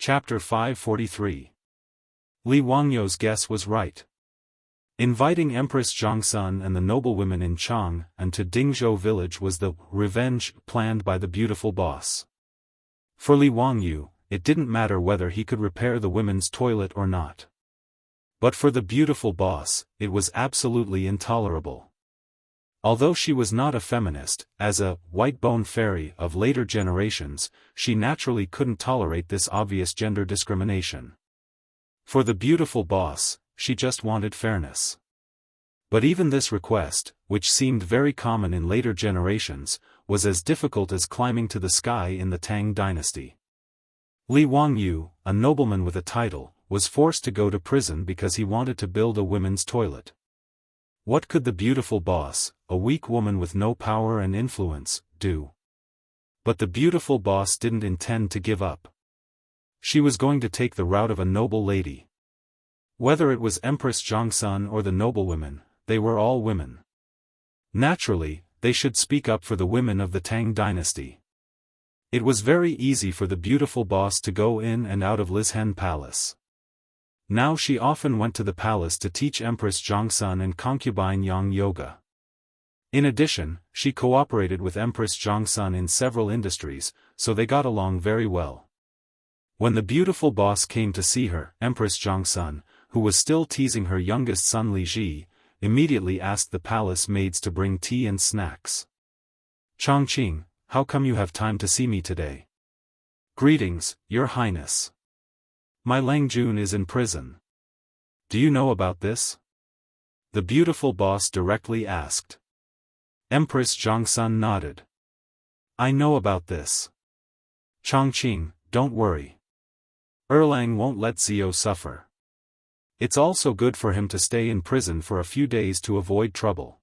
Chapter 543. Li Wangyou's guess was right. Inviting Empress Zhongsun and the noblewomen in Chang and to Dingzhou village was the revenge planned by the beautiful boss. For Li Wangyou, it didn't matter whether he could repair the women's toilet or not. But for the beautiful boss, it was absolutely intolerable. Although she was not a feminist, as a white-bone fairy of later generations, she naturally couldn't tolerate this obvious gender discrimination. For the beautiful boss, she just wanted fairness. But even this request, which seemed very common in later generations, was as difficult as climbing to the sky in the Tang dynasty. Li Wangyou, a nobleman with a title, was forced to go to prison because he wanted to build a women's toilet. What could the beautiful boss, a weak woman with no power and influence, do? But the beautiful boss didn't intend to give up. She was going to take the route of a noble lady. Whether it was Empress Zhongsun or the noblewomen, they were all women. Naturally, they should speak up for the women of the Tang dynasty. It was very easy for the beautiful boss to go in and out of Lishen Palace. Now she often went to the palace to teach Empress Zhongsun and concubine Yang yoga. In addition, she cooperated with Empress Zhongsun in several industries, so they got along very well. When the beautiful boss came to see her, Empress Zhongsun, who was still teasing her youngest son Li Ji, immediately asked the palace maids to bring tea and snacks. "Chongqing, how come you have time to see me today?" "Greetings, Your Highness. My Langjun is in prison. Do you know about this?" the beautiful boss directly asked. Empress Zhongsun nodded. "I know about this. Chongqing, don't worry. Erlang won't let Zio suffer. It's also good for him to stay in prison for a few days to avoid trouble.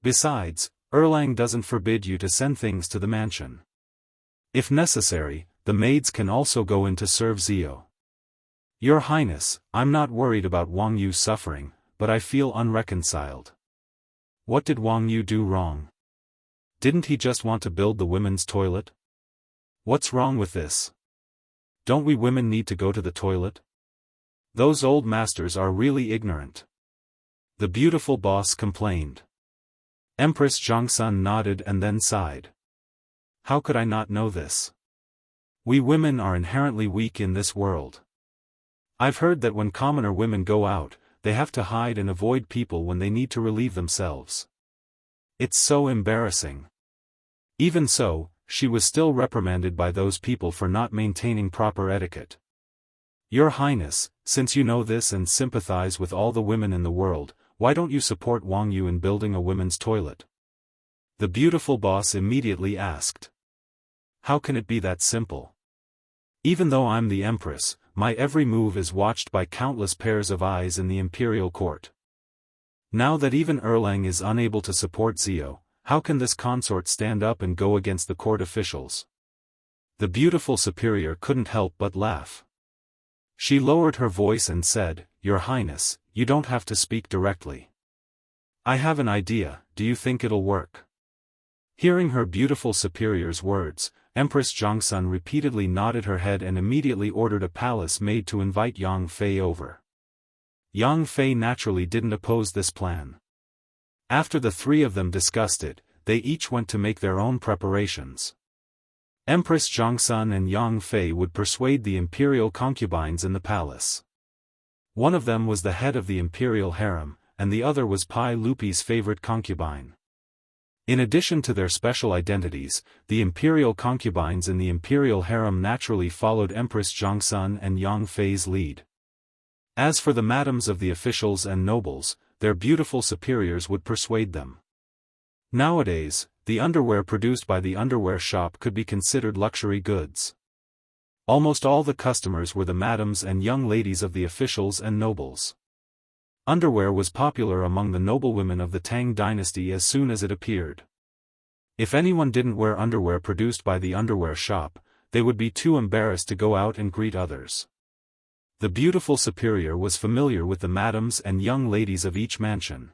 Besides, Erlang doesn't forbid you to send things to the mansion. If necessary, the maids can also go in to serve Zio. Your Highness, I'm not worried about Wangyou's suffering, but I feel unreconciled. What did Wangyou do wrong? Didn't he just want to build the women's toilet? What's wrong with this? Don't we women need to go to the toilet? Those old masters are really ignorant," the beautiful boss complained. Empress Zhongsun nodded and then sighed. "How could I not know this? We women are inherently weak in this world. I've heard that when commoner women go out, they have to hide and avoid people when they need to relieve themselves. It's so embarrassing." Even so, she was still reprimanded by those people for not maintaining proper etiquette. "Your Highness, since you know this and sympathize with all the women in the world, why don't you support Wangyou in building a women's toilet?" the beautiful boss immediately asked. "How can it be that simple? Even though I'm the empress, my every move is watched by countless pairs of eyes in the imperial court. Now that even Erlang is unable to support Zio, how can this consort stand up and go against the court officials?" The beautiful superior couldn't help but laugh. She lowered her voice and said, "Your Highness, you don't have to speak directly. I have an idea, do you think it'll work?" Hearing her beautiful superior's words, Empress Zhongsun repeatedly nodded her head and immediately ordered a palace maid to invite Yang Fei over. Yang Fei naturally didn't oppose this plan. After the three of them discussed it, they each went to make their own preparations. Empress Zhongsun and Yang Fei would persuade the imperial concubines in the palace. One of them was the head of the imperial harem, and the other was Pai Lupi's favorite concubine. In addition to their special identities, the imperial concubines in the imperial harem naturally followed Empress Zhongsun and Yang Fei's lead. As for the madams of the officials and nobles, their beautiful superiors would persuade them. Nowadays, the underwear produced by the underwear shop could be considered luxury goods. Almost all the customers were the madams and young ladies of the officials and nobles. Underwear was popular among the noblewomen of the Tang dynasty as soon as it appeared. If anyone didn't wear underwear produced by the underwear shop, they would be too embarrassed to go out and greet others. The beautiful superior was familiar with the madams and young ladies of each mansion.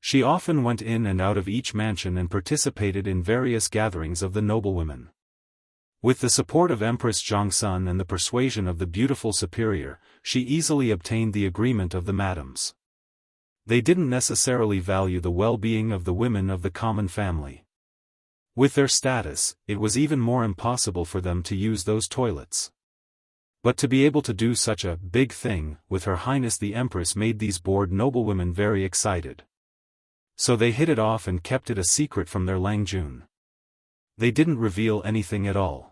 She often went in and out of each mansion and participated in various gatherings of the noblewomen. With the support of Empress Jiangsun and the persuasion of the beautiful superior, she easily obtained the agreement of the madams. They didn't necessarily value the well-being of the women of the common family. With their status, it was even more impossible for them to use those toilets. But to be able to do such a big thing with Her Highness the Empress made these bored noblewomen very excited. So they hit it off and kept it a secret from their Langjun. They didn't reveal anything at all.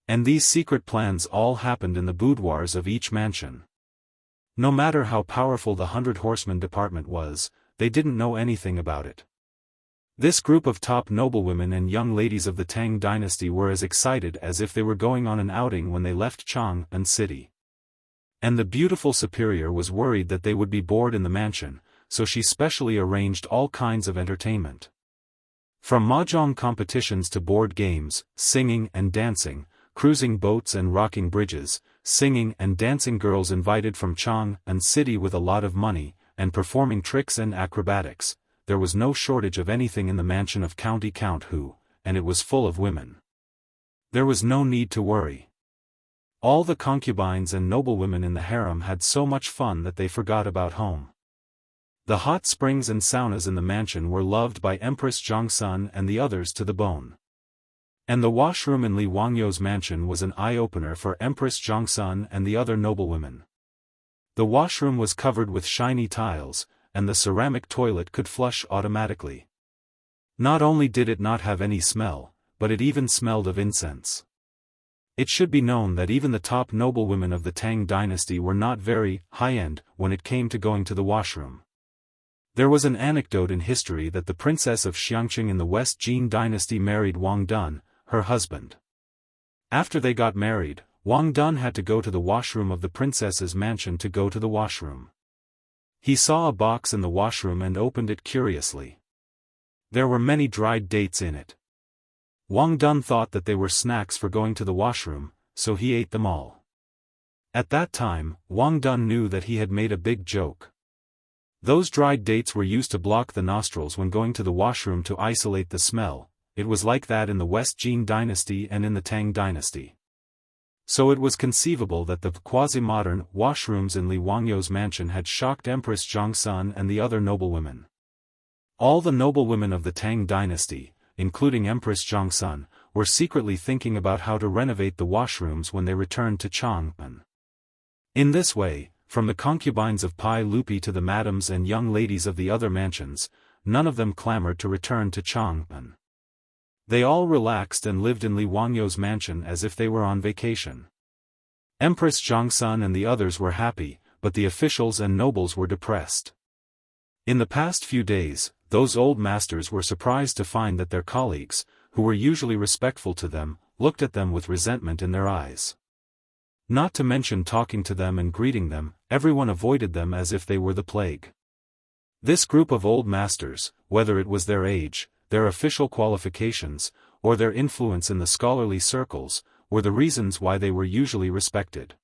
And these secret plans all happened in the boudoirs of each mansion. No matter how powerful the 100 Horsemen department was, they didn't know anything about it. This group of top noblewomen and young ladies of the Tang dynasty were as excited as if they were going on an outing when they left Chang'an City. And the beautiful superior was worried that they would be bored in the mansion, so she specially arranged all kinds of entertainment. From mahjong competitions to board games, singing and dancing, cruising boats and rocking bridges, singing and dancing girls invited from Chang'an City with a lot of money, and performing tricks and acrobatics. There was no shortage of anything in the mansion of County Count Hu, and it was full of women. There was no need to worry. All the concubines and noblewomen in the harem had so much fun that they forgot about home. The hot springs and saunas in the mansion were loved by Empress Jiangsun and the others to the bone. And the washroom in Li Wangyou's mansion was an eye-opener for Empress Jiangsun and the other noblewomen. The washroom was covered with shiny tiles, and the ceramic toilet could flush automatically. Not only did it not have any smell, but it even smelled of incense. It should be known that even the top noblewomen of the Tang dynasty were not very high-end when it came to going to the washroom. There was an anecdote in history that the princess of Xianxia in the West Jin dynasty married Wang Dun, her husband. After they got married, Wang Dun had to go to the washroom of the princess's mansion to go to the washroom. He saw a box in the washroom and opened it curiously. There were many dried dates in it. Wang Dun thought that they were snacks for going to the washroom, so he ate them all. At that time, Wang Dun knew that he had made a big joke. Those dried dates were used to block the nostrils when going to the washroom to isolate the smell. It was like that in the West Jin dynasty and in the Tang dynasty. So it was conceivable that the quasi-modern washrooms in Li Wangyou's mansion had shocked Empress Jiangsun and the other noblewomen. All the noblewomen of the Tang dynasty, including Empress Jiangsun, were secretly thinking about how to renovate the washrooms when they returned to Chang'an. In this way, from the concubines of Pai Lupi to the madams and young ladies of the other mansions, none of them clamored to return to Chang'an. They all relaxed and lived in Li Wangyou's mansion as if they were on vacation. Empress Jiangsun and the others were happy, but the officials and nobles were depressed. In the past few days, those old masters were surprised to find that their colleagues, who were usually respectful to them, looked at them with resentment in their eyes. Not to mention talking to them and greeting them, everyone avoided them as if they were the plague. This group of old masters, whether it was their age, their official qualifications, or their influence in the scholarly circles, were the reasons why they were usually respected.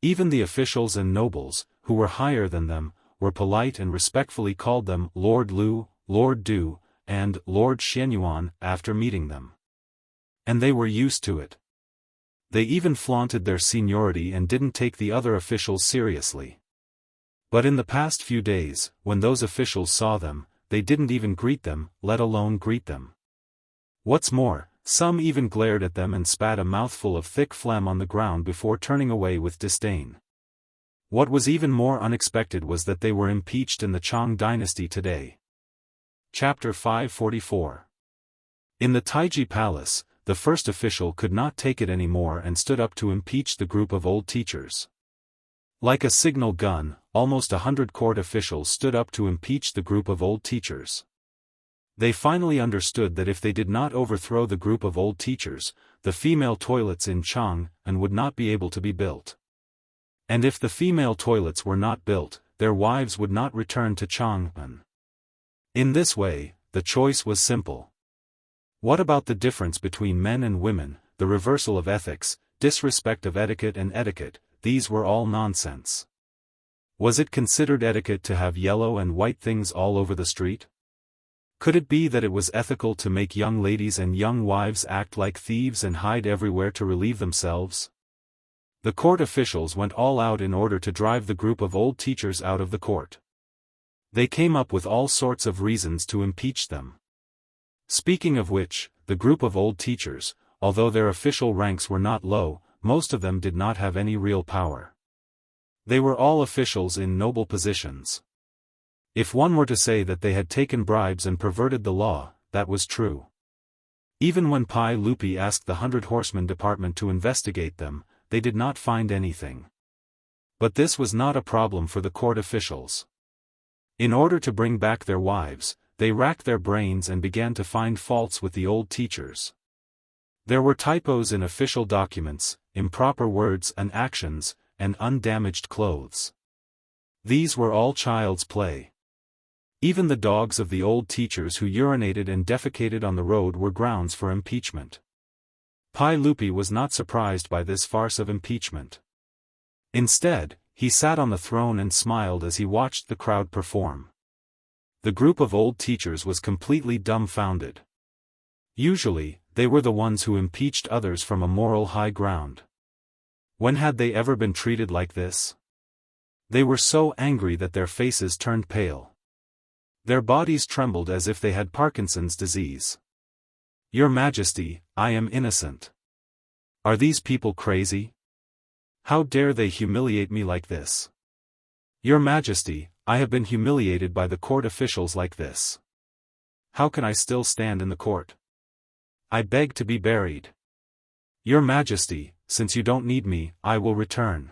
Even the officials and nobles, who were higher than them, were polite and respectfully called them Lord Lu, Lord Du, and Lord Xianyuan after meeting them. And they were used to it. They even flaunted their seniority and didn't take the other officials seriously. But in the past few days, when those officials saw them, they didn't even greet them, let alone greet them. What's more, some even glared at them and spat a mouthful of thick phlegm on the ground before turning away with disdain. What was even more unexpected was that they were impeached in the Chang dynasty today. Chapter 544. In the Taiji Palace, the first official could not take it anymore and stood up to impeach the group of old teachers. Like a signal gun, almost 100 court officials stood up to impeach the group of old teachers. They finally understood that if they did not overthrow the group of old teachers, the female toilets in Chang'an would not be able to be built. And if the female toilets were not built, their wives would not return to Chang'an. In this way, the choice was simple. What about the difference between men and women, the reversal of ethics, disrespect of etiquette and etiquette? These were all nonsense. Was it considered etiquette to have yellow and white things all over the street? Could it be that it was ethical to make young ladies and young wives act like thieves and hide everywhere to relieve themselves? The court officials went all out in order to drive the group of old teachers out of the court. They came up with all sorts of reasons to impeach them. Speaking of which, the group of old teachers, although their official ranks were not low, most of them did not have any real power. They were all officials in noble positions. If one were to say that they had taken bribes and perverted the law, that was true. Even when Pai Lupi asked the 100 Horsemen department to investigate them, they did not find anything. But this was not a problem for the court officials. In order to bring back their wives, they racked their brains and began to find faults with the old teachers. There were typos in official documents, improper words and actions, and undamaged clothes. These were all child's play. Even the dogs of the old teachers who urinated and defecated on the road were grounds for impeachment. Pai Lupi was not surprised by this farce of impeachment. Instead, he sat on the throne and smiled as he watched the crowd perform. The group of old teachers was completely dumbfounded. Usually, they were the ones who impeached others from a moral high ground. When had they ever been treated like this? They were so angry that their faces turned pale. Their bodies trembled as if they had Parkinson's disease. Your Majesty, I am innocent. Are these people crazy? How dare they humiliate me like this? Your Majesty, I have been humiliated by the court officials like this. How can I still stand in the court? I beg to be buried. Your Majesty, since you don't need me, I will return.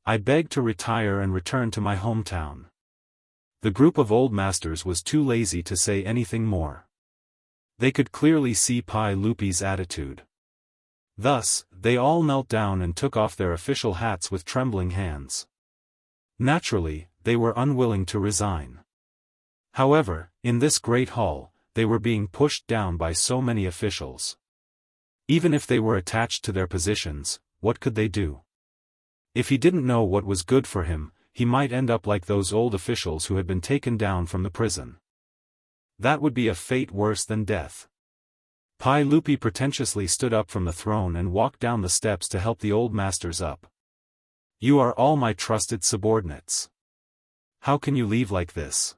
I beg to retire and return to my hometown. The group of old masters was too lazy to say anything more. They could clearly see Pai Lupi's attitude. Thus, they all knelt down and took off their official hats with trembling hands. Naturally, they were unwilling to resign. However, in this great hall, they were being pushed down by so many officials. Even if they were attached to their positions, what could they do? If he didn't know what was good for him, he might end up like those old officials who had been taken down from the prison. That would be a fate worse than death. Pai Lupi pretentiously stood up from the throne and walked down the steps to help the old masters up. You are all my trusted subordinates. How can you leave like this?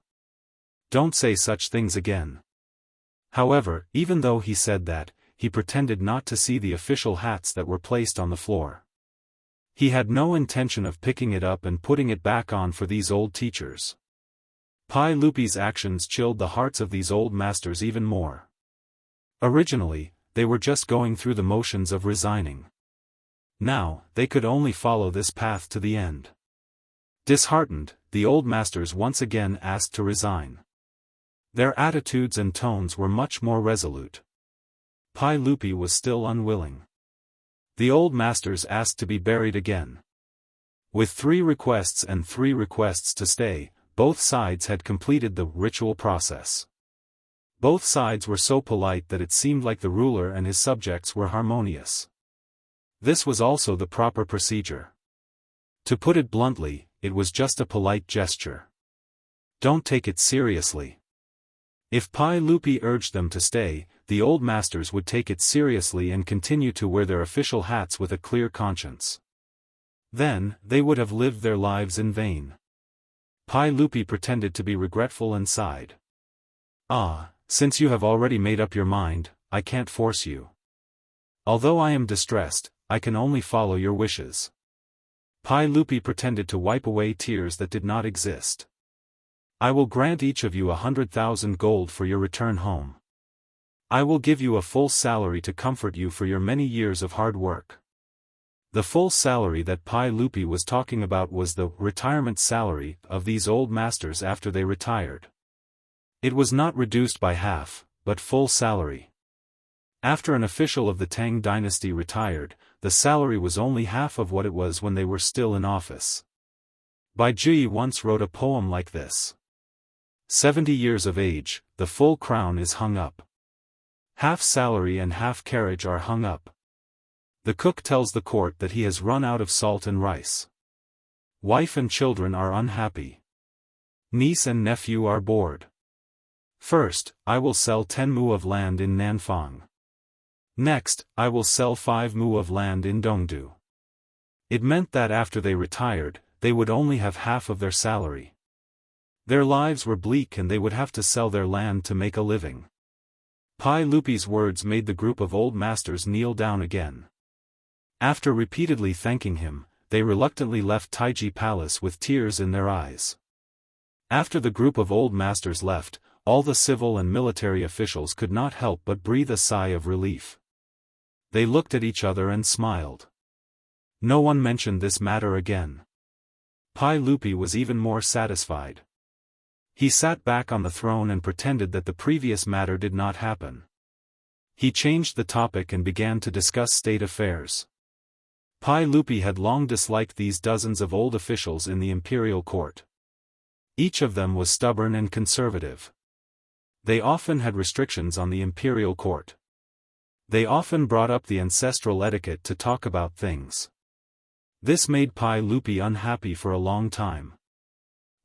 Don't say such things again. However, even though he said that, he pretended not to see the official hats that were placed on the floor. He had no intention of picking it up and putting it back on for these old teachers. Pai Lupi's actions chilled the hearts of these old masters even more. Originally, they were just going through the motions of resigning. Now, they could only follow this path to the end. Disheartened, the old masters once again asked to resign. Their attitudes and tones were much more resolute. Pai Lupi was still unwilling. The old masters asked to be buried again. With 3 requests and 3 requests to stay, both sides had completed the ritual process. Both sides were so polite that it seemed like the ruler and his subjects were harmonious. This was also the proper procedure. To put it bluntly, it was just a polite gesture. Don't take it seriously. If Pai Lupi urged them to stay, the old masters would take it seriously and continue to wear their official hats with a clear conscience. Then, they would have lived their lives in vain. Pai Lupi pretended to be regretful and sighed. Ah, since you have already made up your mind, I can't force you. Although I am distressed, I can only follow your wishes. Pai Lupi pretended to wipe away tears that did not exist. I will grant each of you 100,000 gold for your return home. I will give you a full salary to comfort you for your many years of hard work. The full salary that Pai Lupi was talking about was the retirement salary of these old masters after they retired. It was not reduced by half, but full salary. After an official of the Tang dynasty retired, the salary was only half of what it was when they were still in office. Bai Ji once wrote a poem like this. 70 years of age, the full crown is hung up. Half salary and half carriage are hung up. The cook tells the court that he has run out of salt and rice. Wife and children are unhappy. Niece and nephew are bored. First, I will sell 10 mu of land in Nanfang. Next, I will sell 5 mu of land in Dongdu. It meant that after they retired, they would only have half of their salary. Their lives were bleak and they would have to sell their land to make a living. Pai Lupi's words made the group of old masters kneel down again. After repeatedly thanking him, they reluctantly left Taiji Palace with tears in their eyes. After the group of old masters left, all the civil and military officials could not help but breathe a sigh of relief. They looked at each other and smiled. No one mentioned this matter again. Pai Lupi was even more satisfied. He sat back on the throne and pretended that the previous matter did not happen. He changed the topic and began to discuss state affairs. Pai Lupi had long disliked these dozens of old officials in the imperial court. Each of them was stubborn and conservative. They often had restrictions on the imperial court. They often brought up the ancestral etiquette to talk about things. This made Pai Lupi unhappy for a long time.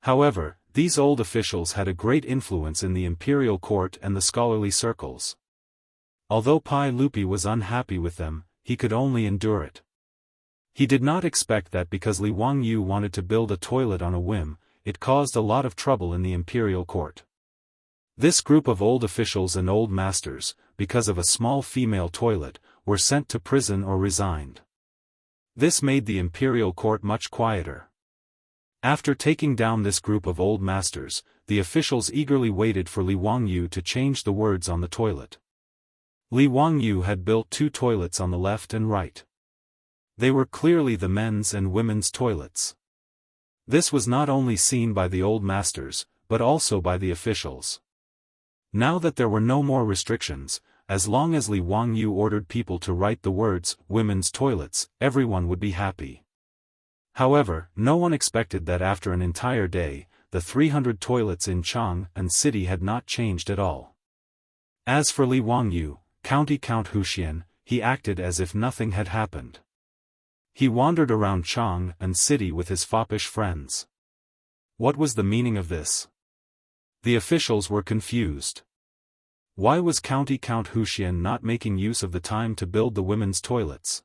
However, these old officials had a great influence in the imperial court and the scholarly circles. Although Pai Lupi was unhappy with them, he could only endure it. He did not expect that because Li Wangyu wanted to build a toilet on a whim, it caused a lot of trouble in the imperial court. This group of old officials and old masters, because of a small female toilet, were sent to prison or resigned. This made the imperial court much quieter. After taking down this group of old masters, the officials eagerly waited for Li Wangyu to change the words on the toilet. Li Wangyu had built 2 toilets on the left and right. They were clearly the men's and women's toilets. This was not only seen by the old masters, but also by the officials. Now that there were no more restrictions, as long as Li Wangyu ordered people to write the words, women's toilets, everyone would be happy. However, no one expected that after an entire day, the 300 toilets in Chang and city had not changed at all. As for Li Wangyu, Count Huxian, he acted as if nothing had happened. He wandered around Chang and city with his foppish friends. What was the meaning of this? The officials were confused. Why was Count Huxian not making use of the time to build the women's toilets?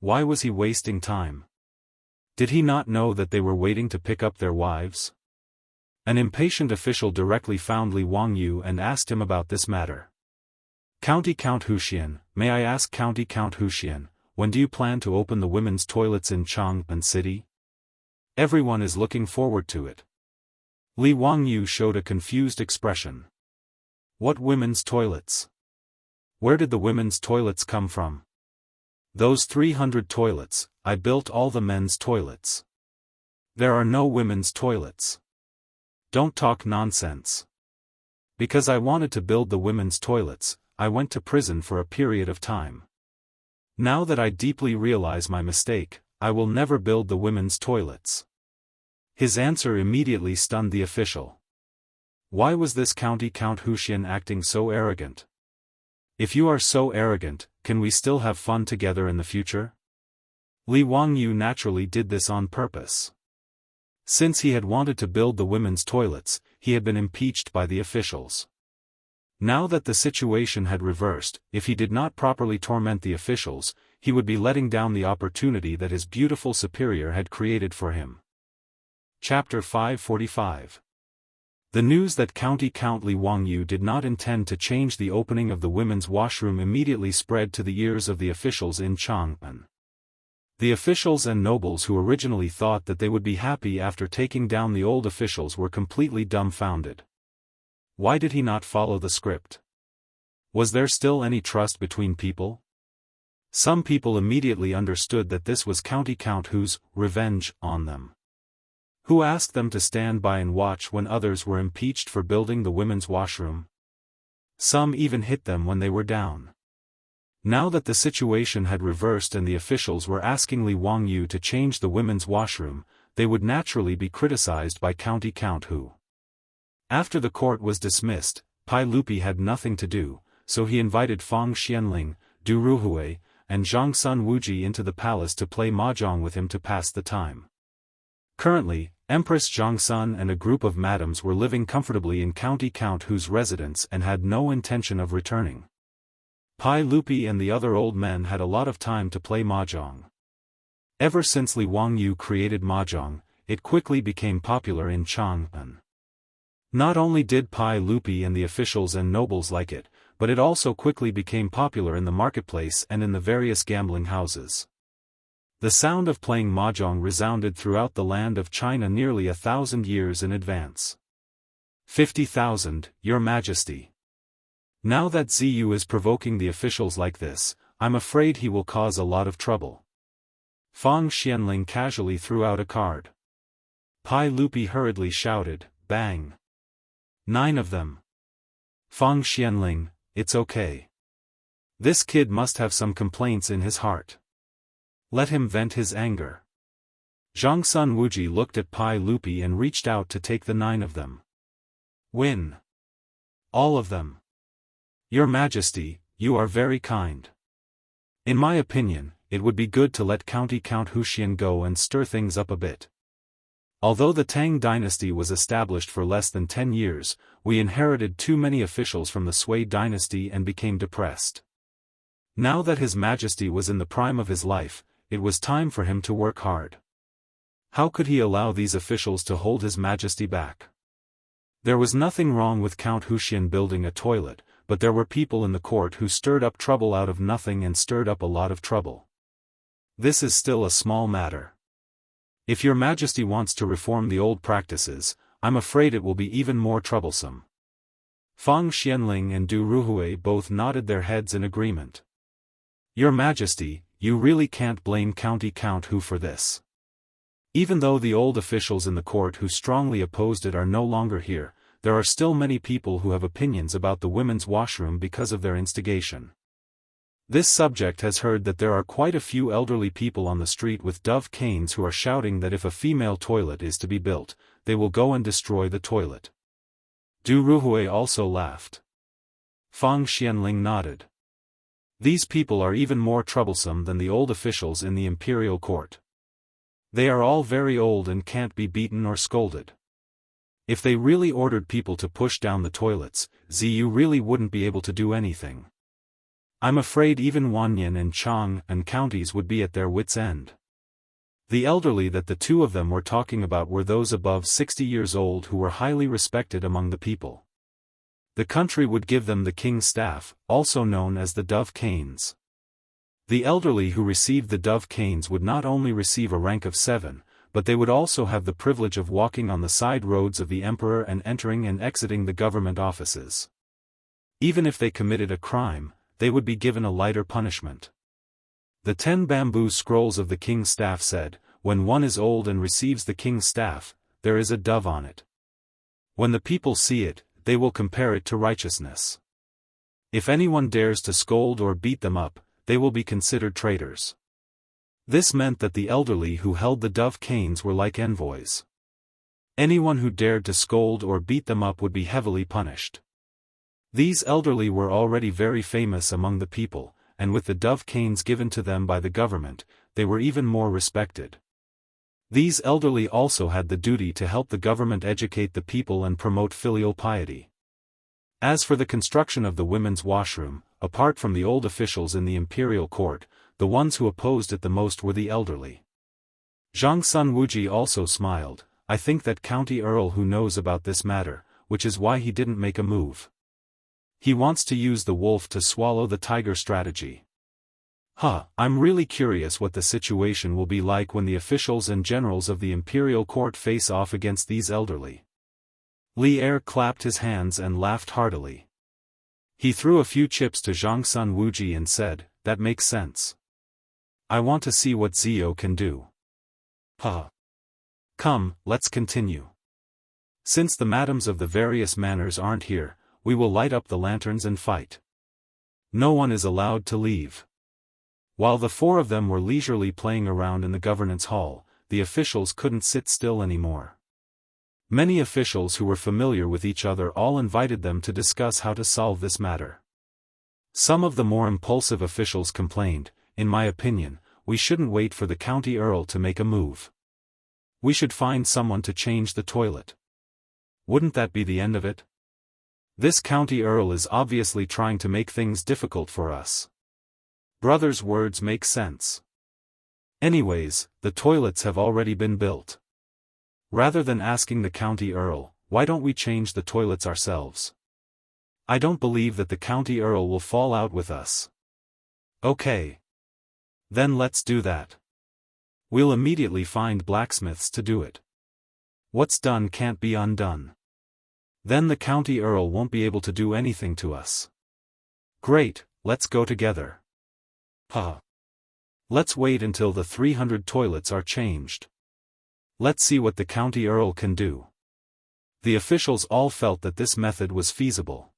Why was he wasting time? Did he not know that they were waiting to pick up their wives? An impatient official directly found Li Wangyu and asked him about this matter. Count Huxian, may I ask Count Huxian, when do you plan to open the women's toilets in Chang'an City? Everyone is looking forward to it. Li Wangyu showed a confused expression. What women's toilets? Where did the women's toilets come from? Those 300 toilets, I built all the men's toilets. There are no women's toilets. Don't talk nonsense. Because I wanted to build the women's toilets, I went to prison for a period of time. Now that I deeply realize my mistake, I will never build the women's toilets. His answer immediately stunned the official. Why was this Count Huxian acting so arrogant? If you are so arrogant, can we still have fun together in the future? Li Wangyu naturally did this on purpose. Since he had wanted to build the women's toilets, he had been impeached by the officials. Now that the situation had reversed, if he did not properly torment the officials, he would be letting down the opportunity that his beautiful superior had created for him. Chapter 545. The news that Count Li Wangyu did not intend to change the opening of the women's washroom immediately spread to the ears of the officials in Chang'an. The officials and nobles who originally thought that they would be happy after taking down the old officials were completely dumbfounded. Why did he not follow the script? Was there still any trust between people? Some people immediately understood that this was Count Hu's revenge on them. Who asked them to stand by and watch when others were impeached for building the women's washroom? Some even hit them when they were down. Now that the situation had reversed and the officials were asking Li Wangyu to change the women's washroom, they would naturally be criticized by Count Hu. After the court was dismissed, Pai Lupi had nothing to do, so he invited Fang Xianling, Du Ruhui, and Zhang Sun Wuji into the palace to play mahjong with him to pass the time. Currently, Empress Zhongsun and a group of madams were living comfortably in County Count Hu's residence and had no intention of returning. Pai Lupi and the other old men had a lot of time to play mahjong. Ever since Li Wangyu created mahjong, it quickly became popular in Chang'an. Not only did Pai Lupi and the officials and nobles like it, but it also quickly became popular in the marketplace and in the various gambling houses. The sound of playing mahjong resounded throughout the land of China nearly 1,000 years in advance. 50,000, Your Majesty. Now that Ziyu is provoking the officials like this, I'm afraid he will cause a lot of trouble. Fang Xianling casually threw out a card. Pai Lupi hurriedly shouted, bang. 9 of them. Fang Xianling, it's okay. This kid must have some complaints in his heart. Let him vent his anger. Zhongsun Wuji looked at Pai Lupi and reached out to take the 9 of them. Win. All of them. Your Majesty, you are very kind. In my opinion, it would be good to let County Count Huxian go and stir things up a bit. Although the Tang dynasty was established for less than 10 years, we inherited too many officials from the Sui dynasty and became depressed. Now that His Majesty was in the prime of his life, it was time for him to work hard. How could he allow these officials to hold His Majesty back? There was nothing wrong with Count Huxian building a toilet, but there were people in the court who stirred up trouble out of nothing and stirred up a lot of trouble. This is still a small matter. If Your Majesty wants to reform the old practices, I'm afraid it will be even more troublesome. Fang Xianling and Du Ruhui both nodded their heads in agreement. Your Majesty, you really can't blame County Count Hu for this. Even though the old officials in the court who strongly opposed it are no longer here, there are still many people who have opinions about the women's washroom because of their instigation. This subject has heard that there are quite a few elderly people on the street with dove canes who are shouting that if a female toilet is to be built, they will go and destroy the toilet. Du Ruhui also laughed. Fang Xianling nodded. These people are even more troublesome than the old officials in the imperial court. They are all very old and can't be beaten or scolded. If they really ordered people to push down the toilets, Ziyu really wouldn't be able to do anything. I'm afraid even Wanyan and Chang'an counties would be at their wits' end. The elderly that the two of them were talking about were those above 60 years old who were highly respected among the people. The country would give them the king's staff, also known as the dove canes. The elderly who received the dove canes would not only receive a rank of 7, but they would also have the privilege of walking on the side roads of the emperor and entering and exiting the government offices. Even if they committed a crime, they would be given a lighter punishment. The 10 bamboo scrolls of the king's staff said, when one is old and receives the king's staff, there is a dove on it. When the people see it, they will compare it to righteousness. If anyone dares to scold or beat them up, they will be considered traitors. This meant that the elderly who held the dove canes were like envoys. Anyone who dared to scold or beat them up would be heavily punished. These elderly were already very famous among the people, and with the dove canes given to them by the government, they were even more respected. These elderly also had the duty to help the government educate the people and promote filial piety. As for the construction of the women's washroom, apart from the old officials in the imperial court, the ones who opposed it the most were the elderly. Zhongsun Wuji also smiled. I think that County Earl who knows about this matter, which is why he didn't make a move. He wants to use the wolf to swallow the tiger strategy. I'm really curious what the situation will be like when the officials and generals of the imperial court face off against these elderly. Li Er clapped his hands and laughed heartily. He threw a few chips to Zhongsun Wuji and said, that makes sense. I want to see what Zio can do. Come, let's continue. Since the madams of the various manors aren't here, we will light up the lanterns and fight. No one is allowed to leave. While the 4 of them were leisurely playing around in the governance hall, the officials couldn't sit still anymore. Many officials who were familiar with each other all invited them to discuss how to solve this matter. Some of the more impulsive officials complained, in my opinion, we shouldn't wait for the county earl to make a move. We should find someone to change the toilet. Wouldn't that be the end of it? This county earl is obviously trying to make things difficult for us. Brother's words make sense. Anyways, the toilets have already been built. Rather than asking the county earl, why don't we change the toilets ourselves? I don't believe that the county earl will fall out with us. Okay. Then let's do that. We'll immediately find blacksmiths to do it. What's done can't be undone. Then the county earl won't be able to do anything to us. Great, let's go together. Let's wait until the 300 toilets are changed. Let's see what the county earl can do. The officials all felt that this method was feasible.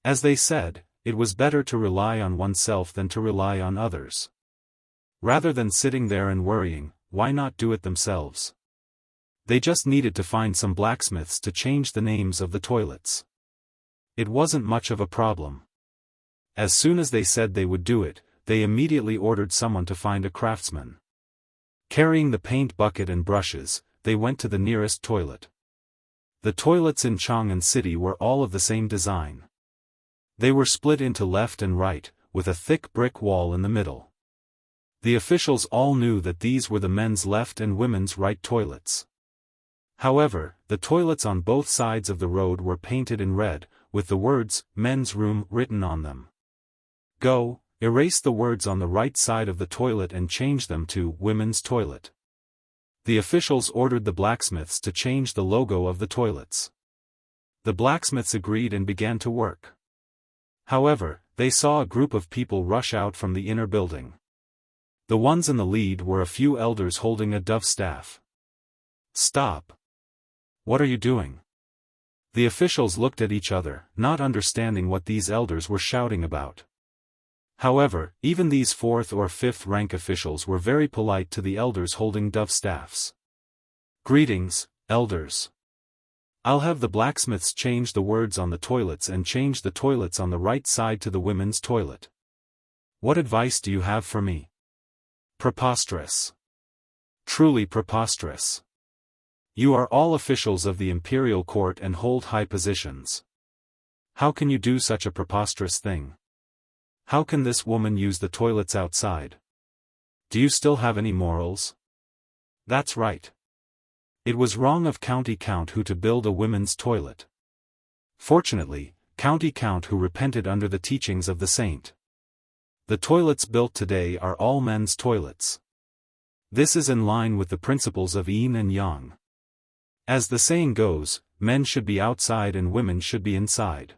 As they said, it was better to rely on oneself than to rely on others. Rather than sitting there and worrying, why not do it themselves? They just needed to find some blacksmiths to change the names of the toilets. It wasn't much of a problem. As soon as they said they would do it, they immediately ordered someone to find a craftsman. Carrying the paint bucket and brushes, they went to the nearest toilet. The toilets in Chang'an City were all of the same design. They were split into left and right, with a thick brick wall in the middle. The officials all knew that these were the men's left and women's right toilets. However, the toilets on both sides of the road were painted in red, with the words, "Men's Room" written on them. Go, erase the words on the right side of the toilet and change them to "Women's Toilet." The officials ordered the blacksmiths to change the logo of the toilets. The blacksmiths agreed and began to work. However, they saw a group of people rush out from the inner building. The ones in the lead were a few elders holding a dove staff. Stop! What are you doing? The officials looked at each other, not understanding what these elders were shouting about. However, even these 4th or 5th rank officials were very polite to the elders holding dove staffs. Greetings, elders. I'll have the blacksmiths change the words on the toilets and change the toilets on the right side to the women's toilet. What advice do you have for me? Preposterous. Truly preposterous. You are all officials of the imperial court and hold high positions. How can you do such a preposterous thing? How can this woman use the toilets outside? Do you still have any morals? That's right. It was wrong of County Count Who to build a women's toilet. Fortunately, County Count Who repented under the teachings of the saint. The toilets built today are all men's toilets. This is in line with the principles of yin and yang. As the saying goes, men should be outside and women should be inside.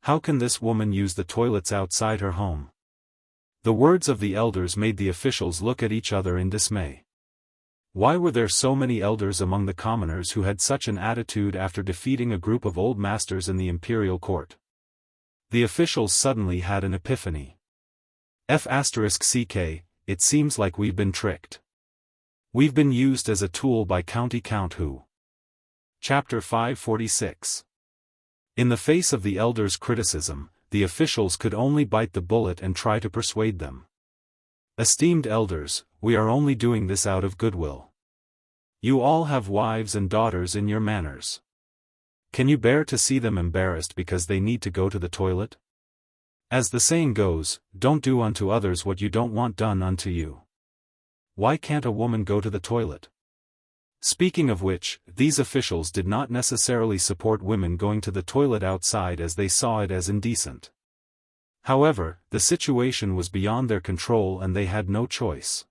How can this woman use the toilets outside her home? The words of the elders made the officials look at each other in dismay. Why were there so many elders among the commoners who had such an attitude after defeating a group of old masters in the imperial court? The officials suddenly had an epiphany. *CK, it seems like we've been tricked. We've been used as a tool by County Count Who. Chapter 546. In the face of the elders' criticism, the officials could only bite the bullet and try to persuade them. Esteemed elders, we are only doing this out of goodwill. You all have wives and daughters in your manors. Can you bear to see them embarrassed because they need to go to the toilet? As the saying goes, don't do unto others what you don't want done unto you. Why can't a woman go to the toilet? Speaking of which, these officials did not necessarily support women going to the toilet outside as they saw it as indecent. However, the situation was beyond their control and they had no choice.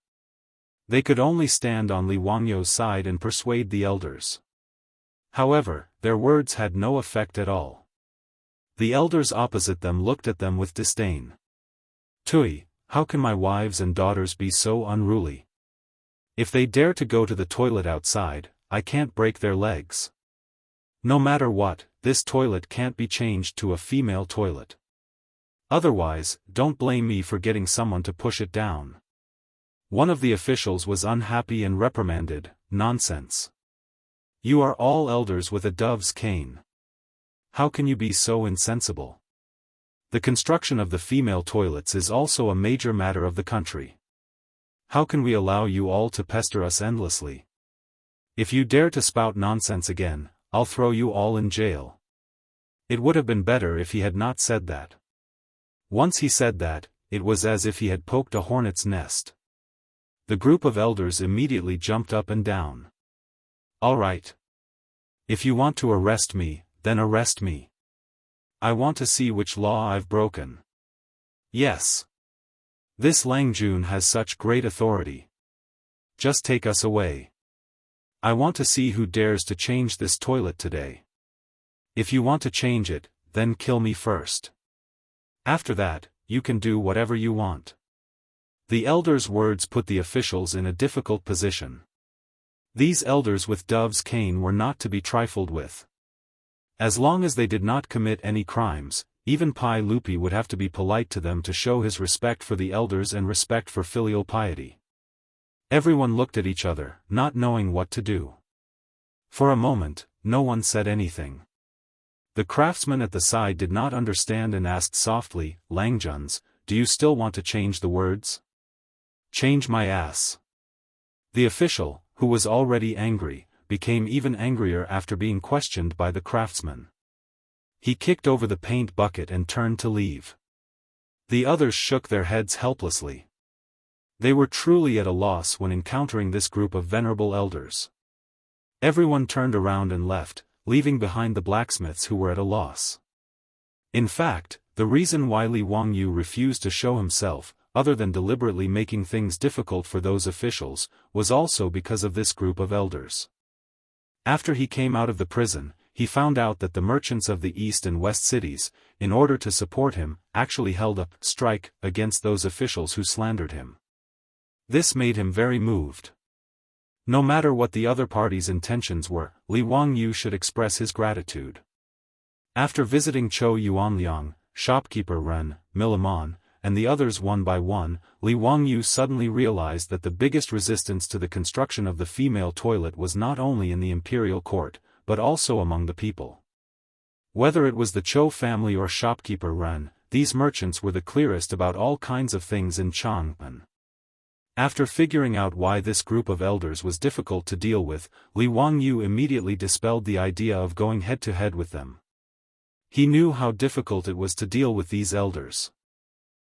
They could only stand on Li Wangyo's side and persuade the elders. However, their words had no effect at all. The elders opposite them looked at them with disdain. Tui, how can my wives and daughters be so unruly? If they dare to go to the toilet outside, I can't break their legs. No matter what, this toilet can't be changed to a female toilet. Otherwise, don't blame me for getting someone to push it down. One of the officials was unhappy and reprimanded, nonsense. You are all elders with a dove's cane. How can you be so insensible? The construction of the female toilets is also a major matter of the country. How can we allow you all to pester us endlessly? If you dare to spout nonsense again, I'll throw you all in jail. It would have been better if he had not said that. Once he said that, it was as if he had poked a hornet's nest. The group of elders immediately jumped up and down. All right. If you want to arrest me, then arrest me. I want to see which law I've broken. Yes. This Lang Jun has such great authority. Just take us away. I want to see who dares to change this toilet today. If you want to change it, then kill me first. After that, you can do whatever you want. The elders' words put the officials in a difficult position. These elders with dove's cane were not to be trifled with. As long as they did not commit any crimes, even Pai Lupi would have to be polite to them to show his respect for the elders and respect for filial piety. Everyone looked at each other, not knowing what to do. For a moment, no one said anything. The craftsman at the side did not understand and asked softly, Langjuns, do you still want to change the words? Change my ass. The official, who was already angry, became even angrier after being questioned by the craftsman. He kicked over the paint bucket and turned to leave. The others shook their heads helplessly. They were truly at a loss when encountering this group of venerable elders. Everyone turned around and left, leaving behind the blacksmiths who were at a loss. In fact, the reason why Li Wangyu refused to show himself, other than deliberately making things difficult for those officials, was also because of this group of elders. After he came out of the prison, he found out that the merchants of the east and west cities, in order to support him, actually held a strike against those officials who slandered him. This made him very moved. No matter what the other party's intentions were, Li Wangyu should express his gratitude. After visiting Chou Yuanliang, shopkeeper Ren, Millimon, and the others one by one, Li Wangyu suddenly realized that the biggest resistance to the construction of the female toilet was not only in the imperial court, but also among the people. Whether it was the Chou family or shopkeeper Ren, these merchants were the clearest about all kinds of things in Chang'an. After figuring out why this group of elders was difficult to deal with, Li Wangyu immediately dispelled the idea of going head-to-head with them. He knew how difficult it was to deal with these elders.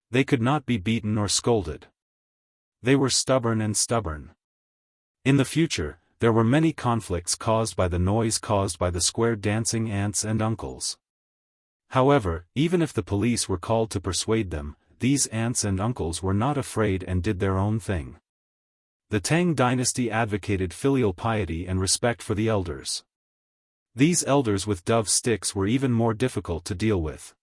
They could not be beaten or scolded. They were stubborn. In the future, there were many conflicts caused by the noise caused by the square dancing aunts and uncles. However, even if the police were called to persuade them, these aunts and uncles were not afraid and did their own thing. The Tang dynasty advocated filial piety and respect for the elders. These elders with dove sticks were even more difficult to deal with.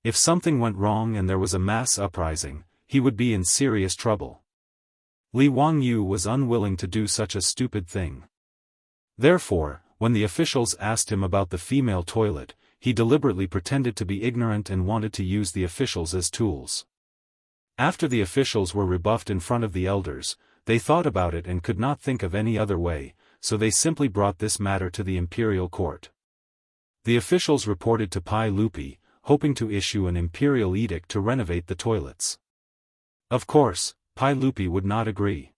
If something went wrong and there was a mass uprising, he would be in serious trouble. Li Wangyu was unwilling to do such a stupid thing. Therefore, when the officials asked him about the female toilet, he deliberately pretended to be ignorant and wanted to use the officials as tools. After the officials were rebuffed in front of the elders, they thought about it and could not think of any other way, so they simply brought this matter to the imperial court. The officials reported to Pai Lupi, hoping to issue an imperial edict to renovate the toilets. Of course, Pai Lupi would not agree.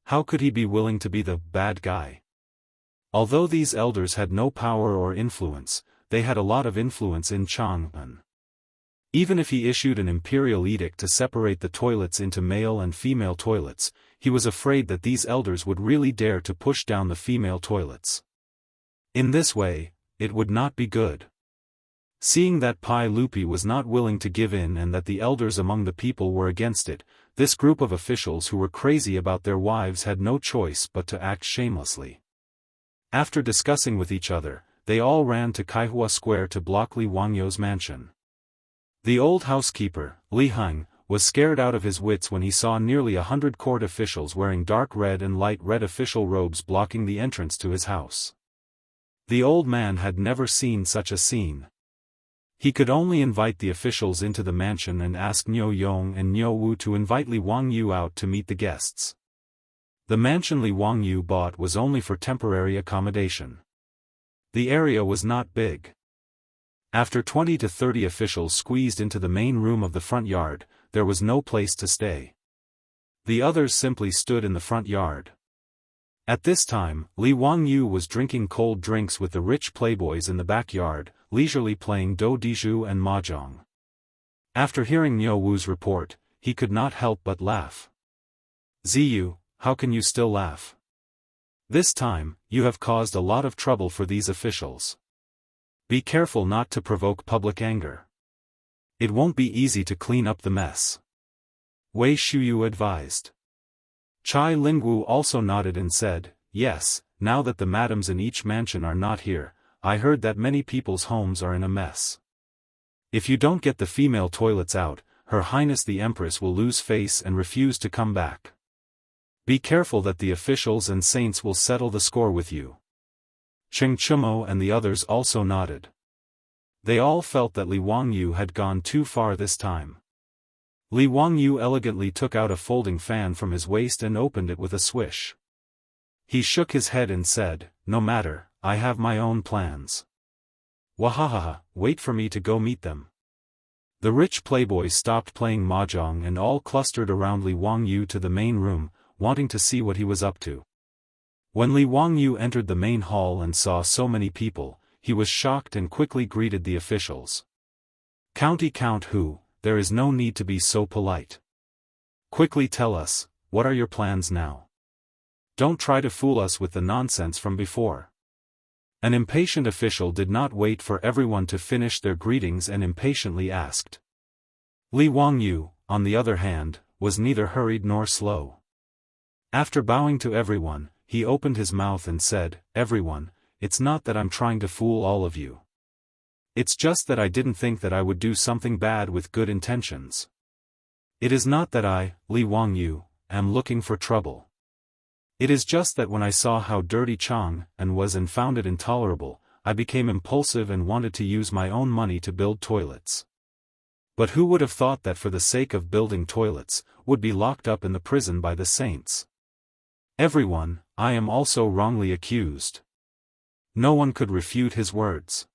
How could he be willing to be the bad guy? Although these elders had no power or influence, they had a lot of influence in Chang'an. Even if he issued an imperial edict to separate the toilets into male and female toilets, he was afraid that these elders would really dare to push down the female toilets. In this way, it would not be good. Seeing that Pai Lupi was not willing to give in and that the elders among the people were against it, this group of officials who were crazy about their wives had no choice but to act shamelessly. After discussing with each other, they all ran to Kaihua Square to block Li Wangyu's mansion. The old housekeeper, Li Heng, was scared out of his wits when he saw nearly 100 court officials wearing dark red and light red official robes blocking the entrance to his house. The old man had never seen such a scene. He could only invite the officials into the mansion and ask Niu Yong and Niu Wu to invite Li Wangyu out to meet the guests. The mansion Li Wangyu bought was only for temporary accommodation. The area was not big. After 20 to 30 officials squeezed into the main room of the front yard, there was no place to stay. The others simply stood in the front yard. At this time, Li Wangyu was drinking cold drinks with the rich playboys in the backyard, leisurely playing do diju and mahjong. After hearing Niu Wu's report, he could not help but laugh. Ziyu, how can you still laugh? This time, you have caused a lot of trouble for these officials. Be careful not to provoke public anger. It won't be easy to clean up the mess. Wei Shuyu advised. Chai Lingwu also nodded and said, yes, now that the madams in each mansion are not here, I heard that many people's homes are in a mess. If you don't get the female toilets out, Her Highness the Empress will lose face and refuse to come back. Be careful that the officials and saints will settle the score with you. Cheng Chumo and the others also nodded. They all felt that Li Wangyu had gone too far this time. Li Wangyu elegantly took out a folding fan from his waist and opened it with a swish. He shook his head and said, no matter, I have my own plans. Wahahaha, wait for me to go meet them. The rich playboys stopped playing mahjong and all clustered around Li Wangyu to the main room, wanting to see what he was up to. When Li Wangyu entered the main hall and saw so many people, he was shocked and quickly greeted the officials. Count Hu, there is no need to be so polite. Quickly tell us, what are your plans now? Don't try to fool us with the nonsense from before. An impatient official did not wait for everyone to finish their greetings and impatiently asked. Li Wangyu, on the other hand, was neither hurried nor slow. After bowing to everyone, he opened his mouth and said, everyone, it's not that I'm trying to fool all of you. It's just that I didn't think that I would do something bad with good intentions. It is not that I, Li Wangyu, am looking for trouble. It is just that when I saw how dirty Chang and was and found it intolerable, I became impulsive and wanted to use my own money to build toilets. But who would have thought that for the sake of building toilets, would be locked up in the prison by the saints? Everyone, I am also wrongly accused. No one could refute his words.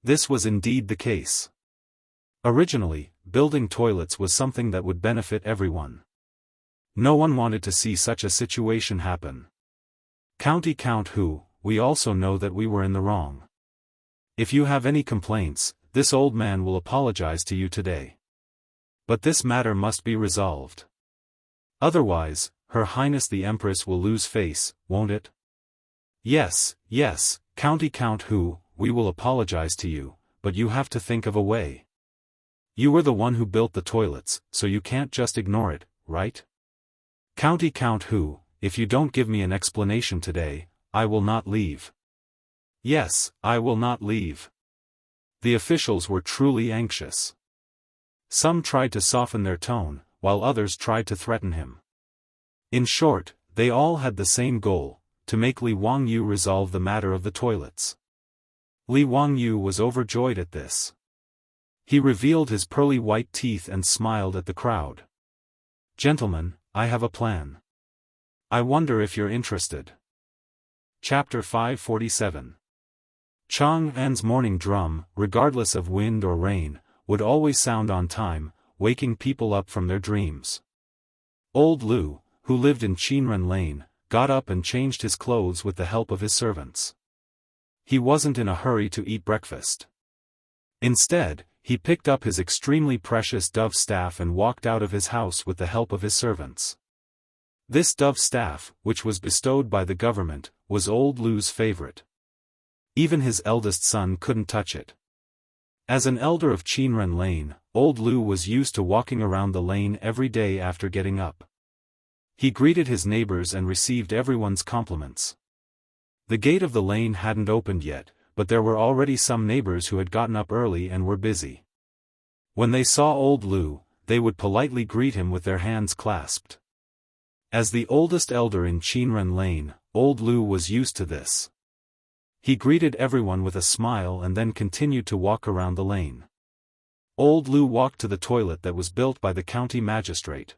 This was indeed the case. Originally, building toilets was something that would benefit everyone. No one wanted to see such a situation happen. Count Hu, we also know that we were in the wrong. If you have any complaints, this old man will apologize to you today. But this matter must be resolved. Otherwise, Her Highness the Empress will lose face, won't it? Yes, Count Hu, we will apologize to you, but you have to think of a way. You were the one who built the toilets, so you can't just ignore it, right? Count Hu, if you don't give me an explanation today, I will not leave. Yes, I will not leave. The officials were truly anxious. Some tried to soften their tone, while others tried to threaten him. In short, they all had the same goal, to make Li Wangyu resolve the matter of the toilets. Li Wangyu was overjoyed at this. He revealed his pearly white teeth and smiled at the crowd. Gentlemen, I have a plan. I wonder if you're interested. Chapter 547. Chang An's morning drum, regardless of wind or rain, would always sound on time, waking people up from their dreams. Old Lu, who lived in Qinren Lane, got up and changed his clothes with the help of his servants. He wasn't in a hurry to eat breakfast. Instead, he picked up his extremely precious dove staff and walked out of his house with the help of his servants. This dove staff, which was bestowed by the government, was old Lu's favorite. Even his eldest son couldn't touch it. As an elder of Qinren Lane, old Lu was used to walking around the lane every day after getting up. He greeted his neighbors and received everyone's compliments. The gate of the lane hadn't opened yet, but there were already some neighbors who had gotten up early and were busy. When they saw old Lu, they would politely greet him with their hands clasped. As the oldest elder in Qinren Lane, old Lu was used to this. He greeted everyone with a smile and then continued to walk around the lane. Old Lu walked to the toilet that was built by the county magistrate.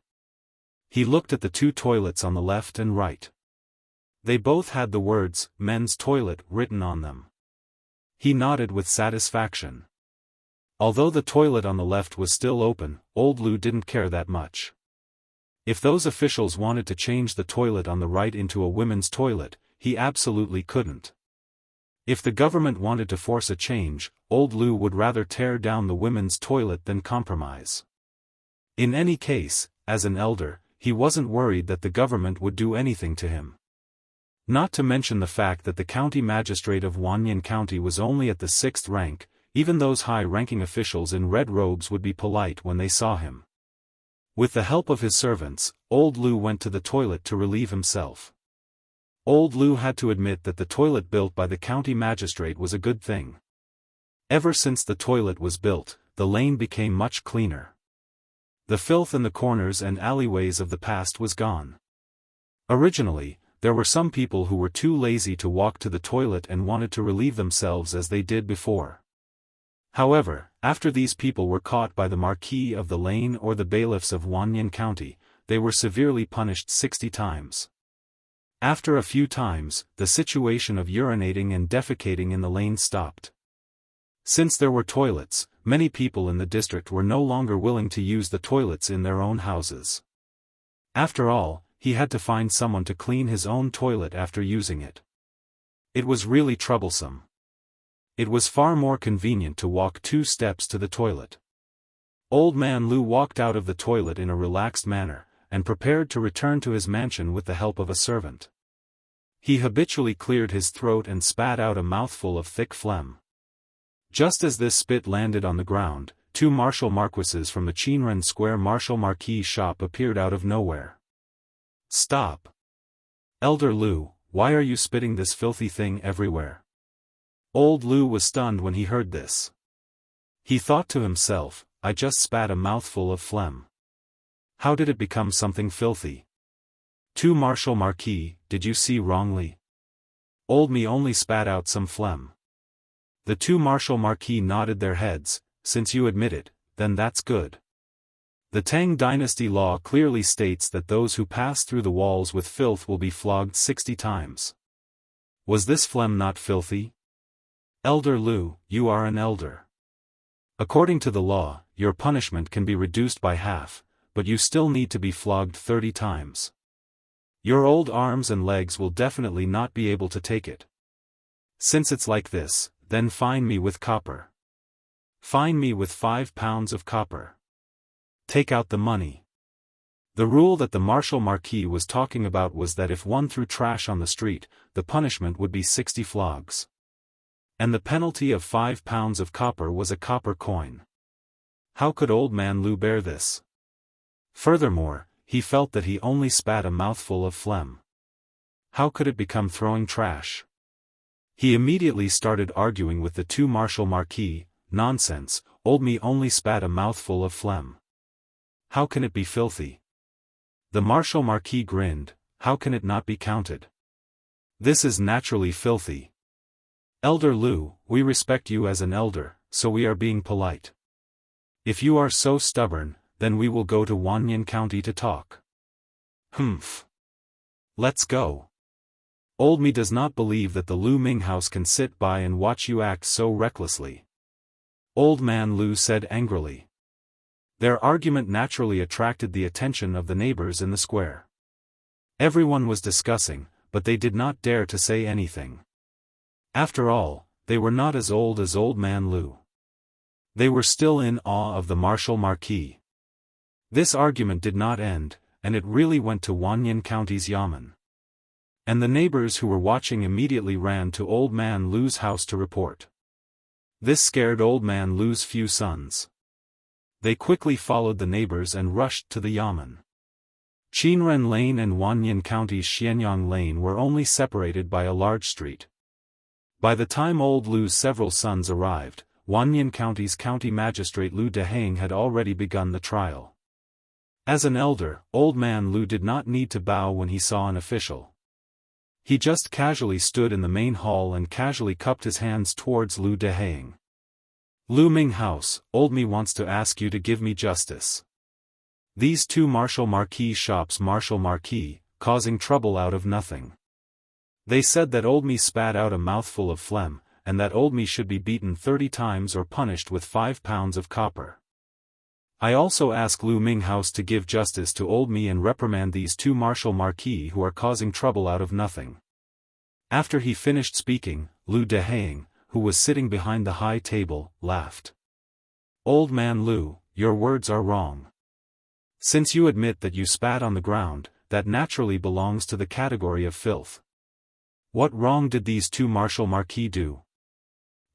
He looked at the two toilets on the left and right. They both had the words, men's toilet, written on them. He nodded with satisfaction. Although the toilet on the left was still open, old Lu didn't care that much. If those officials wanted to change the toilet on the right into a women's toilet, he absolutely couldn't. If the government wanted to force a change, old Lu would rather tear down the women's toilet than compromise. In any case, as an elder, he wasn't worried that the government would do anything to him. Not to mention the fact that the county magistrate of Wanyan County was only at the 6th rank, even those high-ranking officials in red robes would be polite when they saw him. With the help of his servants, old Lu went to the toilet to relieve himself. Old Lu had to admit that the toilet built by the county magistrate was a good thing. Ever since the toilet was built, the lane became much cleaner. The filth in the corners and alleyways of the past was gone. Originally, there were some people who were too lazy to walk to the toilet and wanted to relieve themselves as they did before. However, after these people were caught by the Marquis of the Lane or the bailiffs of Wanyan County, they were severely punished 60 times. After a few times, the situation of urinating and defecating in the lane stopped. Since there were toilets, many people in the district were no longer willing to use the toilets in their own houses. After all, he had to find someone to clean his own toilet after using it. It was really troublesome. It was far more convenient to walk 2 steps to the toilet. Old Man Lu walked out of the toilet in a relaxed manner, and prepared to return to his mansion with the help of a servant. He habitually cleared his throat and spat out a mouthful of thick phlegm. Just as this spit landed on the ground, 2 martial marquises from the Qinren Square martial marquis shop appeared out of nowhere. "Stop! Elder Lu, why are you spitting this filthy thing everywhere?" Old Lu was stunned when he heard this. He thought to himself, I just spat a mouthful of phlegm. How did it become something filthy? 2 martial marquis, did you see wrongly? Old me only spat out some phlegm. The 2 martial marquis nodded their heads. Since you admit it, then that's good. The Tang dynasty law clearly states that those who pass through the walls with filth will be flogged 60 times. Was this phlegm not filthy? Elder Lu, you are an elder. According to the law, your punishment can be reduced by half, but you still need to be flogged 30 times. Your old arms and legs will definitely not be able to take it. Since it's like this, then fine me with copper. Fine me with 5 pounds of copper. Take out the money. The rule that the martial marquis was talking about was that if one threw trash on the street, the punishment would be 60 flogs. And the penalty of 5 pounds of copper was a copper coin. How could Old Man Lu bear this? Furthermore, he felt that he only spat a mouthful of phlegm. How could it become throwing trash? He immediately started arguing with the 2 martial marquis. Nonsense, old me only spat a mouthful of phlegm. How can it be filthy? The martial marquis grinned. How can it not be counted? This is naturally filthy. Elder Lu, we respect you as an elder, so we are being polite. If you are so stubborn, then we will go to Wanyan County to talk. Humph. Let's go. Old me does not believe that the Lu Ming house can sit by and watch you act so recklessly. Old Man Lu said angrily. Their argument naturally attracted the attention of the neighbors in the square. Everyone was discussing, but they did not dare to say anything. After all, they were not as old as Old Man Lu. They were still in awe of the martial marquis. This argument did not end, and it really went to Wanyan County's yamen. And the neighbors who were watching immediately ran to Old Man Lu's house to report. This scared Old Man Lu's few sons. They quickly followed the neighbors and rushed to the yamen. Qinren Lane and Wanyan County's Xianyang Lane were only separated by a large street. By the time Old Lu's several sons arrived, Wanyan County's county magistrate Lu Dehang had already begun the trial. As an elder, Old Man Lu did not need to bow when he saw an official. He just casually stood in the main hall and casually cupped his hands towards Lu Dehang. Lu Ming House, Old Me wants to ask you to give me justice. These 2 martial marquis shops martial marquis, causing trouble out of nothing. They said that Old Me spat out a mouthful of phlegm, and that Old Me should be beaten 30 times or punished with 5 pounds of copper. I also ask Lu Minghouse to give justice to old me and reprimand these two martial marquis who are causing trouble out of nothing." After he finished speaking, Lu Dehaying, who was sitting behind the high table, laughed. "Old man Lu, your words are wrong. Since you admit that you spat on the ground, that naturally belongs to the category of filth. What wrong did these two martial marquis do?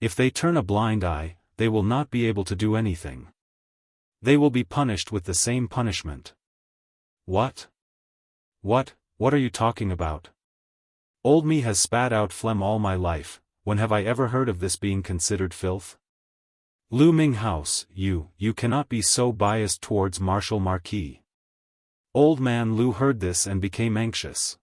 If they turn a blind eye, they will not be able to do anything. They will be punished with the same punishment." "What? What are you talking about? Old me has spat out phlegm all my life, when have I ever heard of this being considered filth?" "Lu Minghouse, you cannot be so biased towards martial marquis." Old man Lu heard this and became anxious.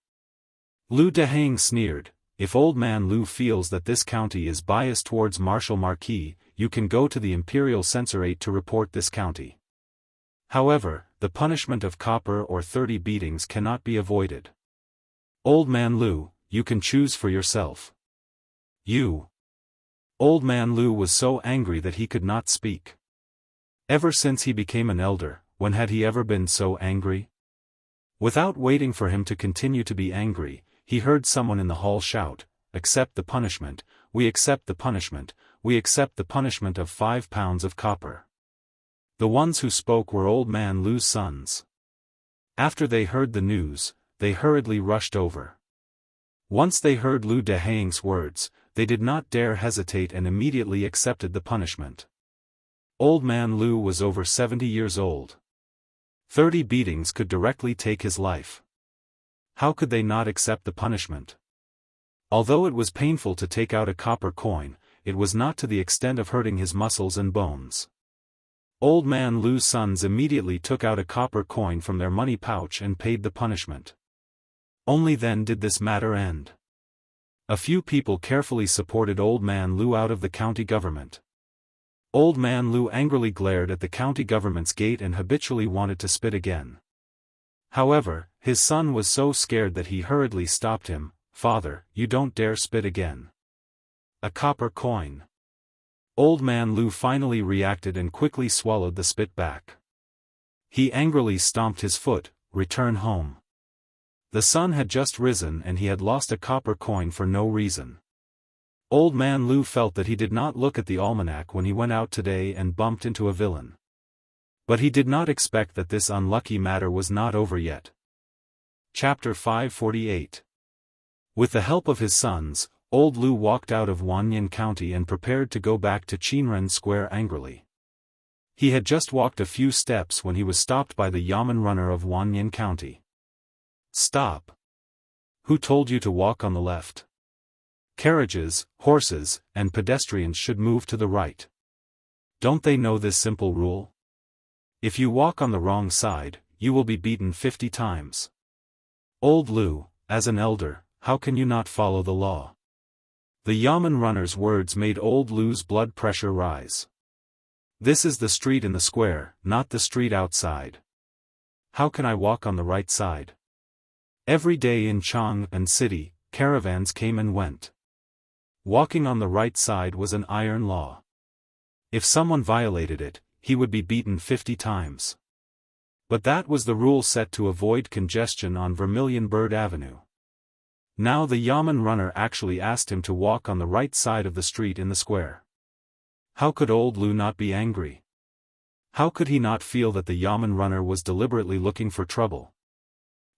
Lu Dehang sneered, "If old man Lu feels that this county is biased towards martial marquis, you can go to the Imperial Censorate to report this county. However, the punishment of copper or 30 beatings cannot be avoided. Old man Lu, you can choose for yourself." "You." Old man Lu was so angry that he could not speak. Ever since he became an elder, when had he ever been so angry? Without waiting for him to continue to be angry, he heard someone in the hall shout, "Accept the punishment, we accept the punishment, we accept the punishment of 5 pounds of copper." The ones who spoke were old man Lu's sons. After they heard the news, they hurriedly rushed over. Once they heard Lu Dehang's words, they did not dare hesitate and immediately accepted the punishment. Old man Lu was over 70 years old. 30 beatings could directly take his life. How could they not accept the punishment? Although it was painful to take out a copper coin, it was not to the extent of hurting his muscles and bones. Old man Lu's sons immediately took out a copper coin from their money pouch and paid the punishment. Only then did this matter end. A few people carefully supported old man Lu out of the county government. Old man Lu angrily glared at the county government's gate and habitually wanted to spit again. However, his son was so scared that he hurriedly stopped him. "Father, you don't dare spit again. A copper coin." Old man Lu finally reacted and quickly swallowed the spit back. He angrily stomped his foot, "Return home." The sun had just risen and he had lost a copper coin for no reason. Old man Lu felt that he did not look at the almanac when he went out today and bumped into a villain. But he did not expect that this unlucky matter was not over yet. Chapter 548. With the help of his sons, old Lu walked out of Wanyan County and prepared to go back to Qinren Square angrily. He had just walked a few steps when he was stopped by the yamen runner of Wanyan County. "Stop! Who told you to walk on the left? Carriages, horses, and pedestrians should move to the right. Don't they know this simple rule? If you walk on the wrong side, you will be beaten 50 times. Old Lu, as an elder, how can you not follow the law?" The yamen runner's words made old Lu's blood pressure rise. "This is the street in the square, not the street outside. How can I walk on the right side?" Every day in Chang'an City, caravans came and went. Walking on the right side was an iron law. If someone violated it, he would be beaten 50 times. But that was the rule set to avoid congestion on Vermilion Bird Avenue. Now the yamen runner actually asked him to walk on the right side of the street in the square. How could old Lu not be angry? How could he not feel that the yamen runner was deliberately looking for trouble?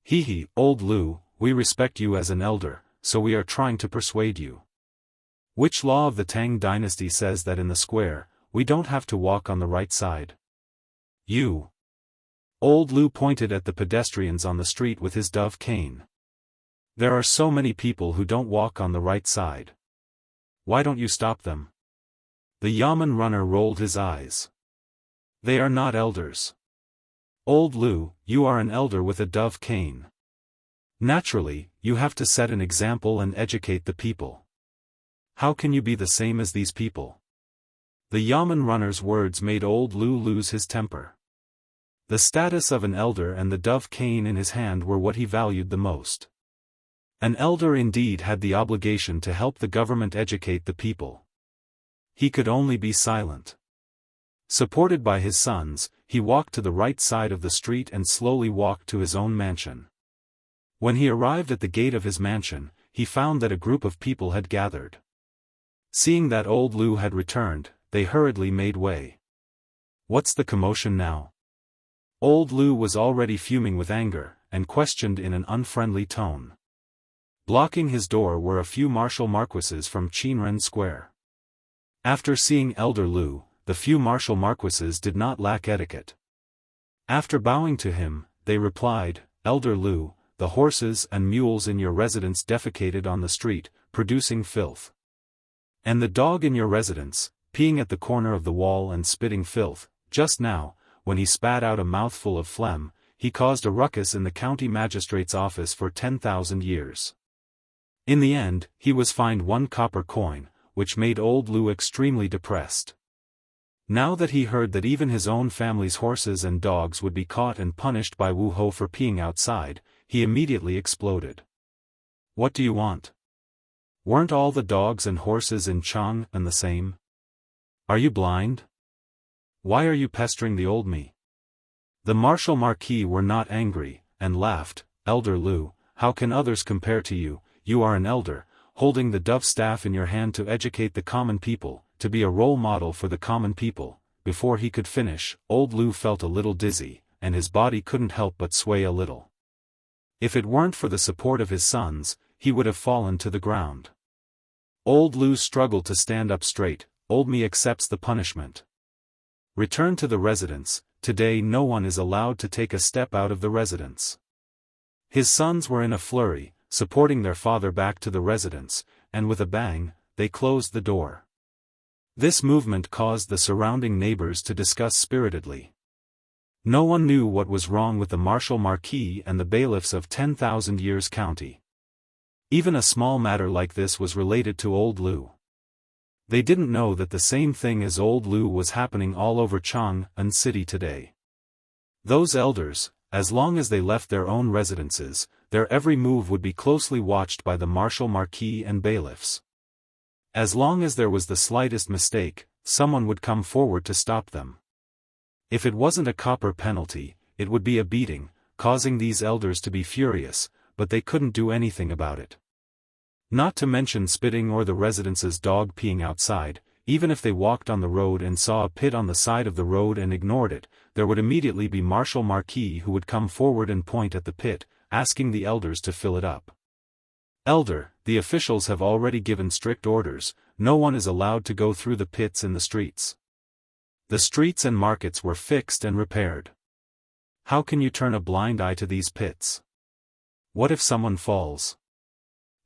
"Hee, old Lu, we respect you as an elder, so we are trying to persuade you. Which law of the Tang dynasty says that in the square, we don't have to walk on the right side?" "You." Old Lu pointed at the pedestrians on the street with his dove cane. "There are so many people who don't walk on the right side. Why don't you stop them?" The yamen runner rolled his eyes. "They are not elders. Old Lu, you are an elder with a dove cane. Naturally, you have to set an example and educate the people. How can you be the same as these people?" The yamen runner's words made old Lu lose his temper. The status of an elder and the dove cane in his hand were what he valued the most. An elder indeed had the obligation to help the government educate the people. He could only be silent. Supported by his sons, he walked to the right side of the street and slowly walked to his own mansion. When he arrived at the gate of his mansion, he found that a group of people had gathered. Seeing that old Lu had returned, they hurriedly made way. "What's the commotion now?" Old Lu was already fuming with anger, and questioned in an unfriendly tone. Blocking his door were a few martial marquises from Qinren Square. After seeing Elder Lu, the few martial marquises did not lack etiquette. After bowing to him, they replied, "Elder Lu, the horses and mules in your residence defecated on the street, producing filth. And the dog in your residence, peeing at the corner of the wall and spitting filth. Just now, when he spat out a mouthful of phlegm, he caused a ruckus in the county magistrate's office for 10,000 years. In the end, he was fined 1 copper coin, which made old Lu extremely depressed. Now that he heard that even his own family's horses and dogs would be caught and punished by Wu Ho for peeing outside, he immediately exploded. What do you want? Weren't all the dogs and horses in Chang and the same? Are you blind? Why are you pestering the old me? The martial marquis were not angry, and laughed. Elder Lu, how can others compare to you? You are an elder, holding the dove staff in your hand to educate the common people, to be a role model for the common people. Before he could finish, old Lu felt a little dizzy, and his body couldn't help but sway a little. If it weren't for the support of his sons, he would have fallen to the ground. Old Lu struggled to stand up straight. Old me accepts the punishment. Return to the residence. Today no one is allowed to take a step out of the residence. His sons were in a flurry, supporting their father back to the residence, and with a bang, they closed the door. This movement caused the surrounding neighbors to discuss spiritedly. No one knew what was wrong with the martial marquis and the bailiffs of 10,000 Years County. Even a small matter like this was related to old Lu. They didn't know that the same thing as old Lu was happening all over Chang'an City today. Those elders, as long as they left their own residences, their every move would be closely watched by the martial marquis and bailiffs. As long as there was the slightest mistake, someone would come forward to stop them. If it wasn't a copper penalty, it would be a beating, causing these elders to be furious, but they couldn't do anything about it. Not to mention spitting or the residence's dog peeing outside. Even if they walked on the road and saw a pit on the side of the road and ignored it, there would immediately be martial marquis who would come forward and point at the pit, asking the elders to fill it up. Elder, the officials have already given strict orders. No one is allowed to go through the pits in the streets. The streets and markets were fixed and repaired. How can you turn a blind eye to these pits? What if someone falls?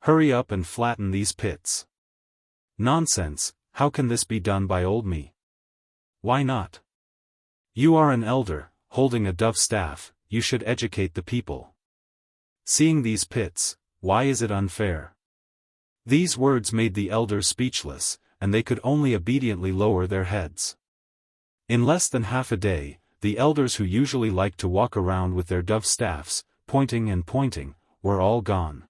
Hurry up and flatten these pits. Nonsense, how can this be done by old me? Why not? You are an elder, holding a dove staff, you should educate the people. Seeing these pits, why is it unfair? These words made the elders speechless, and they could only obediently lower their heads. In less than half a day, the elders who usually liked to walk around with their dove staffs, pointing and pointing, were all gone.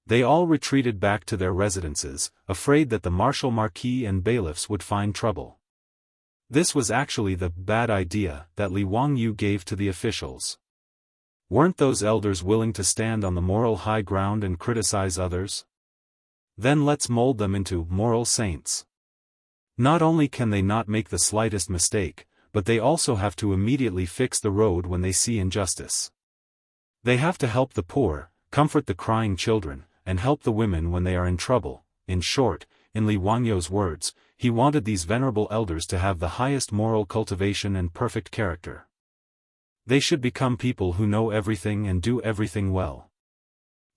They all retreated back to their residences, afraid that the martial marquis and bailiffs would find trouble. This was actually the bad idea that Li Wangyu gave to the officials. Weren't those elders willing to stand on the moral high ground and criticize others? Then let's mold them into moral saints. Not only can they not make the slightest mistake, but they also have to immediately fix the road when they see injustice. They have to help the poor, comfort the crying children, and help the women when they are in trouble. In short, in Li Wangyu's words, he wanted these venerable elders to have the highest moral cultivation and perfect character. They should become people who know everything and do everything well.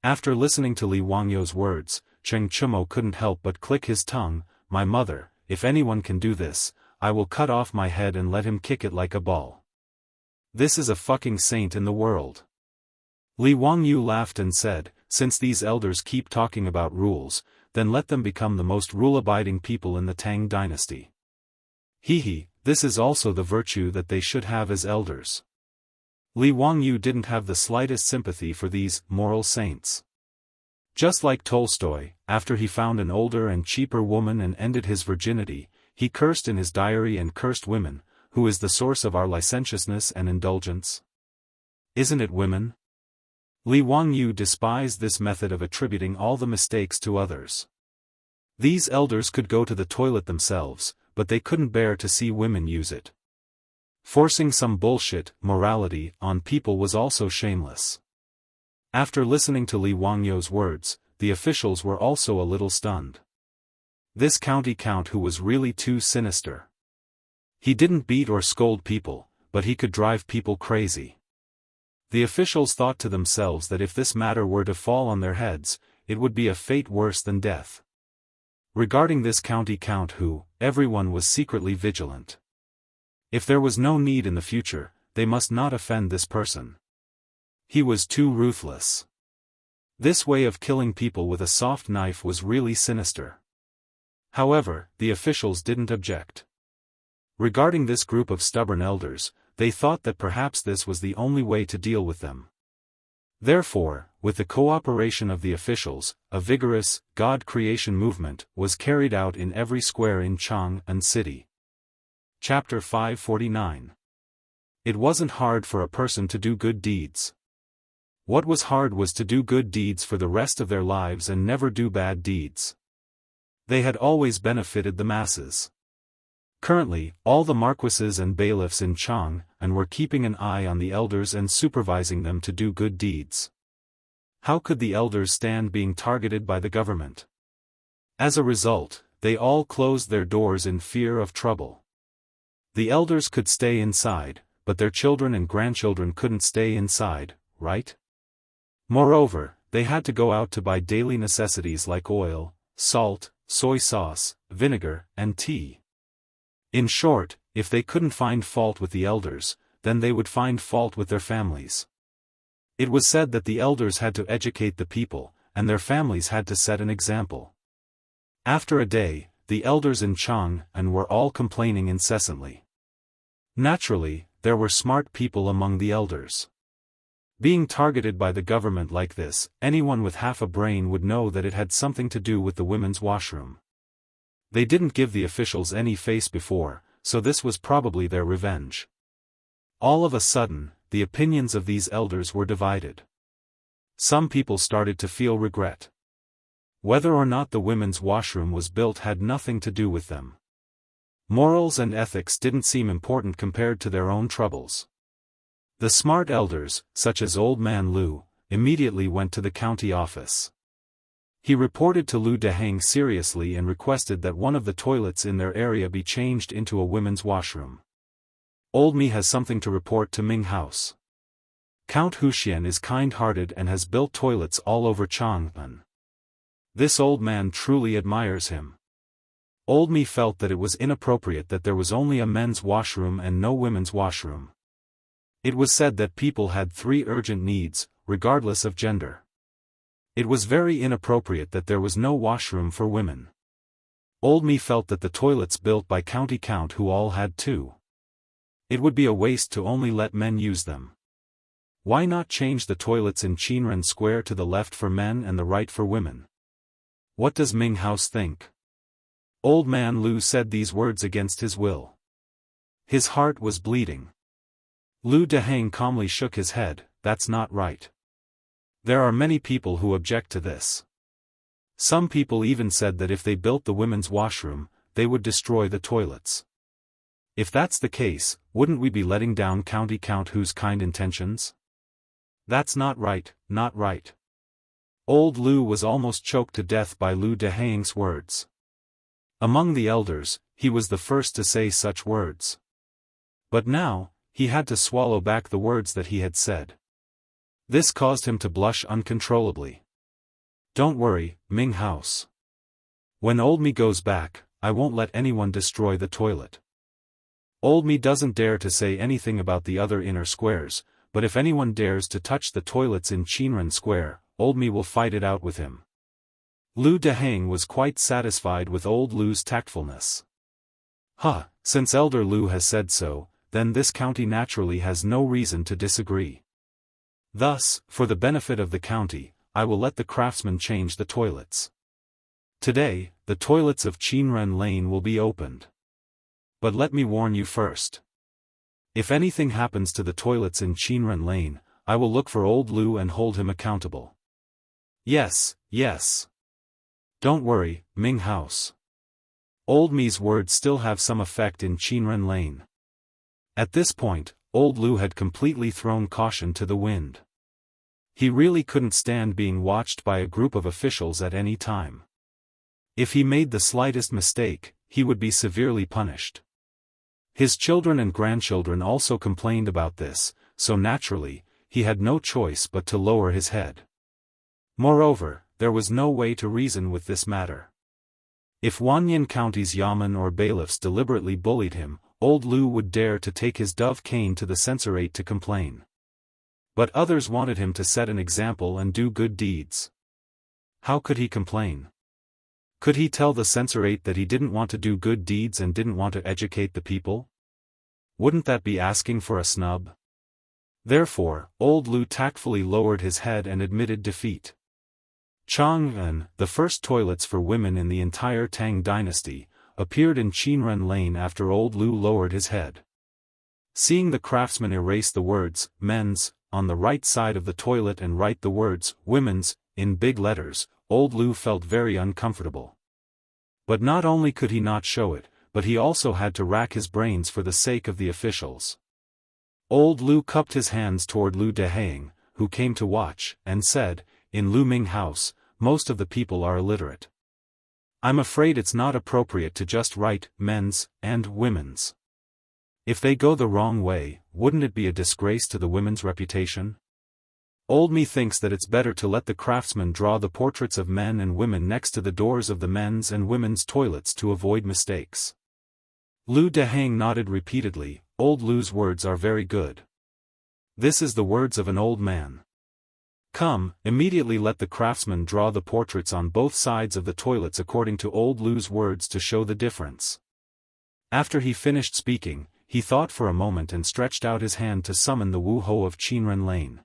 After listening to Li Wangyu's words, Cheng Chumo couldn't help but click his tongue. My mother, if anyone can do this, I will cut off my head and let him kick it like a ball. This is a fucking saint in the world. Li Wangyu laughed and said, since these elders keep talking about rules, then let them become the most rule-abiding people in the Tang dynasty. Hehe, this is also the virtue that they should have as elders. Li Wangyu didn't have the slightest sympathy for these moral saints. Just like Tolstoy, after he found an older and cheaper woman and ended his virginity, he cursed in his diary and cursed women, who is the source of our licentiousness and indulgence? Isn't it women? Li Wangyu despised this method of attributing all the mistakes to others. These elders could go to the toilet themselves, but they couldn't bear to see women use it. Forcing some bullshit, morality, on people was also shameless. After listening to Li Wangyu's words, the officials were also a little stunned. This county count who was really too sinister. He didn't beat or scold people, but he could drive people crazy. The officials thought to themselves that if this matter were to fall on their heads, it would be a fate worse than death. Regarding this county count who, everyone was secretly vigilant. If there was no need in the future, they must not offend this person. He was too ruthless. This way of killing people with a soft knife was really sinister. However, the officials didn't object. Regarding this group of stubborn elders, they thought that perhaps this was the only way to deal with them. Therefore, with the cooperation of the officials, a vigorous, God creation movement was carried out in every square in Jianghu city. Chapter 549. It wasn't hard for a person to do good deeds. What was hard was to do good deeds for the rest of their lives and never do bad deeds. They had always benefited the masses. Currently, all the marquises and bailiffs in Jianghu were keeping an eye on the elders and supervising them to do good deeds. How could the elders stand being targeted by the government? As a result, they all closed their doors in fear of trouble. The elders could stay inside, but their children and grandchildren couldn't stay inside, right? Moreover, they had to go out to buy daily necessities like oil, salt, soy sauce, vinegar, and tea. In short, if they couldn't find fault with the elders, then they would find fault with their families. It was said that the elders had to educate the people, and their families had to set an example. After a day, the elders in Jianghu were all complaining incessantly. Naturally, there were smart people among the elders. Being targeted by the government like this, anyone with half a brain would know that it had something to do with the women's washroom. They didn't give the officials any face before, so this was probably their revenge. All of a sudden, the opinions of these elders were divided. Some people started to feel regret. Whether or not the women's washroom was built had nothing to do with them. Morals and ethics didn't seem important compared to their own troubles. The smart elders, such as Old Man Lu, immediately went to the county office. He reported to Lu Dehang seriously and requested that one of the toilets in their area be changed into a women's washroom. Old Me has something to report to Ming House. Count Huxian is kind-hearted and has built toilets all over Jianghu. This old man truly admires him. Old Me felt that it was inappropriate that there was only a men's washroom and no women's washroom. It was said that people had 3 urgent needs, regardless of gender. It was very inappropriate that there was no washroom for women. Old Me felt that the toilets built by county count who all had 2. It would be a waste to only let men use them. Why not change the toilets in Qinren Square to the left for men and the right for women? What does Ming House think? Old Man Lu said these words against his will. His heart was bleeding. Lu Dehang calmly shook his head, that's not right. There are many people who object to this. Some people even said that if they built the women's washroom, they would destroy the toilets. If that's the case, wouldn't we be letting down county count whose kind intentions? That's not right, not right. Old Lu was almost choked to death by Lu Dehang's words. Among the elders, he was the first to say such words. But now, he had to swallow back the words that he had said. This caused him to blush uncontrollably. Don't worry, Ming House. When Old Me goes back, I won't let anyone destroy the toilet. Old Me doesn't dare to say anything about the other inner squares, but if anyone dares to touch the toilets in Qinren Square, Old Me will fight it out with him. Lu Dehang was quite satisfied with Old Lu's tactfulness. Since Elder Lu has said so, then this county naturally has no reason to disagree. Thus, for the benefit of the county, I will let the craftsmen change the toilets. Today, the toilets of Qinren Lane will be opened. But let me warn you first. If anything happens to the toilets in Qinren Lane, I will look for old Lu and hold him accountable. Yes, yes. Don't worry, Ming House. Old Mi's words still have some effect in Qinren Lane. At this point, old Lu had completely thrown caution to the wind. He really couldn't stand being watched by a group of officials at any time. If he made the slightest mistake, he would be severely punished. His children and grandchildren also complained about this, so naturally, he had no choice but to lower his head. Moreover, there was no way to reason with this matter. If Wanyan County's yamen or bailiffs deliberately bullied him, old Lu would dare to take his dove cane to the censorate to complain. But others wanted him to set an example and do good deeds. How could he complain? Could he tell the censorate that he didn't want to do good deeds and didn't want to educate the people? Wouldn't that be asking for a snub? Therefore, old Lu tactfully lowered his head and admitted defeat. Chang'an, the first toilets for women in the entire Tang dynasty, appeared in Qinren Lane after old Lu lowered his head. Seeing the craftsman erase the words, men's, on the right side of the toilet and write the words, women's, in big letters, old Lu felt very uncomfortable. But not only could he not show it, but he also had to rack his brains for the sake of the officials. Old Lu cupped his hands toward Lu Dehang, who came to watch, and said, in Lu Ming House, most of the people are illiterate. I'm afraid it's not appropriate to just write, men's, and women's. If they go the wrong way, wouldn't it be a disgrace to the women's reputation? Old Me thinks that it's better to let the craftsman draw the portraits of men and women next to the doors of the men's and women's toilets to avoid mistakes. Lu Dehang nodded repeatedly. Old Lu's words are very good. This is the words of an old man. Come, immediately let the craftsman draw the portraits on both sides of the toilets according to old Lu's words to show the difference. After he finished speaking, he thought for a moment and stretched out his hand to summon the Wu Ho of Qinren Lane.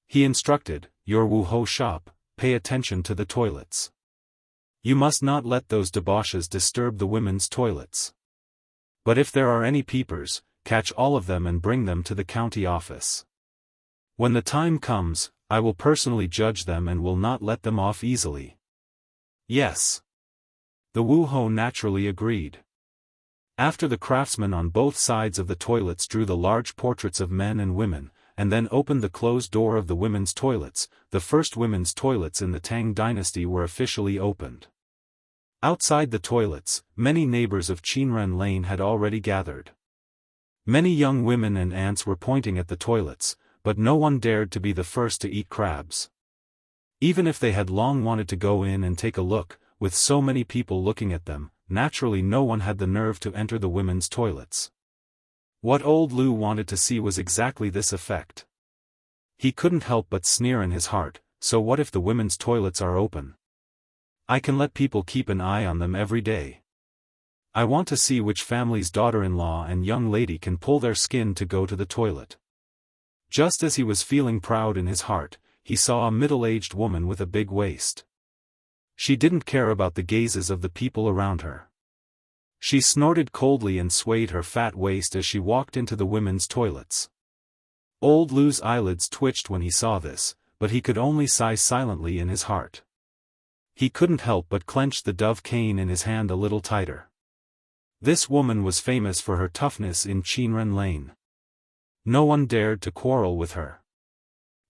He instructed, your Wu Ho shop, pay attention to the toilets. You must not let those debauches disturb the women's toilets. But if there are any peepers, catch all of them and bring them to the county office. When the time comes, I will personally judge them and will not let them off easily. Yes. The Wu Ho naturally agreed. After the craftsmen on both sides of the toilets drew the large portraits of men and women, and then opened the closed door of the women's toilets, the first women's toilets in the Tang dynasty were officially opened. Outside the toilets, many neighbors of Qinren Lane had already gathered. Many young women and aunts were pointing at the toilets, but no one dared to be the first to eat crabs. Even if they had long wanted to go in and take a look, with so many people looking at them, naturally no one had the nerve to enter the women's toilets. What old Lu wanted to see was exactly this effect. He couldn't help but sneer in his heart, so what if the women's toilets are open? I can let people keep an eye on them every day. I want to see which family's daughter-in-law and young lady can pull their skin to go to the toilet. Just as he was feeling proud in his heart, he saw a middle-aged woman with a big waist. She didn't care about the gazes of the people around her. She snorted coldly and swayed her fat waist as she walked into the women's toilets. Old Lu's eyelids twitched when he saw this, but he could only sigh silently in his heart. He couldn't help but clench the dove cane in his hand a little tighter. This woman was famous for her toughness in Qinren Lane. No one dared to quarrel with her.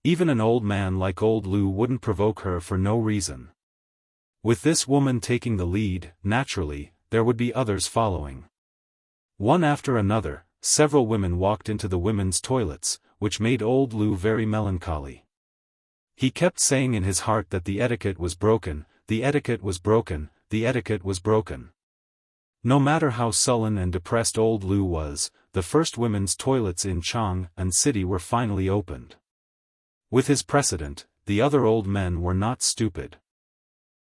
Even an old man like old Lu wouldn't provoke her for no reason. With this woman taking the lead, naturally, there would be others following. One after another, several women walked into the women's toilets, which made old Lu very melancholy. He kept saying in his heart that the etiquette was broken, the etiquette was broken, the etiquette was broken. No matter how sullen and depressed old Lu was, the first women's toilets in Chang'an City were finally opened. With his precedent, the other old men were not stupid.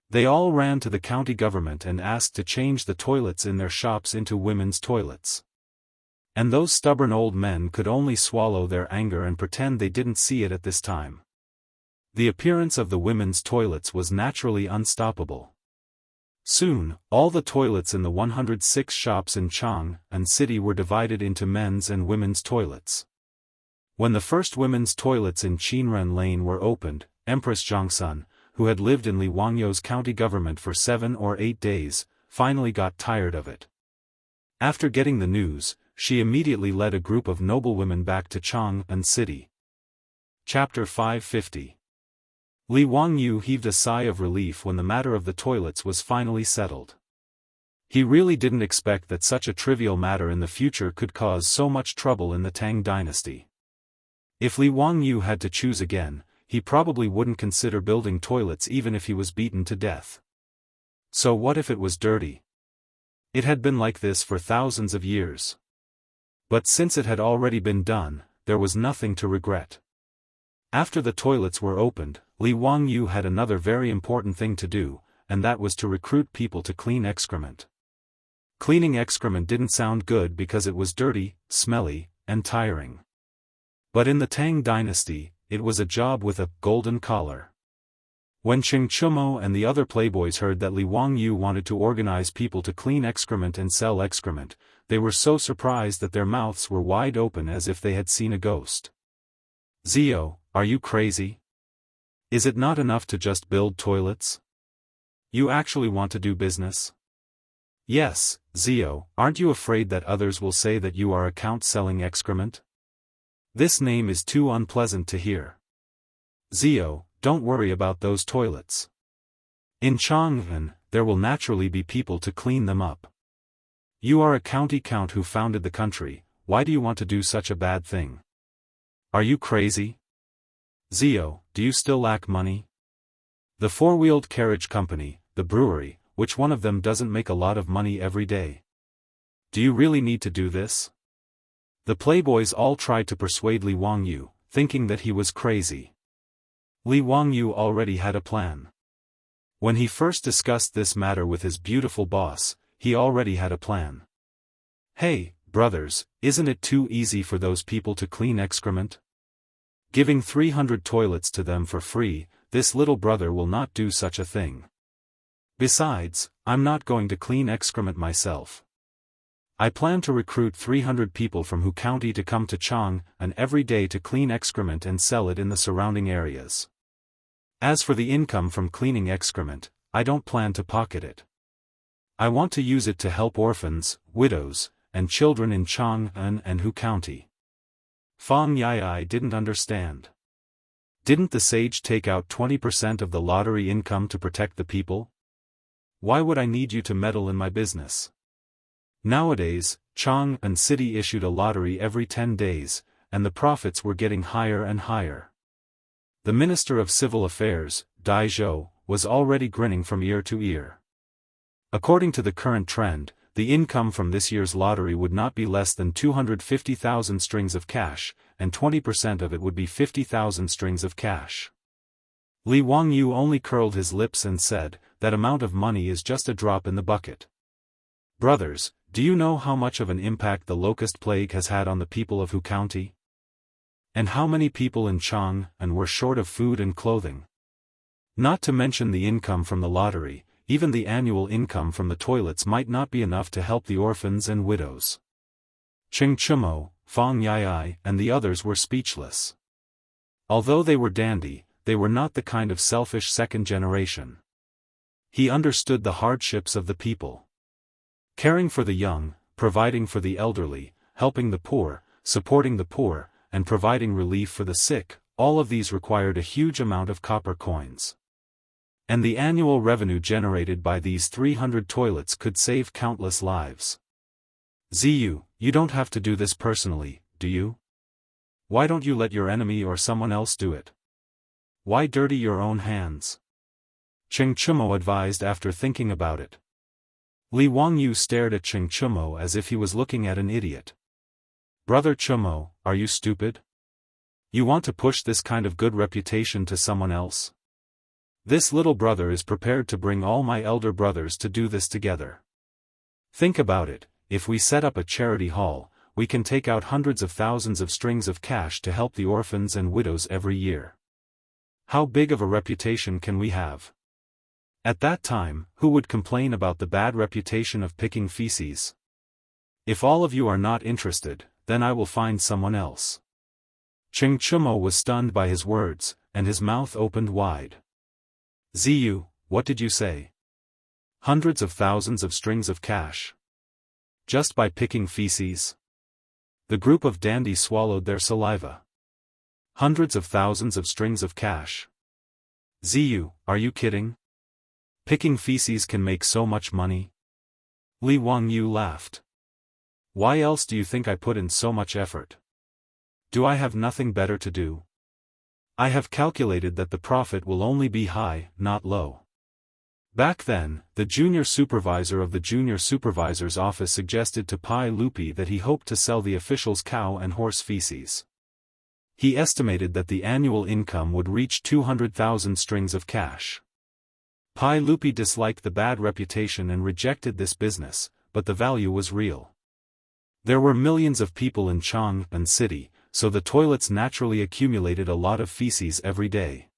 They all ran to the county government and asked to change the toilets in their shops into women's toilets. And those stubborn old men could only swallow their anger and pretend they didn't see it at this time. The appearance of the women's toilets was naturally unstoppable. Soon, all the toilets in the 106 shops in Chang and city were divided into men's and women's toilets. When the first women's toilets in Qinren Lane were opened, Empress Zhongsun, who had lived in Li Wangyou's county government for 7 or 8 days, finally got tired of it. After getting the news, she immediately led a group of noblewomen back to Chang and city. Chapter 550. Li Wangyu heaved a sigh of relief when the matter of the toilets was finally settled. He really didn't expect that such a trivial matter in the future could cause so much trouble in the Tang dynasty. If Li Wangyu had to choose again, he probably wouldn't consider building toilets even if he was beaten to death. So what if it was dirty? It had been like this for thousands of years. But since it had already been done, there was nothing to regret. After the toilets were opened, Li Wangyu had another very important thing to do, and that was to recruit people to clean excrement. Cleaning excrement didn't sound good because it was dirty, smelly, and tiring. But in the Tang dynasty, it was a job with a golden collar. When Cheng Chumo and the other playboys heard that Li Wangyu wanted to organize people to clean excrement and sell excrement, they were so surprised that their mouths were wide open as if they had seen a ghost. Zio, are you crazy? Is it not enough to just build toilets? You actually want to do business? Yes, Zio, aren't you afraid that others will say that you are a count selling excrement? This name is too unpleasant to hear. Zio, don't worry about those toilets. In Chang'an, there will naturally be people to clean them up. You are a county count who founded the country, why do you want to do such a bad thing? Are you crazy? Zio, do you still lack money? The four-wheeled carriage company, the brewery, which one of them doesn't make a lot of money every day? Do you really need to do this? The playboys all tried to persuade Li Wangyu, thinking that he was crazy. Li Wangyu already had a plan. When he first discussed this matter with his beautiful boss, he already had a plan. Hey, brothers, isn't it too easy for those people to clean excrement? Giving 300 toilets to them for free, this little brother will not do such a thing. Besides, I'm not going to clean excrement myself. I plan to recruit 300 people from Hu County to come to Chang and every day to clean excrement and sell it in the surrounding areas. As for the income from cleaning excrement, I don't plan to pocket it. I want to use it to help orphans, widows, and children in Chang'an and Hu County. Fang Yai didn't understand. Didn't the sage take out 20% of the lottery income to protect the people? Why would I need you to meddle in my business? Nowadays, Chang'an city issued a lottery every 10 days, and the profits were getting higher and higher. The Minister of Civil Affairs, Dai Zhou, was already grinning from ear to ear. According to the current trend, the income from this year's lottery would not be less than 250,000 strings of cash, and 20% of it would be 50,000 strings of cash. Li Wangyu only curled his lips and said, that amount of money is just a drop in the bucket. Brothers, do you know how much of an impact the locust plague has had on the people of Hu County? And how many people in Chang'an were short of food and clothing? Not to mention the income from the lottery, even the annual income from the toilets might not be enough to help the orphans and widows. Cheng Chumo, Fang Yai, and the others were speechless. Although they were dandy, they were not the kind of selfish second generation. He understood the hardships of the people. Caring for the young, providing for the elderly, helping the poor, supporting the poor, and providing relief for the sick, all of these required a huge amount of copper coins. And the annual revenue generated by these 300 toilets could save countless lives. Ziyu, you don't have to do this personally, do you? Why don't you let your enemy or someone else do it? Why dirty your own hands? Cheng Chumo advised after thinking about it. Li Wangyu stared at Cheng Chumo as if he was looking at an idiot. Brother Chumo, are you stupid? You want to push this kind of good reputation to someone else? This little brother is prepared to bring all my elder brothers to do this together. Think about it, if we set up a charity hall, we can take out hundreds of thousands of strings of cash to help the orphans and widows every year. How big of a reputation can we have? At that time, who would complain about the bad reputation of picking feces? If all of you are not interested, then I will find someone else. Cheng Chumo was stunned by his words, and his mouth opened wide. Ziyu, what did you say? Hundreds of thousands of strings of cash. Just by picking feces? The group of dandies swallowed their saliva. Hundreds of thousands of strings of cash. Ziyu, are you kidding? Picking feces can make so much money? Li Wangyu laughed. Why else do you think I put in so much effort? Do I have nothing better to do? I have calculated that the profit will only be high, not low. Back then, the junior supervisor of the junior supervisor's office suggested to Pai Lupi that he hoped to sell the officials' cow and horse feces. He estimated that the annual income would reach 200,000 strings of cash. Pai Lupi disliked the bad reputation and rejected this business, but the value was real. There were millions of people in Jianghu city, so the toilets naturally accumulated a lot of feces every day.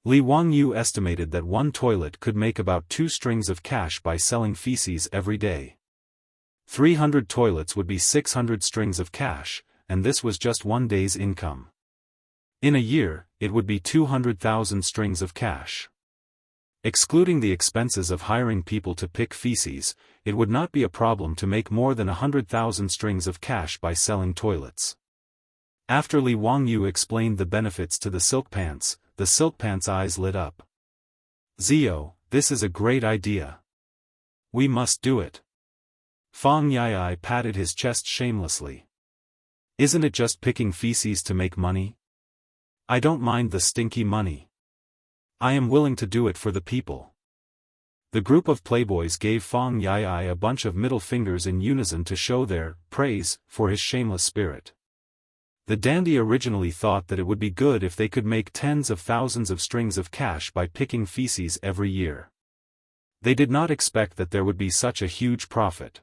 Li Wangyu estimated that one toilet could make about 2 strings of cash by selling feces every day. 300 toilets would be 600 strings of cash, and this was just one day's income. In a year, it would be 200,000 strings of cash. Excluding the expenses of hiring people to pick feces, it would not be a problem to make more than 100,000 strings of cash by selling toilets. After Li Wangyu explained the benefits to the silk pants eyes lit up. Zio, this is a great idea. We must do it. Fang Yai patted his chest shamelessly. Isn't it just picking feces to make money? I don't mind the stinky money. I am willing to do it for the people. The group of playboys gave Fang Yai a bunch of middle fingers in unison to show their praise for his shameless spirit. The dandy originally thought that it would be good if they could make tens of thousands of strings of cash by picking feces every year. They did not expect that there would be such a huge profit.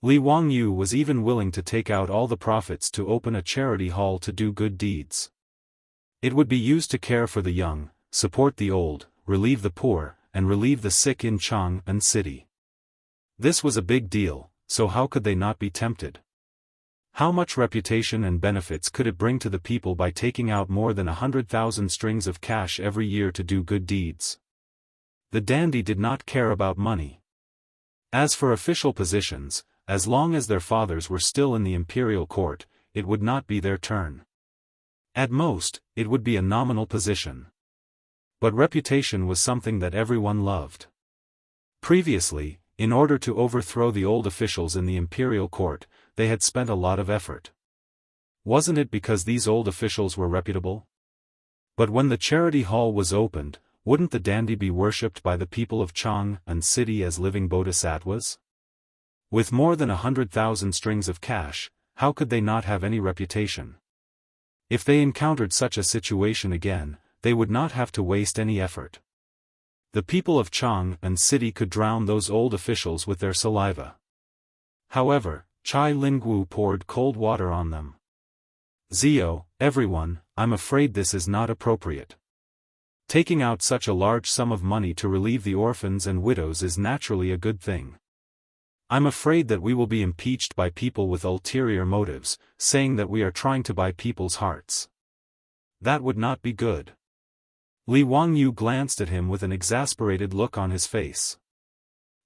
Li Wangyu was even willing to take out all the profits to open a charity hall to do good deeds. It would be used to care for the young, support the old, relieve the poor, and relieve the sick in Jianghu city. This was a big deal, so how could they not be tempted? How much reputation and benefits could it bring to the people by taking out more than 100,000 strings of cash every year to do good deeds? The dandy did not care about money. As for official positions, as long as their fathers were still in the imperial court, it would not be their turn. At most, it would be a nominal position. But reputation was something that everyone loved. Previously, in order to overthrow the old officials in the imperial court, they had spent a lot of effort. Wasn't it because these old officials were reputable? But when the charity hall was opened, wouldn't the dandy be worshipped by the people of Jianghu city as living bodhisattvas? With more than 100,000 strings of cash, how could they not have any reputation? If they encountered such a situation again, they would not have to waste any effort. The people of Jianghu city could drown those old officials with their saliva. However, Chai Lingwu poured cold water on them. Zio, everyone, I'm afraid this is not appropriate. Taking out such a large sum of money to relieve the orphans and widows is naturally a good thing. I'm afraid that we will be impeached by people with ulterior motives, saying that we are trying to buy people's hearts. That would not be good. Li Wangyu glanced at him with an exasperated look on his face.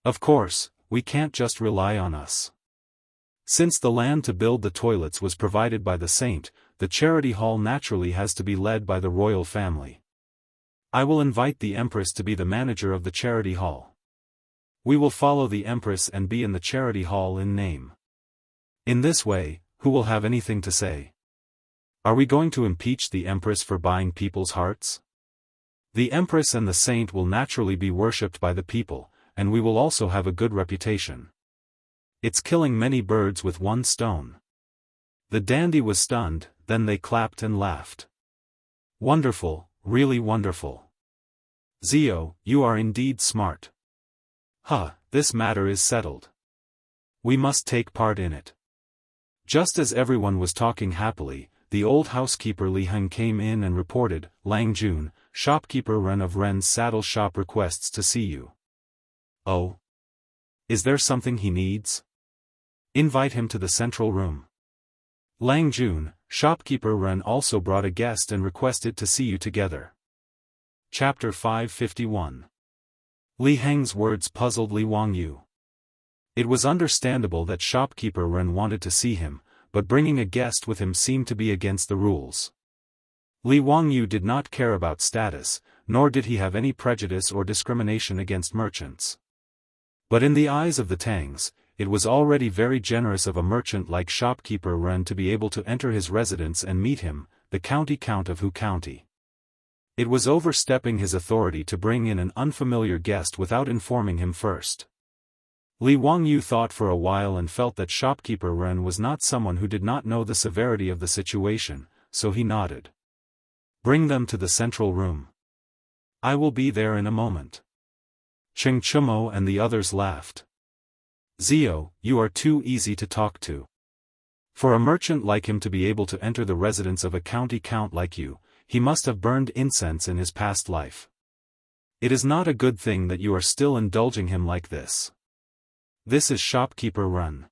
Of course, we can't just rely on us. Since the land to build the toilets was provided by the saint, the charity hall naturally has to be led by the royal family. I will invite the empress to be the manager of the charity hall. We will follow the empress and be in the charity hall in name. In this way, who will have anything to say? Are we going to impeach the empress for buying people's hearts? The empress and the saint will naturally be worshipped by the people, and we will also have a good reputation. It's killing many birds with one stone. The dandy was stunned, then they clapped and laughed. Wonderful, really wonderful. Zio, you are indeed smart. This matter is settled. We must take part in it. Just as everyone was talking happily, the old housekeeper Li Heng came in and reported, Lang Jun, shopkeeper Ren of Ren's saddle shop requests to see you. Oh? Is there something he needs? Invite him to the central room. Lang Jun, shopkeeper Ren also brought a guest and requested to see you together. Chapter 551. Li Heng's words puzzled Li Wangyu. It was understandable that shopkeeper Ren wanted to see him, but bringing a guest with him seemed to be against the rules. Li Wangyu did not care about status, nor did he have any prejudice or discrimination against merchants. But in the eyes of the Tangs, it was already very generous of a merchant like shopkeeper Ren to be able to enter his residence and meet him, the county count of Hu County. It was overstepping his authority to bring in an unfamiliar guest without informing him first. Li Wangyu thought for a while and felt that shopkeeper Ren was not someone who did not know the severity of the situation, so he nodded. Bring them to the central room. I will be there in a moment. Cheng Chumo and the others laughed. Zio, you are too easy to talk to. For a merchant like him to be able to enter the residence of a county count like you, he must have burned incense in his past life. It is not a good thing that you are still indulging him like this. This is shopkeeper Ren.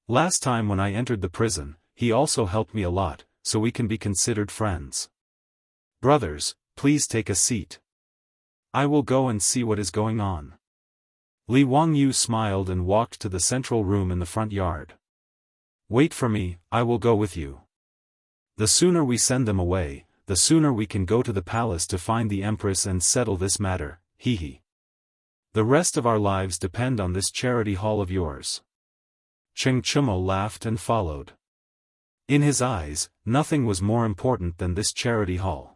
Last time when I entered the prison, he also helped me a lot, so we can be considered friends. Brothers, please take a seat. I will go and see what is going on. Li Wangyu smiled and walked to the central room in the front yard. Wait for me, I will go with you. The sooner we send them away, the sooner we can go to the palace to find the Empress and settle this matter, hee. The rest of our lives depend on this charity hall of yours. Cheng Chumo laughed and followed. In his eyes, nothing was more important than this charity hall.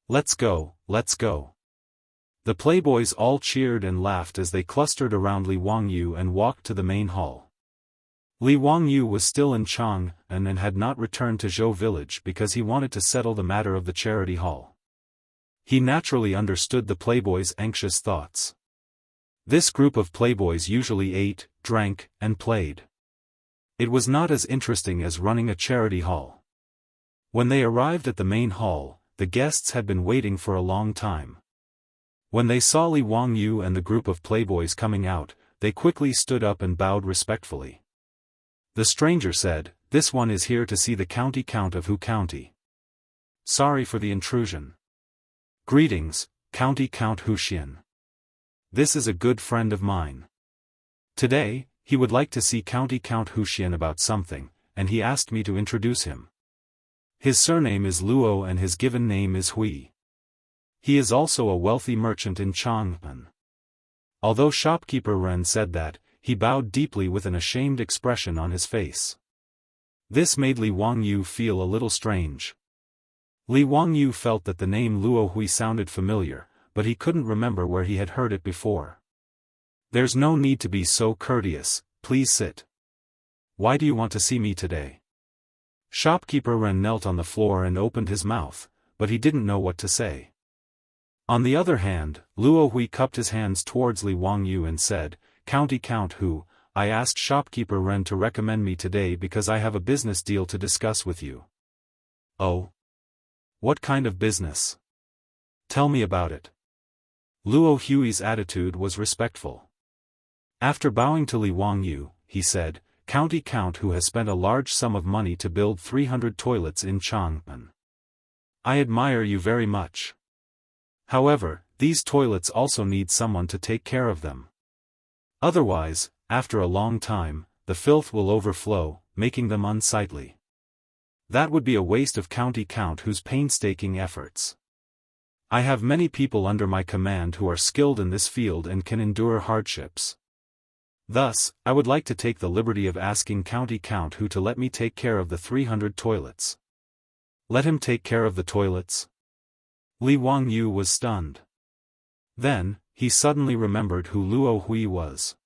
Let's go, let's go. The playboys all cheered and laughed as they clustered around Li Wangyu and walked to the main hall. Li Wangyu was still in Chang'an and had not returned to Zhou village because he wanted to settle the matter of the charity hall. He naturally understood the playboys' anxious thoughts. This group of playboys usually ate, drank, and played. It was not as interesting as running a charity hall. When they arrived at the main hall, the guests had been waiting for a long time. When they saw Li Wangyu and the group of playboys coming out, they quickly stood up and bowed respectfully. The stranger said, "This one is here to see the county count of Hu County. Sorry for the intrusion. Greetings, County Count Hu Xian. This is a good friend of mine. Today, he would like to see County Count Hu Xian about something, and he asked me to introduce him. His surname is Luo and his given name is Hui. He is also a wealthy merchant in Chang'an." Although shopkeeper Ren said that, he bowed deeply with an ashamed expression on his face. This made Li Wangyu feel a little strange. Li Wangyu felt that the name Luo Hui sounded familiar, but he couldn't remember where he had heard it before. There's no need to be so courteous, please sit. Why do you want to see me today? Shopkeeper Ren knelt on the floor and opened his mouth, but he didn't know what to say. On the other hand, Luo Hui cupped his hands towards Li Wangyu and said, "County Count Hu, I asked shopkeeper Ren to recommend me today because I have a business deal to discuss with you." "Oh? What kind of business? Tell me about it." Luo Hui's attitude was respectful. After bowing to Li Wangyu, he said, "County Count Hu has spent a large sum of money to build 300 toilets in Chang'an. I admire you very much. However, these toilets also need someone to take care of them. Otherwise, after a long time, the filth will overflow, making them unsightly. That would be a waste of County Count Hu's painstaking efforts. I have many people under my command who are skilled in this field and can endure hardships. Thus, I would like to take the liberty of asking County Count Hu to let me take care of the 300 toilets." "Let him take care of the toilets?" Li Wangyu was stunned. Then, he suddenly remembered who Luo Hui was.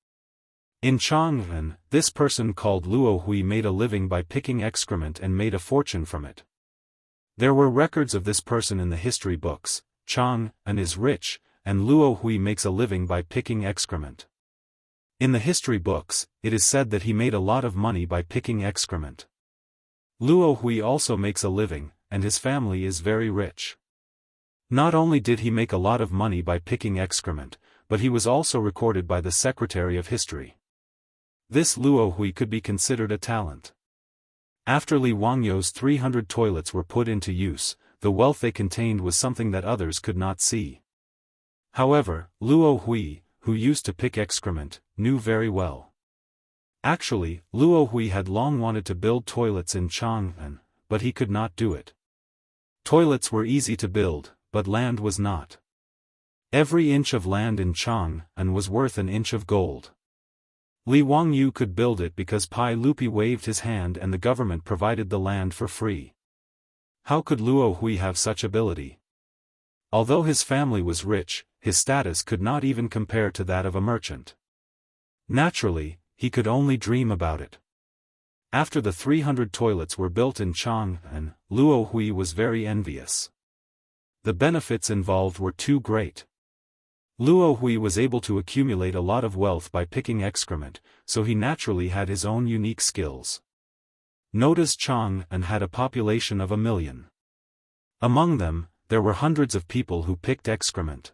In Chang'an, this person called Luo Hui made a living by picking excrement and made a fortune from it. There were records of this person in the history books. Chang'an is rich, and Luo Hui makes a living by picking excrement. In the history books, it is said that he made a lot of money by picking excrement. Luo Hui also makes a living, and his family is very rich. Not only did he make a lot of money by picking excrement, but he was also recorded by the Secretary of History. This Luo Hui could be considered a talent. After Li Wangyou's 300 toilets were put into use, the wealth they contained was something that others could not see. However, Luo Hui, who used to pick excrement, knew very well. Actually, Luo Hui had long wanted to build toilets in Chang'an, but he could not do it. Toilets were easy to build, but land was not. Every inch of land in Chang'an was worth an inch of gold. Li Wangyu could build it because Pai Lupi waved his hand and the government provided the land for free. How could Luo Hui have such ability? Although his family was rich, his status could not even compare to that of a merchant. Naturally, he could only dream about it. After the 300 toilets were built in Chang'an, Luo Hui was very envious. The benefits involved were too great. Luo Hui was able to accumulate a lot of wealth by picking excrement, so he naturally had his own unique skills. Notice Chang'an had a population of 1 million. Among them, there were hundreds of people who picked excrement.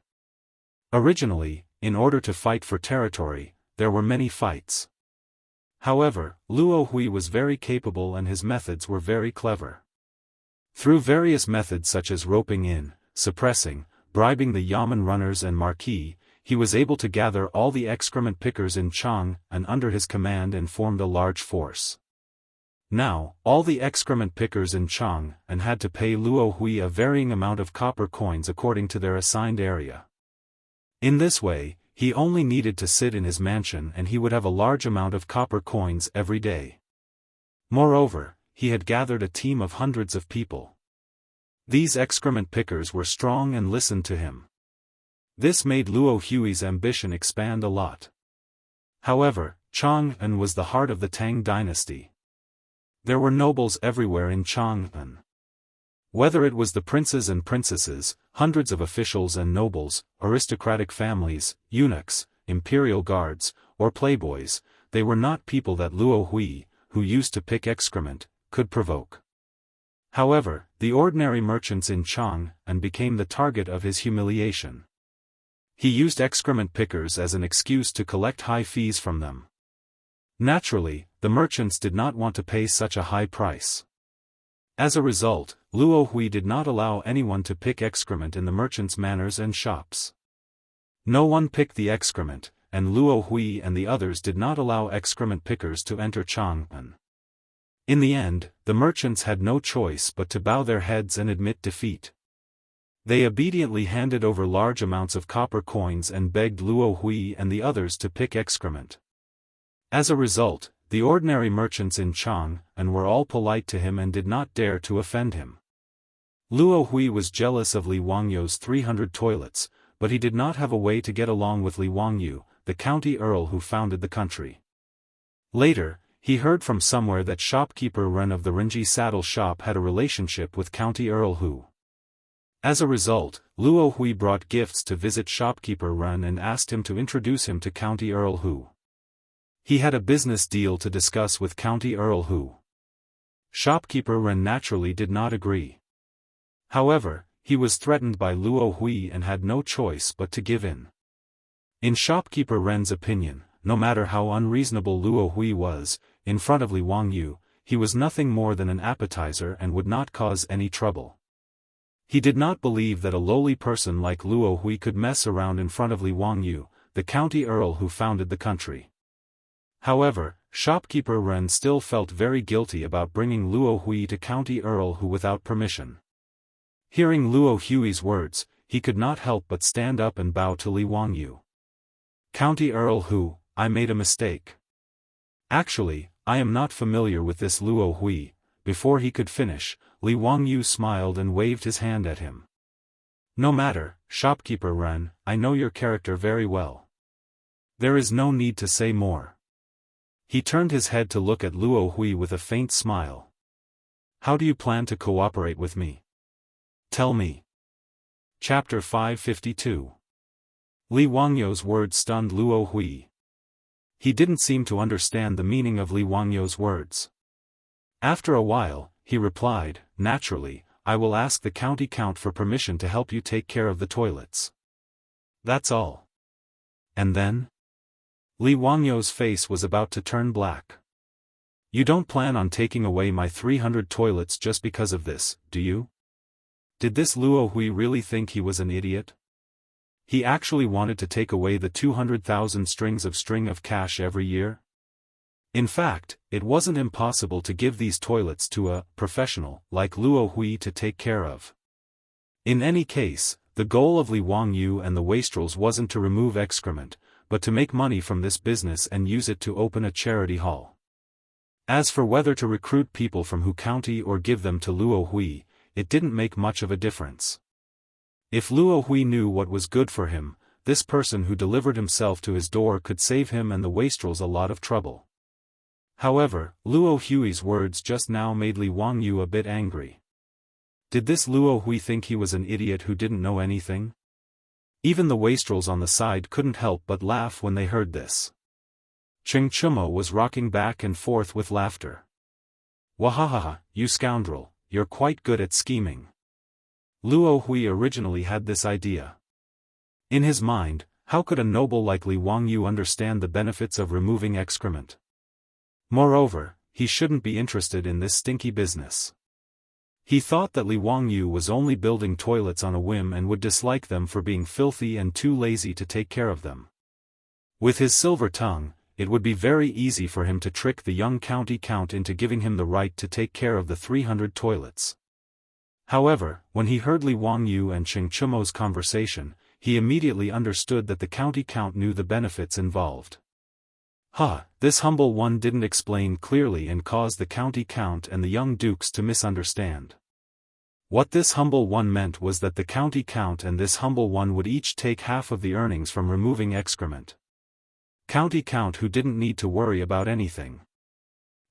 Originally, in order to fight for territory, there were many fights. However, Luo Hui was very capable and his methods were very clever. Through various methods such as roping in, suppressing, bribing the yamen runners and marquis, he was able to gather all the excrement pickers in Chang'an under his command and formed a large force. Now, all the excrement pickers in Chang'an had to pay Luo Hui a varying amount of copper coins according to their assigned area. In this way, he only needed to sit in his mansion and he would have a large amount of copper coins every day. Moreover, he had gathered a team of hundreds of people. These excrement pickers were strong and listened to him. This made Luo Hui's ambition expand a lot. However, Chang'an was the heart of the Tang dynasty. There were nobles everywhere in Chang'an. Whether it was the princes and princesses, hundreds of officials and nobles, aristocratic families, eunuchs, imperial guards, or playboys, they were not people that Luo Hui, who used to pick excrement, could provoke. However, the ordinary merchants in Chang'an became the target of his humiliation. He used excrement pickers as an excuse to collect high fees from them. Naturally, the merchants did not want to pay such a high price. As a result, Luo Hui did not allow anyone to pick excrement in the merchants' manors and shops. No one picked the excrement, and Luo Hui and the others did not allow excrement pickers to enter Chang'an. In the end, the merchants had no choice but to bow their heads and admit defeat. They obediently handed over large amounts of copper coins and begged Luo Hui and the others to pick excrement. As a result, the ordinary merchants in Chang'an were all polite to him and did not dare to offend him. Luo Hui was jealous of Li Wangyou's 300 toilets, but he did not have a way to get along with Li Wangyu, the county earl who founded the country. Later, he heard from somewhere that shopkeeper Ren of the Rinji saddle shop had a relationship with County Earl Hu. As a result, Luo Hui brought gifts to visit shopkeeper Ren and asked him to introduce him to County Earl Hu. He had a business deal to discuss with County Earl Hu. Shopkeeper Ren naturally did not agree. However, he was threatened by Luo Hui and had no choice but to give in. In shopkeeper Ren's opinion, no matter how unreasonable Luo Hui was, in front of Li Wangyu, he was nothing more than an appetizer and would not cause any trouble. He did not believe that a lowly person like Luo Hui could mess around in front of Li Wangyu, the county earl who founded the country. However, shopkeeper Ren still felt very guilty about bringing Luo Hui to County Earl Hu without permission. Hearing Luo Hui's words, he could not help but stand up and bow to Li Wangyu. County Earl Hu, I made a mistake. Actually, I am not familiar with this Luo Hui. Before he could finish, Li Wangyu smiled and waved his hand at him. No matter, shopkeeper Ren, I know your character very well. There is no need to say more. He turned his head to look at Luo Hui with a faint smile. How do you plan to cooperate with me? Tell me. Chapter 552. Li Wangyou's words stunned Luo Hui. He didn't seem to understand the meaning of Li Wangyou's words. After a while, he replied, naturally, I will ask the county count for permission to help you take care of the toilets. That's all. And then? Li Wangyou's face was about to turn black. You don't plan on taking away my 300 toilets just because of this, do you? Did this Luo Hui really think he was an idiot? He actually wanted to take away the 200,000 strings of cash every year? In fact, it wasn't impossible to give these toilets to a professional like Luo Hui to take care of. In any case, the goal of Li Wangyu and the wastrels wasn't to remove excrement, but to make money from this business and use it to open a charity hall. As for whether to recruit people from Hu County or give them to Luo Hui, it didn't make much of a difference. If Luo Hui knew what was good for him, this person who delivered himself to his door could save him and the wastrels a lot of trouble. However, Luo Hui's words just now made Li Wangyu a bit angry. Did this Luo Hui think he was an idiot who didn't know anything? Even the wastrels on the side couldn't help but laugh when they heard this. Cheng Chumo was rocking back and forth with laughter. Wahahaha, you scoundrel, you're quite good at scheming. Luo Hui originally had this idea. In his mind, how could a noble like Li Wangyu understand the benefits of removing excrement? Moreover, he shouldn't be interested in this stinky business. He thought that Li Wangyu was only building toilets on a whim and would dislike them for being filthy and too lazy to take care of them. With his silver tongue, it would be very easy for him to trick the young county count into giving him the right to take care of the 300 toilets. However, when he heard Li Wangyu and Cheng Chumo's conversation, he immediately understood that the county count knew the benefits involved. This humble one didn't explain clearly and caused the county count and the young dukes to misunderstand. What this humble one meant was that the county count and this humble one would each take half of the earnings from removing excrement. County count who didn't need to worry about anything.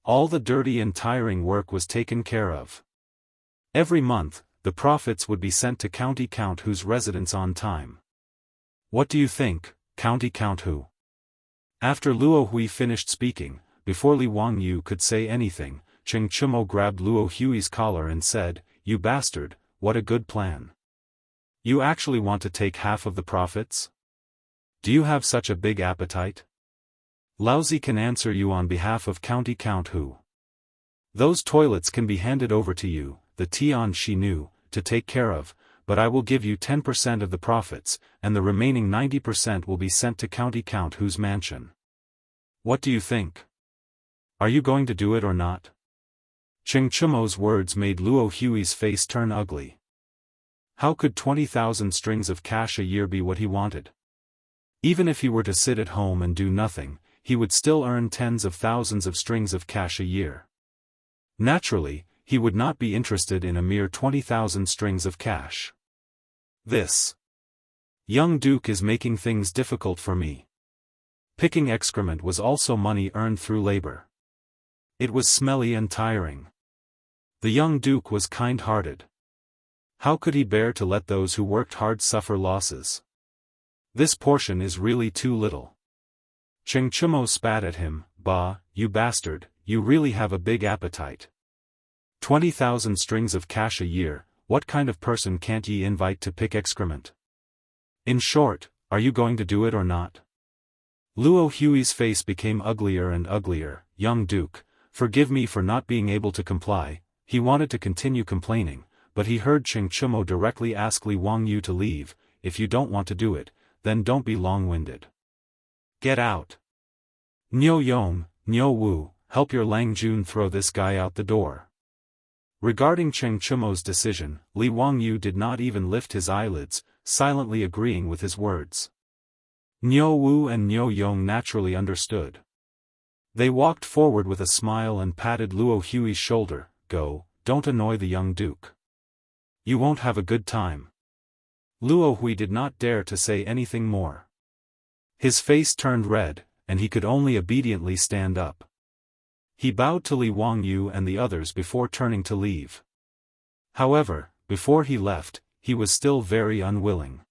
All the dirty and tiring work was taken care of. Every month, the profits would be sent to county count who's residence on time. What do you think, county count who? After Luo Hui finished speaking, before Li Wangyu could say anything, Cheng Chumo grabbed Luo Hui's collar and said, "You bastard, what a good plan. You actually want to take half of the profits? Do you have such a big appetite? Laozi can answer you on behalf of county count who. Those toilets can be handed over to you, the Tian Shi knew, to take care of, but I will give you 10% of the profits, and the remaining 90% will be sent to county count whose mansion. What do you think? Are you going to do it or not?" Cheng Chumo's words made Luo Hui's face turn ugly. How could 20,000 strings of cash a year be what he wanted? Even if he were to sit at home and do nothing, he would still earn tens of thousands of strings of cash a year. Naturally, he would not be interested in a mere 20,000 strings of cash. This young duke is making things difficult for me. Picking excrement was also money earned through labor. It was smelly and tiring. The young duke was kind-hearted. How could he bear to let those who worked hard suffer losses? This portion is really too little. Cheng Chumo spat at him. "Bah, you bastard, you really have a big appetite. 20,000 strings of cash a year, what kind of person can't ye invite to pick excrement? In short, are you going to do it or not?" Luo Hui's face became uglier and uglier. "Young duke, forgive me for not being able to comply." He wanted to continue complaining, but he heard Cheng Chumo directly ask Li Wangyu to leave. "If you don't want to do it, then don't be long-winded. Get out. Niu Yong, Niu Wu, help your Lang Jun throw this guy out the door." Regarding Cheng Chumo's decision, Li Wangyu did not even lift his eyelids, silently agreeing with his words. Niu Wu and Niu Yong naturally understood. They walked forward with a smile and patted Luo Hui's shoulder. "Go, don't annoy the young duke. You won't have a good time." Luo Hui did not dare to say anything more. His face turned red, and he could only obediently stand up. He bowed to Li Wangyu and the others before turning to leave. However, before he left, he was still very unwilling.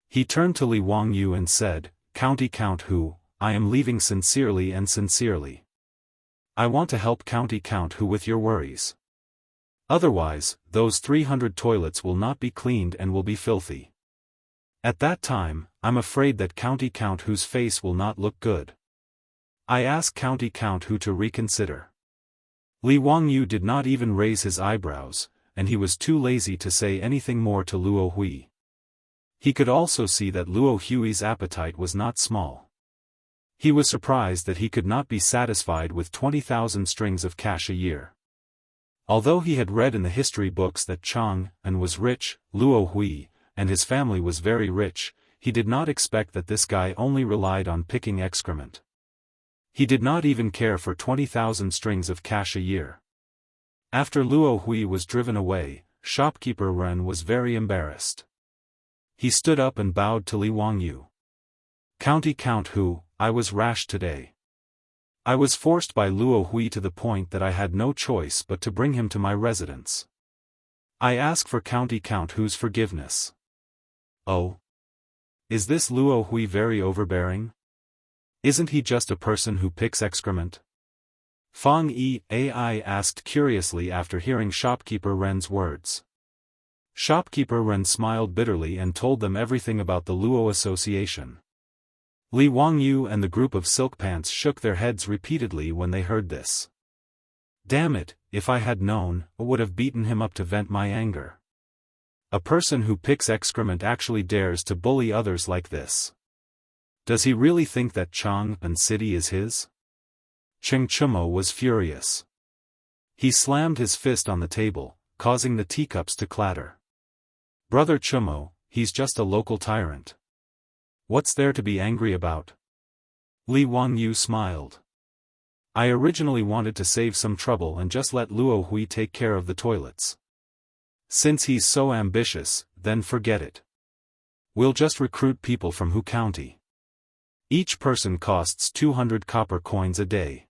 He turned to Li Wangyu and said, "County Count Hu, I am leaving sincerely and sincerely. I want to help County Count Hu with your worries. Otherwise, those 300 toilets will not be cleaned and will be filthy. At that time, I'm afraid that County Count Hu's face will not look good. I ask County Count Hu to reconsider. Li Wangyu did not even raise his eyebrows, and he was too lazy to say anything more to Luo Hui. He could also see that Luo Hui's appetite was not small. He was surprised that he could not be satisfied with 20,000 strings of cash a year. Although he had read in the history books that Chang An was rich, Luo Hui, and his family was very rich, he did not expect that this guy only relied on picking excrement. He did not even care for 20,000 strings of cash a year. After Luo Hui was driven away, shopkeeper Ren was very embarrassed. He stood up and bowed to Li Wangyu. County Count Hu, I was rash today. I was forced by Luo Hui to the point that I had no choice but to bring him to my residence. I ask for County Count Hu's forgiveness. Oh? Is this Luo Hui very overbearing? Isn't he just a person who picks excrement? Fang Yi Ai asked curiously after hearing shopkeeper Ren's words. Shopkeeper Ren smiled bitterly and told them everything about the Luo Association. Li Wangyu and the group of silk pants shook their heads repeatedly when they heard this. Damn it, if I had known, I would have beaten him up to vent my anger. A person who picks excrement actually dares to bully others like this. Does he really think that Chang An City is his? Cheng Chumo was furious. He slammed his fist on the table, causing the teacups to clatter. Brother Chumo, he's just a local tyrant. What's there to be angry about? Li Wangyu smiled. I originally wanted to save some trouble and just let Luo Hui take care of the toilets. Since he's so ambitious, then forget it. We'll just recruit people from Hu County. Each person costs 200 copper coins a day.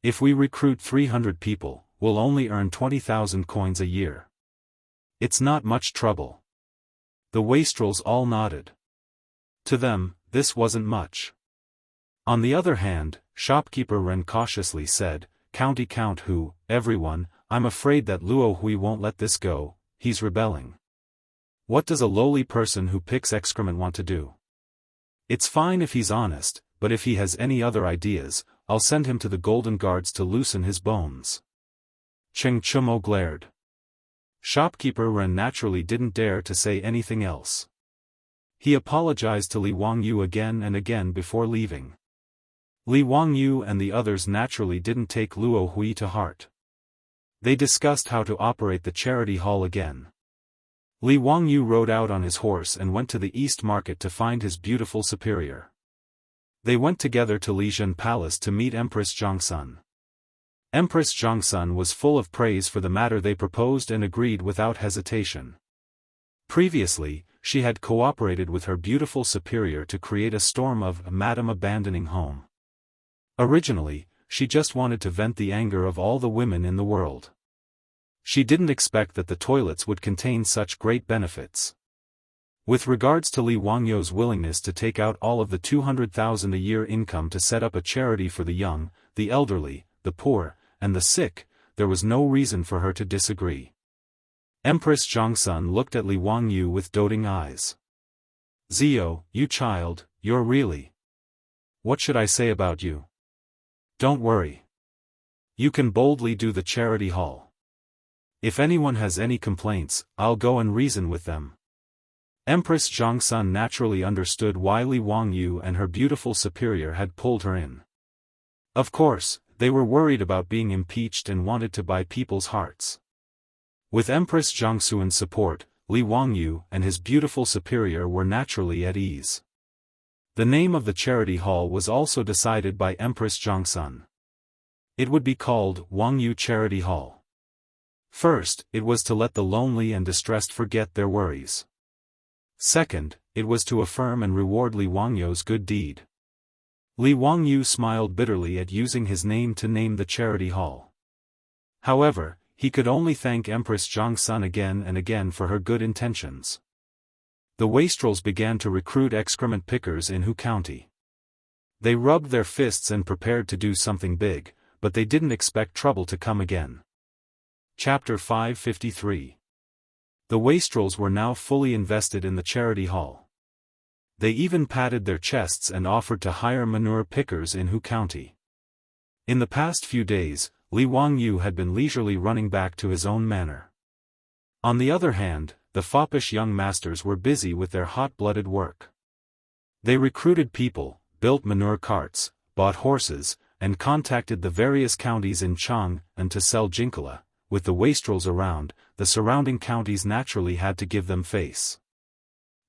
If we recruit 300 people, we'll only earn 20,000 coins a year. It's not much trouble. The wastrels all nodded. To them, this wasn't much. On the other hand, shopkeeper Ren cautiously said, County Count Hu, everyone, I'm afraid that Luo Hui won't let this go, he's rebelling. What does a lowly person who picks excrement want to do? It's fine if he's honest, but if he has any other ideas, I'll send him to the Golden Guards to loosen his bones. Cheng Chumo glared. Shopkeeper Ren naturally didn't dare to say anything else. He apologized to Li Wangyu again and again before leaving. Li Wangyu and the others naturally didn't take Luo Hui to heart. They discussed how to operate the charity hall again. Li Wangyu rode out on his horse and went to the East Market to find his beautiful superior. They went together to Lijian Palace to meet Empress Zhongsun. Empress Zhongsun was full of praise for the matter they proposed and agreed without hesitation. Previously, she had cooperated with her beautiful superior to create a storm of Madam abandoning home. Originally, she just wanted to vent the anger of all the women in the world. She didn't expect that the toilets would contain such great benefits. With regards to Li Wangyu's willingness to take out all of the 200,000 a year income to set up a charity for the young, the elderly, the poor, and the sick, there was no reason for her to disagree. Empress Zhongsun looked at Li Wangyu with doting eyes. Zio, you child, you're really... What should I say about you? Don't worry. You can boldly do the charity hall. If anyone has any complaints, I'll go and reason with them. Empress Zhongsun naturally understood why Li Wangyu and her beautiful superior had pulled her in. Of course, they were worried about being impeached and wanted to buy people's hearts. With Empress Zhongsun's support, Li Wangyu and his beautiful superior were naturally at ease. The name of the charity hall was also decided by Empress Zhongsun. It would be called Wangyu Charity Hall. First, it was to let the lonely and distressed forget their worries. Second, it was to affirm and reward Li Wangyu's good deed. Li Wangyu smiled bitterly at using his name to name the charity hall. However, he could only thank Empress Zhongsun again and again for her good intentions. The wastrels began to recruit excrement pickers in Hu County. They rubbed their fists and prepared to do something big, but they didn't expect trouble to come again. Chapter 553. The wastrels were now fully invested in the charity hall. They even padded their chests and offered to hire manure pickers in Hu County. In the past few days, Li Wangyu had been leisurely running back to his own manor. On the other hand, the foppish young masters were busy with their hot-blooded work. They recruited people, built manure carts, bought horses, and contacted the various counties in Chang and to sell jinkala. With the wastrels around, the surrounding counties naturally had to give them face.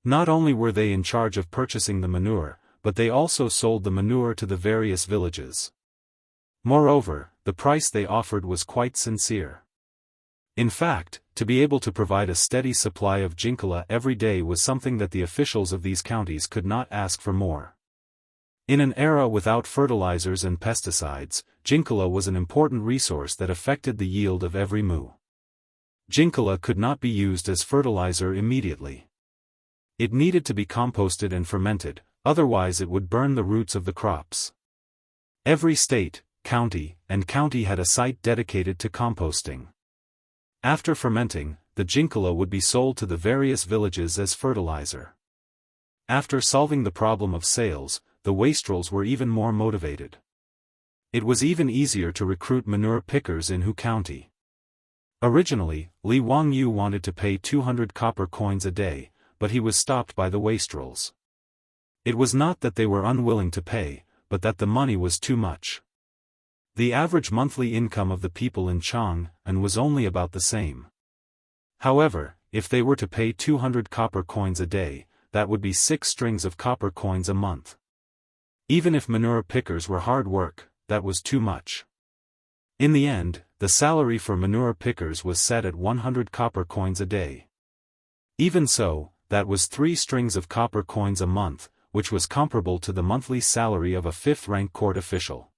Not only were they in charge of purchasing the manure, but they also sold the manure to the various villages. Moreover, the price they offered was quite sincere. In fact, to be able to provide a steady supply of jinkala every day was something that the officials of these counties could not ask for more. In an era without fertilizers and pesticides, jinkala was an important resource that affected the yield of every mu. Jinkala could not be used as fertilizer immediately. It needed to be composted and fermented, otherwise it would burn the roots of the crops. Every state, county, and county had a site dedicated to composting. After fermenting, the jinkala would be sold to the various villages as fertilizer. After solving the problem of sales, the wastrels were even more motivated. It was even easier to recruit manure pickers in Hu County. Originally, Li Wangyu wanted to pay 200 copper coins a day, but he was stopped by the wastrels. It was not that they were unwilling to pay, but that the money was too much. The average monthly income of the people in Chang was only about the same. However, if they were to pay 200 copper coins a day, that would be 6 strings of copper coins a month. Even if manure pickers were hard work, that was too much. In the end, the salary for manure pickers was set at 100 copper coins a day. Even so, that was 3 strings of copper coins a month, which was comparable to the monthly salary of a 5th-rank court official.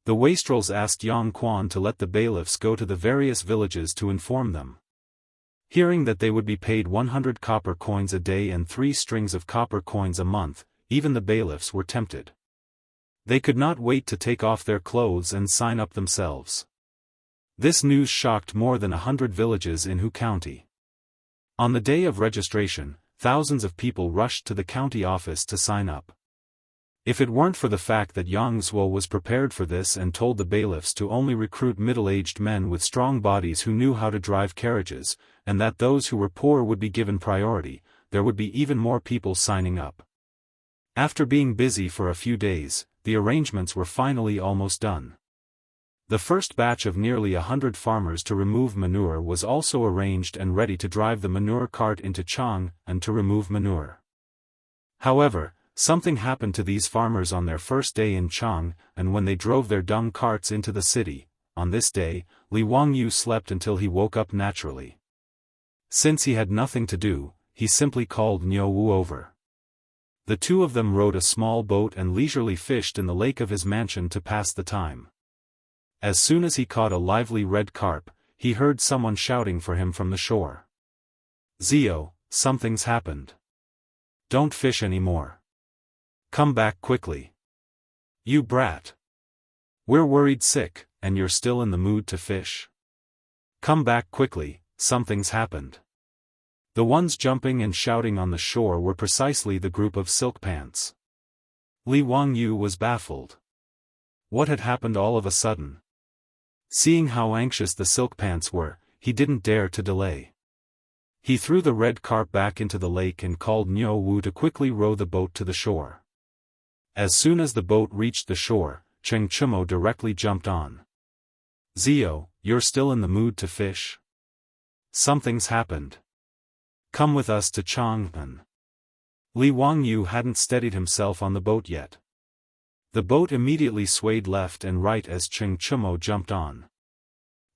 The wastrels asked Yang Quan to let the bailiffs go to the various villages to inform them. Hearing that they would be paid 100 copper coins a day and 3 strings of copper coins a month, even the bailiffs were tempted. They could not wait to take off their clothes and sign up themselves. This news shocked more than 100 villages in Hu County. On the day of registration, thousands of people rushed to the county office to sign up. If it weren't for the fact that Yang Zhuo was prepared for this and told the bailiffs to only recruit middle-aged men with strong bodies who knew how to drive carriages, and that those who were poor would be given priority, there would be even more people signing up. After being busy for a few days, the arrangements were finally almost done. The first batch of nearly 100 farmers to remove manure was also arranged and ready to drive the manure cart into Chang and to remove manure. However, something happened to these farmers on their first day in Chang, and when they drove their dung carts into the city. On this day, Li Wangyu slept until he woke up naturally. Since he had nothing to do, he simply called Niu Wu over. The two of them rowed a small boat and leisurely fished in the lake of his mansion to pass the time. As soon as he caught a lively red carp, he heard someone shouting for him from the shore. "Zio, something's happened. Don't fish anymore. Come back quickly. You brat. We're worried sick, and you're still in the mood to fish. Come back quickly, something's happened." The ones jumping and shouting on the shore were precisely the group of silk pants. Li Wangyu was baffled. What had happened all of a sudden? Seeing how anxious the silk pants were, he didn't dare to delay. He threw the red carp back into the lake and called Niu Wu to quickly row the boat to the shore. As soon as the boat reached the shore, Cheng Chumo directly jumped on. "Zio, you're still in the mood to fish? Something's happened. Come with us to Chang'an." Li Wangyu hadn't steadied himself on the boat yet. The boat immediately swayed left and right as Cheng Chumo jumped on.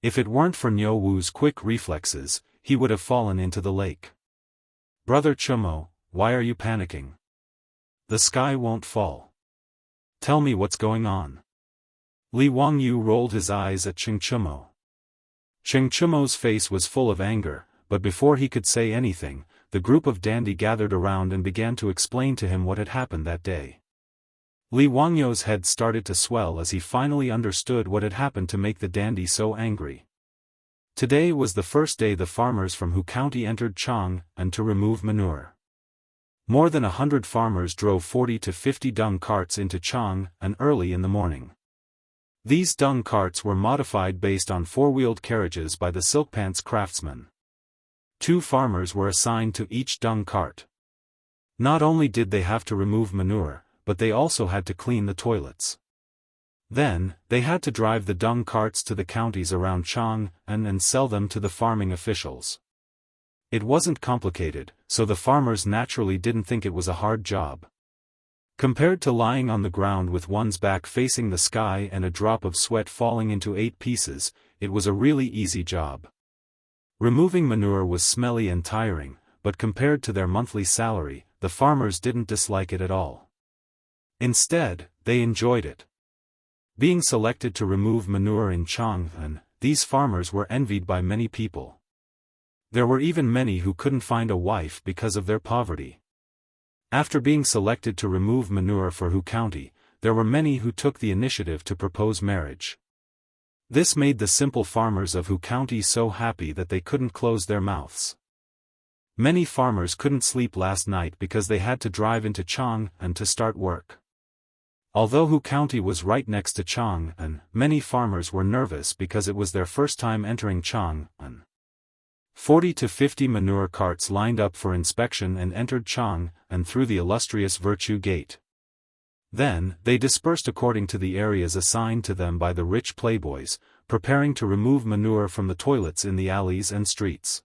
If it weren't for Niu Wu's quick reflexes, he would have fallen into the lake. "Brother Chumo, why are you panicking? The sky won't fall. Tell me what's going on." Li Wangyu rolled his eyes at Cheng Chumo. Cheng Chumo's face was full of anger, but before he could say anything, the group of dandy gathered around and began to explain to him what had happened that day. Li Wangyu's head started to swell as he finally understood what had happened to make the dandy so angry. Today was the first day the farmers from Hu County entered Chang and to remove manure. More than 100 farmers drove 40 to 50 dung carts into Chang and early in the morning. These dung carts were modified based on four-wheeled carriages by the silkpants craftsmen. 2 farmers were assigned to each dung cart. Not only did they have to remove manure, but they also had to clean the toilets. Then, they had to drive the dung carts to the counties around Chang and sell them to the farming officials. It wasn't complicated, so the farmers naturally didn't think it was a hard job. Compared to lying on the ground with one's back facing the sky and a drop of sweat falling into 8 pieces, it was a really easy job. Removing manure was smelly and tiring, but compared to their monthly salary, the farmers didn't dislike it at all. Instead, they enjoyed it. Being selected to remove manure in Chang'an, these farmers were envied by many people. There were even many who couldn't find a wife because of their poverty. After being selected to remove manure for Hu County, there were many who took the initiative to propose marriage. This made the simple farmers of Hu County so happy that they couldn't close their mouths. Many farmers couldn't sleep last night because they had to drive into Chang'an to start work. Although Hu County was right next to Chang'an, many farmers were nervous because it was their first time entering Chang'an. 40 to 50 manure carts lined up for inspection and entered Chang'an through the illustrious Virtue Gate. Then, they dispersed according to the areas assigned to them by the rich playboys, preparing to remove manure from the toilets in the alleys and streets.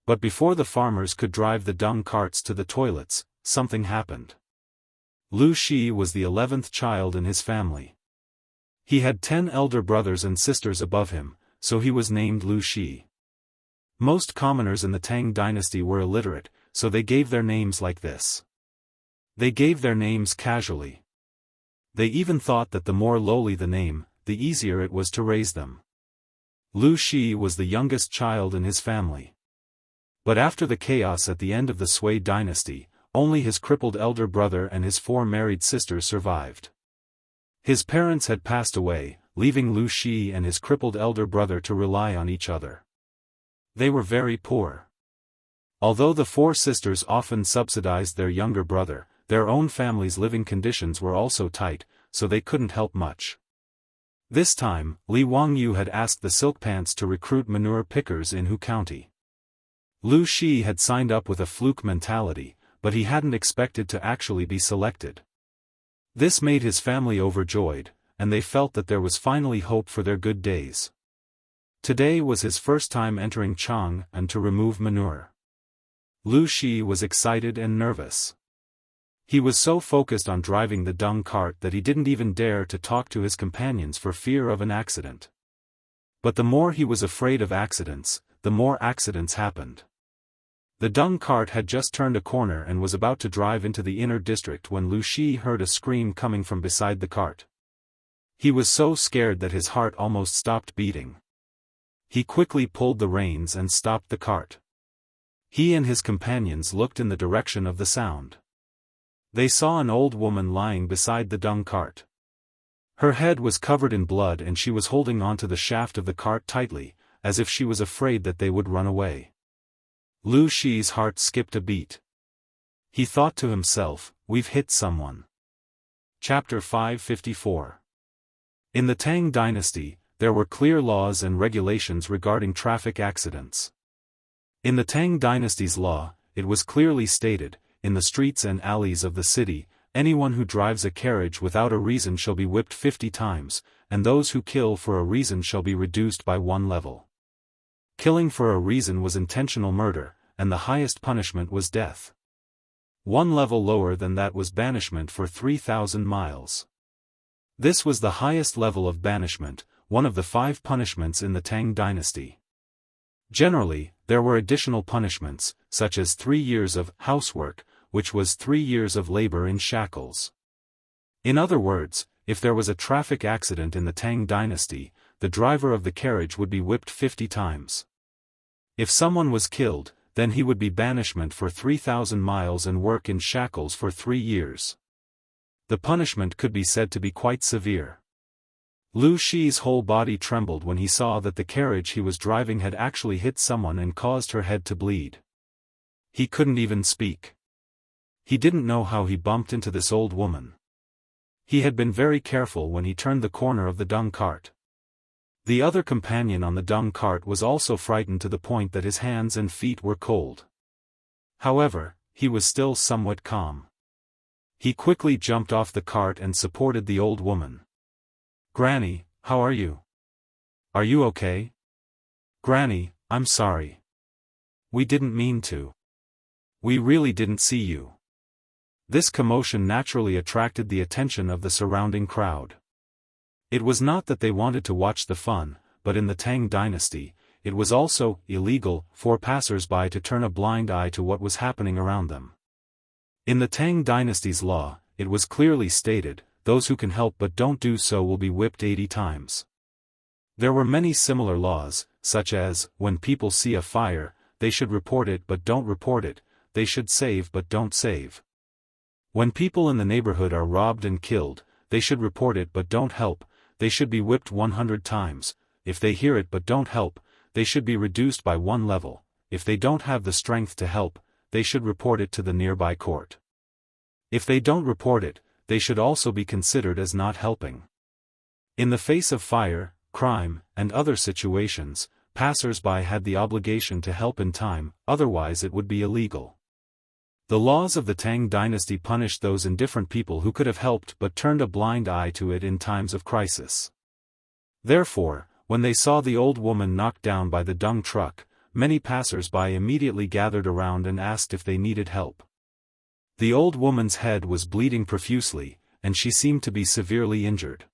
But before the farmers could drive the dung carts to the toilets, something happened. Lu Shi was the 11th child in his family. He had 10 elder brothers and sisters above him, so he was named Lu Shi. Most commoners in the Tang dynasty were illiterate, so they gave their names like this. They gave their names casually. They even thought that the more lowly the name, the easier it was to raise them. Lu Shi was the youngest child in his family. But after the chaos at the end of the Sui dynasty, only his crippled elder brother and his 4 married sisters survived. His parents had passed away, leaving Lu Shi and his crippled elder brother to rely on each other. They were very poor. Although the 4 sisters often subsidized their younger brother, their own family's living conditions were also tight, so they couldn't help much. This time, Li Wangyu had asked the silkpants to recruit manure pickers in Hu County. Lu Shi had signed up with a fluke mentality, but he hadn't expected to actually be selected. This made his family overjoyed, and they felt that there was finally hope for their good days. Today was his first time entering Chang'an to remove manure. Lu Shi was excited and nervous. He was so focused on driving the dung cart that he didn't even dare to talk to his companions for fear of an accident. But the more he was afraid of accidents, the more accidents happened. The dung cart had just turned a corner and was about to drive into the inner district when Lu Shi heard a scream coming from beside the cart. He was so scared that his heart almost stopped beating. He quickly pulled the reins and stopped the cart. He and his companions looked in the direction of the sound. They saw an old woman lying beside the dung cart. Her head was covered in blood and she was holding onto the shaft of the cart tightly, as if she was afraid that they would run away. Lu Shi's heart skipped a beat. He thought to himself, "We've hit someone." Chapter 554. In the Tang dynasty, there were clear laws and regulations regarding traffic accidents. In the Tang dynasty's law, it was clearly stated, in the streets and alleys of the city, anyone who drives a carriage without a reason shall be whipped 50 times, and those who kill for a reason shall be reduced by 1 level. Killing for a reason was intentional murder, and the highest punishment was death. 1 level lower than that was banishment for 3,000 miles. This was the highest level of banishment, one of the 5 punishments in the Tang dynasty. Generally, there were additional punishments, such as 3 years of housework, which was 3 years of labor in shackles. In other words, if there was a traffic accident in the Tang dynasty, the driver of the carriage would be whipped 50 times. If someone was killed, then he would be banishment for 3,000 miles and work in shackles for 3 years. The punishment could be said to be quite severe. Lu Shi's whole body trembled when he saw that the carriage he was driving had actually hit someone and caused her head to bleed. He couldn't even speak. He didn't know how he bumped into this old woman. He had been very careful when he turned the corner of the dung cart. The other companion on the dung cart was also frightened to the point that his hands and feet were cold. However, he was still somewhat calm. He quickly jumped off the cart and supported the old woman. "Granny, how are you? Are you okay?" "Granny, I'm sorry. We didn't mean to. We really didn't see you." This commotion naturally attracted the attention of the surrounding crowd. It was not that they wanted to watch the fun, but in the Tang dynasty, it was also illegal for passers-by to turn a blind eye to what was happening around them. In the Tang dynasty's law, it was clearly stated, those who can help but don't do so will be whipped 80 times. There were many similar laws, such as, when people see a fire, they should report it but don't report it, they should save but don't save. When people in the neighborhood are robbed and killed, they should report it but don't help, they should be whipped 100 times, if they hear it but don't help, they should be reduced by 1 level, if they don't have the strength to help, they should report it to the nearby court. If they don't report it, they should also be considered as not helping. In the face of fire, crime, and other situations, passers-by had the obligation to help in time, otherwise it would be illegal. The laws of the Tang dynasty punished those indifferent people who could have helped but turned a blind eye to it in times of crisis. Therefore, when they saw the old woman knocked down by the dung truck, many passers-by immediately gathered around and asked if they needed help. The old woman's head was bleeding profusely, and she seemed to be severely injured.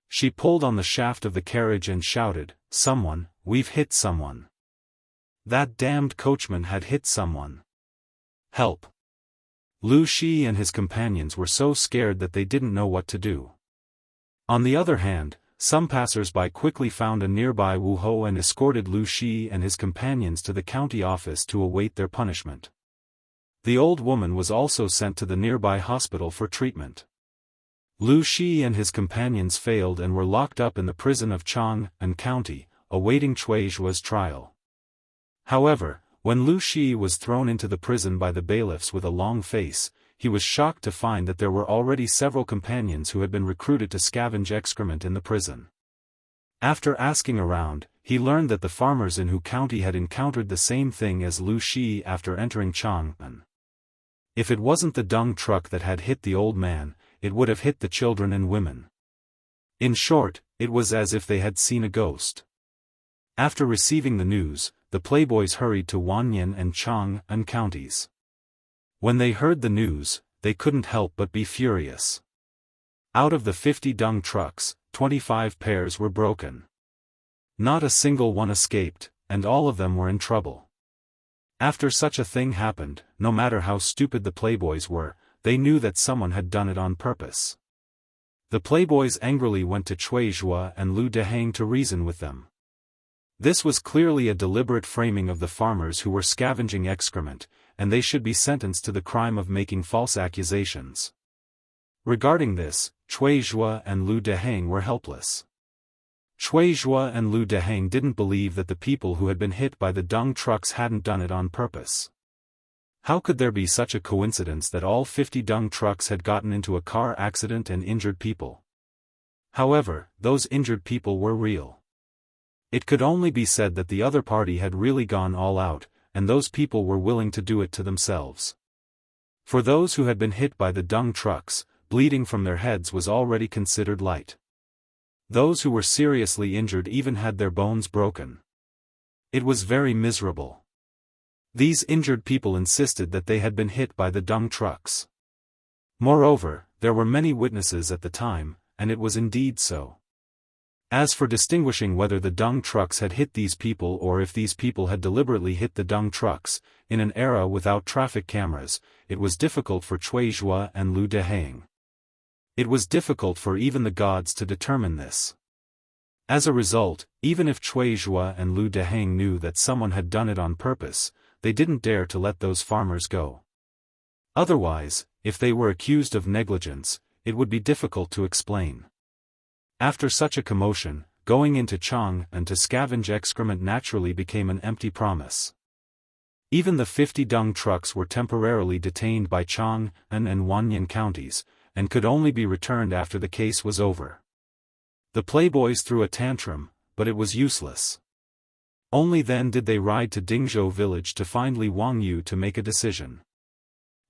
She pulled on the shaft of the carriage and shouted, "Someone, we've hit someone. That damned coachman had hit someone. Help!" Lu Shi and his companions were so scared that they didn't know what to do. On the other hand, some passers-by quickly found a nearby Wuho and escorted Lu Shi and his companions to the county office to await their punishment. The old woman was also sent to the nearby hospital for treatment. Lu Shi and his companions failed and were locked up in the prison of Chang and County, awaiting Cui Zhua's trial. However, when Lu Shi was thrown into the prison by the bailiffs with a long face, he was shocked to find that there were already several companions who had been recruited to scavenge excrement in the prison. After asking around, he learned that the farmers in Hu County had encountered the same thing as Lu Shi after entering Chang'an. If it wasn't the dung truck that had hit the old man, it would have hit the children and women. In short, it was as if they had seen a ghost. After receiving the news, the playboys hurried to Wanyan and Chang'an counties. When they heard the news, they couldn't help but be furious. Out of the 50 dung trucks, 25 pairs were broken. Not a single one escaped, and all of them were in trouble. After such a thing happened, no matter how stupid the playboys were, they knew that someone had done it on purpose. The playboys angrily went to Cui Zhua and Lu Dehang to reason with them. This was clearly a deliberate framing of the farmers who were scavenging excrement, and they should be sentenced to the crime of making false accusations. Regarding this, Cui Zhua and Lu Dehang were helpless. Cui Zhua and Lu Dehang didn't believe that the people who had been hit by the dung trucks hadn't done it on purpose. How could there be such a coincidence that all 50 dung trucks had gotten into a car accident and injured people? However, those injured people were real. It could only be said that the other party had really gone all out, and those people were willing to do it to themselves. For those who had been hit by the dung trucks, bleeding from their heads was already considered light. Those who were seriously injured even had their bones broken. It was very miserable. These injured people insisted that they had been hit by the dung trucks. Moreover, there were many witnesses at the time, and it was indeed so. As for distinguishing whether the dung trucks had hit these people or if these people had deliberately hit the dung trucks, in an era without traffic cameras, it was difficult for Cui Zhua and Lu Dehang. It was difficult for even the gods to determine this. As a result, even if Cui Zhua and Lu Dehang knew that someone had done it on purpose, they didn't dare to let those farmers go. Otherwise, if they were accused of negligence, it would be difficult to explain. After such a commotion, going into Chang and to scavenge excrement naturally became an empty promise. Even the 50 dung trucks were temporarily detained by Chang and Wanyan counties, and could only be returned after the case was over. The playboys threw a tantrum, but it was useless. Only then did they ride to Dingzhou village to find Li Wangyu to make a decision.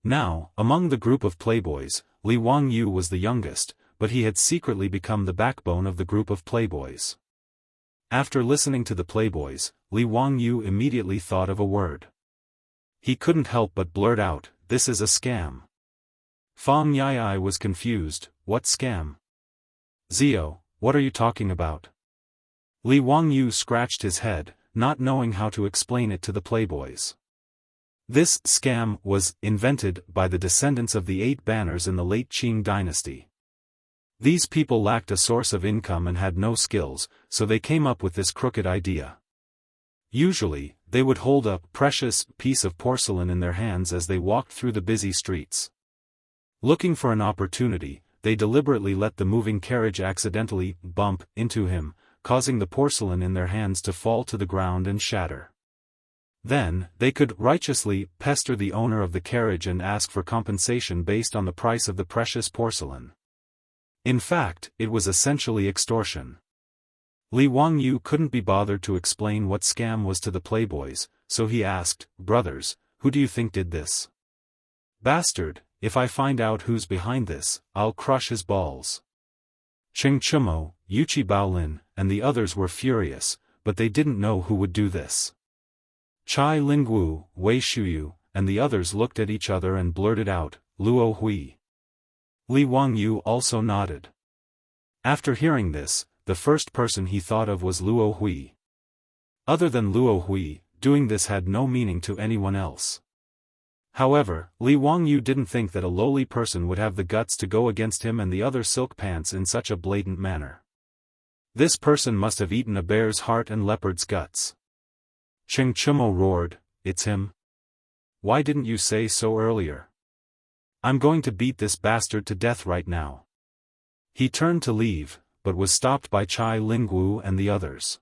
Now, among the group of playboys, Li Wangyu was the youngest, but he had secretly become the backbone of the group of playboys. After listening to the playboys, Li Wangyu immediately thought of a word. He couldn't help but blurt out, "This is a scam." Fang Yai was confused, "What scam?" "Zio, what are you talking about?" Li Wangyu scratched his head, not knowing how to explain it to the playboys. This scam was invented by the descendants of the 8 banners in the late Qing dynasty. These people lacked a source of income and had no skills, so they came up with this crooked idea. Usually, they would hold a precious piece of porcelain in their hands as they walked through the busy streets. Looking for an opportunity, they deliberately let the moving carriage accidentally bump into him, causing the porcelain in their hands to fall to the ground and shatter. Then, they could righteously pester the owner of the carriage and ask for compensation based on the price of the precious porcelain. In fact, it was essentially extortion. Li Wangyu couldn't be bothered to explain what scam was to the playboys, so he asked, "Brothers, who do you think did this?" "Bastard, if I find out who's behind this, I'll crush his balls." Cheng Chumo, Yuchi Baolin, and the others were furious, but they didn't know who would do this. Chai Lingwu, Wei Shuyu, and the others looked at each other and blurted out, "Luo Hui." Li Wangyu also nodded. After hearing this, the first person he thought of was Luo Hui. Other than Luo Hui, doing this had no meaning to anyone else. However, Li Wangyu didn't think that a lowly person would have the guts to go against him and the other silk pants in such a blatant manner. This person must have eaten a bear's heart and leopard's guts. Cheng Chumo roared, "It's him. Why didn't you say so earlier? I'm going to beat this bastard to death right now." He turned to leave, but was stopped by Chai Lingwu and the others.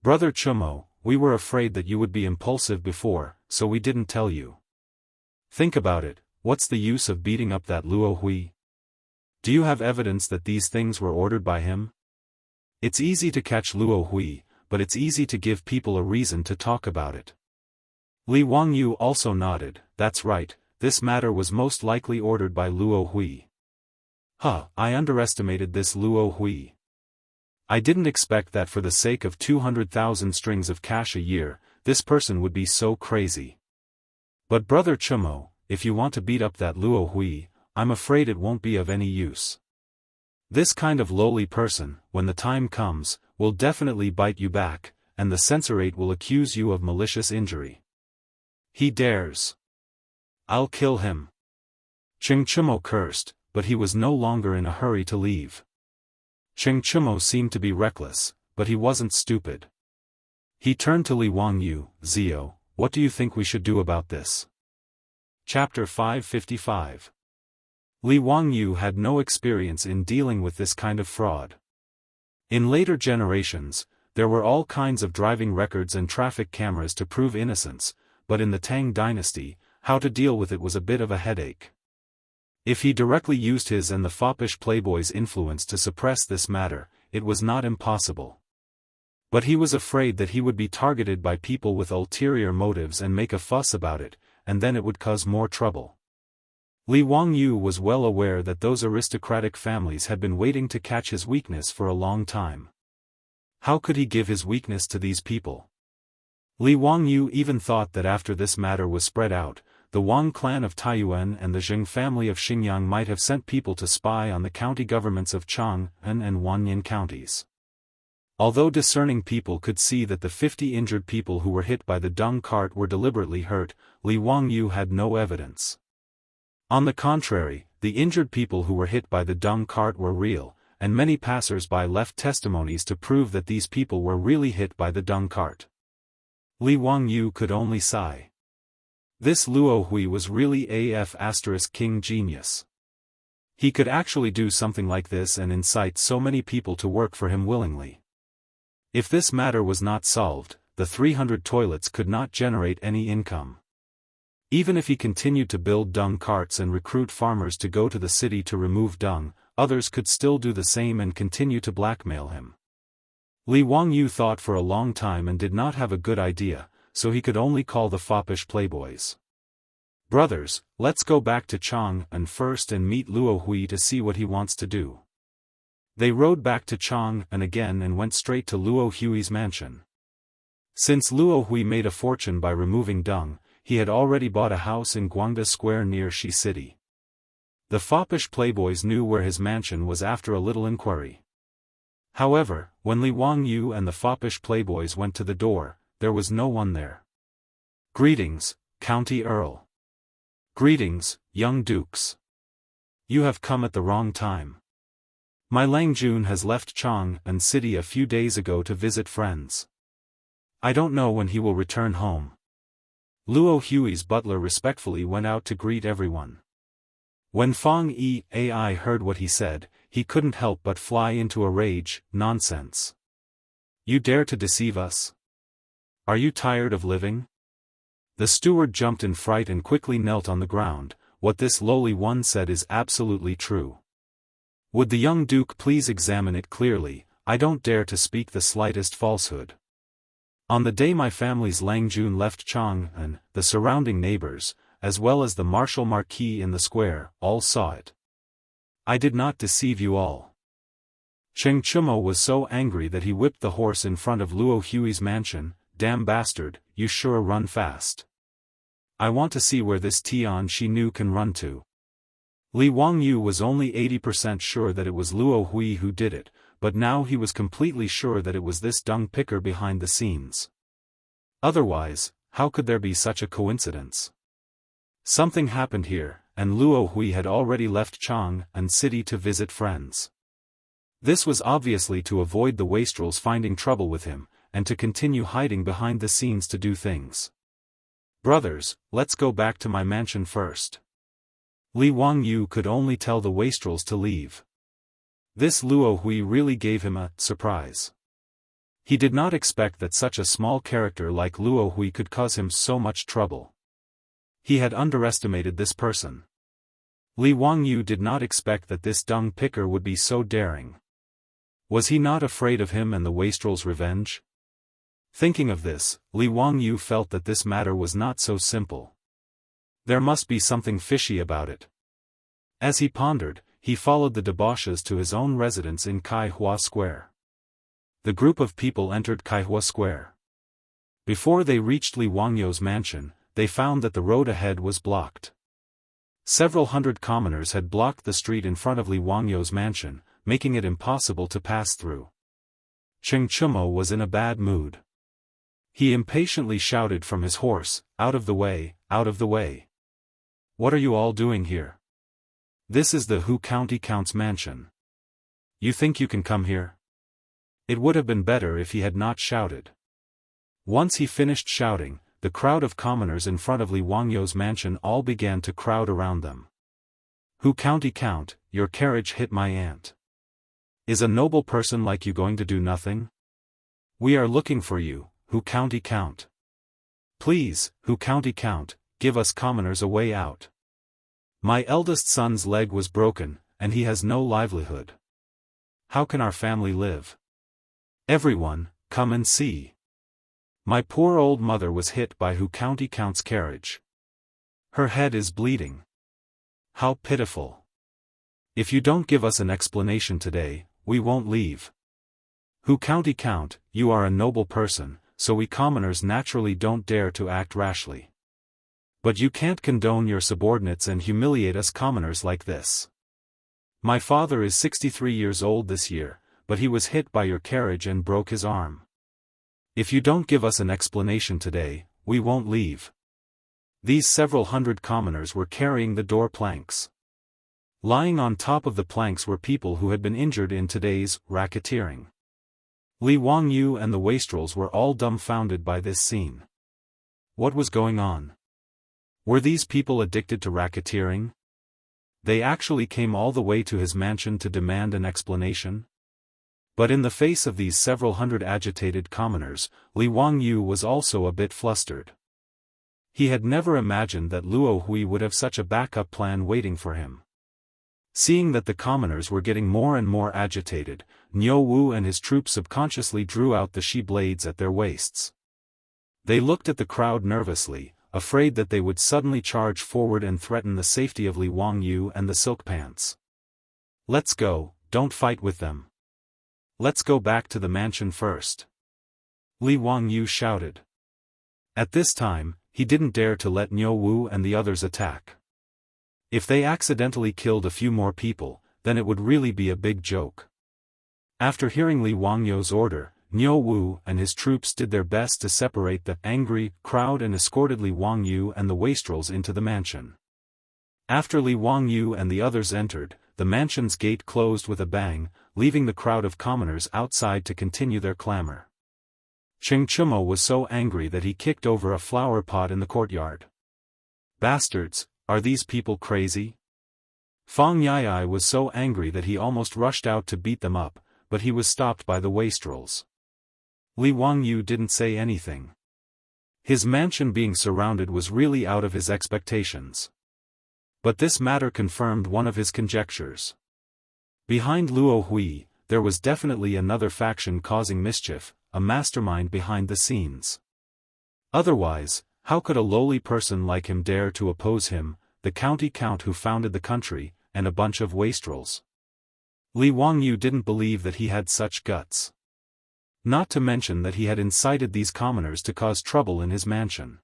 "Brother Chumo, we were afraid that you would be impulsive before, so we didn't tell you. Think about it, what's the use of beating up that Luo Hui? Do you have evidence that these things were ordered by him? It's easy to catch Luo Hui, but it's easy to give people a reason to talk about it." Li Wangyu also nodded, "That's right, this matter was most likely ordered by Luo Hui." I underestimated this Luo Hui. I didn't expect that for the sake of 200,000 strings of cash a year, this person would be so crazy. But Brother Chumo, if you want to beat up that Luo Hui, I'm afraid it won't be of any use. This kind of lowly person, when the time comes, will definitely bite you back, and the censorate will accuse you of malicious injury. He dares. I'll kill him. Cheng Chumo cursed, but he was no longer in a hurry to leave. Cheng Chumo seemed to be reckless, but he wasn't stupid. He turned to Li Wangyu, "Zio, what do you think we should do about this?" Chapter 555. Li Wangyu had no experience in dealing with this kind of fraud. In later generations, there were all kinds of driving records and traffic cameras to prove innocence, but in the Tang dynasty, how to deal with it was a bit of a headache. If he directly used his and the foppish playboy's influence to suppress this matter, it was not impossible. But he was afraid that he would be targeted by people with ulterior motives and make a fuss about it, and then it would cause more trouble. Li Wangyu was well aware that those aristocratic families had been waiting to catch his weakness for a long time. How could he give his weakness to these people? Li Wangyu even thought that after this matter was spread out, the Wang clan of Taiyuan and the Zheng family of Xinjiang might have sent people to spy on the county governments of Chang'an and Wanyan counties. Although discerning people could see that the 50 injured people who were hit by the dung cart were deliberately hurt, Li Wangyu had no evidence. On the contrary, the injured people who were hit by the dung cart were real, and many passers-by left testimonies to prove that these people were really hit by the dung cart. Li Wangyu could only sigh. This Luo Hui was really king genius. He could actually do something like this and incite so many people to work for him willingly. If this matter was not solved, the 300 toilets could not generate any income. Even if he continued to build dung carts and recruit farmers to go to the city to remove dung, others could still do the same and continue to blackmail him. Li Wangyu thought for a long time and did not have a good idea, so he could only call the foppish playboys. Brothers, let's go back to Chang'an first and meet Luo Hui to see what he wants to do. They rode back to Chang'an again and went straight to Luo Hui's mansion. Since Luo Hui made a fortune by removing dung, he had already bought a house in Guangda Square near Shi City. The foppish playboys knew where his mansion was after a little inquiry. However, when Li Wangyu and the foppish playboys went to the door, there was no one there. "Greetings, County Earl. Greetings, young dukes. You have come at the wrong time. My Lang Jun has left Chang'an City a few days ago to visit friends. I don't know when he will return home." Luo Hui's butler respectfully went out to greet everyone. When Fang Yi heard what he said, he couldn't help but fly into a rage. "Nonsense. You dare to deceive us? Are you tired of living?" The steward jumped in fright and quickly knelt on the ground. "What this lowly one said is absolutely true. Would the young duke please examine it clearly? I don't dare to speak the slightest falsehood. On the day my family's Lang Jun left Chang'an, the surrounding neighbors, as well as the martial marquis in the square, all saw it. I did not deceive you all." Cheng Chumo was so angry that he whipped the horse in front of Luo Hui's mansion. "Damn bastard, you sure run fast. I want to see where this Tian Shi Nu can run to." Li Wangyu was only 80% sure that it was Luo Hui who did it, but now he was completely sure that it was this dung picker behind the scenes. Otherwise, how could there be such a coincidence? Something happened here, and Luo Hui had already left Chang'an City to visit friends. This was obviously to avoid the wastrels finding trouble with him, and to continue hiding behind the scenes to do things. "Brothers, let's go back to my mansion first." Li Wangyu could only tell the wastrels to leave. This Luo Hui really gave him a surprise. He did not expect that such a small character like Luo Hui could cause him so much trouble. He had underestimated this person. Li Wangyu did not expect that this dung picker would be so daring. Was he not afraid of him and the wastrel's revenge? Thinking of this, Li Wangyu felt that this matter was not so simple. There must be something fishy about it. As he pondered, he followed the debauches to his own residence in Kai Hua Square. The group of people entered Kai Hua Square. Before they reached Li Wangyu's mansion, they found that the road ahead was blocked. Several hundred commoners had blocked the street in front of Li Wangyu's mansion, making it impossible to pass through. Cheng Chumo was in a bad mood. He impatiently shouted from his horse, "Out of the way, out of the way. What are you all doing here? This is the Hu County Count's mansion. You think you can come here?" It would have been better if he had not shouted. Once he finished shouting, the crowd of commoners in front of Li Wangyu's mansion all began to crowd around them. "Hu County Count, your carriage hit my aunt. Is a noble person like you going to do nothing? We are looking for you, Hu County Count. Please, Hu County Count, give us commoners a way out. My eldest son's leg was broken, and he has no livelihood. How can our family live? Everyone, come and see. My poor old mother was hit by Hu County Count's carriage. Her head is bleeding. How pitiful. If you don't give us an explanation today, we won't leave. Hu County Count, you are a noble person, so we commoners naturally don't dare to act rashly. But you can't condone your subordinates and humiliate us commoners like this. My father is 63 years old this year, but he was hit by your carriage and broke his arm. If you don't give us an explanation today, we won't leave." These several hundred commoners were carrying the door planks. Lying on top of the planks were people who had been injured in today's racketeering. Li Wangyu and the wastrels were all dumbfounded by this scene. What was going on? Were these people addicted to racketeering? They actually came all the way to his mansion to demand an explanation? But in the face of these several hundred agitated commoners, Li Wangyu was also a bit flustered. He had never imagined that Luo Hui would have such a backup plan waiting for him. Seeing that the commoners were getting more and more agitated, Niu Wu and his troops subconsciously drew out the shi blades at their waists. They looked at the crowd nervously, afraid that they would suddenly charge forward and threaten the safety of Li Wangyu and the silk pants. "Let's go, don't fight with them. Let's go back to the mansion first," Li Wangyu shouted. At this time, he didn't dare to let Niu Wu and the others attack. If they accidentally killed a few more people, then it would really be a big joke. After hearing Li Wangyu's order, Niu Wu and his troops did their best to separate the angry crowd and escorted Li Wangyu and the wastrels into the mansion. After Li Wangyu and the others entered, the mansion's gate closed with a bang, leaving the crowd of commoners outside to continue their clamor. Cheng Chumo was so angry that he kicked over a flower pot in the courtyard. "Bastards, are these people crazy?" Fang Yai was so angry that he almost rushed out to beat them up, but he was stopped by the wastrels. Li Wangyu didn't say anything. His mansion being surrounded was really out of his expectations. But this matter confirmed one of his conjectures. Behind Luo Hui, there was definitely another faction causing mischief, a mastermind behind the scenes. Otherwise, how could a lowly person like him dare to oppose him, the county count who founded the country, and a bunch of wastrels? Li Wangyu didn't believe that he had such guts. Not to mention that he had incited these commoners to cause trouble in his mansion.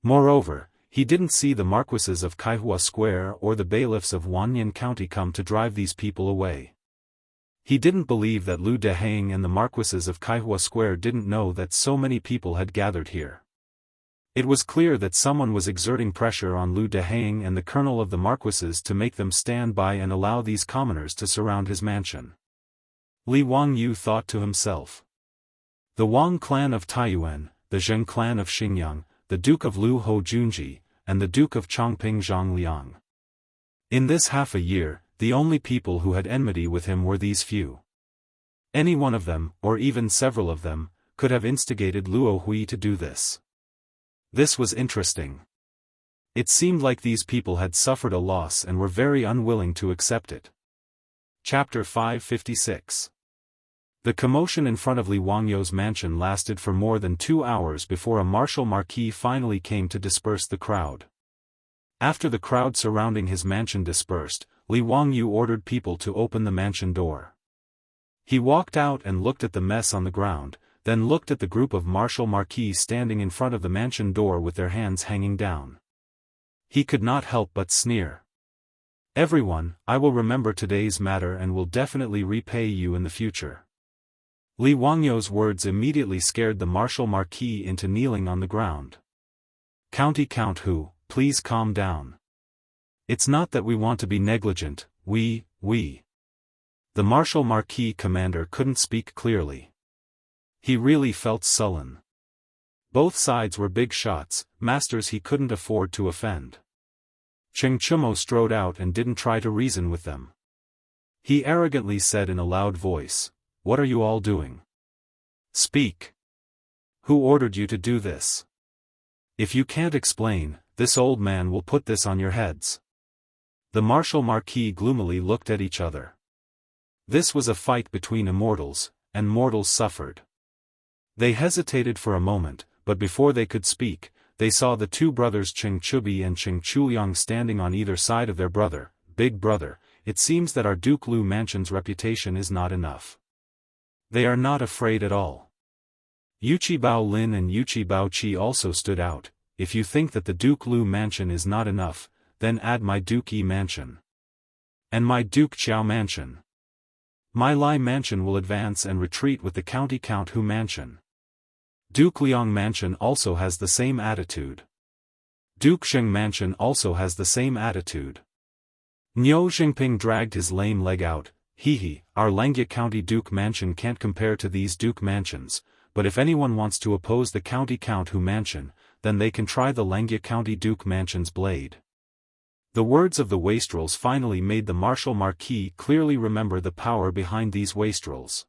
Moreover, he didn't see the marquises of Kaihua Square or the bailiffs of Wanyan County come to drive these people away. He didn't believe that Lu Dehang and the marquises of Kaihua Square didn't know that so many people had gathered here. It was clear that someone was exerting pressure on Lu Dehang and the colonel of the marquises to make them stand by and allow these commoners to surround his mansion. Li Wangyu thought to himself. The Wang clan of Taiyuan, the Zheng clan of Xingyang, the Duke of Lu Ho Junji, and the Duke of Chongping Zhang Liang. In this half a year, the only people who had enmity with him were these few. Any one of them, or even several of them, could have instigated Luo Hui to do this. This was interesting. It seemed like these people had suffered a loss and were very unwilling to accept it. Chapter 556. The commotion in front of Li Wangyu's mansion lasted for more than 2 hours before a martial marquis finally came to disperse the crowd. After the crowd surrounding his mansion dispersed, Li Wangyu ordered people to open the mansion door. He walked out and looked at the mess on the ground, then looked at the group of martial marquis standing in front of the mansion door with their hands hanging down. He could not help but sneer. "Everyone, I will remember today's matter and will definitely repay you in the future." Li Wangyu's words immediately scared the martial marquis into kneeling on the ground. "County Count Hu, please calm down. It's not that we want to be negligent, we. The martial marquis commander couldn't speak clearly. He really felt sullen. Both sides were big shots, masters he couldn't afford to offend. Cheng Chumo strode out and didn't try to reason with them. He arrogantly said in a loud voice, "What are you all doing? Speak. Who ordered you to do this? If you can't explain, this old man will put this on your heads." The martial marquis gloomily looked at each other. This was a fight between immortals, and mortals suffered. They hesitated for a moment, but before they could speak, they saw the two brothers Cheng Chubi and Cheng Chuliang standing on either side of their brother. "Big brother, it seems that our Duke Lu Mansion's reputation is not enough." They are not afraid at all. Yuchi Bao Lin and Yuchi Bao Chi also stood out. "If you think that the Duke Lu Mansion is not enough, then add my Duke Yi Mansion. And my Duke Qiao Mansion. My Lai Mansion will advance and retreat with the County Count Hu Mansion. Duke Liang Mansion also has the same attitude. Duke Sheng Mansion also has the same attitude." Niu Xingping dragged his lame leg out. Hee, our Langya County Duke Mansion can't compare to these Duke Mansions, but if anyone wants to oppose the County Count Hu Mansion, then they can try the Langya County Duke Mansion's blade. The words of the wastrels finally made the martial marquis clearly remember the power behind these wastrels.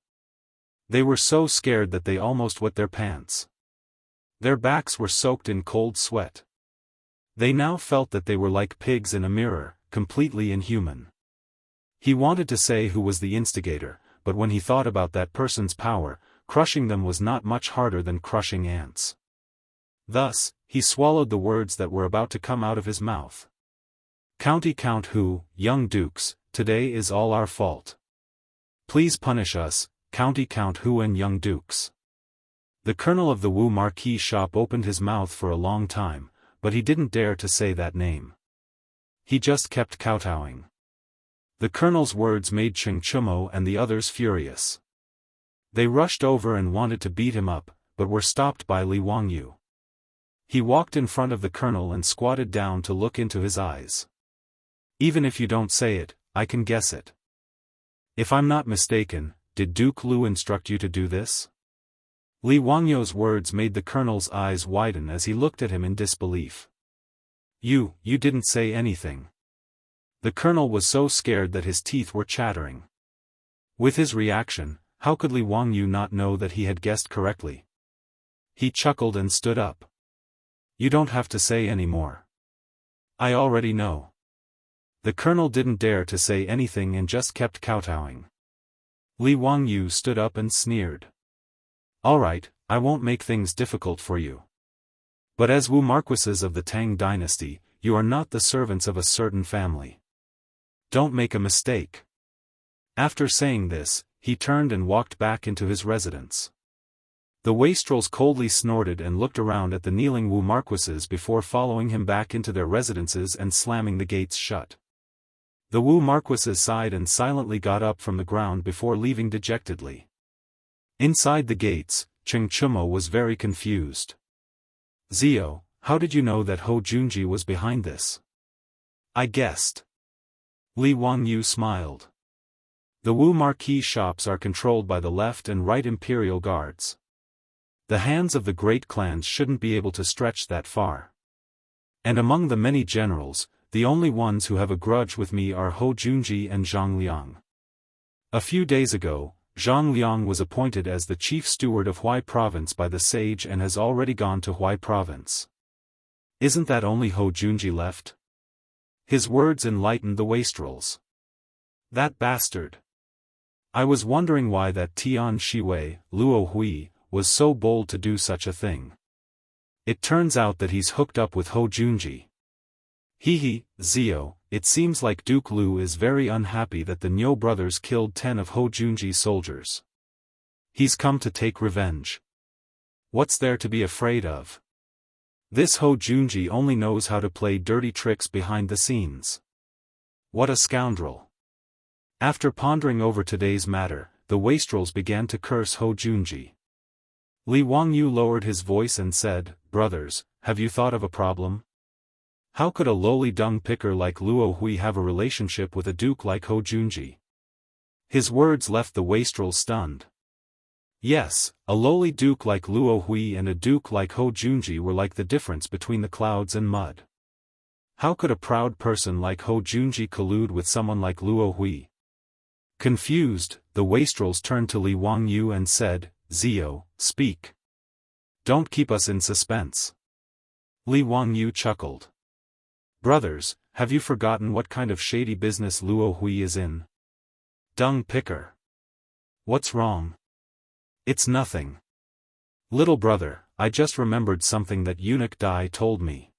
They were so scared that they almost wet their pants. Their backs were soaked in cold sweat. They now felt that they were like pigs in a mirror, completely inhuman. He wanted to say who was the instigator, but when he thought about that person's power, crushing them was not much harder than crushing ants. Thus, he swallowed the words that were about to come out of his mouth. County Count Hu, young dukes, today is all our fault. Please punish us, County Count Hu and young dukes. The colonel of the Wu Marquis shop opened his mouth for a long time, but he didn't dare to say that name. He just kept kowtowing. The colonel's words made Cheng Chumo and the others furious. They rushed over and wanted to beat him up, but were stopped by Li Wangyu. He walked in front of the colonel and squatted down to look into his eyes. Even if you don't say it, I can guess it. If I'm not mistaken, did Duke Lu instruct you to do this? Li Wangyu's words made the colonel's eyes widen as he looked at him in disbelief. You didn't say anything. The colonel was so scared that his teeth were chattering. With his reaction, how could Li Wangyu not know that he had guessed correctly? He chuckled and stood up. You don't have to say any more. I already know. The colonel didn't dare to say anything and just kept kowtowing. Li Wangyu stood up and sneered. All right, I won't make things difficult for you. But as Wu Marquises of the Tang dynasty, you are not the servants of a certain family. Don't make a mistake. After saying this, he turned and walked back into his residence. The wastrels coldly snorted and looked around at the kneeling Wu Marquises before following him back into their residences and slamming the gates shut. The Wu Marquises sighed and silently got up from the ground before leaving dejectedly. Inside the gates, Cheng Chumo was very confused. Zio, how did you know that Ho Junji was behind this? I guessed. Li Wangyu smiled. The Wu Marquis shops are controlled by the left and right imperial guards. The hands of the great clans shouldn't be able to stretch that far. And among the many generals, the only ones who have a grudge with me are Ho Junji and Zhang Liang. A few days ago, Zhang Liang was appointed as the chief steward of Huai province by the sage and has already gone to Huai province. Isn't that only Ho Junji left? His words enlightened the wastrels. That bastard. I was wondering why that Tian Shiwei, Luo Hui, was so bold to do such a thing. It turns out that he's hooked up with Ho Junji. Hehe, Zio, it seems like Duke Lu is very unhappy that the Nyo brothers killed 10 of Ho Junji's soldiers. He's come to take revenge. What's there to be afraid of? This Ho Junji only knows how to play dirty tricks behind the scenes. What a scoundrel. After pondering over today's matter, the wastrels began to curse Ho Junji. Li Wangyu lowered his voice and said, Brothers, have you thought of a problem? How could a lowly dung picker like Luo Hui have a relationship with a duke like Ho Junji? His words left the wastrels stunned. Yes, a lowly duke like Luo Hui and a duke like Ho Junji were like the difference between the clouds and mud. How could a proud person like Ho Junji collude with someone like Luo Hui? Confused, the wastrels turned to Li Wangyu and said, Zio, speak. Don't keep us in suspense. Li Wangyu chuckled. Brothers, have you forgotten what kind of shady business Luo Hui is in? Dung picker. What's wrong? It's nothing. Little brother, I just remembered something that Eunuch Dai told me.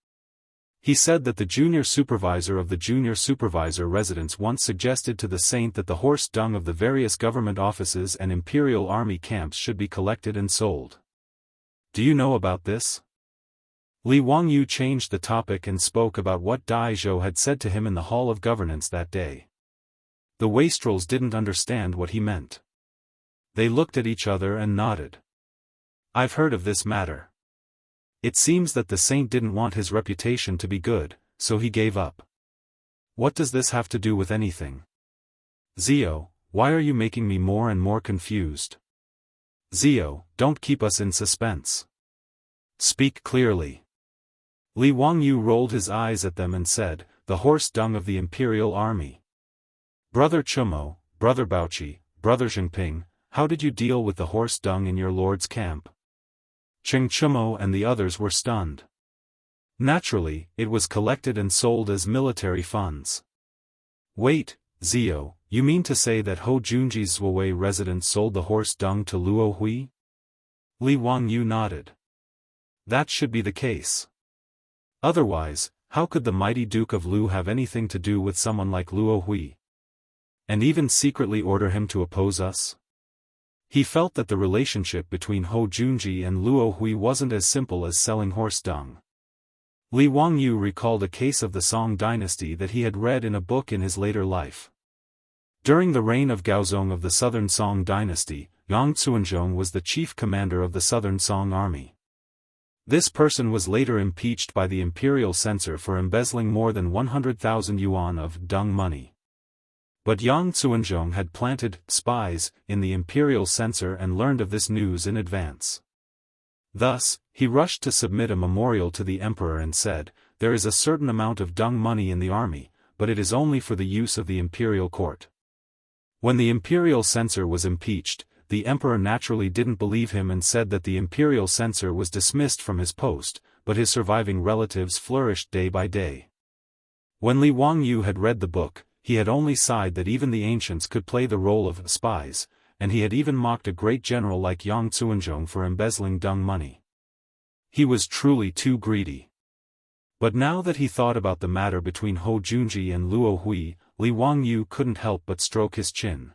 He said that the junior supervisor of the junior supervisor residence once suggested to the saint that the horse dung of the various government offices and imperial army camps should be collected and sold. Do you know about this? Li Wangyu changed the topic and spoke about what Dai Zhou had said to him in the Hall of Governance that day. The wastrels didn't understand what he meant. They looked at each other and nodded. I've heard of this matter. It seems that the saint didn't want his reputation to be good, so he gave up. What does this have to do with anything? Zio, why are you making me more and more confused? Zio, don't keep us in suspense. Speak clearly. Li Wangyu rolled his eyes at them and said, the horse dung of the imperial army. Brother Chumo, Brother Baoqi, Brother Zhengping, how did you deal with the horse dung in your lord's camp? Cheng Chumo and the others were stunned. Naturally, it was collected and sold as military funds. Wait, Zio, you mean to say that Ho Junji's Zuowei residents sold the horse dung to Luo Hui? Li Wangyu nodded. That should be the case. Otherwise, how could the mighty Duke of Lu have anything to do with someone like Luo Hui? And even secretly order him to oppose us? He felt that the relationship between Ho Junji and Luo Hui wasn't as simple as selling horse dung. Li Wangyu recalled a case of the Song dynasty that he had read in a book in his later life. During the reign of Gaozong of the Southern Song dynasty, Yang Xuanzhong was the chief commander of the Southern Song army. This person was later impeached by the imperial censor for embezzling more than 100,000 yuan of dung money. But Yang Xuanzhong had planted spies in the imperial censor and learned of this news in advance. Thus, he rushed to submit a memorial to the emperor and said, "There is a certain amount of dung money in the army, but it is only for the use of the imperial court." When the imperial censor was impeached, the emperor naturally didn't believe him and said that the imperial censor was dismissed from his post, but his surviving relatives flourished day by day. When Li Wangyu had read the book, he had only sighed that even the ancients could play the role of spies, and he had even mocked a great general like Yang Xuanzhong for embezzling dung money. He was truly too greedy. But now that he thought about the matter between Ho Junji and Luo Hui, Li Wangyu couldn't help but stroke his chin.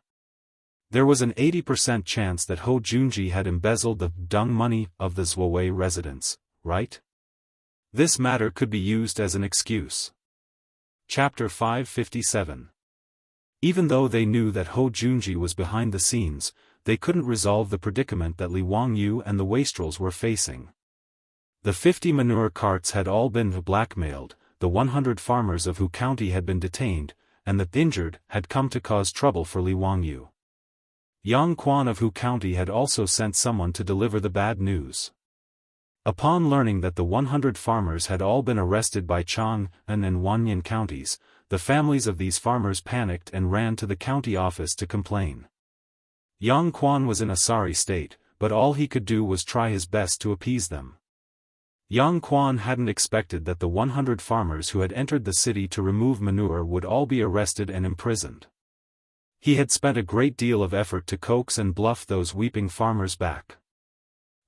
There was an 80% chance that Ho Junji had embezzled the dung money of the Zuowei residents, right? This matter could be used as an excuse. Chapter 557. Even though they knew that Ho Junji was behind the scenes, they couldn't resolve the predicament that Li Wangyu and the wastrels were facing. The 50 manure carts had all been blackmailed, the 100 farmers of Hu County had been detained, and the injured had come to cause trouble for Li Wangyu. Yang Quan of Hu County had also sent someone to deliver the bad news. Upon learning that the 100 farmers had all been arrested by Chang and Wanyan counties, the families of these farmers panicked and ran to the county office to complain. Yang Quan was in a sorry state, but all he could do was try his best to appease them. Yang Quan hadn't expected that the 100 farmers who had entered the city to remove manure would all be arrested and imprisoned. He had spent a great deal of effort to coax and bluff those weeping farmers back.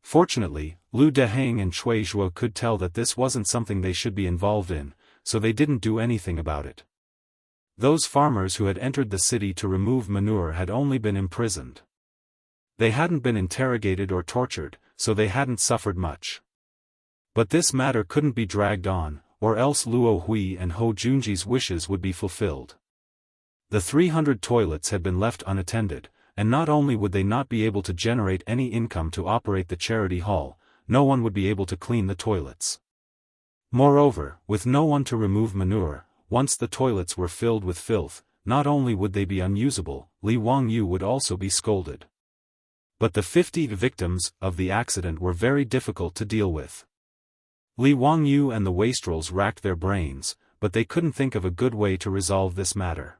Fortunately, Lu Deheng and Cui Zhuo could tell that this wasn't something they should be involved in, so they didn't do anything about it. Those farmers who had entered the city to remove manure had only been imprisoned. They hadn't been interrogated or tortured, so they hadn't suffered much. But this matter couldn't be dragged on, or else Luo Hui and Ho Junji's wishes would be fulfilled. The 300 toilets had been left unattended, and not only would they not be able to generate any income to operate the charity hall, no one would be able to clean the toilets. Moreover, with no one to remove manure, once the toilets were filled with filth, not only would they be unusable, Li Wangyu would also be scolded. But the 50 victims of the accident were very difficult to deal with. Li Wangyu and the wastrels racked their brains, but they couldn't think of a good way to resolve this matter.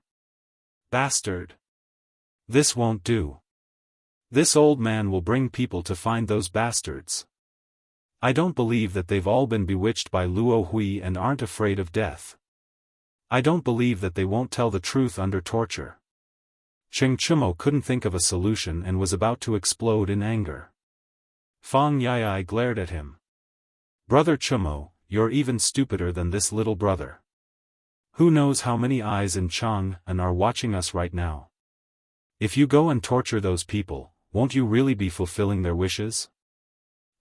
Bastard! This won't do. This old man will bring people to find those bastards. I don't believe that they've all been bewitched by Luo Hui and aren't afraid of death. I don't believe that they won't tell the truth under torture. Cheng Chumo couldn't think of a solution and was about to explode in anger. Fang Yai glared at him. Brother Chumo, you're even stupider than this little brother. Who knows how many eyes in Chang'an are watching us right now? If you go and torture those people, won't you really be fulfilling their wishes?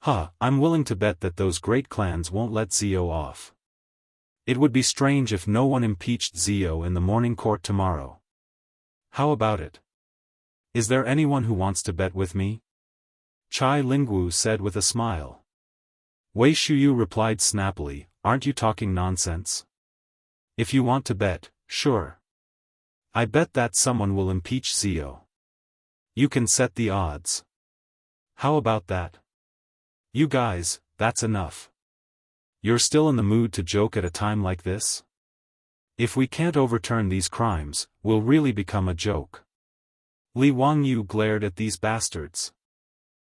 I'm willing to bet that those great clans won't let Zio off. It would be strange if no one impeached Zio in the morning court tomorrow. How about it? Is there anyone who wants to bet with me? Chai Lingwu said with a smile. Wei Shuyu replied snappily, aren't you talking nonsense? If you want to bet, sure. I bet that someone will impeach Zio. You can set the odds. How about that? You guys, that's enough. You're still in the mood to joke at a time like this? If we can't overturn these crimes, we'll really become a joke. Li Wangyu glared at these bastards.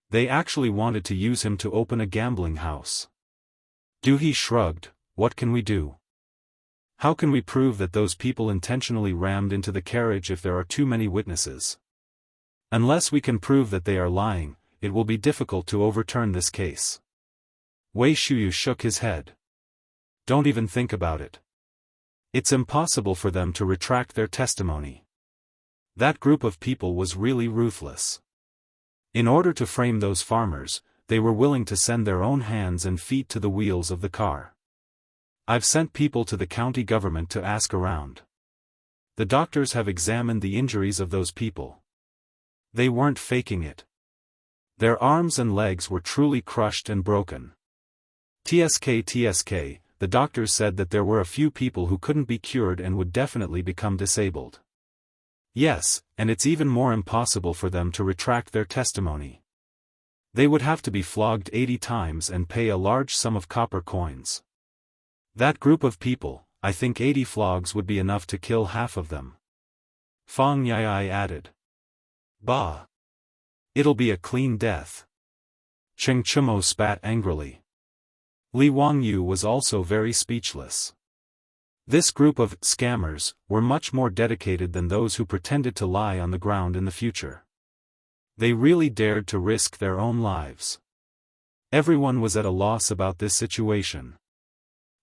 They actually wanted to use him to open a gambling house. Du He shrugged. What can we do? How can we prove that those people intentionally rammed into the carriage if there are too many witnesses? Unless we can prove that they are lying, it will be difficult to overturn this case. Wei Shuyu shook his head. Don't even think about it. It's impossible for them to retract their testimony. That group of people was really ruthless. In order to frame those farmers, they were willing to send their own hands and feet to the wheels of the car. I've sent people to the county government to ask around. The doctors have examined the injuries of those people. They weren't faking it. Their arms and legs were truly crushed and broken. TSK, the doctors said that there were a few people who couldn't be cured and would definitely become disabled. Yes, and it's even more impossible for them to retract their testimony. They would have to be flogged 80 times and pay a large sum of copper coins. That group of people, I think 80 flogs would be enough to kill half of them. Fang Yai added. Bah! It'll be a clean death. Cheng Chumo spat angrily. Li Wangyu was also very speechless. This group of scammers were much more dedicated than those who pretended to lie on the ground in the future. They really dared to risk their own lives. Everyone was at a loss about this situation.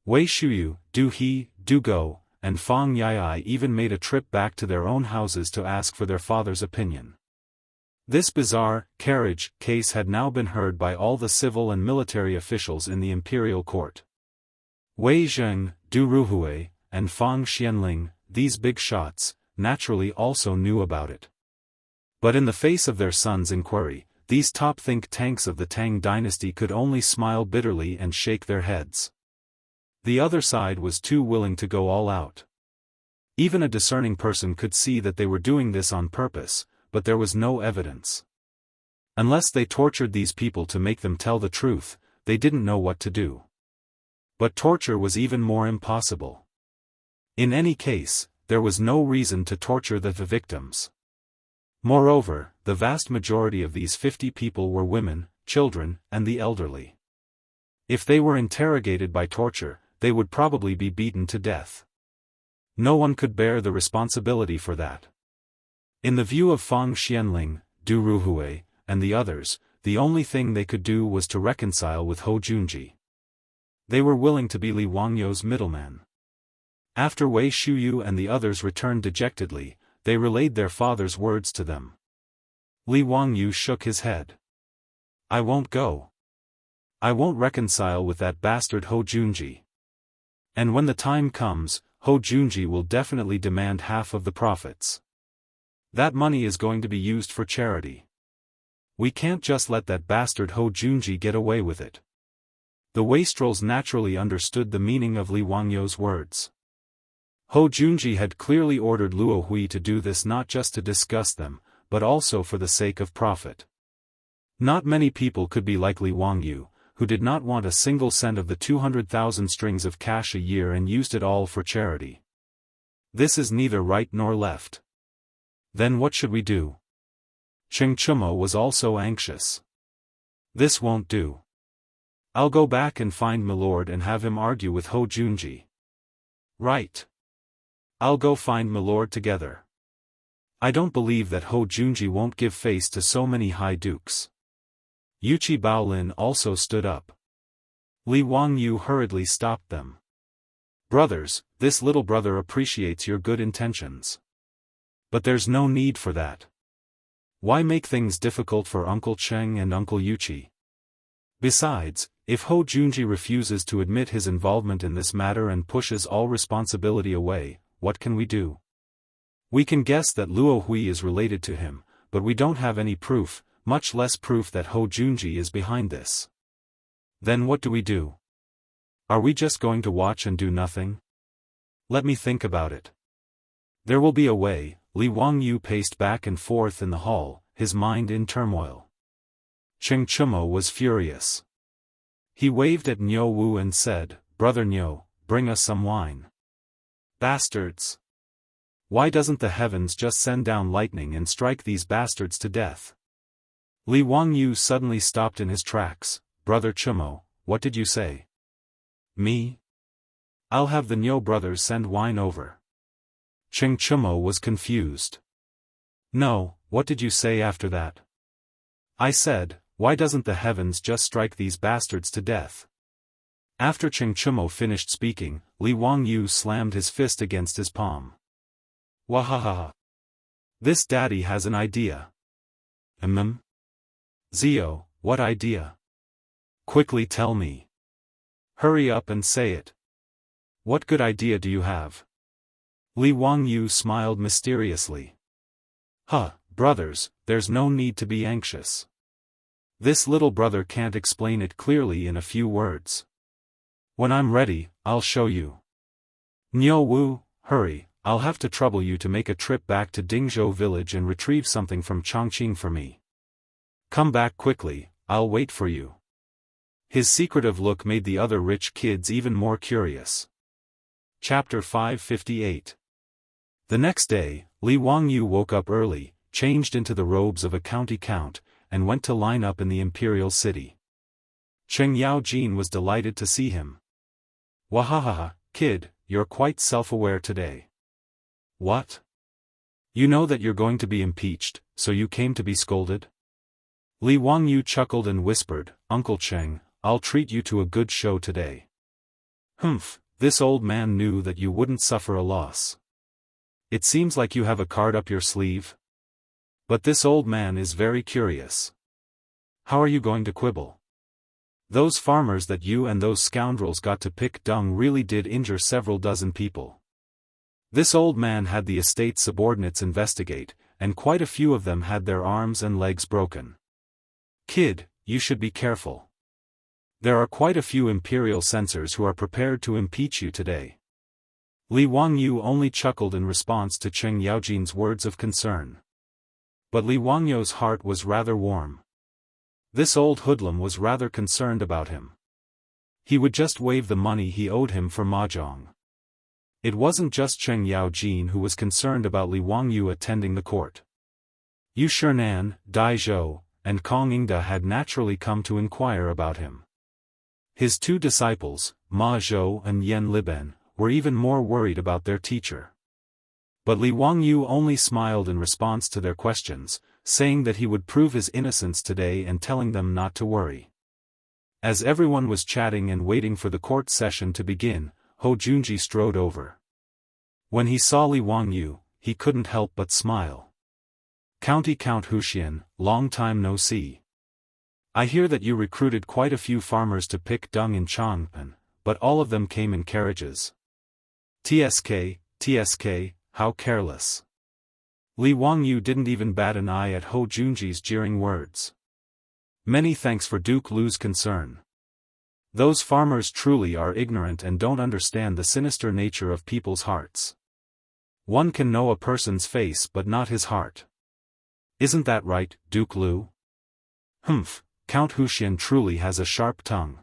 Wei Shuyu, Du He, Du Go, and Fang Yai even made a trip back to their own houses to ask for their father's opinion. This bizarre carriage case had now been heard by all the civil and military officials in the imperial court. Wei Zheng, Du Ruhui, and Fang Xianling, these big shots, naturally also knew about it. But in the face of their son's inquiry, these top think tanks of the Tang dynasty could only smile bitterly and shake their heads. The other side was too willing to go all out. Even a discerning person could see that they were doing this on purpose, but there was no evidence. Unless they tortured these people to make them tell the truth, they didn't know what to do. But torture was even more impossible. In any case, there was no reason to torture the victims. Moreover, the vast majority of these 50 people were women, children, and the elderly. If they were interrogated by torture, they would probably be beaten to death. No one could bear the responsibility for that. In the view of Fang Xianling, Du Ruhui, and the others, the only thing they could do was to reconcile with Hou Junji. They were willing to be Li Wangyu's middleman. After Wei Shuyu and the others returned dejectedly, they relayed their father's words to them. Li Wangyu shook his head. I won't go. I won't reconcile with that bastard Hou Junji. And when the time comes, Hou Junji will definitely demand half of the profits. That money is going to be used for charity. We can't just let that bastard Hou Junji get away with it. The wastrels naturally understood the meaning of Li Wangyu's words. Hou Junji had clearly ordered Luo Hui to do this not just to disgust them, but also for the sake of profit. Not many people could be like Li Wangyu, who did not want a single cent of the 200,000 strings of cash a year and used it all for charity. This is neither right nor left. Then what should we do? Cheng Chumo was also anxious. This won't do. I'll go back and find Milord and have him argue with Hou Junji. Right. I'll go find Milord together. I don't believe that Hou Junji won't give face to so many high dukes. Yuchi Baolin also stood up. Li Wangyu hurriedly stopped them. Brothers, this little brother appreciates your good intentions. But there's no need for that. Why make things difficult for Uncle Cheng and Uncle Yuchi? Besides, if Hou Junji refuses to admit his involvement in this matter and pushes all responsibility away, what can we do? We can guess that Luo Hui is related to him, but we don't have any proof, much less proof that Hou Junji is behind this. Then what do we do? Are we just going to watch and do nothing? Let me think about it. There will be a way. Li Wangyu paced back and forth in the hall, his mind in turmoil. Cheng Chumo was furious. He waved at Niu Wu and said, Brother Niu, bring us some wine. Bastards! Why doesn't the heavens just send down lightning and strike these bastards to death? Li Wangyu suddenly stopped in his tracks. Brother Chumo, what did you say? Me? I'll have the Nyo brothers send wine over. Cheng Chumo was confused. No, what did you say after that? I said, why doesn't the heavens just strike these bastards to death? After Cheng Chumo finished speaking, Li Wangyu slammed his fist against his palm. Wahaha! This daddy has an idea. Zio, what idea? Quickly tell me. Hurry up and say it. What good idea do you have? Li Wangyu smiled mysteriously. Brothers, there's no need to be anxious. This little brother can't explain it clearly in a few words. When I'm ready, I'll show you. Nyo Wu, hurry, I'll have to trouble you to make a trip back to Dingzhou village and retrieve something from Chongqing for me. Come back quickly, I'll wait for you. His secretive look made the other rich kids even more curious. Chapter 558. The next day, Li Wangyu woke up early, changed into the robes of a county count, and went to line up in the imperial city. Cheng Yaojin was delighted to see him. Wahahaha, kid, you're quite self-aware today. What? You know that you're going to be impeached, so you came to be scolded? Li Wangyu chuckled and whispered, Uncle Cheng, I'll treat you to a good show today. This old man knew that you wouldn't suffer a loss. It seems like you have a card up your sleeve. But this old man is very curious. How are you going to quibble? Those farmers that you and those scoundrels got to pick dung really did injure several dozen people. This old man had the estate's subordinates investigate, and quite a few of them had their arms and legs broken. Kid, you should be careful. There are quite a few imperial censors who are prepared to impeach you today. Li Wangyu only chuckled in response to Cheng Yaojin's words of concern. But Li Wangyu's heart was rather warm. This old hoodlum was rather concerned about him. He would just waive the money he owed him for mahjong. It wasn't just Cheng Yaojin who was concerned about Li Wangyu attending the court. Yu Shernan, Dai Zhou, and Kong Ingda had naturally come to inquire about him. His two disciples, Ma Zhou and Yen Liben, were even more worried about their teacher. But Li Wangyu only smiled in response to their questions, saying that he would prove his innocence today and telling them not to worry. As everyone was chatting and waiting for the court session to begin, Ho Junji strode over. When he saw Li Wangyu, he couldn't help but smile. County Count Huxian, long time no see. I hear that you recruited quite a few farmers to pick dung in Chang'an, but all of them came in carriages. TSK, how careless. Li Wangyu didn't even bat an eye at Ho Junji's jeering words. Many thanks for Duke Lu's concern. Those farmers truly are ignorant and don't understand the sinister nature of people's hearts. One can know a person's face but not his heart. Isn't that right, Duke Lu? Count Huxian truly has a sharp tongue.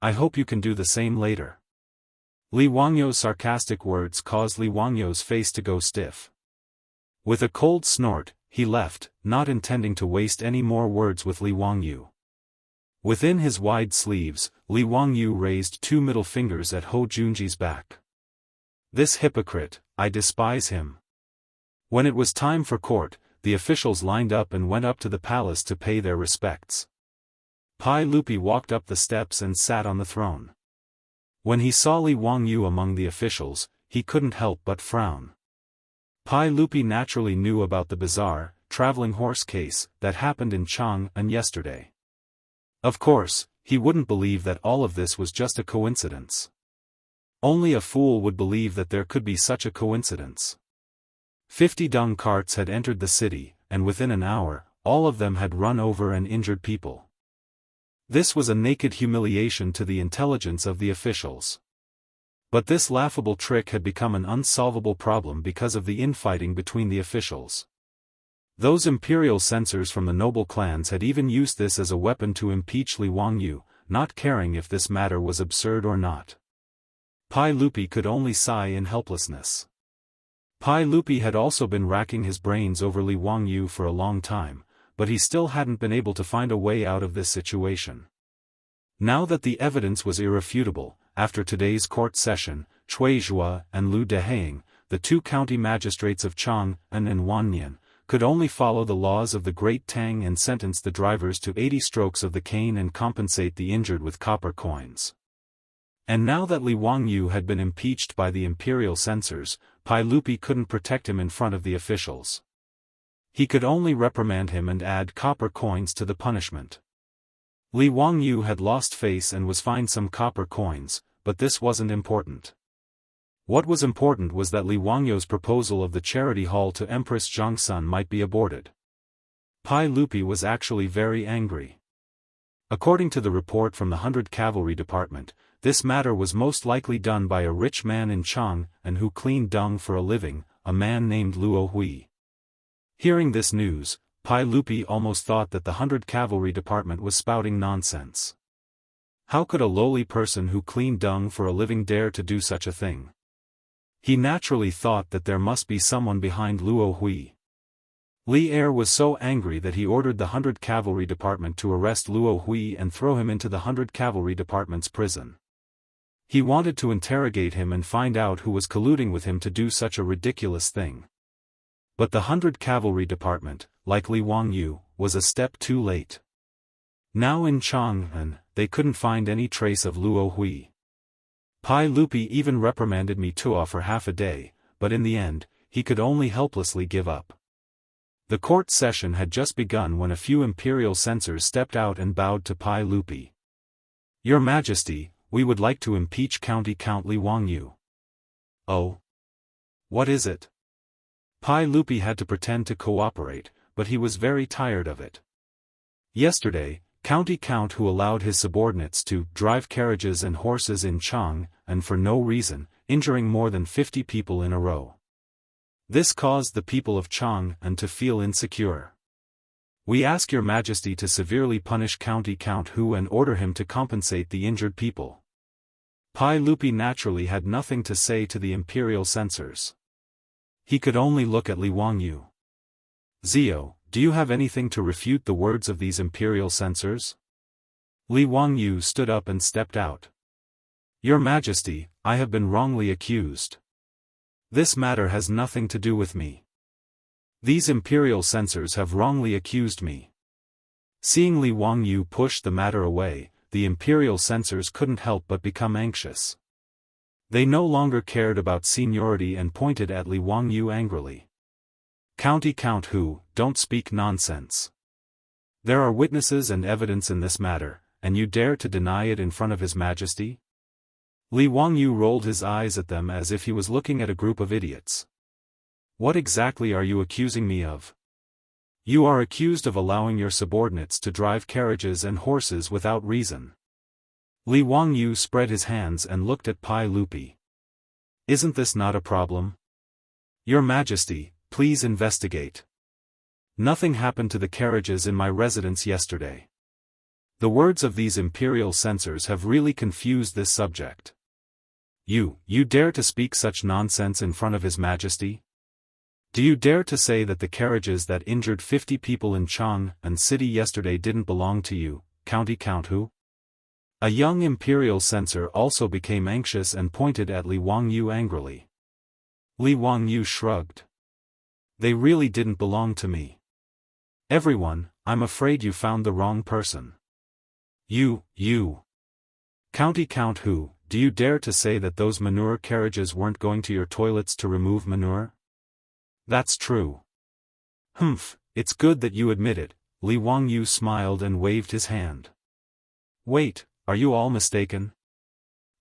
I hope you can do the same later. Li Wangyu's sarcastic words caused Li Wangyu's face to go stiff. With a cold snort, he left, not intending to waste any more words with Li Wangyu. Within his wide sleeves, Li Wangyu raised two middle fingers at Ho Junji's back. This hypocrite, I despise him. When it was time for court, the officials lined up and went up to the palace to pay their respects. Pai Lupi walked up the steps and sat on the throne. When he saw Li Wangyu among the officials, he couldn't help but frown. Pai Lupi naturally knew about the bizarre, traveling horse case that happened in Chang'an yesterday. Of course, he wouldn't believe that all of this was just a coincidence. Only a fool would believe that there could be such a coincidence. 50 dung carts had entered the city, and within an hour, all of them had run over and injured people. This was a naked humiliation to the intelligence of the officials. But this laughable trick had become an unsolvable problem because of the infighting between the officials. Those imperial censors from the noble clans had even used this as a weapon to impeach Li Wangyu, not caring if this matter was absurd or not. Pai Lupi could only sigh in helplessness. Pai Lupi had also been racking his brains over Li Wangyu for a long time, but he still hadn't been able to find a way out of this situation. Now that the evidence was irrefutable, after today's court session, Cui Zhua and Lu Deheng, the two county magistrates of Chang and Wannian, could only follow the laws of the great Tang and sentence the drivers to 80 strokes of the cane and compensate the injured with copper coins. And now that Li Wangyu had been impeached by the imperial censors, Pai Lupi couldn't protect him in front of the officials. He could only reprimand him and add copper coins to the punishment. Li Wangyu had lost face and was fined some copper coins, but this wasn't important. What was important was that Li Wangyu's proposal of the charity hall to Empress Zhongsun might be aborted. Pai Lupi was actually very angry. According to the report from the 100 Cavalry Department, this matter was most likely done by a rich man in Chang and who cleaned dung for a living, a man named Luo Hui. Hearing this news, Pai Lupi almost thought that the 100 Cavalry Department was spouting nonsense. How could a lowly person who cleaned dung for a living dare to do such a thing? He naturally thought that there must be someone behind Luo Hui. Li Er was so angry that he ordered the 100 Cavalry Department to arrest Luo Hui and throw him into the 100 Cavalry Department's prison. He wanted to interrogate him and find out who was colluding with him to do such a ridiculous thing. But the 100 Cavalry Department, like Li Wangyu, was a step too late. Now in Chang'an, they couldn't find any trace of Luo Hui. Pai Lupi even reprimanded Mi Tuo for half a day, but in the end, he could only helplessly give up. The court session had just begun when a few imperial censors stepped out and bowed to Pai Lupi. "Your Majesty, we would like to impeach County Count Li Wangyu." "Oh? What is it?" Pai Lupi had to pretend to cooperate, but he was very tired of it. Yesterday, County Count who allowed his subordinates to drive carriages and horses in Chang, and for no reason, injuring more than 50 people in a row. This caused the people of Chang and to feel insecure. "We ask your Majesty to severely punish County Count Hu and order him to compensate the injured people." Pai Lupi naturally had nothing to say to the imperial censors. He could only look at Li Wangyu. "Zio, do you have anything to refute the words of these imperial censors?" Li Wangyu stood up and stepped out. "Your Majesty, I have been wrongly accused. This matter has nothing to do with me. These imperial censors have wrongly accused me." Seeing Li Wangyu push the matter away, the imperial censors couldn't help but become anxious. They no longer cared about seniority and pointed at Li Wangyu angrily. "County Count Hu, don't speak nonsense. There are witnesses and evidence in this matter, and you dare to deny it in front of His Majesty?" Li Wangyu rolled his eyes at them as if he was looking at a group of idiots. "What exactly are you accusing me of? You are accused of allowing your subordinates to drive carriages and horses without reason." Li Wangyu spread his hands and looked at Pai Lupi. "Isn't this not a problem? Your Majesty, please investigate. Nothing happened to the carriages in my residence yesterday." The words of these imperial censors have really confused this subject. You dare to speak such nonsense in front of His Majesty? Do you dare to say that the carriages that injured 50 people in Chang'an City yesterday didn't belong to you, County Count Hu? A young imperial censor also became anxious and pointed at Li Wangyu angrily. Li Wangyu shrugged. "They really didn't belong to me. Everyone, I'm afraid you found the wrong person. You. County Count Hu, do you dare to say that those manure carriages weren't going to your toilets to remove manure?" "That's true." "Humph, it's good that you admit it." Li Wangyu smiled and waved his hand. "Wait, are you all mistaken?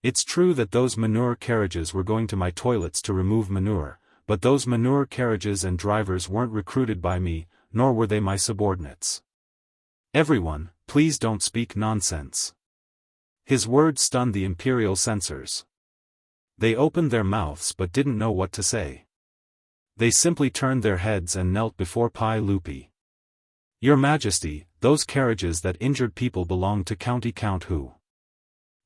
It's true that those manure carriages were going to my toilets to remove manure, but those manure carriages and drivers weren't recruited by me, nor were they my subordinates. Everyone, please don't speak nonsense." His words stunned the imperial censors. They opened their mouths but didn't know what to say. They simply turned their heads and knelt before Pai Lupi. "Your Majesty, those carriages that injured people belong to County Count Hu."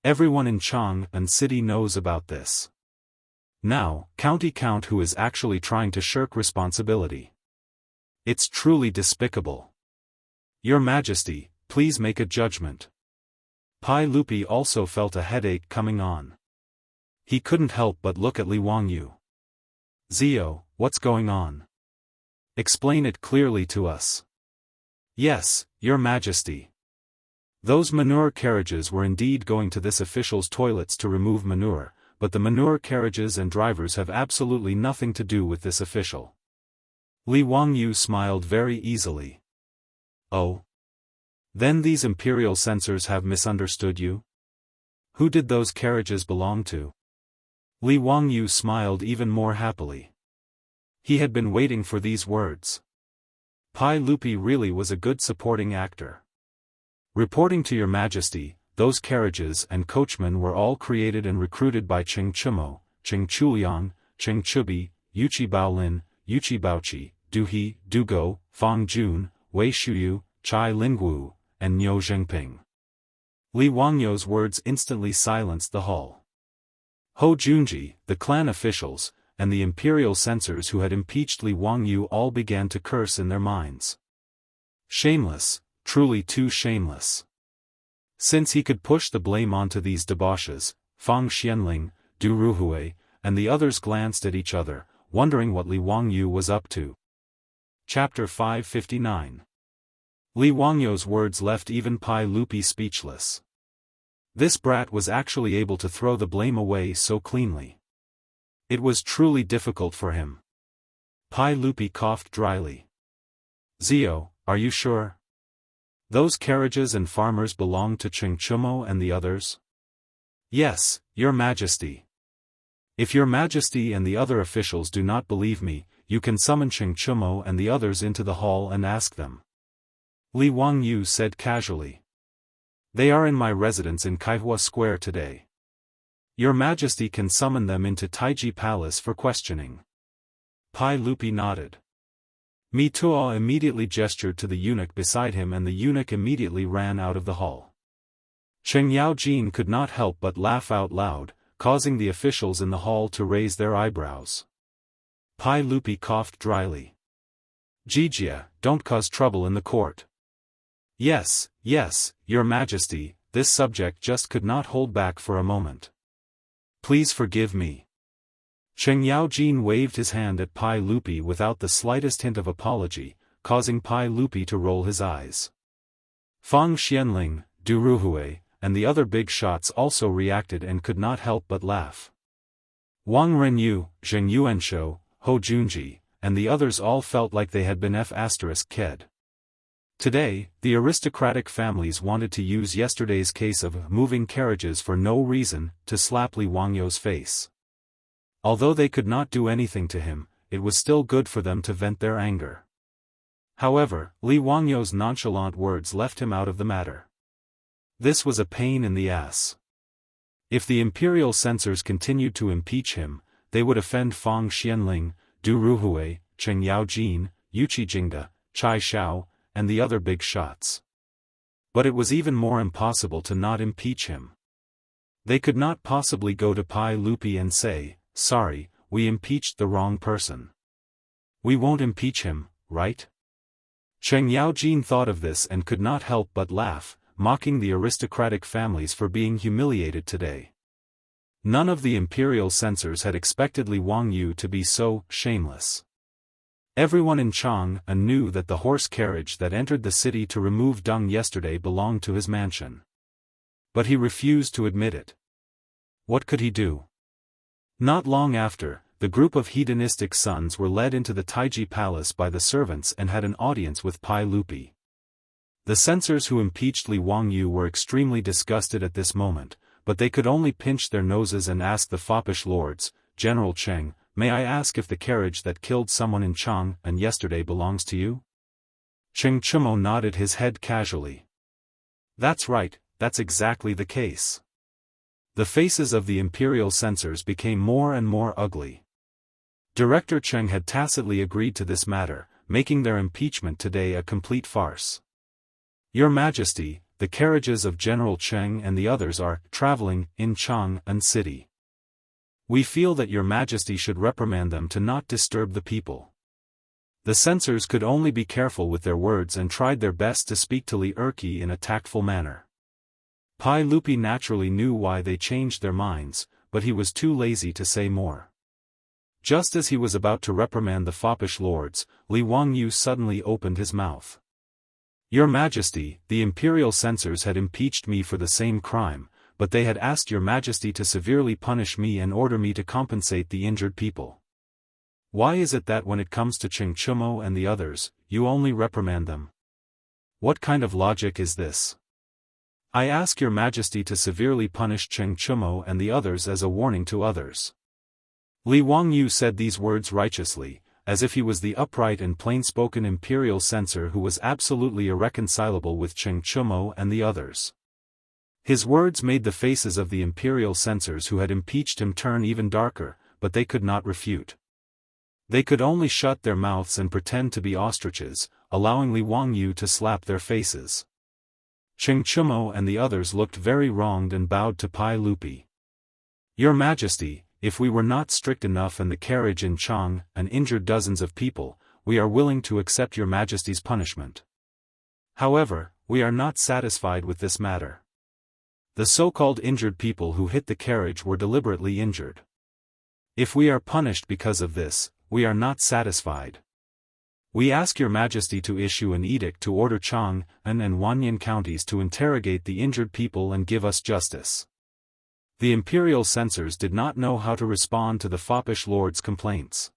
Everyone in Chang and city knows about this. Now, count who is actually trying to shirk responsibility. It's truly despicable. Your Majesty, please make a judgment. Pai Lupi also felt a headache coming on. He couldn't help but look at Li Wangyu. Zio, what's going on? Explain it clearly to us. Yes, Your Majesty. Those manure carriages were indeed going to this official's toilets to remove manure, but the manure carriages and drivers have absolutely nothing to do with this official. Li Wangyu smiled very easily. Oh? Then these imperial censors have misunderstood you? Who did those carriages belong to? Li Wangyu smiled even more happily. He had been waiting for these words. Pai Lupi really was a good supporting actor. Reporting to Your Majesty, those carriages and coachmen were all created and recruited by Cheng Chumo, Cheng Chuliang, Cheng Chubi, Yuchi Baolin, Yuchi Baoqi, Du He, Du Go, Fang Jun, Wei Shuyu, Chai Lingwu, and Niu Zhengping. Li Wangyu's words instantly silenced the hall. Ho Junji, the clan officials, and the imperial censors who had impeached Li Wangyu all began to curse in their minds. Shameless, truly too shameless. Since he could push the blame onto these debauches, Fang Xianling, Du Ruhui, and the others glanced at each other, wondering what Li Wangyu was up to. Chapter 559. Li Wangyu's words left even Pai Lupi speechless. This brat was actually able to throw the blame away so cleanly. It was truly difficult for him. Pai Lupi coughed dryly. Zio, are you sure? Those carriages and farmers belong to Cheng Chumo and the others? Yes, Your Majesty. If Your Majesty and the other officials do not believe me, you can summon Cheng Chumo and the others into the hall and ask them. Li Wangyu said casually. They are in my residence in Kaihua Square today. Your Majesty can summon them into Taiji Palace for questioning. Pai Lupi nodded. Mi Tuo immediately gestured to the eunuch beside him and the eunuch immediately ran out of the hall. Cheng Yaojin could not help but laugh out loud, causing the officials in the hall to raise their eyebrows. Pai Lupi coughed dryly. Jijia, don't cause trouble in the court. Yes, Your Majesty, this subject just could not hold back for a moment. Please forgive me. Cheng Yaojin waved his hand at Pai Lupi without the slightest hint of apology, causing Pai Lupi to roll his eyes. Fang Xianling, Du Ruhui, and the other big shots also reacted and could not help but laugh. Wang Renyu, Zheng Yuanshou, Ho Junji, and the others all felt like they had been F***ed. Today, the aristocratic families wanted to use yesterday's case of moving carriages for no reason to slap Li Wangyu's face. Although they could not do anything to him, it was still good for them to vent their anger. However, Li Wangyu's nonchalant words left him out of the matter. This was a pain in the ass. If the imperial censors continued to impeach him, they would offend Fang Xianling, Du Ruhui, Cheng Yaojin, Yuchi Jingda, Chai Shao, and the other big shots. But it was even more impossible to not impeach him. They could not possibly go to Pai Lupi and say, sorry, we impeached the wrong person. We won't impeach him, right? Cheng Yaojin thought of this and could not help but laugh, mocking the aristocratic families for being humiliated today. None of the imperial censors had expected Li Wangyu to be so shameless. Everyone in Chang knew that the horse carriage that entered the city to remove dung yesterday belonged to his mansion. But he refused to admit it. What could he do? Not long after, the group of hedonistic sons were led into the Taiji Palace by the servants and had an audience with Pai Lupi. The censors who impeached Li Wangyu were extremely disgusted at this moment, but they could only pinch their noses and ask the foppish lords, General Cheng, may I ask if the carriage that killed someone in Chang and yesterday belongs to you? Cheng Chumo nodded his head casually. That's right, that's exactly the case. The faces of the imperial censors became more and more ugly. Director Cheng had tacitly agreed to this matter, making their impeachment today a complete farce. Your Majesty, the carriages of General Cheng and the others are traveling in Chang'an City. We feel that your majesty should reprimand them to not disturb the people." The censors could only be careful with their words and tried their best to speak to Li Erqi in a tactful manner. Pai Lupi naturally knew why they changed their minds, but he was too lazy to say more. Just as he was about to reprimand the foppish lords, Li Wangyu suddenly opened his mouth. "Your Majesty, the imperial censors had impeached me for the same crime, but they had asked your Majesty to severely punish me and order me to compensate the injured people. Why is it that when it comes to Cheng Chumo and the others, you only reprimand them? What kind of logic is this? I ask your Majesty to severely punish Cheng Chumo and the others as a warning to others." Li Wangyu said these words righteously, as if he was the upright and plain-spoken imperial censor who was absolutely irreconcilable with Cheng Chumo and the others. His words made the faces of the imperial censors who had impeached him turn even darker, but they could not refute. They could only shut their mouths and pretend to be ostriches, allowing Li Wangyu to slap their faces. Cheng Chumo and the others looked very wronged and bowed to Pai Lupi. "Your Majesty, if we were not strict enough and the carriage in Chang and injured dozens of people, we are willing to accept your Majesty's punishment. However, we are not satisfied with this matter. The so-called injured people who hit the carriage were deliberately injured. If we are punished because of this, we are not satisfied. We ask your Majesty to issue an edict to order Chang'an and Wanyan counties to interrogate the injured people and give us justice." The imperial censors did not know how to respond to the foppish lord's complaints.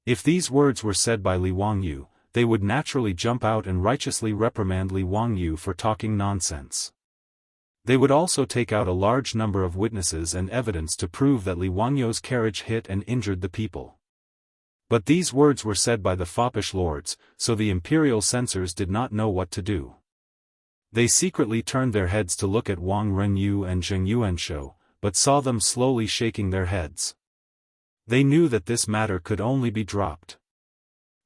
If these words were said by Li Wangyu, they would naturally jump out and righteously reprimand Li Wangyu for talking nonsense. They would also take out a large number of witnesses and evidence to prove that Li Wangyu's carriage hit and injured the people. But these words were said by the foppish lords, so the imperial censors did not know what to do. They secretly turned their heads to look at Wang Renyu and Zheng Yuanshou, but saw them slowly shaking their heads. They knew that this matter could only be dropped.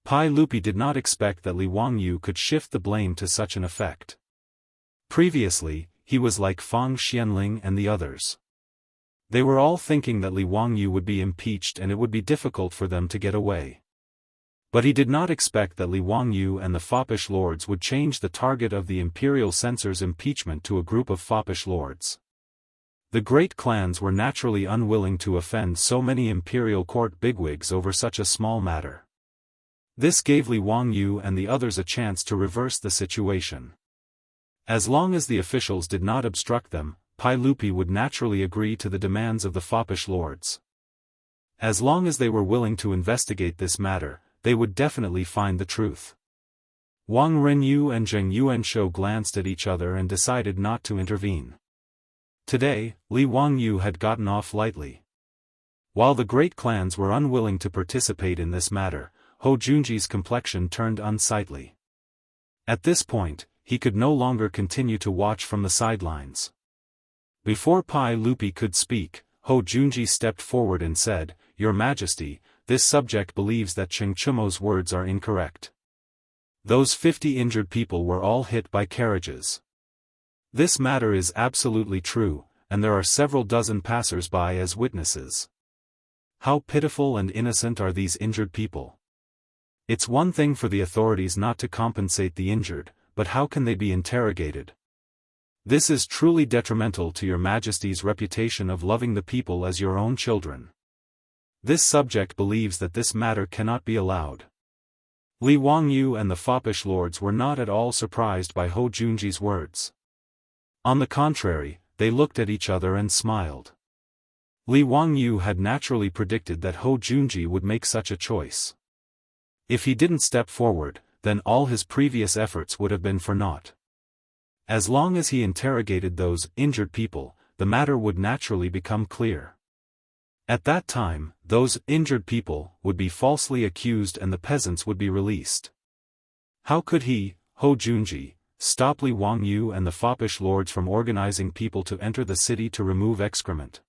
Pai Lupi did not expect that Li Wangyu could shift the blame to such an effect. Previously, he was like Fang Xianling and the others. They were all thinking that Li Wangyu would be impeached and it would be difficult for them to get away. But he did not expect that Li Wangyu and the foppish lords would change the target of the imperial censors' impeachment to a group of foppish lords. The great clans were naturally unwilling to offend so many imperial court bigwigs over such a small matter. This gave Li Wangyu and the others a chance to reverse the situation. As long as the officials did not obstruct them, Pai Lupi would naturally agree to the demands of the foppish lords. As long as they were willing to investigate this matter, they would definitely find the truth. Wang Renyu and Zheng Yuanshou glanced at each other and decided not to intervene. Today, Li Wangyu had gotten off lightly. While the great clans were unwilling to participate in this matter, Hou Junji's complexion turned unsightly. At this point, he could no longer continue to watch from the sidelines. Before Pai Lupi could speak, Hou Junji stepped forward and said, "Your Majesty, this subject believes that Cheng Chumo's words are incorrect. Those 50 injured people were all hit by carriages. This matter is absolutely true, and there are several dozen passers-by as witnesses. How pitiful and innocent are these injured people. It's one thing for the authorities not to compensate the injured, but how can they be interrogated? This is truly detrimental to your Majesty's reputation of loving the people as your own children. This subject believes that this matter cannot be allowed." Li Wangyu and the foppish lords were not at all surprised by Hou Junji's words. On the contrary, they looked at each other and smiled. Li Wangyu had naturally predicted that Hou Junji would make such a choice. If he didn't step forward, then all his previous efforts would have been for naught. As long as he interrogated those injured people, the matter would naturally become clear. At that time, those injured people would be falsely accused and the peasants would be released. How could he, Hou Junji, stop Li Wangyu and the foppish lords from organizing people to enter the city to remove excrement?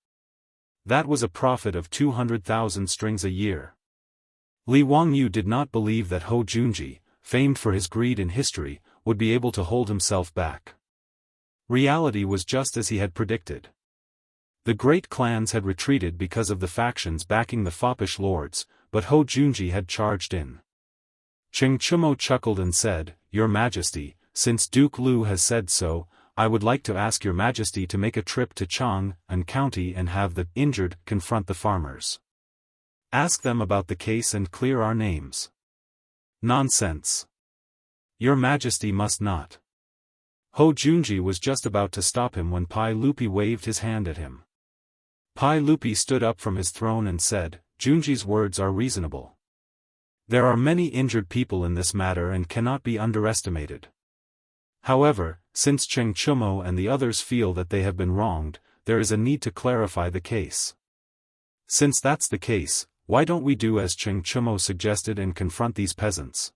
That was a profit of 200,000 strings a year. Li Wangyu did not believe that Hou Junji, famed for his greed in history, would be able to hold himself back. Reality was just as he had predicted. The great clans had retreated because of the factions backing the foppish lords, but Ho Junji had charged in. Cheng Chumo chuckled and said, "Your Majesty, since Duke Lu has said so, I would like to ask your Majesty to make a trip to Chang and County and have the injured confront the farmers. Ask them about the case and clear our names." "Nonsense. Your Majesty must not." Ho Junji was just about to stop him when Pai Lupi waved his hand at him. Pai Lupi stood up from his throne and said, "Junji's words are reasonable. There are many injured people in this matter and cannot be underestimated. However, since Cheng Chumo and the others feel that they have been wronged, there is a need to clarify the case. Since that's the case, why don't we do as Cheng Chumo suggested and confront these peasants?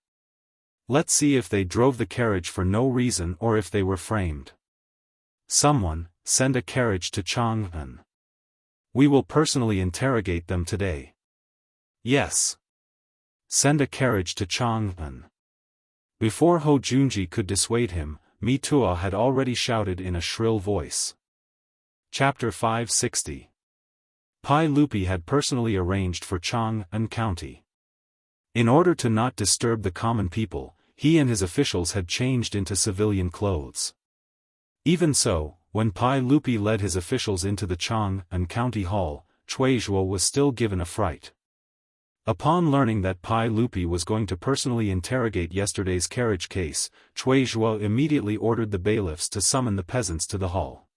Let's see if they drove the carriage for no reason or if they were framed. Someone, send a carriage to Chang'an. We will personally interrogate them today." "Yes. Send a carriage to Chang'an." Before Ho Junji could dissuade him, Mi Tuo had already shouted in a shrill voice. Chapter 560. Pai Lupi had personally arranged for Chang'an County. In order to not disturb the common people, he and his officials had changed into civilian clothes. Even so, when Pai Lupi led his officials into the Chang'an County Hall, Cui Zhuo was still given a fright. Upon learning that Pai Lupi was going to personally interrogate yesterday's carriage case, Cui Zhuo immediately ordered the bailiffs to summon the peasants to the hall.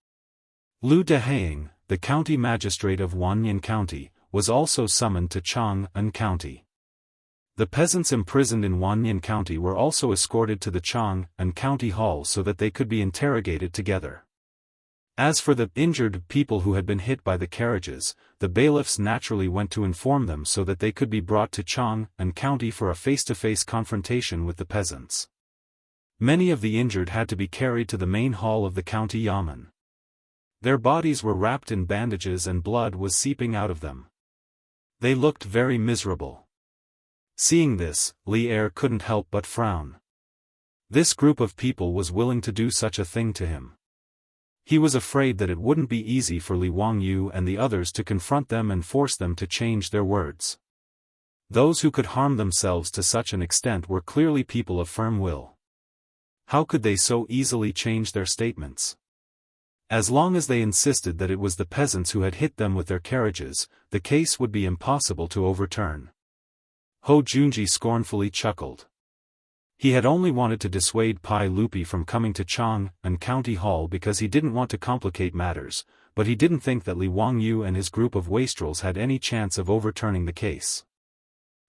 Lu Dehaing, the county magistrate of Wanyan County, was also summoned to Chang'an County. The peasants imprisoned in Wanyan County were also escorted to the Chang'an County Hall so that they could be interrogated together. As for the injured people who had been hit by the carriages, the bailiffs naturally went to inform them so that they could be brought to Chang'an County for a face-to-face confrontation with the peasants. Many of the injured had to be carried to the main hall of the county yamen. Their bodies were wrapped in bandages and blood was seeping out of them. They looked very miserable. Seeing this, Li Er couldn't help but frown. This group of people was willing to do such a thing to him. He was afraid that it wouldn't be easy for Li Wangyu and the others to confront them and force them to change their words. Those who could harm themselves to such an extent were clearly people of firm will. How could they so easily change their statements? As long as they insisted that it was the peasants who had hit them with their carriages, the case would be impossible to overturn. Ho Junji scornfully chuckled. He had only wanted to dissuade Pai Lupi from coming to Chang'an County Hall because he didn't want to complicate matters, but he didn't think that Li Wangyu and his group of wastrels had any chance of overturning the case.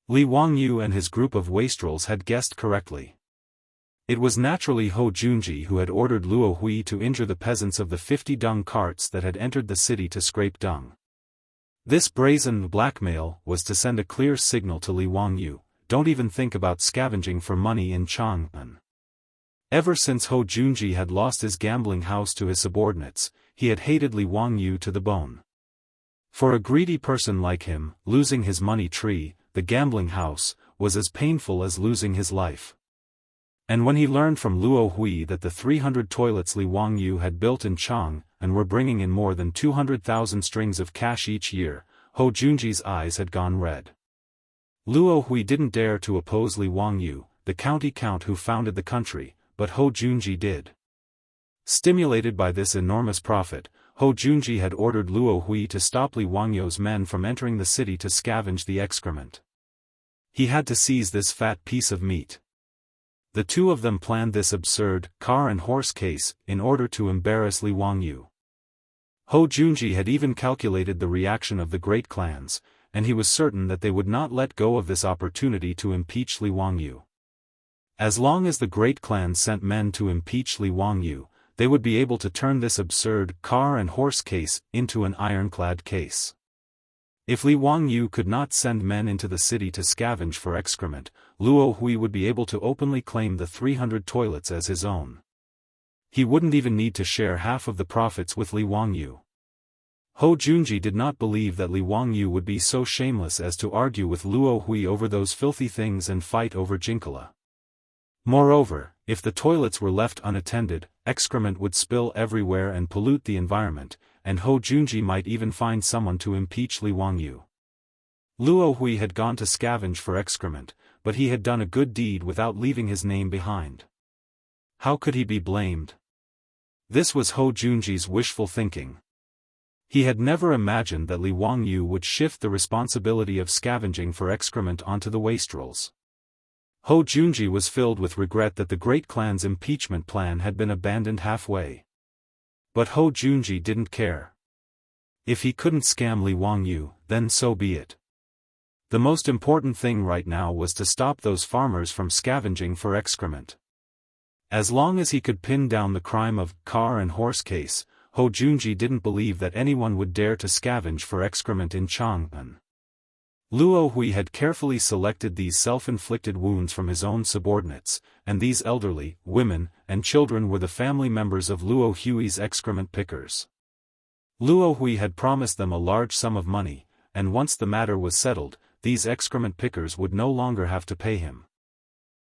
Li Wangyu and his group of wastrels had guessed correctly. It was naturally Ho Junji who had ordered Luo Hui to injure the peasants of the 50 dung carts that had entered the city to scrape dung. This brazen blackmail was to send a clear signal to Li Wangyu. Don't even think about scavenging for money in Chang'an. Ever since Ho Junji had lost his gambling house to his subordinates, he had hated Li Wangyu to the bone. For a greedy person like him, losing his money tree, the gambling house, was as painful as losing his life. And when he learned from Luo Hui that the 300 toilets Li Wangyu had built in Chang'an were bringing in more than 200,000 strings of cash each year, Ho Junji's eyes had gone red. Luo Hui didn't dare to oppose Li Wangyu, the county count who founded the country, but Ho Junji did. Stimulated by this enormous profit, Ho Junji had ordered Luo Hui to stop Li Wangyu's men from entering the city to scavenge the excrement. He had to seize this fat piece of meat. The two of them planned this absurd car and horse case in order to embarrass Li Wangyu. Ho Junji had even calculated the reaction of the great clans, and he was certain that they would not let go of this opportunity to impeach Li Wangyu. As long as the great clans sent men to impeach Li Wangyu, they would be able to turn this absurd car and horse case into an ironclad case. If Li Wangyu could not send men into the city to scavenge for excrement, Luo Hui would be able to openly claim the 300 toilets as his own. He wouldn't even need to share half of the profits with Li Wangyu. Ho Junji did not believe that Li Wangyu would be so shameless as to argue with Luo Hui over those filthy things and fight over Jinkala. Moreover, If the toilets were left unattended, excrement would spill everywhere and pollute the environment, and Hou Junji might even find someone to impeach Li Wangyu. Luo Hui had gone to scavenge for excrement, but he had done a good deed without leaving his name behind. How could he be blamed? This was Hou Junji's wishful thinking. He had never imagined that Li Wangyu would shift the responsibility of scavenging for excrement onto the wastrels. Hou Junji was filled with regret that the great clan's impeachment plan had been abandoned halfway. But Hou Junji didn't care. If he couldn't scam Li Wangyu, then so be it. The most important thing right now was to stop those farmers from scavenging for excrement. As long as he could pin down the crime of car and horse case, Hou Junji didn't believe that anyone would dare to scavenge for excrement in Chang'an. Luo Hui had carefully selected these self-inflicted wounds from his own subordinates, and these elderly, women, and children were the family members of Luo Hui's excrement pickers. Luo Hui had promised them a large sum of money, and once the matter was settled, these excrement pickers would no longer have to pay him.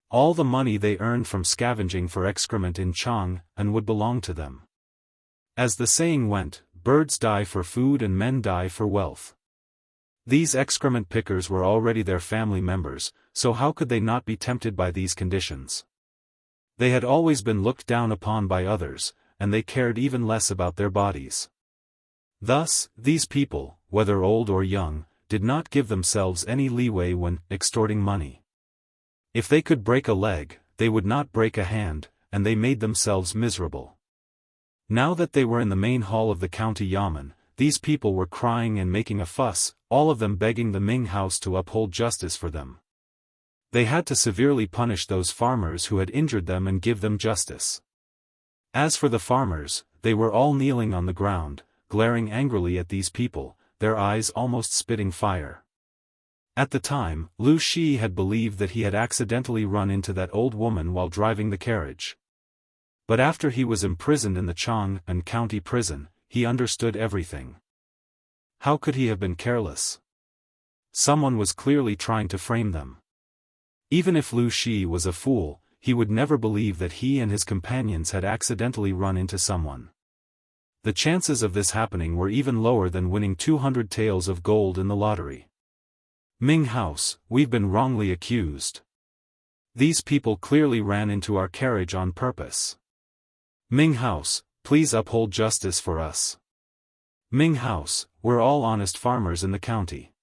All the money they earned from scavenging for excrement in Chang'an would belong to them. As the saying went, birds die for food and men die for wealth. These excrement pickers were already their family members, so how could they not be tempted by these conditions? They had always been looked down upon by others, and they cared even less about their bodies. Thus, these people, whether old or young, did not give themselves any leeway when extorting money. If they could break a leg, they would not break a hand, and they made themselves miserable. Now that they were in the main hall of the county yamen, these people were crying and making a fuss, all of them begging the Ming house to uphold justice for them. They had to severely punish those farmers who had injured them and give them justice. As for the farmers, they were all kneeling on the ground, glaring angrily at these people, their eyes almost spitting fire. At the time, Lu Shi had believed that he had accidentally run into that old woman while driving the carriage. But after he was imprisoned in the Chang'an County prison, he understood everything. How could he have been careless? Someone was clearly trying to frame them. Even if Lu Shi was a fool, he would never believe that he and his companions had accidentally run into someone. The chances of this happening were even lower than winning 200 taels of gold in the lottery. Ming House, we've been wrongly accused. These people clearly ran into our carriage on purpose. Ming House, please uphold justice for us. Ming House, we're all honest farmers in the county.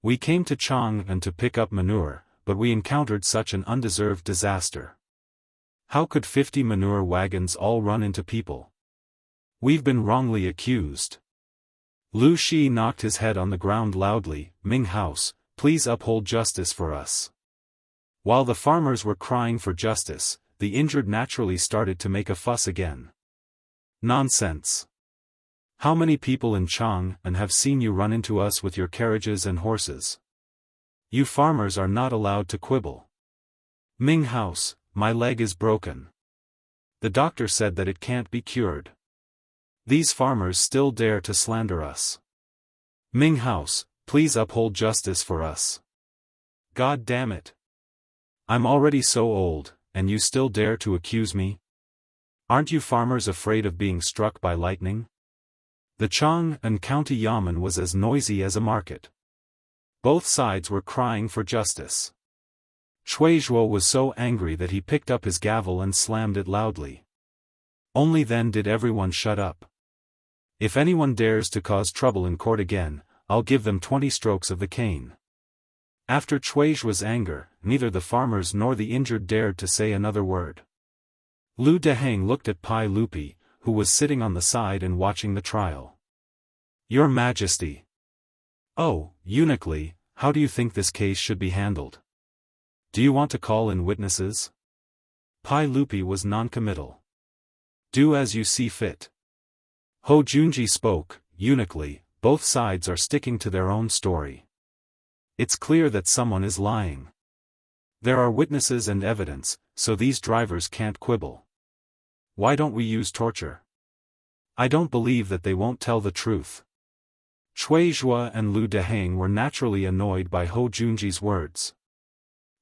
We came to Chang'an to pick up manure, but we encountered such an undeserved disaster. How could 50 manure wagons all run into people? We've been wrongly accused. Lu Shi knocked his head on the ground loudly. Ming House, please uphold justice for us. While the farmers were crying for justice, the injured naturally started to make a fuss again. Nonsense. How many people in Chang'an have seen you run into us with your carriages and horses? You farmers are not allowed to quibble. Ming House, my leg is broken. The doctor said that it can't be cured. These farmers still dare to slander us. Ming House, please uphold justice for us. God damn it. I'm already so old, and you still dare to accuse me? Aren't you farmers afraid of being struck by lightning? The Chang'an County Yamen was as noisy as a market. Both sides were crying for justice. Cui Zhuo was so angry that he picked up his gavel and slammed it loudly. Only then did everyone shut up. If anyone dares to cause trouble in court again, I'll give them 20 strokes of the cane. After Cui Zhuo's anger, neither the farmers nor the injured dared to say another word. Lu Deheng looked at Pai Lupi, who was sitting on the side and watching the trial. Your Majesty. Oh, Eunuch Li, how do you think this case should be handled? Do you want to call in witnesses? Pai Lupi was noncommittal. Do as you see fit. Hou Junji spoke. Eunuch Li, both sides are sticking to their own story. It's clear that someone is lying. There are witnesses and evidence, so these drivers can't quibble. Why don't we use torture? I don't believe that they won't tell the truth. Cui Zhuo and Lu Deheng were naturally annoyed by Hou Junji's words.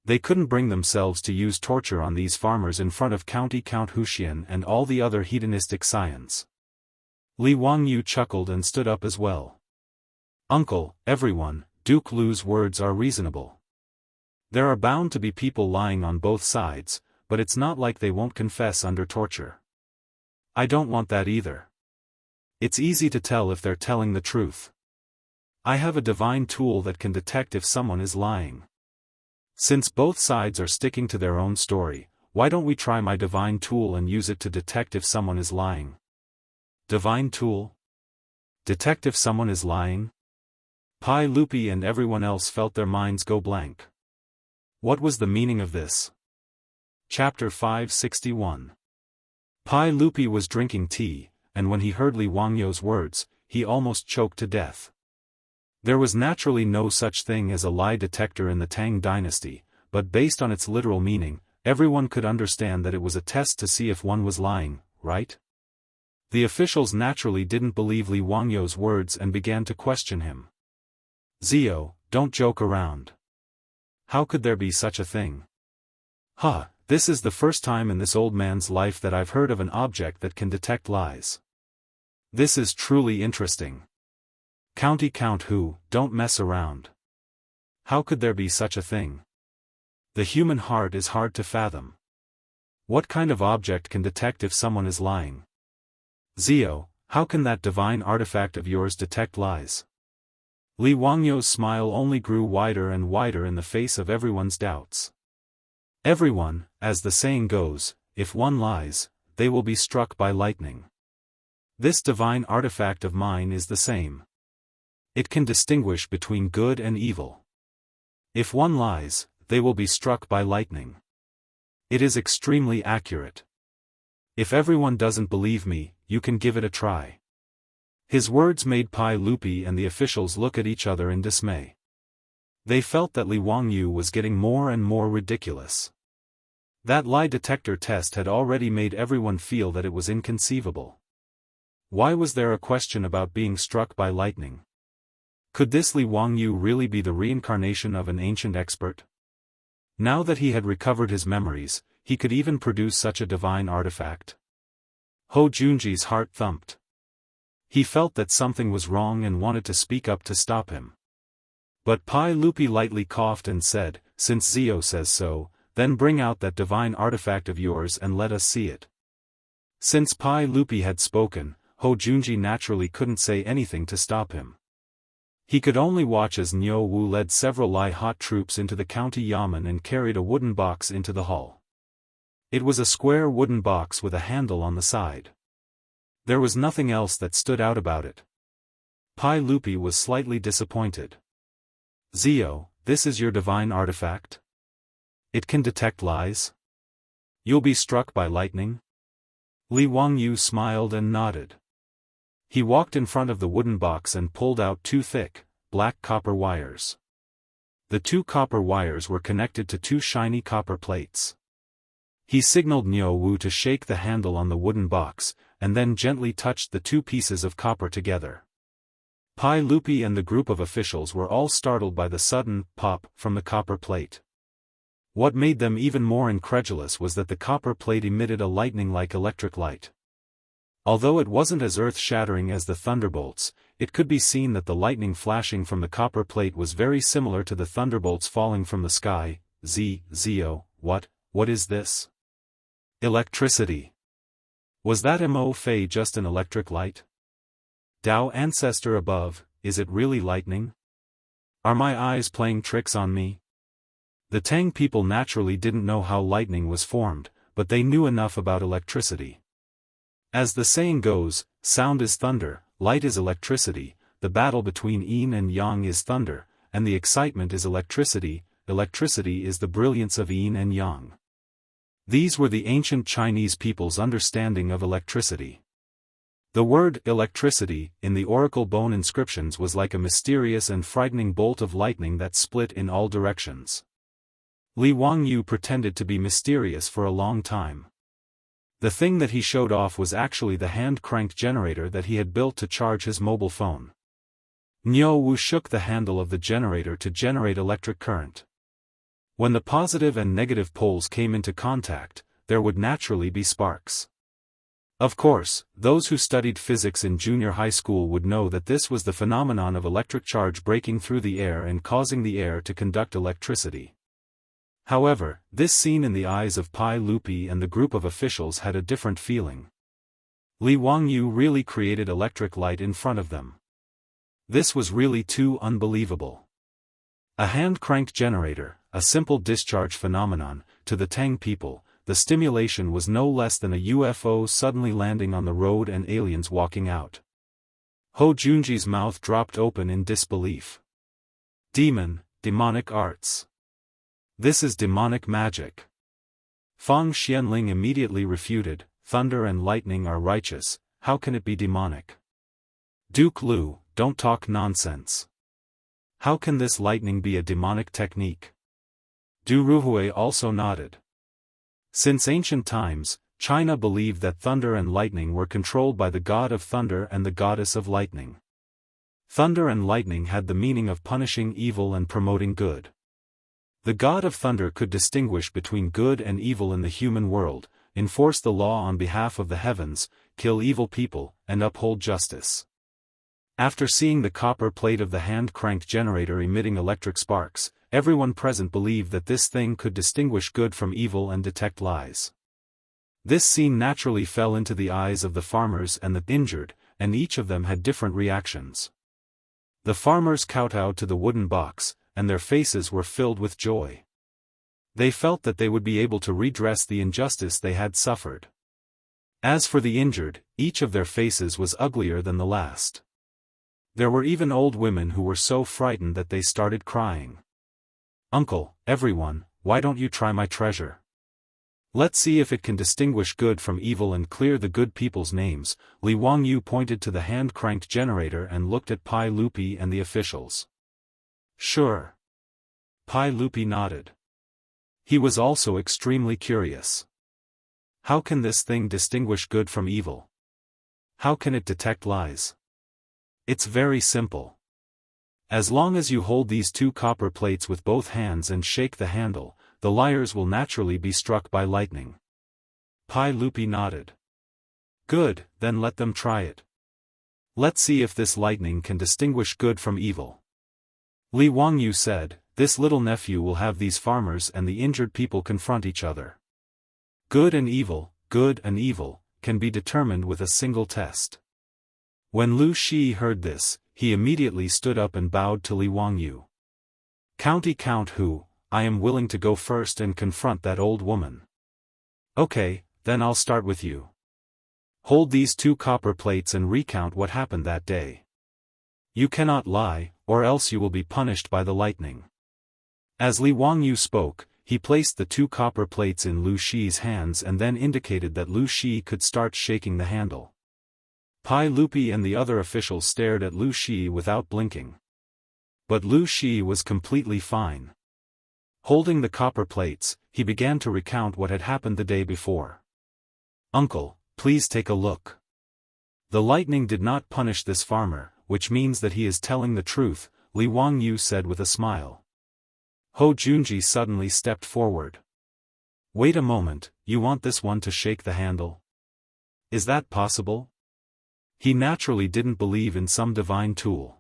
They couldn't bring themselves to use torture on these farmers in front of Count Huxian and all the other hedonistic scions. Li Wangyu chuckled and stood up as well. Uncle, everyone, Duke Lu's words are reasonable. There are bound to be people lying on both sides, but it's not like they won't confess under torture. I don't want that either. It's easy to tell if they're telling the truth. I have a divine tool that can detect if someone is lying. Since both sides are sticking to their own story, why don't we try my divine tool and use it to detect if someone is lying? Divine tool? Detect if someone is lying? Pai Lupi and everyone else felt their minds go blank. What was the meaning of this? Chapter 561. Pai Lupi was drinking tea, and when he heard Li Wangyou's words, he almost choked to death. There was naturally no such thing as a lie detector in the Tang dynasty, but based on its literal meaning, everyone could understand that it was a test to see if one was lying, right? The officials naturally didn't believe Li Wangyou's words and began to question him. Zio, don't joke around. How could there be such a thing? This is the first time in this old man's life that I've heard of an object that can detect lies. This is truly interesting. Count Hu, don't mess around. How could there be such a thing? The human heart is hard to fathom. What kind of object can detect if someone is lying? Zio, how can that divine artifact of yours detect lies? Li Wangyou's smile only grew wider and wider in the face of everyone's doubts. Everyone, as the saying goes, if one lies, they will be struck by lightning. This divine artifact of mine is the same. It can distinguish between good and evil. If one lies, they will be struck by lightning. It is extremely accurate. If everyone doesn't believe me, you can give it a try. His words made Pai Lupi and the officials look at each other in dismay. They felt that Li Wangyu was getting more and more ridiculous. That lie detector test had already made everyone feel that it was inconceivable. Why was there a question about being struck by lightning? Could this Li Wangyu really be the reincarnation of an ancient expert? Now that he had recovered his memories, he could even produce such a divine artifact. Ho Junji's heart thumped. He felt that something was wrong and wanted to speak up to stop him. But Pai Lupi lightly coughed and said, "Since Zio says so, then bring out that divine artifact of yours and let us see it." Since Pai Lupi had spoken, Ho Junji naturally couldn't say anything to stop him. He could only watch as Niu Wu led several Lai hot troops into the county yamen and carried a wooden box into the hall. It was a square wooden box with a handle on the side. There was nothing else that stood out about it. Pai Lupi was slightly disappointed. Zio, this is your divine artifact? It can detect lies? You'll be struck by lightning? Li Wangyu smiled and nodded. He walked in front of the wooden box and pulled out two thick, black copper wires. The two copper wires were connected to two shiny copper plates. He signaled Niu Wu to shake the handle on the wooden box, and then gently touched the two pieces of copper together. Pai Lupi and the group of officials were all startled by the sudden pop from the copper plate. What made them even more incredulous was that the copper plate emitted a lightning-like electric light. Although it wasn't as earth-shattering as the thunderbolts, it could be seen that the lightning flashing from the copper plate was very similar to the thunderbolts falling from the sky. Zio, what is this? Electricity. Was that Mo Fei just an electric light? Dao ancestor above, is it really lightning? Are my eyes playing tricks on me? The Tang people naturally didn't know how lightning was formed, but they knew enough about electricity. As the saying goes, sound is thunder, light is electricity, the battle between yin and yang is thunder, and the excitement is electricity. Electricity is the brilliance of yin and yang. These were the ancient Chinese people's understanding of electricity. The word electricity in the oracle bone inscriptions was like a mysterious and frightening bolt of lightning that split in all directions. Li Wangyu pretended to be mysterious for a long time. The thing that he showed off was actually the hand-cranked generator that he had built to charge his mobile phone. Niu Wu shook the handle of the generator to generate electric current. When the positive and negative poles came into contact, there would naturally be sparks. Of course, those who studied physics in junior high school would know that this was the phenomenon of electric charge breaking through the air and causing the air to conduct electricity. However, this scene in the eyes of Pai Lupi and the group of officials had a different feeling. Li Wangyu really created electric light in front of them. This was really too unbelievable. A hand-cranked generator, a simple discharge phenomenon, to the Tang people, the stimulation was no less than a UFO suddenly landing on the road and aliens walking out. Ho Junji's mouth dropped open in disbelief. Demonic arts. This is demonic magic. Fang Xianling immediately refuted, thunder and lightning are righteous, how can it be demonic? Duke Lu, don't talk nonsense. How can this lightning be a demonic technique? Du Ruhui also nodded. Since ancient times, China believed that thunder and lightning were controlled by the god of thunder and the goddess of lightning. Thunder and lightning had the meaning of punishing evil and promoting good. The god of thunder could distinguish between good and evil in the human world, enforce the law on behalf of the heavens, kill evil people, and uphold justice. After seeing the copper plate of the hand-cranked generator emitting electric sparks, everyone present believed that this thing could distinguish good from evil and detect lies. This scene naturally fell into the eyes of the farmers and the injured, and each of them had different reactions. The farmers kowtowed to the wooden box, and their faces were filled with joy. They felt that they would be able to redress the injustice they had suffered. As for the injured, each of their faces was uglier than the last. There were even old women who were so frightened that they started crying. Uncle, everyone, why don't you try my treasure? Let's see if it can distinguish good from evil and clear the good people's names. Li Wangyu pointed to the hand-cranked generator and looked at Pai Lupi and the officials. Sure. Pai Lupi nodded. He was also extremely curious. How can this thing distinguish good from evil? How can it detect lies? It's very simple. As long as you hold these two copper plates with both hands and shake the handle, the liars will naturally be struck by lightning. Pai Lupi nodded. Good, then let them try it. Let's see if this lightning can distinguish good from evil. Li Wangyu said, this little nephew will have these farmers and the injured people confront each other. Good and evil, can be determined with a single test. When Lu Shi heard this, he immediately stood up and bowed to Li Wangyu. Count who, I am willing to go first and confront that old woman. Okay, then I'll start with you. Hold these two copper plates and recount what happened that day. You cannot lie, or else you will be punished by the lightning. As Li Wangyu spoke, he placed the two copper plates in Lu Shi's hands and then indicated that Lu Shi could start shaking the handle. Pai Lupi and the other officials stared at Lu Shi without blinking. But Lu Shi was completely fine. Holding the copper plates, he began to recount what had happened the day before. Uncle, please take a look. The lightning did not punish this farmer, which means that he is telling the truth, Li Wangyu said with a smile. Ho Junji suddenly stepped forward. Wait a moment, you want this one to shake the handle? Is that possible? He naturally didn't believe in some divine tool.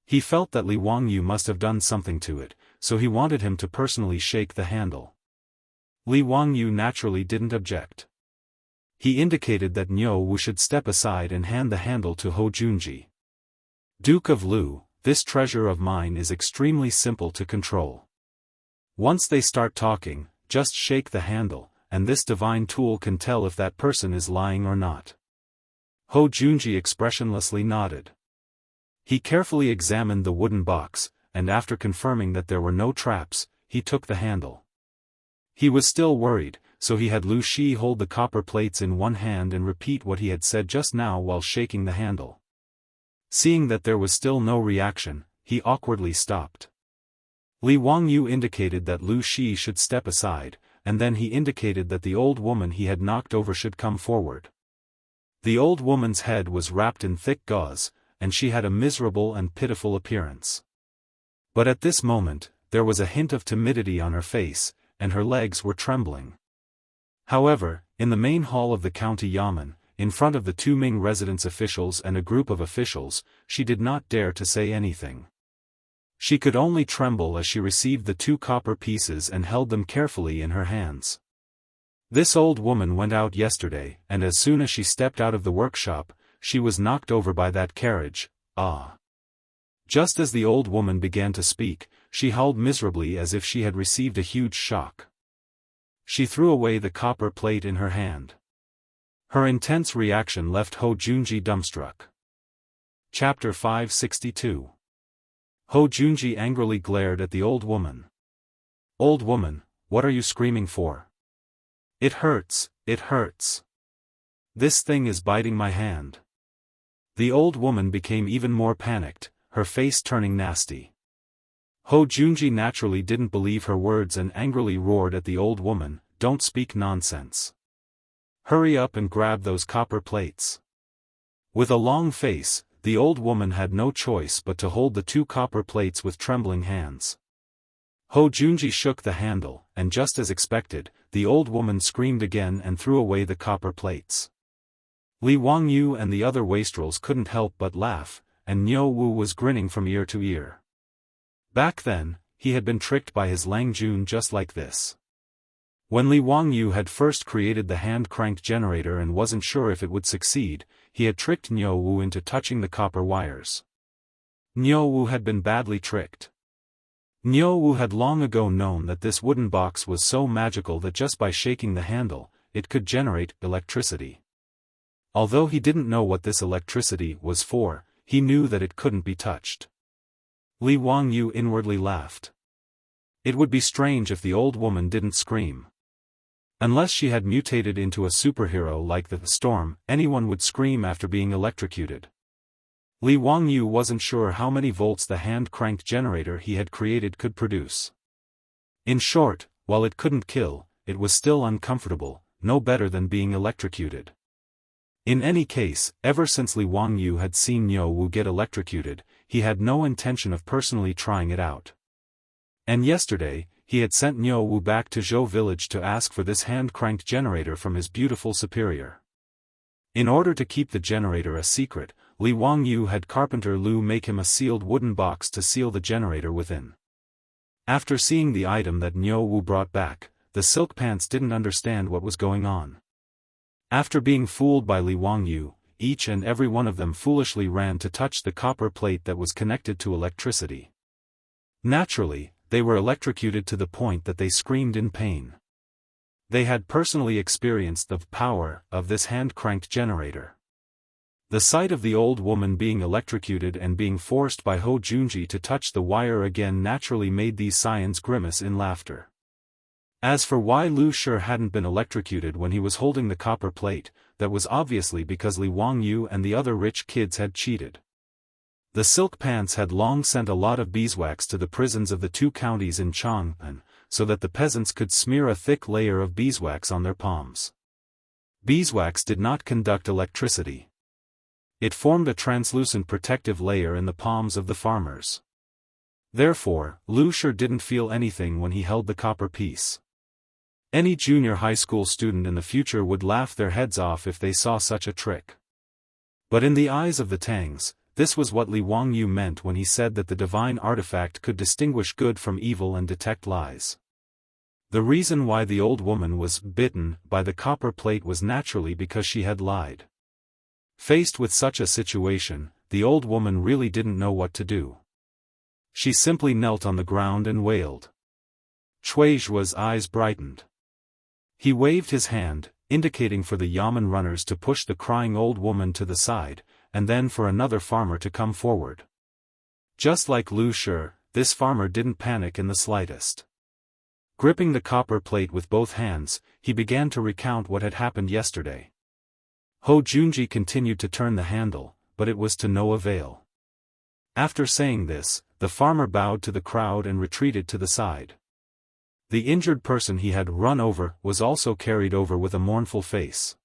He felt that Li Wangyu must have done something to it, so he wanted him to personally shake the handle. Li Wangyu naturally didn't object. He indicated that Niu Wu should step aside and hand the handle to Ho Junji. Duke of Lu, this treasure of mine is extremely simple to control. Once they start talking, just shake the handle, and this divine tool can tell if that person is lying or not. Ho Junji expressionlessly nodded. He carefully examined the wooden box, and after confirming that there were no traps, he took the handle. He was still worried, so he had Lu Shi hold the copper plates in one hand and repeat what he had said just now while shaking the handle. Seeing that there was still no reaction, he awkwardly stopped. Li Wangyu indicated that Lu Shi should step aside, and then he indicated that the old woman he had knocked over should come forward. The old woman's head was wrapped in thick gauze, and she had a miserable and pitiful appearance. But at this moment, there was a hint of timidity on her face, and her legs were trembling. However, in the main hall of the county yamen, in front of the two Ming residence officials and a group of officials, she did not dare to say anything. She could only tremble as she received the 2 copper pieces and held them carefully in her hands. This old woman went out yesterday, and as soon as she stepped out of the workshop, she was knocked over by that carriage. Ah! Just as the old woman began to speak, she howled miserably as if she had received a huge shock. She threw away the copper plate in her hand. Her intense reaction left Ho Junji dumbstruck. Chapter 562. Ho Junji angrily glared at the old woman. "Old woman, what are you screaming for? It hurts, it hurts. This thing is biting my hand." The old woman became even more panicked, her face turning nasty. Ho Junji naturally didn't believe her words and angrily roared at the old woman, "Don't speak nonsense. Hurry up and grab those copper plates." With a long face, the old woman had no choice but to hold the 2 copper plates with trembling hands. Ho Junji shook the handle, and just as expected, the old woman screamed again and threw away the copper plates. Li Wangyu and the other wastrels couldn't help but laugh, and Niu Wu was grinning from ear to ear. Back then, he had been tricked by his Lang Jun just like this. When Li Wangyu had first created the hand-cranked generator and wasn't sure if it would succeed, he had tricked Niu Wu into touching the copper wires. Niu Wu had been badly tricked. Niu Wu had long ago known that this wooden box was so magical that just by shaking the handle, it could generate electricity. Although he didn't know what this electricity was for, he knew that it couldn't be touched. Li Wangyu inwardly laughed. It would be strange if the old woman didn't scream. Unless she had mutated into a superhero like the Storm, anyone would scream after being electrocuted. Li Wangyu wasn't sure how many volts the hand-cranked generator he had created could produce. In short, while it couldn't kill, it was still uncomfortable, no better than being electrocuted. In any case, ever since Li Wangyu had seen Niu Wu get electrocuted, he had no intention of personally trying it out. And yesterday, he had sent Niu Wu back to Zhou village to ask for this hand-cranked generator from his beautiful superior. In order to keep the generator a secret, Li Wangyu had Carpenter Lu make him a sealed wooden box to seal the generator within. After seeing the item that Niu Wu brought back, the silk pants didn't understand what was going on. After being fooled by Li Wangyu, each and every one of them foolishly ran to touch the copper plate that was connected to electricity. Naturally, they were electrocuted to the point that they screamed in pain. They had personally experienced the power of this hand-cranked generator. The sight of the old woman being electrocuted and being forced by Ho Junji to touch the wire again naturally made these scions grimace in laughter. As for why Lu Shi hadn't been electrocuted when he was holding the copper plate, that was obviously because Li Wangyu and the other rich kids had cheated. The silk pants had long sent a lot of beeswax to the prisons of the 2 counties in Jianghu, so that the peasants could smear a thick layer of beeswax on their palms. Beeswax did not conduct electricity. It formed a translucent protective layer in the palms of the farmers. Therefore, Lu Shi didn't feel anything when he held the copper piece. Any junior high school student in the future would laugh their heads off if they saw such a trick. But in the eyes of the Tangs, this was what Li Wangyu meant when he said that the divine artifact could distinguish good from evil and detect lies. The reason why the old woman was bitten by the copper plate was naturally because she had lied. Faced with such a situation, the old woman really didn't know what to do. She simply knelt on the ground and wailed. Cui Zhua's eyes brightened. He waved his hand, indicating for the yamen runners to push the crying old woman to the side, and then for another farmer to come forward. Just like Lu Shi, this farmer didn't panic in the slightest. Gripping the copper plate with both hands, he began to recount what had happened yesterday. Ho Junji continued to turn the handle, but it was to no avail. After saying this, the farmer bowed to the crowd and retreated to the side. The injured person he had run over was also carried over with a mournful face.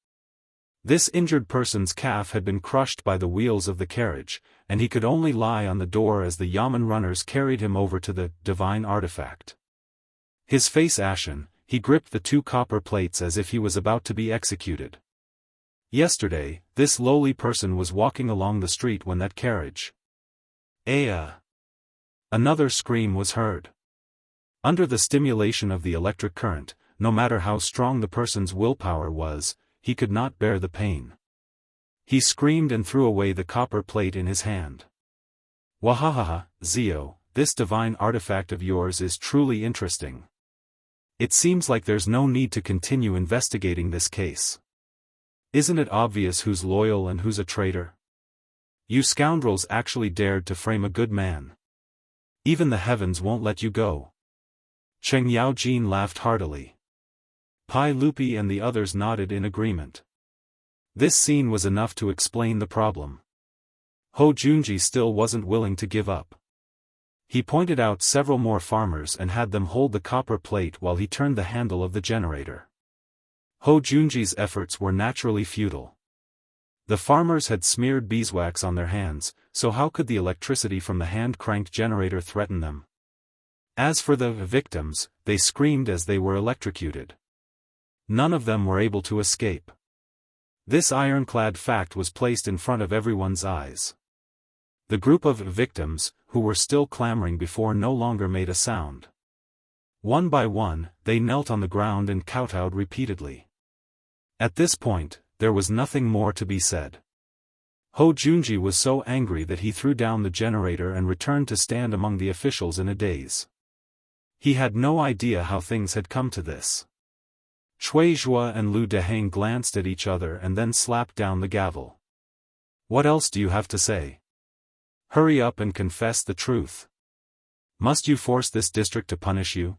This injured person's calf had been crushed by the wheels of the carriage, and he could only lie on the door as the Yamen runners carried him over to the divine artifact. His face ashen, he gripped the 2 copper plates as if he was about to be executed. Yesterday, this lowly person was walking along the street when that carriage. Another scream was heard. Under the stimulation of the electric current, no matter how strong the person's willpower was, he could not bear the pain. He screamed and threw away the copper plate in his hand. Wahahaha, Zio, this divine artifact of yours is truly interesting. It seems like there's no need to continue investigating this case. Isn't it obvious who's loyal and who's a traitor? You scoundrels actually dared to frame a good man. Even the heavens won't let you go. Cheng Yaojin laughed heartily. Pai Lupi and the others nodded in agreement. This scene was enough to explain the problem. Ho Junji still wasn't willing to give up. He pointed out several more farmers and had them hold the copper plate while he turned the handle of the generator. Ho Junji's efforts were naturally futile. The farmers had smeared beeswax on their hands, so how could the electricity from the hand-cranked generator threaten them? As for the victims, they screamed as they were electrocuted. None of them were able to escape. This ironclad fact was placed in front of everyone's eyes. The group of victims, who were still clamoring before, no longer made a sound. One by one, they knelt on the ground and kowtowed repeatedly. At this point, there was nothing more to be said. Ho Junji was so angry that he threw down the generator and returned to stand among the officials in a daze. He had no idea how things had come to this. Cui Zhuo and Lu Deheng glanced at each other and then slapped down the gavel. What else do you have to say? Hurry up and confess the truth. Must you force this district to punish you?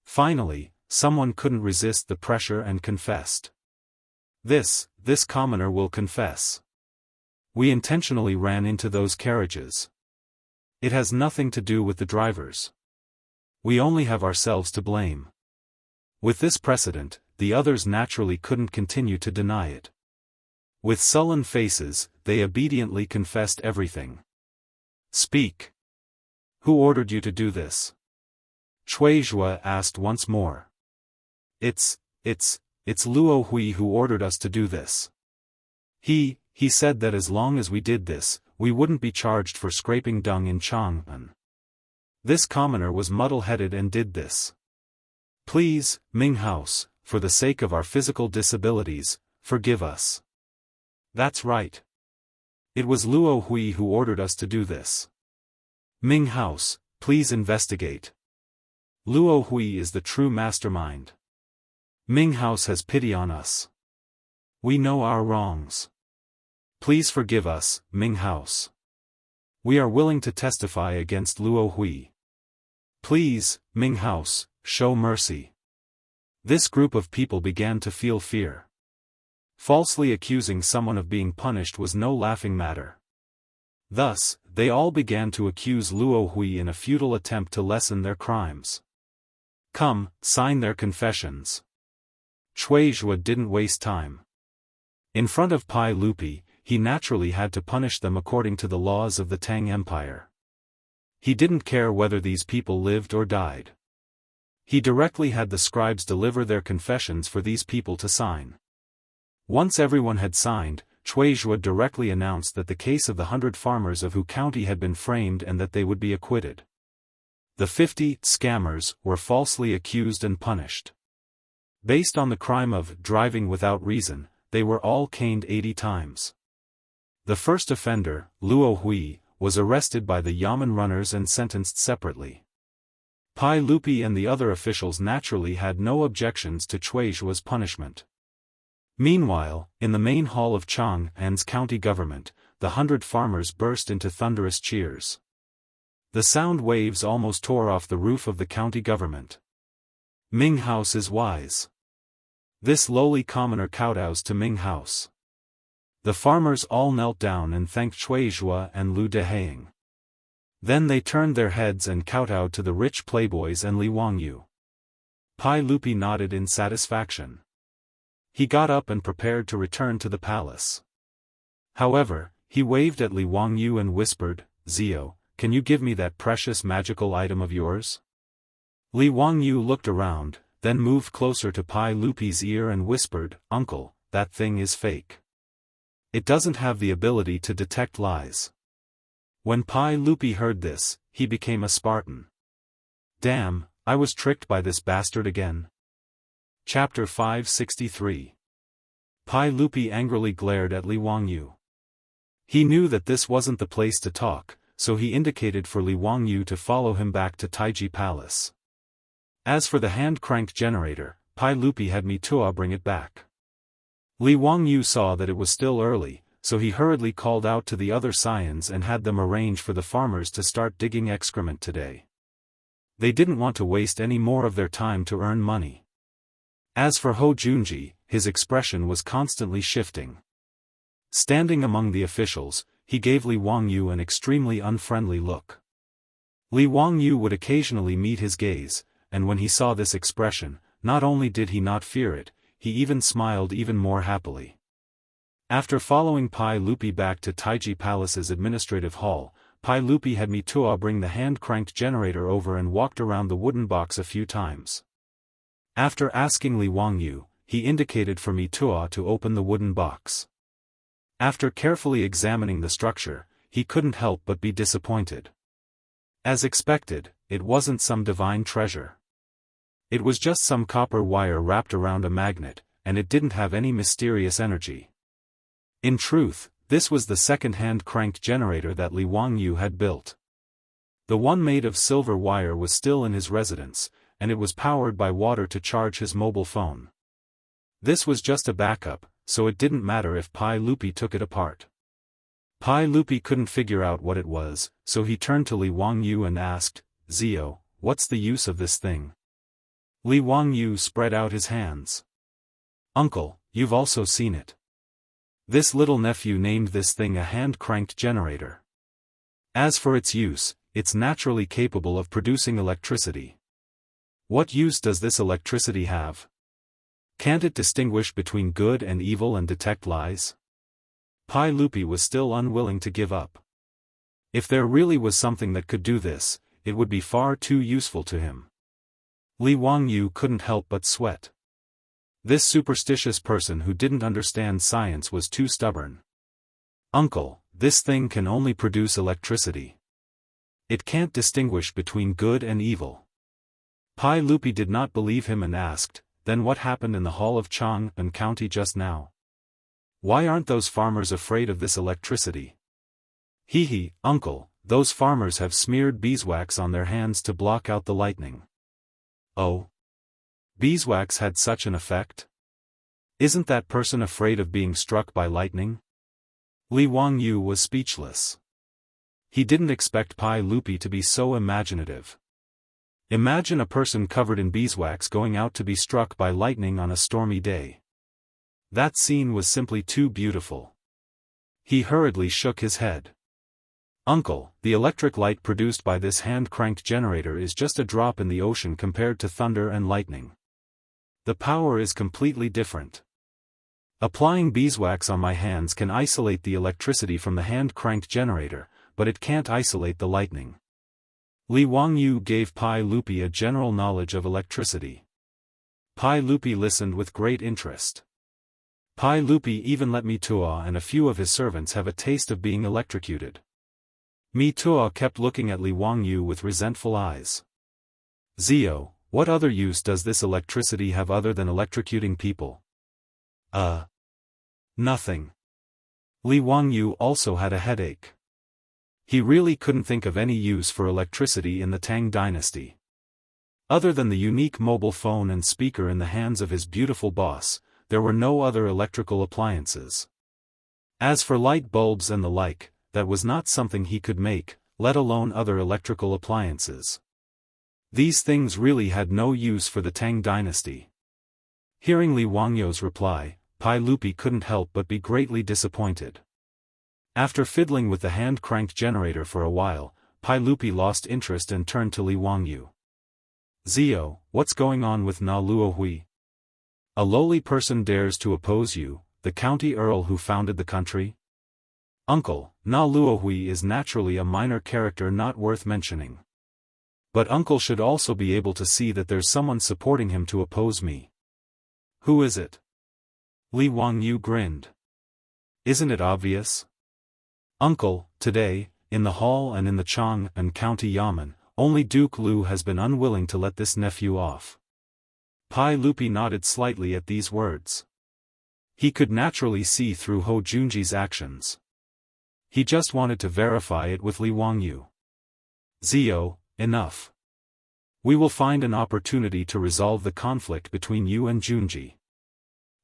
Finally, someone couldn't resist the pressure and confessed. This commoner will confess. We intentionally ran into those carriages. It has nothing to do with the drivers. We only have ourselves to blame. With this precedent, the others naturally couldn't continue to deny it. With sullen faces, they obediently confessed everything. Speak. Who ordered you to do this? Cui Zhuo asked once more. It's Luo Hui who ordered us to do this. He said that as long as we did this, we wouldn't be charged for scraping dung in Chang'an. This commoner was muddle-headed and did this. Please, Ming House, for the sake of our physical disabilities, forgive us. That's right. It was Luo Hui who ordered us to do this. Ming House, please investigate. Luo Hui is the true mastermind. Ming House has pity on us. We know our wrongs. Please forgive us, Ming House. We are willing to testify against Luo Hui. Please, Ming House, show mercy. This group of people began to feel fear. Falsely accusing someone of being punished was no laughing matter. Thus, they all began to accuse Luo Hui in a futile attempt to lessen their crimes. Come, sign their confessions. Cui Zhuo didn't waste time. In front of Pai Lupi, he naturally had to punish them according to the laws of the Tang Empire. He didn't care whether these people lived or died. He directly had the scribes deliver their confessions for these people to sign. Once everyone had signed, Cui Zhuo directly announced that the case of the 100 farmers of Hu County had been framed and that they would be acquitted. The 50 scammers were falsely accused and punished. Based on the crime of driving without reason, they were all caned 80 times. The first offender, Luo Hui, was arrested by the Yamen runners and sentenced separately. Pai Lupi and the other officials naturally had no objections to Cui Zhuo's punishment. Meanwhile, in the main hall of Chang'an's county government, the 100 farmers burst into thunderous cheers. The sound waves almost tore off the roof of the county government. Ming House is wise. This lowly commoner kowtows to Ming House. The farmers all knelt down and thanked Cui Zhuo and Lu Deheng. Then they turned their heads and kowtowed to the rich playboys and Li Wangyu. Pai Lupi nodded in satisfaction. He got up and prepared to return to the palace. However, he waved at Li Wangyu and whispered, "Zio, can you give me that precious magical item of yours?" Li Wangyu looked around, then moved closer to Pai Lupi's ear and whispered, "Uncle, that thing is fake. It doesn't have the ability to detect lies." When Pai Lupi heard this, he became a Spartan. Damn, I was tricked by this bastard again. Chapter 563. Pai Lupi angrily glared at Li Wangyu. He knew that this wasn't the place to talk, so he indicated for Li Wangyu to follow him back to Taiji Palace. As for the hand-cranked generator, Pai Lupi had Mitua bring it back. Li Wangyu saw that it was still early, so he hurriedly called out to the other scions and had them arrange for the farmers to start digging excrement today. They didn't want to waste any more of their time to earn money. As for Ho Junji, his expression was constantly shifting. Standing among the officials, he gave Li Wangyu an extremely unfriendly look. Li Wangyu would occasionally meet his gaze, and when he saw this expression, not only did he not fear it, he even smiled even more happily. After following Pai Lupi back to Taiji Palace's administrative hall, Pai Lupi had Mitua bring the hand-cranked generator over and walked around the wooden box a few times. After asking Li Wangyu, he indicated for Mitua to open the wooden box. After carefully examining the structure, he couldn't help but be disappointed. As expected, it wasn't some divine treasure. It was just some copper wire wrapped around a magnet, and it didn't have any mysterious energy. In truth, this was the second hand-cranked generator that Li Wangyu had built. The one made of silver wire was still in his residence, and it was powered by water to charge his mobile phone. This was just a backup, so it didn't matter if Pai Lupi took it apart. Pai Lupi couldn't figure out what it was, so he turned to Li Wangyu and asked, "Zio, what's the use of this thing?" Li Wangyu spread out his hands. "Uncle, you've also seen it. This little nephew named this thing a hand-cranked generator. As for its use, it's naturally capable of producing electricity. What use does this electricity have? Can't it distinguish between good and evil and detect lies?" Pai Lupi was still unwilling to give up. If there really was something that could do this, it would be far too useful to him. Li Wangyu couldn't help but sweat. This superstitious person who didn't understand science was too stubborn. "Uncle, this thing can only produce electricity. It can't distinguish between good and evil." Pai Lupi did not believe him and asked, "Then what happened in the hall of Chang'an County just now? Why aren't those farmers afraid of this electricity?" "Hee, uncle, those farmers have smeared beeswax on their hands to block out the lightning." "Oh? Beeswax had such an effect? Isn't that person afraid of being struck by lightning?" Li Wangyu was speechless. He didn't expect Pai Lupi to be so imaginative. Imagine a person covered in beeswax going out to be struck by lightning on a stormy day. That scene was simply too beautiful. He hurriedly shook his head. "Uncle, the electric light produced by this hand-cranked generator is just a drop in the ocean compared to thunder and lightning. The power is completely different. Applying beeswax on my hands can isolate the electricity from the hand-cranked generator, but it can't isolate the lightning." Li Wangyu gave Pai Lupi a general knowledge of electricity. Pai Lupi listened with great interest. Pai Lupi even let Mitua and a few of his servants have a taste of being electrocuted. Mitua kept looking at Li Wangyu with resentful eyes. "Zio, what other use does this electricity have other than electrocuting people?" Nothing." Li Wangyu also had a headache. He really couldn't think of any use for electricity in the Tang dynasty. Other than the unique mobile phone and speaker in the hands of his beautiful boss, there were no other electrical appliances. As for light bulbs and the like, that was not something he could make, let alone other electrical appliances. These things really had no use for the Tang dynasty. Hearing Li Wangyu's reply, Pai Lupi couldn't help but be greatly disappointed. After fiddling with the hand-cranked generator for a while, Pai Lupi lost interest and turned to Li Wangyu. "Zio, what's going on with Na Luohui?" A lowly person dares to oppose you, the county earl who founded the country? Uncle, Na Luohui is naturally a minor character not worth mentioning. But uncle should also be able to see that there's someone supporting him to oppose me. Who is it? Li Wangyu grinned. Isn't it obvious? Uncle, today, in the hall and in the Chang and County Yamen, only Duke Lu has been unwilling to let this nephew off. Pai Lupi nodded slightly at these words. He could naturally see through Ho Junji's actions. He just wanted to verify it with Li Wangyu. Zio, enough. We will find an opportunity to resolve the conflict between you and Junji.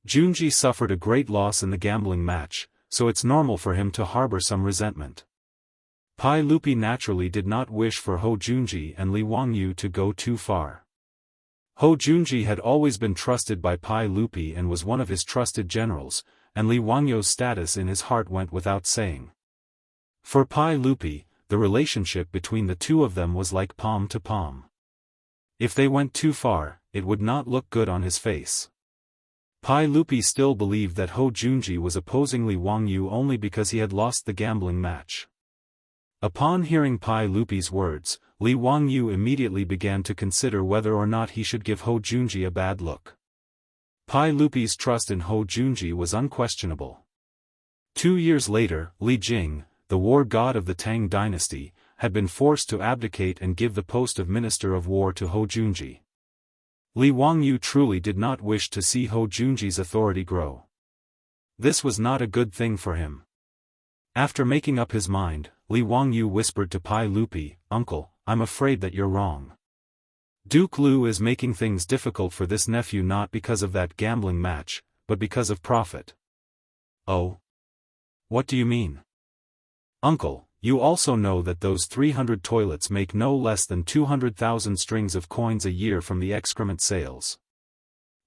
Junji suffered a great loss in the gambling match, so it's normal for him to harbor some resentment. Pai Lupi naturally did not wish for Ho Junji and Li Wangyu to go too far. Ho Junji had always been trusted by Pai Lupi and was one of his trusted generals, and Li Wangyu's status in his heart went without saying. For Pai Lupi, the relationship between the two of them was like palm to palm. If they went too far, it would not look good on his face. Pai Lupi still believed that Ho Junji was opposing Li Wangyu only because he had lost the gambling match. Upon hearing Pai Lupi's words, Li Wangyu immediately began to consider whether or not he should give Ho Junji a bad look. Pai Lupi's trust in Ho Junji was unquestionable. 2 years later, Li Jing, the war god of the Tang dynasty, had been forced to abdicate and give the post of Minister of War to Ho Junji. Li Wangyu truly did not wish to see Ho Junji's authority grow. This was not a good thing for him. After making up his mind, Li Wangyu whispered to Pai Lupi, "Uncle, I'm afraid that you're wrong. Duke Lu is making things difficult for this nephew not because of that gambling match, but because of profit." "Oh? What do you mean?" "Uncle, you also know that those 300 toilets make no less than 200,000 strings of coins a year from the excrement sales.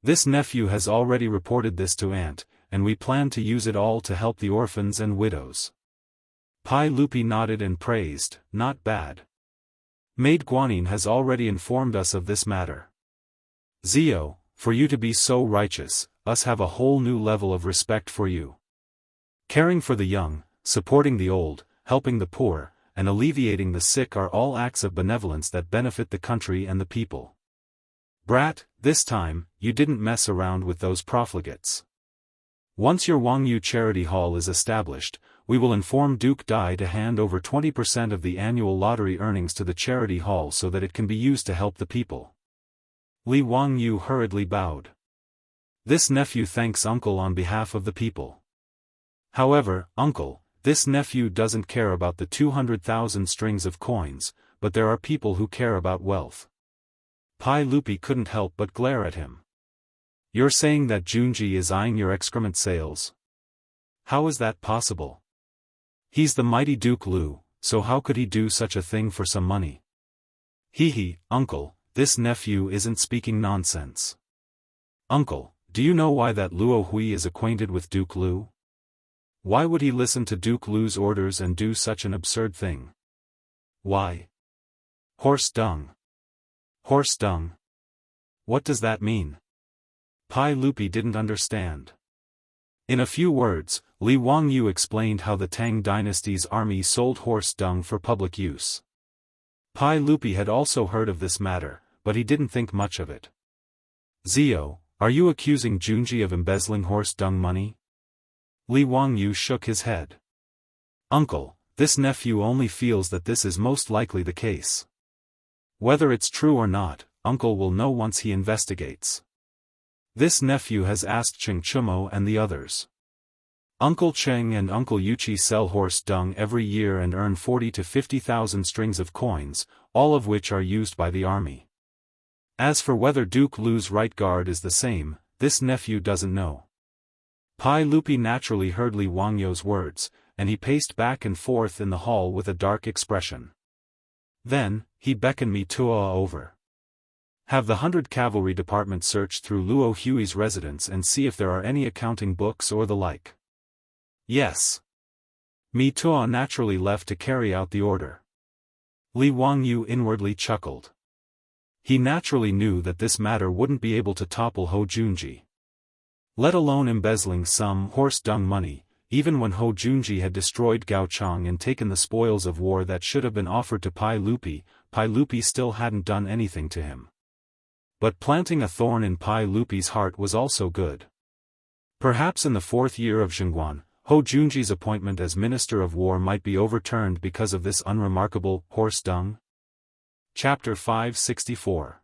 This nephew has already reported this to Aunt, and we plan to use it all to help the orphans and widows." Pai Lupi nodded and praised, "Not bad. Maid Guanyin has already informed us of this matter. Zio, for you to be so righteous, us have a whole new level of respect for you. Caring for the young, supporting the old, helping the poor, and alleviating the sick are all acts of benevolence that benefit the country and the people. Brat, this time, you didn't mess around with those profligates. Once your Wangyu Charity Hall is established, we will inform Duke Dai to hand over 20% of the annual lottery earnings to the charity hall so that it can be used to help the people." Li Wangyu hurriedly bowed. "This nephew thanks uncle on behalf of the people. However, uncle, this nephew doesn't care about the 200,000 strings of coins, but there are people who care about wealth." Pai Lupi couldn't help but glare at him. "You're saying that Junji is eyeing your excrement sales? How is that possible? He's the mighty Duke Lu, so how could he do such a thing for some money?" "Hee, uncle, this nephew isn't speaking nonsense. Uncle, do you know why that Luo Hui is acquainted with Duke Lu? Why would he listen to Duke Lu's orders and do such an absurd thing? Why? Horse dung. Horse dung. What does that mean?" Pai Lupi didn't understand. In a few words, Li Wangyu explained how the Tang dynasty's army sold horse dung for public use. Pai Lupi had also heard of this matter, but he didn't think much of it. "Zio, are you accusing Junji of embezzling horse dung money?" Li Wangyu shook his head. "Uncle, this nephew only feels that this is most likely the case. Whether it's true or not, uncle will know once he investigates. This nephew has asked Cheng Chumo and the others. Uncle Cheng and Uncle Yuchi sell horse dung every year and earn 40 to 50,000 strings of coins, all of which are used by the army. As for whether Duke Lu's right guard is the same, this nephew doesn't know." Pai Lupi naturally heard Li Wangyu's words, and he paced back and forth in the hall with a dark expression. Then, he beckoned me Tuo over. "Have the 100 Cavalry Department search through Luo Hui's residence and see if there are any accounting books or the like." "Yes." Mi Tuo naturally left to carry out the order. Li Wangyu inwardly chuckled. He naturally knew that this matter wouldn't be able to topple Ho Junji. let alone embezzling some horse-dung money. Even when Hou Junji had destroyed Gaochang and taken the spoils of war that should have been offered to Pai Lupi still hadn't done anything to him. But planting a thorn in Pai Lupi's heart was also good. Perhaps in the 4th year of Zhengguan, Hou Junji's appointment as Minister of War might be overturned because of this unremarkable horse dung. Chapter 564.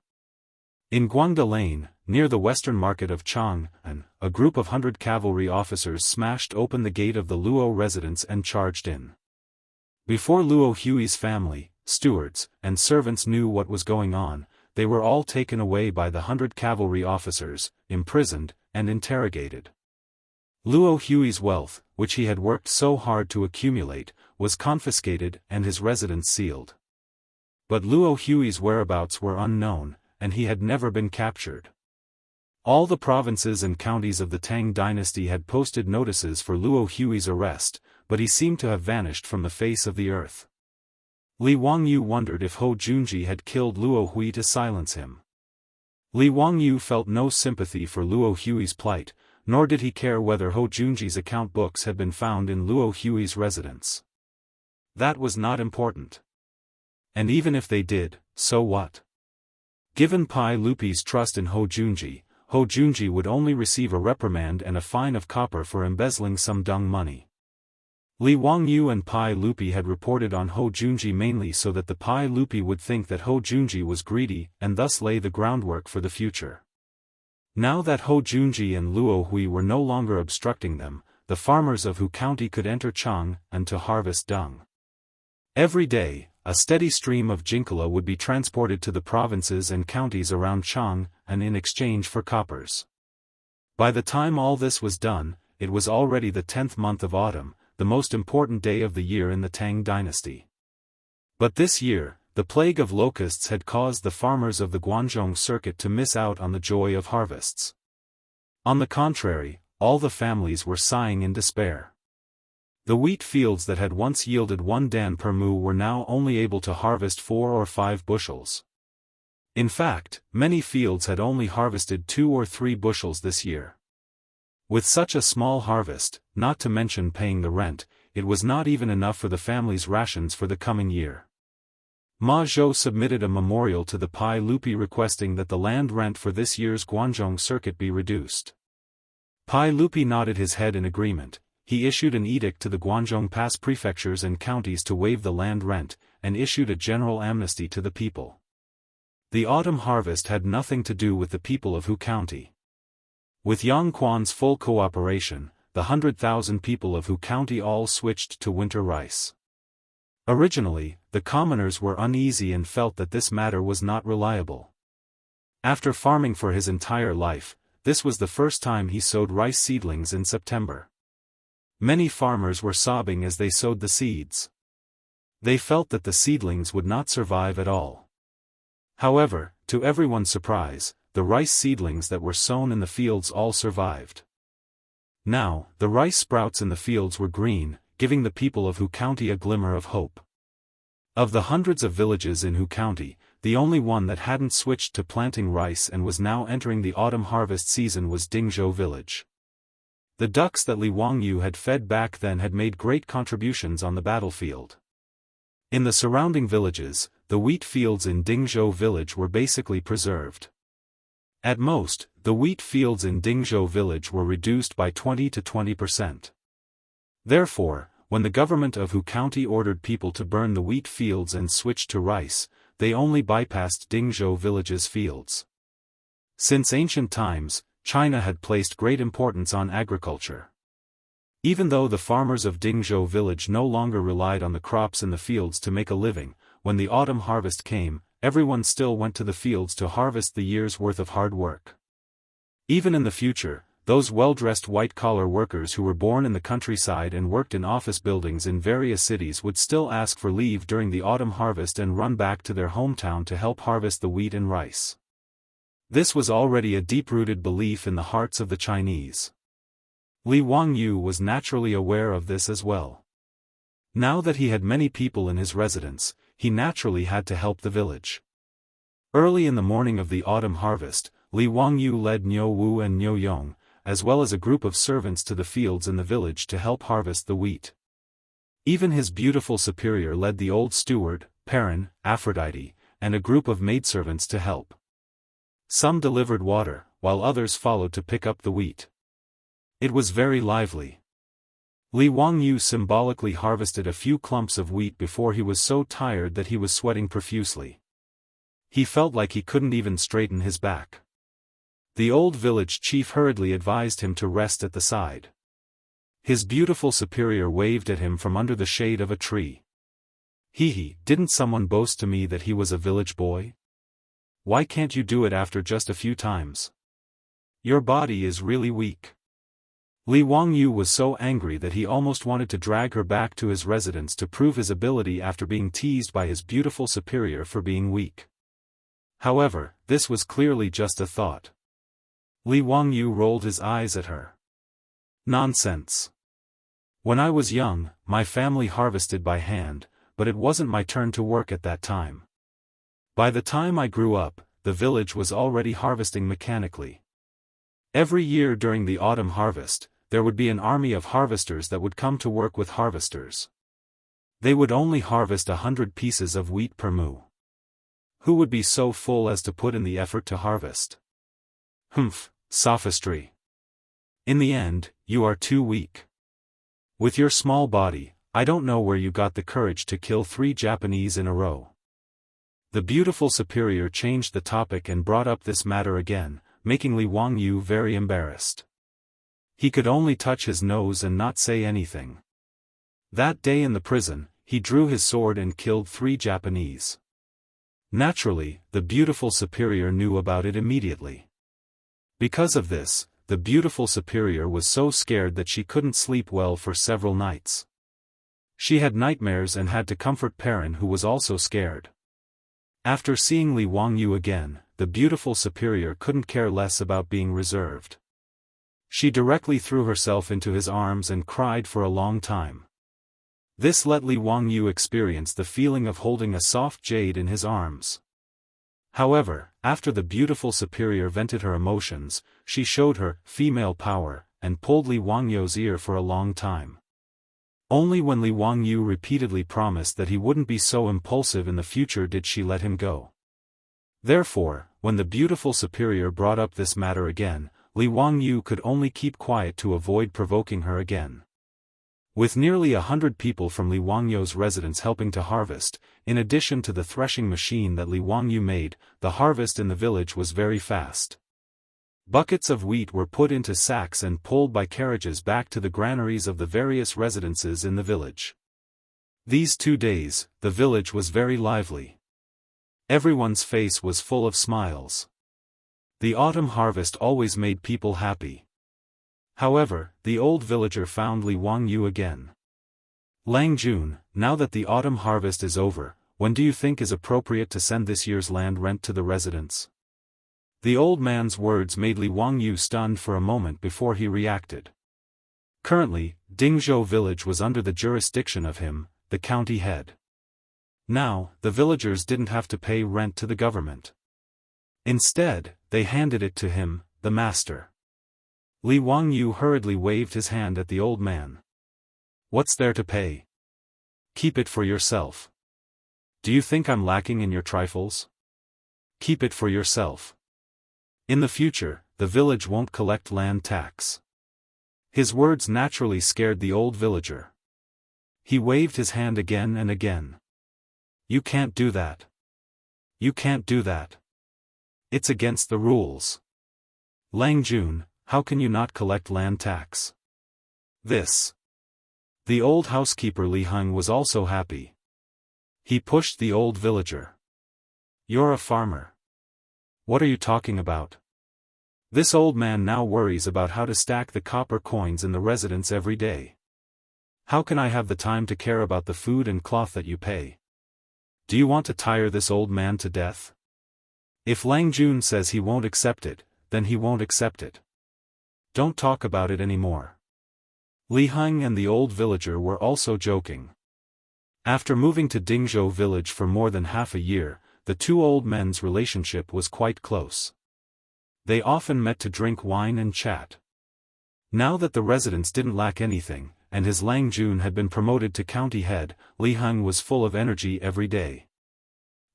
In Guangda Lane, near the western market of Chang'an, a group of 100 cavalry officers smashed open the gate of the Luo residence and charged in. Before Luo Hui's family, stewards, and servants knew what was going on, they were all taken away by the 100 cavalry officers, imprisoned, and interrogated. Luo Hui's wealth, which he had worked so hard to accumulate, was confiscated and his residence sealed. But Luo Hui's whereabouts were unknown, and he had never been captured. All the provinces and counties of the Tang dynasty had posted notices for Luo Hui's arrest, but he seemed to have vanished from the face of the earth. Li Wangyu wondered if Hou Junji had killed Luo Hui to silence him. Li Wangyu felt no sympathy for Luo Hui's plight, nor did he care whether Hou Junji's account books had been found in Luo Hui's residence. That was not important. And even if they did, so what? Given Pai Lupi's trust in Hou Junji would only receive a reprimand and a fine of copper for embezzling some dung money. Li Wangyu and Pai Lupi had reported on Hou Junji mainly so that the Pai Lupi would think that Hou Junji was greedy and thus lay the groundwork for the future. Now that Hou Junji and Luo Hui were no longer obstructing them, the farmers of Hu County could enter Chang'an to harvest dung. Every day, a steady stream of jinkala would be transported to the provinces and counties around Chang'an in exchange for coppers. By the time all this was done, it was already the 10th month of autumn, the most important day of the year in the Tang dynasty. But this year, the plague of locusts had caused the farmers of the Guangzhou circuit to miss out on the joy of harvests. On the contrary, all the families were sighing in despair. The wheat fields that had once yielded 1 dan per mu were now only able to harvest 4 or 5 bushels. In fact, many fields had only harvested 2 or 3 bushels this year. With such a small harvest, not to mention paying the rent, it was not even enough for the family's rations for the coming year. Ma Zhou submitted a memorial to the Pai Lupi requesting that the land rent for this year's Guangzhou circuit be reduced. Pai Lupi nodded his head in agreement. He issued an edict to the Guangzhou Pass prefectures and counties to waive the land rent, and issued a general amnesty to the people. The autumn harvest had nothing to do with the people of Hu County. With Yang Quan's full cooperation, the 100,000 people of Hu County all switched to winter rice. Originally, the commoners were uneasy and felt that this matter was not reliable. After farming for his entire life, this was the first time he sowed rice seedlings in September. Many farmers were sobbing as they sowed the seeds. They felt that the seedlings would not survive at all. However, to everyone's surprise, the rice seedlings that were sown in the fields all survived. Now, the rice sprouts in the fields were green, giving the people of Hu County a glimmer of hope. Of the hundreds of villages in Hu County, the only one that hadn't switched to planting rice and was now entering the autumn harvest season was Dingzhou village. The ducks that Li Wangyu had fed back then had made great contributions on the battlefield. In the surrounding villages, the wheat fields in Dingzhou village were basically preserved. At most, the wheat fields in Dingzhou village were reduced by 20 to 20%. Therefore, when the government of Hu County ordered people to burn the wheat fields and switch to rice, they only bypassed Dingzhou village's fields. Since ancient times, China had placed great importance on agriculture. Even though the farmers of Dingzhou village no longer relied on the crops in the fields to make a living, when the autumn harvest came, everyone still went to the fields to harvest the year's worth of hard work. Even in the future, those well-dressed white-collar workers who were born in the countryside and worked in office buildings in various cities would still ask for leave during the autumn harvest and run back to their hometown to help harvest the wheat and rice. This was already a deep-rooted belief in the hearts of the Chinese. Li Wangyu was naturally aware of this as well. Now that he had many people in his residence, he naturally had to help the village. Early in the morning of the autumn harvest, Li Wangyu led Niu Wu and Niu Yong, as well as a group of servants to the fields in the village to help harvest the wheat. Even his beautiful superior led the old steward, Perrin, Aphrodite, and a group of maidservants to help. Some delivered water, while others followed to pick up the wheat. It was very lively. Li Wangyu symbolically harvested a few clumps of wheat before he was so tired that he was sweating profusely. He felt like he couldn't even straighten his back. The old village chief hurriedly advised him to rest at the side. His beautiful superior waved at him from under the shade of a tree. Hee, didn't someone boast to me that he was a village boy? Why can't you do it after just a few times? Your body is really weak. Li Wangyu was so angry that he almost wanted to drag her back to his residence to prove his ability after being teased by his beautiful superior for being weak. However, this was clearly just a thought. Li Wangyu rolled his eyes at her. Nonsense. When I was young, my family harvested by hand, but it wasn't my turn to work at that time. By the time I grew up, the village was already harvesting mechanically. Every year during the autumn harvest, there would be an army of harvesters that would come to work with harvesters. They would only harvest 100 pieces of wheat per moo. Who would be so full as to put in the effort to harvest? Humph, sophistry. In the end, you are too weak. With your small body, I don't know where you got the courage to kill 3 Japanese in a row. The beautiful superior changed the topic and brought up this matter again, making Li Wangyu very embarrassed. He could only touch his nose and not say anything. That day in the prison, he drew his sword and killed 3 Japanese. Naturally, the beautiful superior knew about it immediately. Because of this, the beautiful superior was so scared that she couldn't sleep well for several nights. She had nightmares and had to comfort Perrin, who was also scared. After seeing Li Wangyu again, the beautiful superior couldn't care less about being reserved. She directly threw herself into his arms and cried for a long time. This let Li Wangyu experience the feeling of holding a soft jade in his arms. However, after the beautiful superior vented her emotions, she showed her female power, and pulled Li Wangyu's ear for a long time. Only when Li Wangyu repeatedly promised that he wouldn't be so impulsive in the future did she let him go. Therefore, when the beautiful superior brought up this matter again, Li Wangyu could only keep quiet to avoid provoking her again. With nearly 100 people from Li Wangyu's residence helping to harvest, in addition to the threshing machine that Li Wangyu made, the harvest in the village was very fast. Buckets of wheat were put into sacks and pulled by carriages back to the granaries of the various residences in the village. These 2 days, the village was very lively. Everyone's face was full of smiles. The autumn harvest always made people happy. However, the old villager found Li Wangyu again. Lang Jun, now that the autumn harvest is over, when do you think is appropriate to send this year's land rent to the residents? The old man's words made Li Wangyu stunned for a moment before he reacted. Currently, Dingzhou village was under the jurisdiction of him, the county head. Now, the villagers didn't have to pay rent to the government. Instead, they handed it to him, the master. Li Wangyu hurriedly waved his hand at the old man. What's there to pay? Keep it for yourself. Do you think I'm lacking in your trifles? Keep it for yourself. In the future, the village won't collect land tax. His words naturally scared the old villager. He waved his hand again and again. You can't do that. You can't do that. It's against the rules. Lang Jun, how can you not collect land tax? This. The old housekeeper Li Hung was also happy. He pushed the old villager. You're a farmer. What are you talking about? This old man now worries about how to stack the copper coins in the residence every day. How can I have the time to care about the food and cloth that you pay? Do you want to tire this old man to death? If Lang Jun says he won't accept it, then he won't accept it. Don't talk about it anymore. Li Hung and the old villager were also joking. After moving to Dingzhou village for more than half a year, the 2 old men's relationship was quite close. They often met to drink wine and chat. Now that the residence didn't lack anything, and his Lang Jun had been promoted to county head, Li Heng was full of energy every day.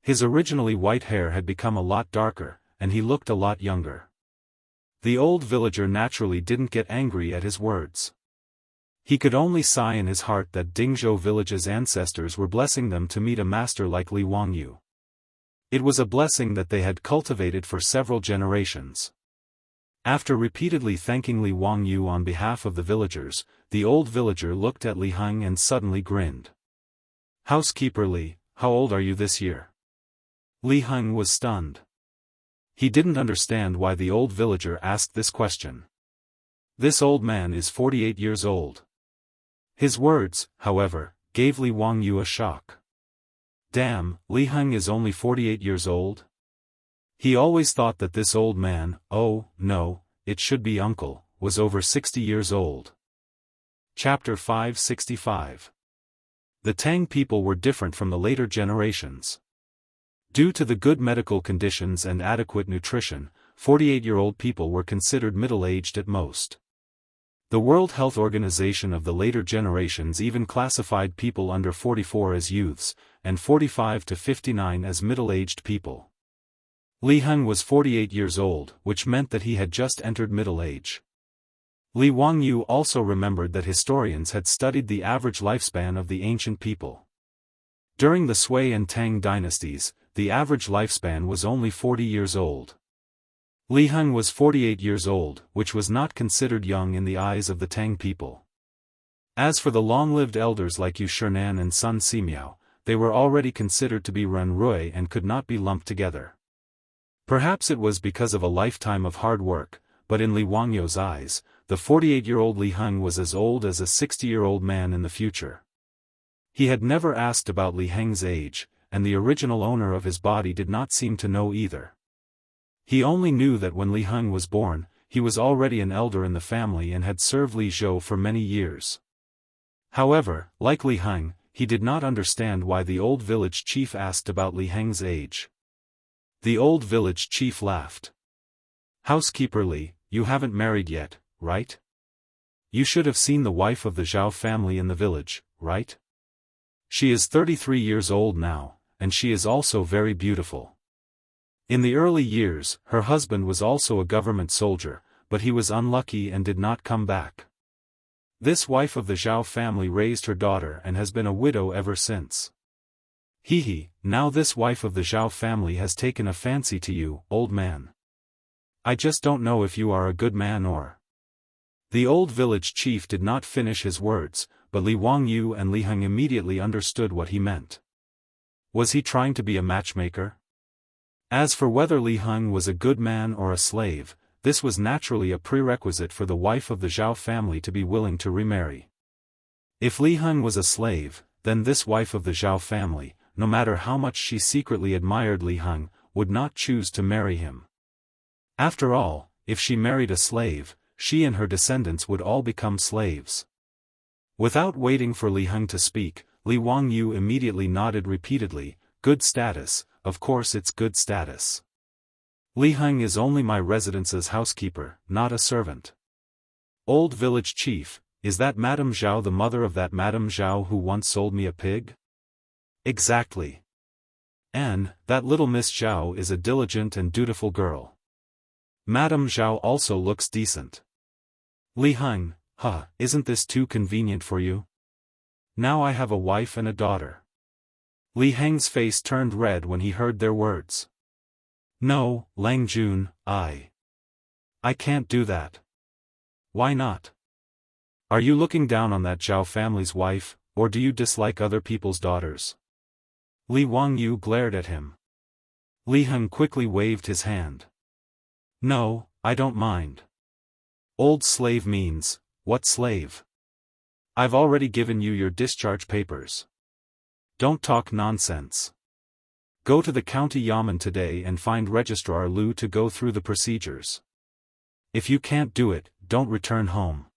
His originally white hair had become a lot darker, and he looked a lot younger. The old villager naturally didn't get angry at his words. He could only sigh in his heart that Dingzhou village's ancestors were blessing them to meet a master like Li Wangyu. It was a blessing that they had cultivated for several generations. After repeatedly thanking Li Wangyu on behalf of the villagers, the old villager looked at Li Heng and suddenly grinned. "Housekeeper Li, how old are you this year?" Li Heng was stunned. He didn't understand why the old villager asked this question. This old man is 48 years old. His words, however, gave Li Wangyu a shock. Damn, Li Heng is only 48 years old? He always thought that this old man, oh, no, it should be uncle, was over 60 years old. Chapter 565. The Tang people were different from the later generations. Due to the good medical conditions and adequate nutrition, 48-year-old people were considered middle-aged at most. The World Health Organization of the later generations even classified people under 44 as youths, and 45 to 59 as middle-aged people. Li Heng was 48 years old, which meant that he had just entered middle age. Li Wangyu also remembered that historians had studied the average lifespan of the ancient people. During the Sui and Tang dynasties, the average lifespan was only 40 years old. Li Heng was 48 years old, which was not considered young in the eyes of the Tang people. As for the long-lived elders like Yu Shinan and Sun Simiao, they were already considered to be Ren Rui and could not be lumped together. Perhaps it was because of a lifetime of hard work, but in Li Wangyu's eyes, the 48-year-old Li Heng was as old as a 60-year-old man in the future. He had never asked about Li Heng's age, and the original owner of his body did not seem to know either. He only knew that when Li Heng was born, he was already an elder in the family and had served Li Zhou for many years. However, like Li Heng, he did not understand why the old village chief asked about Li Heng's age. The old village chief laughed. "Housekeeper Li, you haven't married yet, right? You should have seen the wife of the Zhao family in the village, right? She is 33 years old now, and she is also very beautiful. In the early years, her husband was also a government soldier, but he was unlucky and did not come back. This wife of the Zhao family raised her daughter and has been a widow ever since. Hee, now this wife of the Zhao family has taken a fancy to you, old man. I just don't know if you are a good man or—" The old village chief did not finish his words, but Li Wangyu and Li Heng immediately understood what he meant. Was he trying to be a matchmaker? As for whether Li Heng was a good man or a slave, this was naturally a prerequisite for the wife of the Zhao family to be willing to remarry. If Li Heng was a slave, then this wife of the Zhao family, no matter how much she secretly admired Li Heng, would not choose to marry him. After all, if she married a slave, she and her descendants would all become slaves. Without waiting for Li Heng to speak, Li Wangyu immediately nodded repeatedly. "Good status, of course it's good status. Li Heng is only my residence's housekeeper, not a servant." "Old village chief, is that Madame Zhao the mother of that Madame Zhao who once sold me a pig?" "Exactly. And, that little Miss Zhao is a diligent and dutiful girl. Madame Zhao also looks decent." "Li Heng, isn't this too convenient for you? Now I have a wife and a daughter." Li Heng's face turned red when he heard their words. "No, Lang Jun, I can't do that." "Why not? Are you looking down on that Zhao family's wife, or do you dislike other people's daughters?" Li Wangyu glared at him. Li Heng quickly waved his hand. "No, I don't mind. Old slave means, what slave? I've already given you your discharge papers. Don't talk nonsense. Go to the county yamen today and find Registrar Lu to go through the procedures. If you can't do it, don't return home."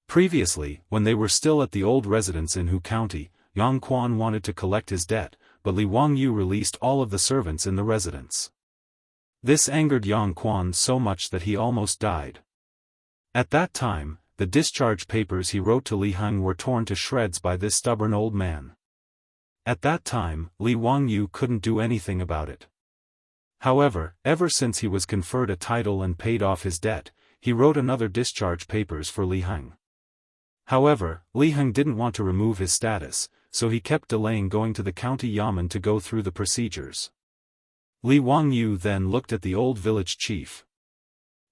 Previously, when they were still at the old residence in Hu County, Yang Quan wanted to collect his debt, but Li Wangyu released all of the servants in the residence. This angered Yang Quan so much that he almost died. At that time, the discharge papers he wrote to Li Heng were torn to shreds by this stubborn old man. At that time, Li Wangyu couldn't do anything about it. However, ever since he was conferred a title and paid off his debt, he wrote another discharge papers for Li Heng. However, Li Heng didn't want to remove his status, so he kept delaying going to the county yamen to go through the procedures. Li Wangyu then looked at the old village chief.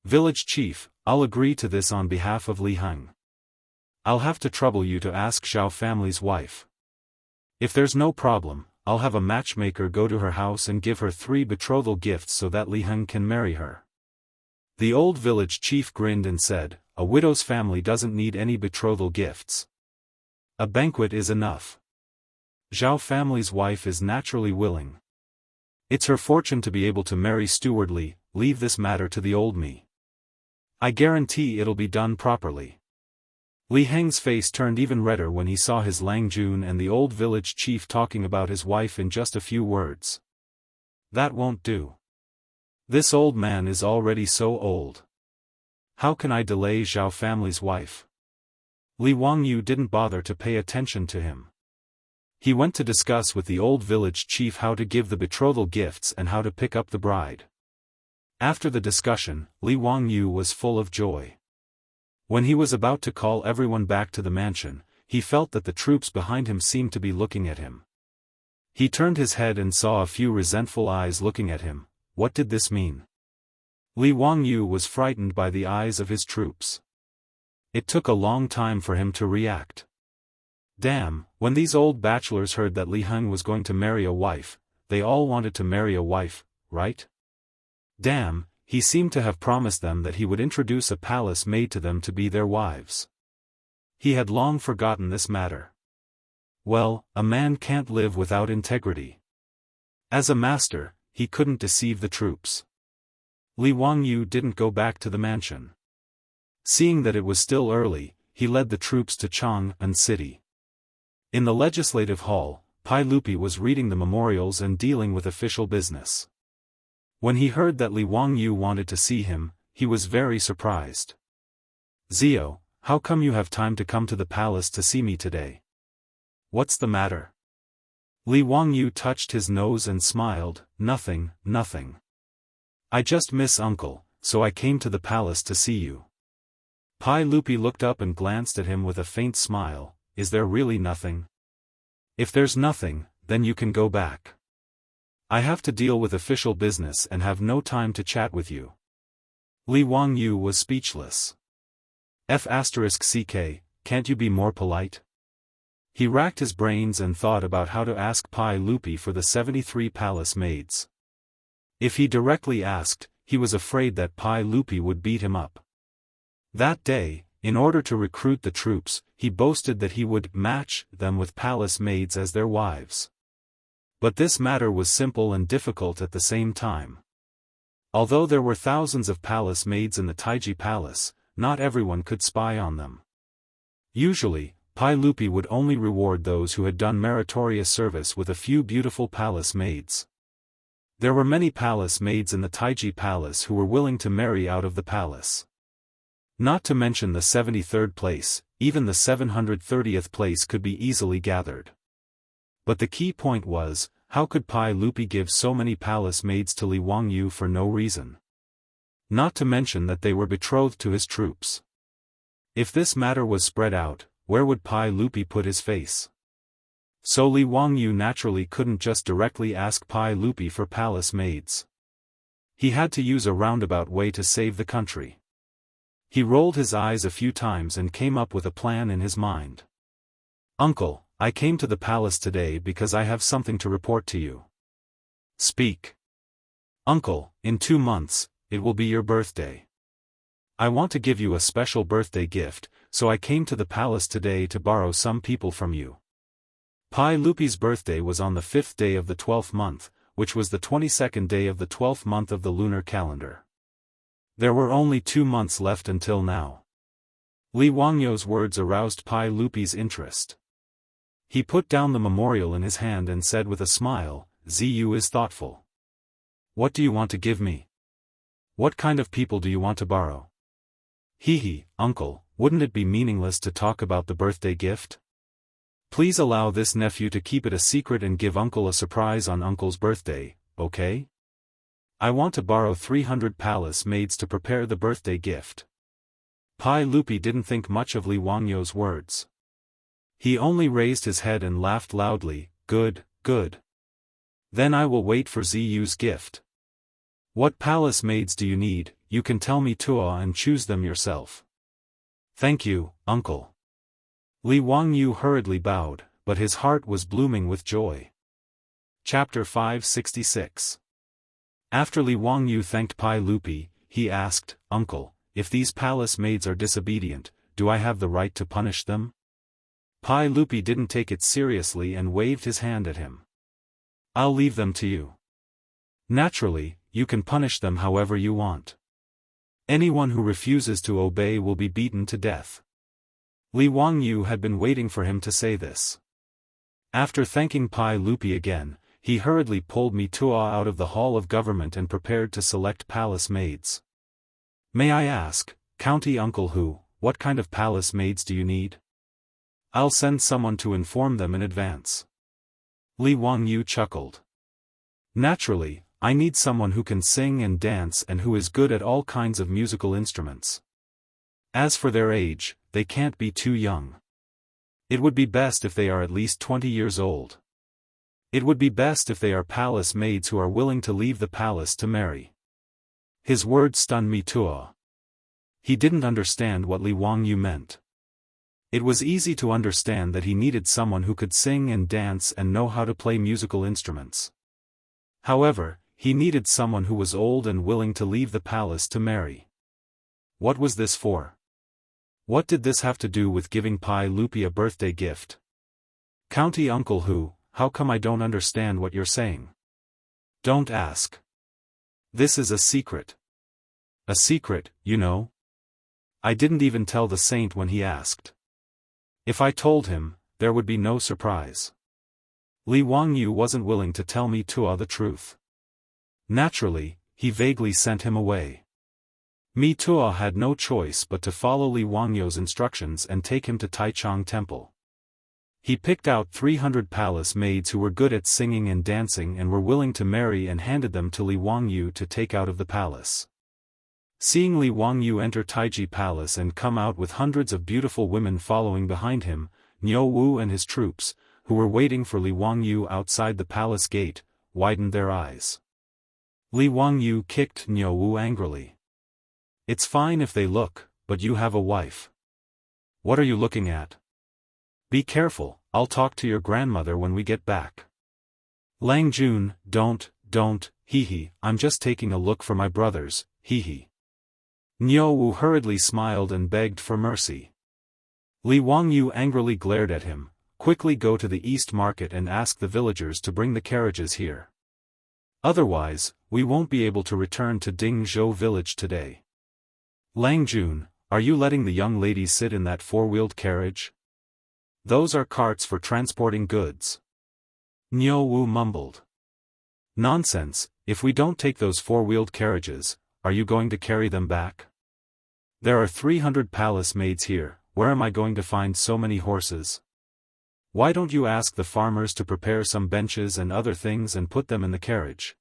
"Village chief, I'll agree to this on behalf of Li Heng. I'll have to trouble you to ask Zhao family's wife. If there's no problem, I'll have a matchmaker go to her house and give her 3 betrothal gifts so that Li Heng can marry her." The old village chief grinned and said, "A widow's family doesn't need any betrothal gifts. A banquet is enough. Zhao family's wife is naturally willing. It's her fortune to be able to marry stewardly. Leave this matter to the old me. I guarantee it'll be done properly." Li Heng's face turned even redder when he saw his Lang Jun and the old village chief talking about his wife in just a few words. That won't do. This old man is already so old. How can I delay Zhao family's wife? Li Wangyu didn't bother to pay attention to him. He went to discuss with the old village chief how to give the betrothal gifts and how to pick up the bride. After the discussion, Li Wangyu was full of joy. When he was about to call everyone back to the mansion, he felt that the troops behind him seemed to be looking at him. He turned his head and saw a few resentful eyes looking at him. What did this mean? Li Wangyu was frightened by the eyes of his troops. It took a long time for him to react. Damn, when these old bachelors heard that Li Heng was going to marry a wife, they all wanted to marry a wife, right? Damn, he seemed to have promised them that he would introduce a palace maid to them to be their wives. He had long forgotten this matter. Well, a man can't live without integrity. As a master, he couldn't deceive the troops. Li Wangyu didn't go back to the mansion. Seeing that it was still early, he led the troops to Chang'an City. In the legislative hall, Pai Lupi was reading the memorials and dealing with official business. When he heard that Li Wangyu wanted to see him, he was very surprised. "Zio, how come you have time to come to the palace to see me today? What's the matter?" Li Wangyu touched his nose and smiled. Nothing. I just miss uncle, so I came to the palace to see you." Pai Lupi looked up and glanced at him with a faint smile. "Is there really nothing? If there's nothing, then you can go back. I have to deal with official business and have no time to chat with you." Li Wangyu was speechless. F***ck, can't you be more polite? He racked his brains and thought about how to ask Pai Lupi for the 73 palace maids. If he directly asked, he was afraid that Pai Lupi would beat him up. That day, in order to recruit the troops, he boasted that he would match them with palace maids as their wives. But this matter was simple and difficult at the same time. Although there were thousands of palace maids in the Taiji Palace, not everyone could spy on them. Usually, Pai Lupi would only reward those who had done meritorious service with a few beautiful palace maids. There were many palace maids in the Taiji Palace who were willing to marry out of the palace. Not to mention the 73rd place, even the 730th place could be easily gathered. But the key point was, how could Pai Lupi give so many palace maids to Li Wangyu for no reason? Not to mention that they were betrothed to his troops. If this matter was spread out, where would Pai Lupi put his face? So Li Wangyu naturally couldn't just directly ask Pai Lupi for palace maids. He had to use a roundabout way to save the country. He rolled his eyes a few times and came up with a plan in his mind. "Uncle, I came to the palace today because I have something to report to you." "Speak." "Uncle, in 2 months, it will be your birthday. I want to give you a special birthday gift, so I came to the palace today to borrow some people from you." Pai Lupi's birthday was on the 5th day of the 12th month, which was the 22nd day of the 12th month of the lunar calendar. There were only 2 months left until now. Li Wangyu's words aroused Pai Lupi's interest. He put down the memorial in his hand and said with a smile, "Zu is thoughtful. What do you want to give me? What kind of people do you want to borrow?" Hee, uncle, wouldn't it be meaningless to talk about the birthday gift? Please allow this nephew to keep it a secret and give uncle a surprise on uncle's birthday, okay? I want to borrow 300 palace maids to prepare the birthday gift. Pai Lupi didn't think much of Li Wangyo's words. He only raised his head and laughed loudly. Good, good. Then I will wait for Ziyu's gift. What palace maids do you need? You can tell me Tuo and choose them yourself. Thank you, uncle. Li Wangyu hurriedly bowed, but his heart was blooming with joy. Chapter 566. After Li Wangyu thanked Pai Lupi, he asked, Uncle, if these palace maids are disobedient, do I have the right to punish them? Pai Lupi didn't take it seriously and waved his hand at him. I'll leave them to you. Naturally, you can punish them however you want. Anyone who refuses to obey will be beaten to death. Li Wangyu had been waiting for him to say this. After thanking Pai Lupi again, he hurriedly pulled Mi Tuo out of the hall of government and prepared to select palace maids. May I ask, County Uncle what kind of palace maids do you need? I'll send someone to inform them in advance. Li Wangyu chuckled. Naturally, I need someone who can sing and dance and who is good at all kinds of musical instruments. As for their age, they can't be too young. It would be best if they are at least 20 years old. It would be best if they are palace maids who are willing to leave the palace to marry. His words stunned Mi Tuo. He didn't understand what Li Wangyu meant. It was easy to understand that he needed someone who could sing and dance and know how to play musical instruments. However, he needed someone who was old and willing to leave the palace to marry. What was this for? What did this have to do with giving Pai Lupi a birthday gift? County Uncle how come I don't understand what you're saying? Don't ask. This is a secret. A secret, you know? I didn't even tell the saint when he asked. If I told him, there would be no surprise. Li Wangyu wasn't willing to tell Mi Tuo the truth. Naturally, he vaguely sent him away. Mi Tuo had no choice but to follow Li Wangyu's instructions and take him to Taichung Temple. He picked out 300 palace maids who were good at singing and dancing and were willing to marry and handed them to Li Wangyu to take out of the palace. Seeing Li Wangyu enter Taiji Palace and come out with hundreds of beautiful women following behind him, Niu Wu and his troops, who were waiting for Li Wangyu outside the palace gate, widened their eyes. Li Wangyu kicked Niu Wu angrily. It's fine if they look, but you have a wife. What are you looking at? Be careful, I'll talk to your grandmother when we get back. Lang Jun, don't, I'm just taking a look for my brothers, Niu Wu hurriedly smiled and begged for mercy. Li Wangyu angrily glared at him. Quickly go to the East Market and ask the villagers to bring the carriages here. Otherwise, we won't be able to return to Dingzhou village today. Lang Jun, are you letting the young ladies sit in that four-wheeled carriage? Those are carts for transporting goods. Niu Wu mumbled. Nonsense, if we don't take those four-wheeled carriages, are you going to carry them back? There are 300 palace maids here, where am I going to find so many horses? Why don't you ask the farmers to prepare some benches and other things and put them in the carriage?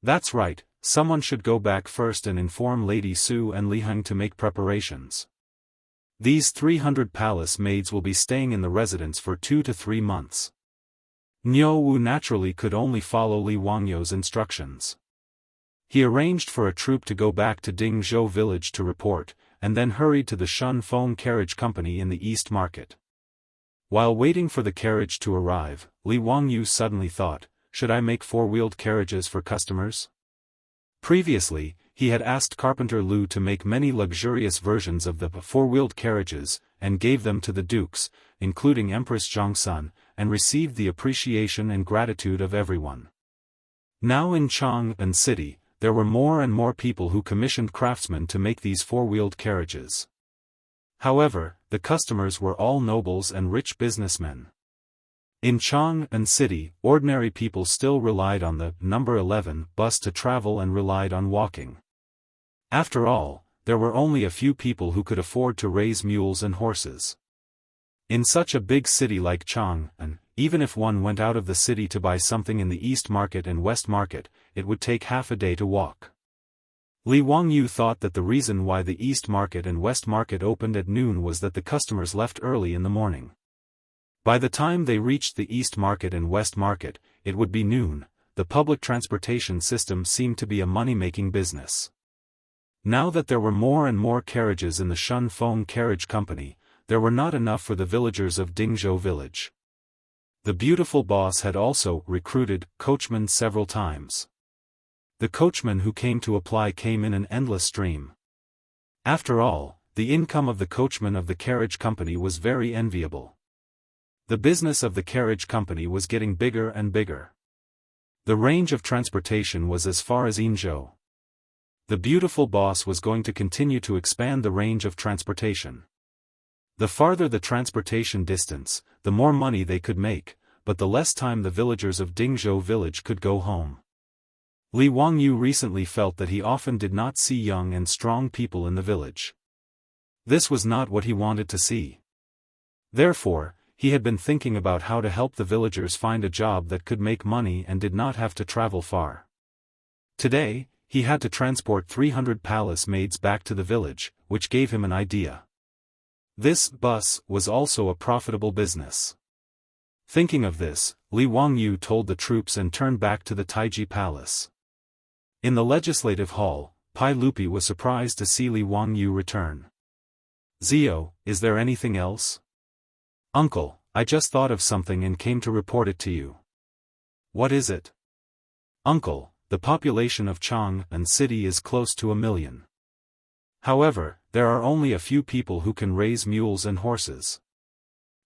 That's right, someone should go back first and inform Lady Su and Li Heng to make preparations. These 300 palace maids will be staying in the residence for 2 to 3 months. Niu Wu naturally could only follow Li Wangyu's instructions. He arranged for a troop to go back to Dingzhou village to report, and then hurried to the Shun Feng Carriage Company in the East Market. While waiting for the carriage to arrive, Li Wangyu suddenly thought, should I make four-wheeled carriages for customers? Previously, he had asked Carpenter Lu to make many luxurious versions of the four-wheeled carriages, and gave them to the dukes, including Empress Zhongsun, and received the appreciation and gratitude of everyone. Now in Chang'an City, there were more and more people who commissioned craftsmen to make these four-wheeled carriages. However, the customers were all nobles and rich businessmen. In Chang'an City, ordinary people still relied on the number 11 bus to travel and relied on walking. After all, there were only a few people who could afford to raise mules and horses. In such a big city like Chang, and even if one went out of the city to buy something in the East Market and West Market, it would take half a day to walk. Li Wangyu thought that the reason why the East Market and West Market opened at noon was that the customers left early in the morning. By the time they reached the East Market and West Market, it would be noon. The public transportation system seemed to be a money-making business. Now that there were more and more carriages in the Shun Feng Carriage Company, there were not enough for the villagers of Dingzhou village. The beautiful boss had also recruited coachmen several times. The coachmen who came to apply came in an endless stream. After all, the income of the coachmen of the carriage company was very enviable. The business of the carriage company was getting bigger and bigger. The range of transportation was as far as Yinzhou. The beautiful boss was going to continue to expand the range of transportation. The farther the transportation distance, the more money they could make, but the less time the villagers of Dingzhou village could go home. Li Wangyu recently felt that he often did not see young and strong people in the village. This was not what he wanted to see. Therefore, he had been thinking about how to help the villagers find a job that could make money and did not have to travel far. Today, he had to transport 300 palace maids back to the village, which gave him an idea. This bus was also a profitable business. Thinking of this, Li Wangyu told the troops and turned back to the Taiji Palace. In the legislative hall, Pai Lupi was surprised to see Li Wangyu return. "Zio, is there anything else?" "Uncle, I just thought of something and came to report it to you." "What is it?" "Uncle, the population of Chang'an City is close to 1 million. However, there are only a few people who can raise mules and horses.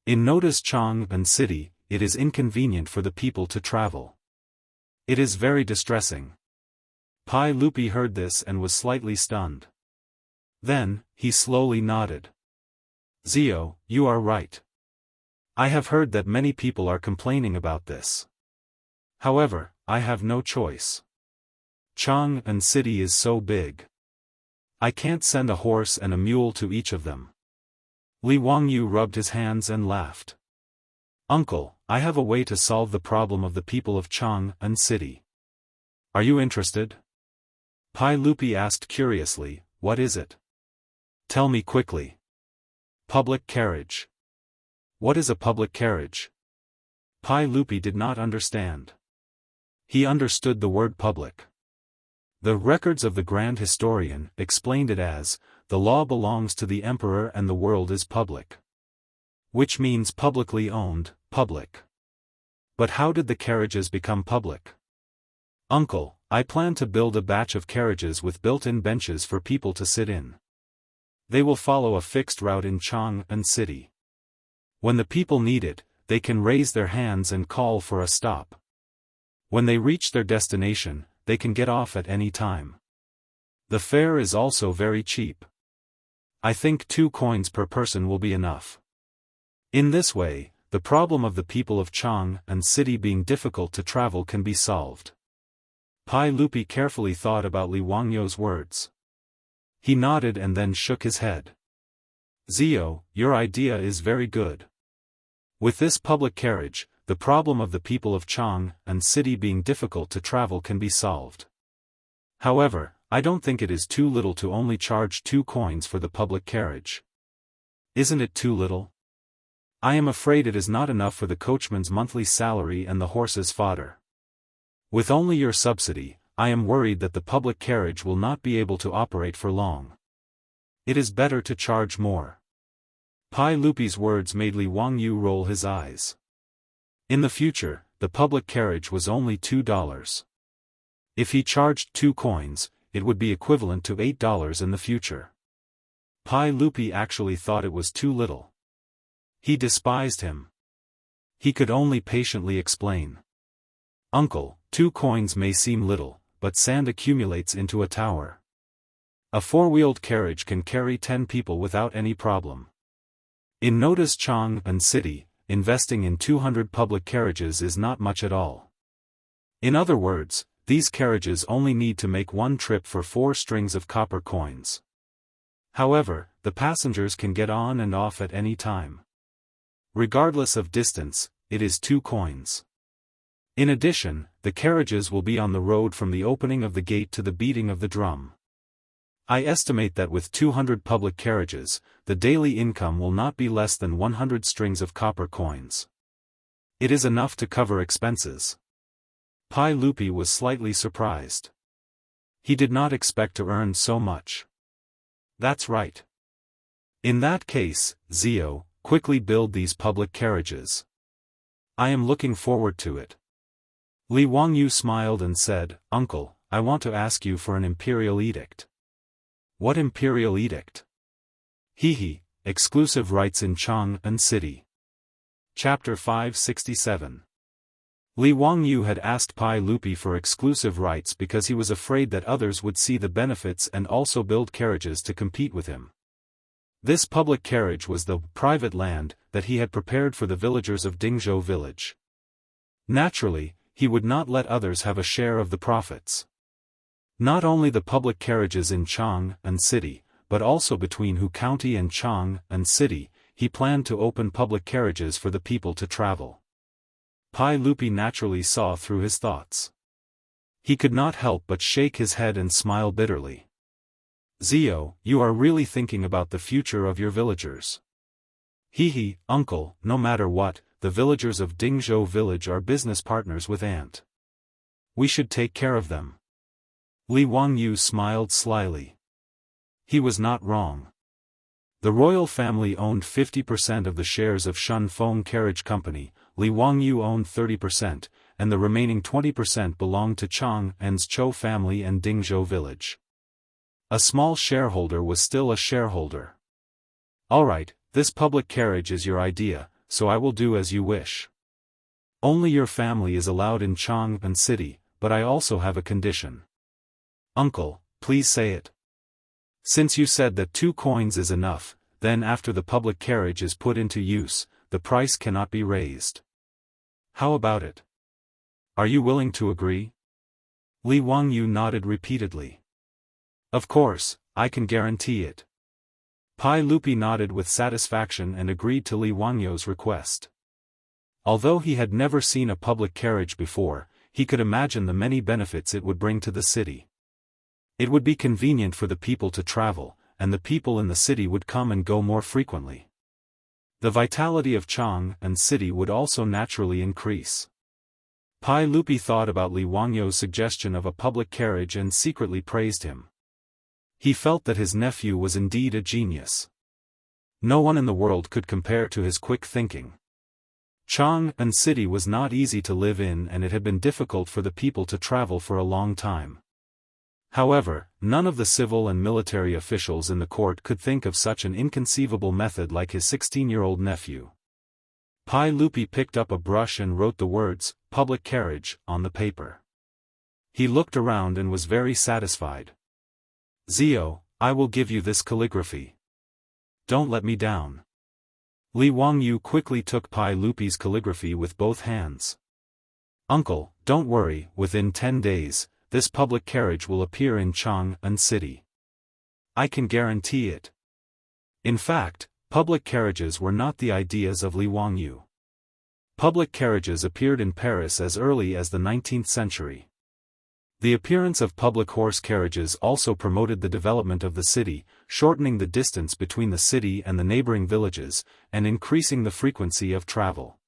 In Noda's Chang'an City, it is inconvenient for the people to travel. It is very distressing." Pai Lupi heard this and was slightly stunned. Then, he slowly nodded. "Zio, you are right. I have heard that many people are complaining about this. However, I have no choice. Chang'an City is so big. I can't send a horse and a mule to each of them." Li Wangyu rubbed his hands and laughed. "Uncle, I have a way to solve the problem of the people of Chang'an City. Are you interested?" Pai Lupi asked curiously, "What is it? Tell me quickly." "Public carriage." "What is a public carriage?" Pai Lupi did not understand. He understood the word public. The records of the Grand Historian explained it as, "The law belongs to the emperor and the world is public." Which means publicly owned, public. But how did the carriages become public? "Uncle, I plan to build a batch of carriages with built-in benches for people to sit in. They will follow a fixed route in Chang'an City. When the people need it, they can raise their hands and call for a stop. When they reach their destination, they can get off at any time. The fare is also very cheap. I think 2 coins per person will be enough." In this way, the problem of the people of Chang'an City being difficult to travel can be solved. Pai Lupi carefully thought about Li Wangyu's words. He nodded and then shook his head. "Zio, your idea is very good. With this public carriage, the problem of the people of Chang'an City being difficult to travel can be solved. However, I don't think it is too little to only charge 2 coins for the public carriage. Isn't it too little? I am afraid it is not enough for the coachman's monthly salary and the horse's fodder. With only your subsidy, I am worried that the public carriage will not be able to operate for long. It is better to charge more." Pai Lupi's words made Li Wangyu roll his eyes. In the future, the public carriage was only $2. If he charged 2 coins, it would be equivalent to $8 in the future. Pai Lupi actually thought it was too little. He despised him. He could only patiently explain. "Uncle, 2 coins may seem little, but sand accumulates into a tower. A 4-wheeled carriage can carry 10 people without any problem. In Noda's Chang'an City, investing in 200 public carriages is not much at all. In other words, these carriages only need to make 1 trip for 4 strings of copper coins. However, the passengers can get on and off at any time. Regardless of distance, it is 2 coins. In addition, the carriages will be on the road from the opening of the gate to the beating of the drum. I estimate that with 200 public carriages, the daily income will not be less than 100 strings of copper coins. It is enough to cover expenses. Pai Lupi was slightly surprised. He did not expect to earn so much. That's right. In that case, Zio, quickly build these public carriages. I am looking forward to it. Li Wangyu smiled and said, Uncle, I want to ask you for an imperial edict. What imperial edict? Hehe, exclusive rights in Chang'an City. Chapter 567. Li Wangyu had asked Pai Lupi for exclusive rights because he was afraid that others would see the benefits and also build carriages to compete with him. This public carriage was the private land that he had prepared for the villagers of Dingzhou village. Naturally, he would not let others have a share of the profits. Not only the public carriages in Chang'an City, but also between Hu County and Chang'an City, he planned to open public carriages for the people to travel. Pai Lupi naturally saw through his thoughts. He could not help but shake his head and smile bitterly. Zio, you are really thinking about the future of your villagers. Hehe, uncle, no matter what, the villagers of Dingzhou village are business partners with Ant. We should take care of them. Li Wangyu smiled slyly. He was not wrong. The royal family owned 50% of the shares of Shun Feng Carriage Company, Li Wangyu owned 30%, and the remaining 20% belonged to Chang'an's Zhou family and Dingzhou village. A small shareholder was still a shareholder. Alright, this public carriage is your idea, so I will do as you wish. Only your family is allowed in Chang'an City, but I also have a condition. Uncle, please say it. Since you said that 2 coins is enough, then after the public carriage is put into use, the price cannot be raised. How about it? Are you willing to agree? Li Wangyu nodded repeatedly. Of course, I can guarantee it. Pai Lupi nodded with satisfaction and agreed to Li Wangyu's request. Although he had never seen a public carriage before, he could imagine the many benefits it would bring to the city. It would be convenient for the people to travel, and the people in the city would come and go more frequently. The vitality of Chang'an City would also naturally increase. Pai Lupi thought about Li Wangyu's suggestion of a public carriage and secretly praised him. He felt that his nephew was indeed a genius. No one in the world could compare to his quick thinking. Chang'an City was not easy to live in and it had been difficult for the people to travel for a long time. However, none of the civil and military officials in the court could think of such an inconceivable method like his 16-year-old nephew. Pai Lupi picked up a brush and wrote the words, public carriage, on the paper. He looked around and was very satisfied. Zio, I will give you this calligraphy. Don't let me down. Li Wangyu quickly took Pai Lupi's calligraphy with both hands. Uncle, don't worry, within 10 days, this public carriage will appear in Chang'an City. I can guarantee it. In fact, public carriages were not the ideas of Li Wangyu. Public carriages appeared in Paris as early as the 19th century. The appearance of public horse carriages also promoted the development of the city, shortening the distance between the city and the neighboring villages, and increasing the frequency of travel.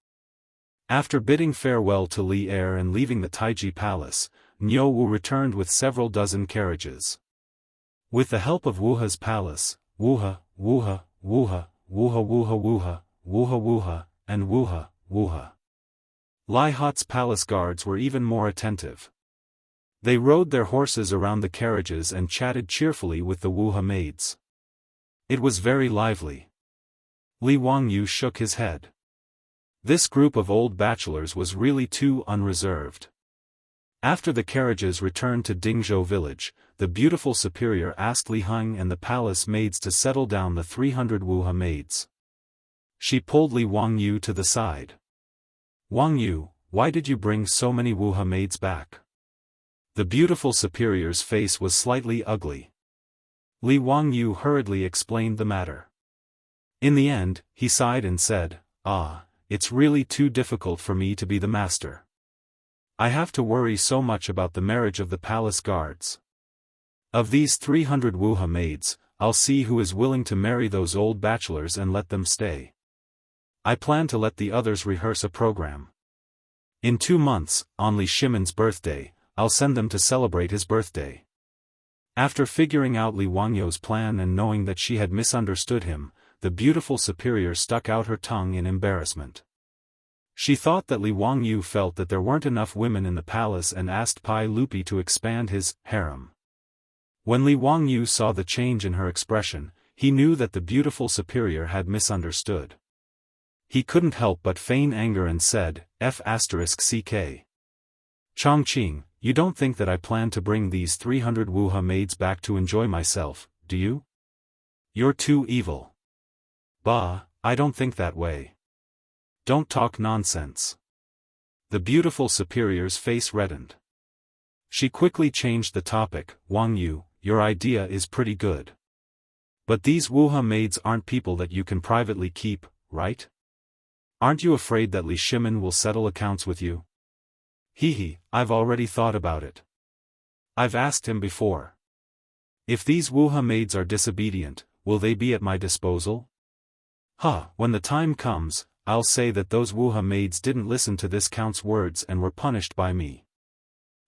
After bidding farewell to Li Er and leaving the Taiji Palace, Niu Wu returned with several dozen carriages. With the help of Wuha's palace, Wuha, Wuha, Wuha, Wuha Wuha Wuha, Wuha Wuha, and Wuha, Wuha. Lai Hot's palace guards were even more attentive. They rode their horses around the carriages and chatted cheerfully with the Wuha maids. It was very lively. Li Wangyu shook his head. This group of old bachelors was really too unreserved. After the carriages returned to Dingzhou village, the beautiful superior asked Li Heng and the palace maids to settle down the 300 Wuha maids. She pulled Li Wangyu to the side. Wangyu, why did you bring so many Wuha maids back? The beautiful superior's face was slightly ugly. Li Wangyu hurriedly explained the matter. In the end, he sighed and said, it's really too difficult for me to be the master. I have to worry so much about the marriage of the palace guards. Of these 300 Wuha maids, I'll see who is willing to marry those old bachelors and let them stay. I plan to let the others rehearse a program. In 2 months, on Li Shimon's birthday, I'll send them to celebrate his birthday. After figuring out Li Wangyou's plan and knowing that she had misunderstood him, the beautiful superior stuck out her tongue in embarrassment. She thought that Li Wangyu felt that there weren't enough women in the palace and asked Pai Lupi to expand his harem. When Li Wangyu saw the change in her expression, he knew that the beautiful superior had misunderstood. He couldn't help but feign anger and said, F***ck. Chongqing, you don't think that I plan to bring these 300 Wuha maids back to enjoy myself, do you? You're too evil. Bah, I don't think that way. Don't talk nonsense. The beautiful superior's face reddened. She quickly changed the topic. Wangyu, your idea is pretty good. But these Wuha maids aren't people that you can privately keep, right? Aren't you afraid that Li Shimon will settle accounts with you? I've already thought about it. I've asked him before. If these Wuha maids are disobedient, will they be at my disposal? When the time comes, I'll say that those Wuha maids didn't listen to this count's words and were punished by me.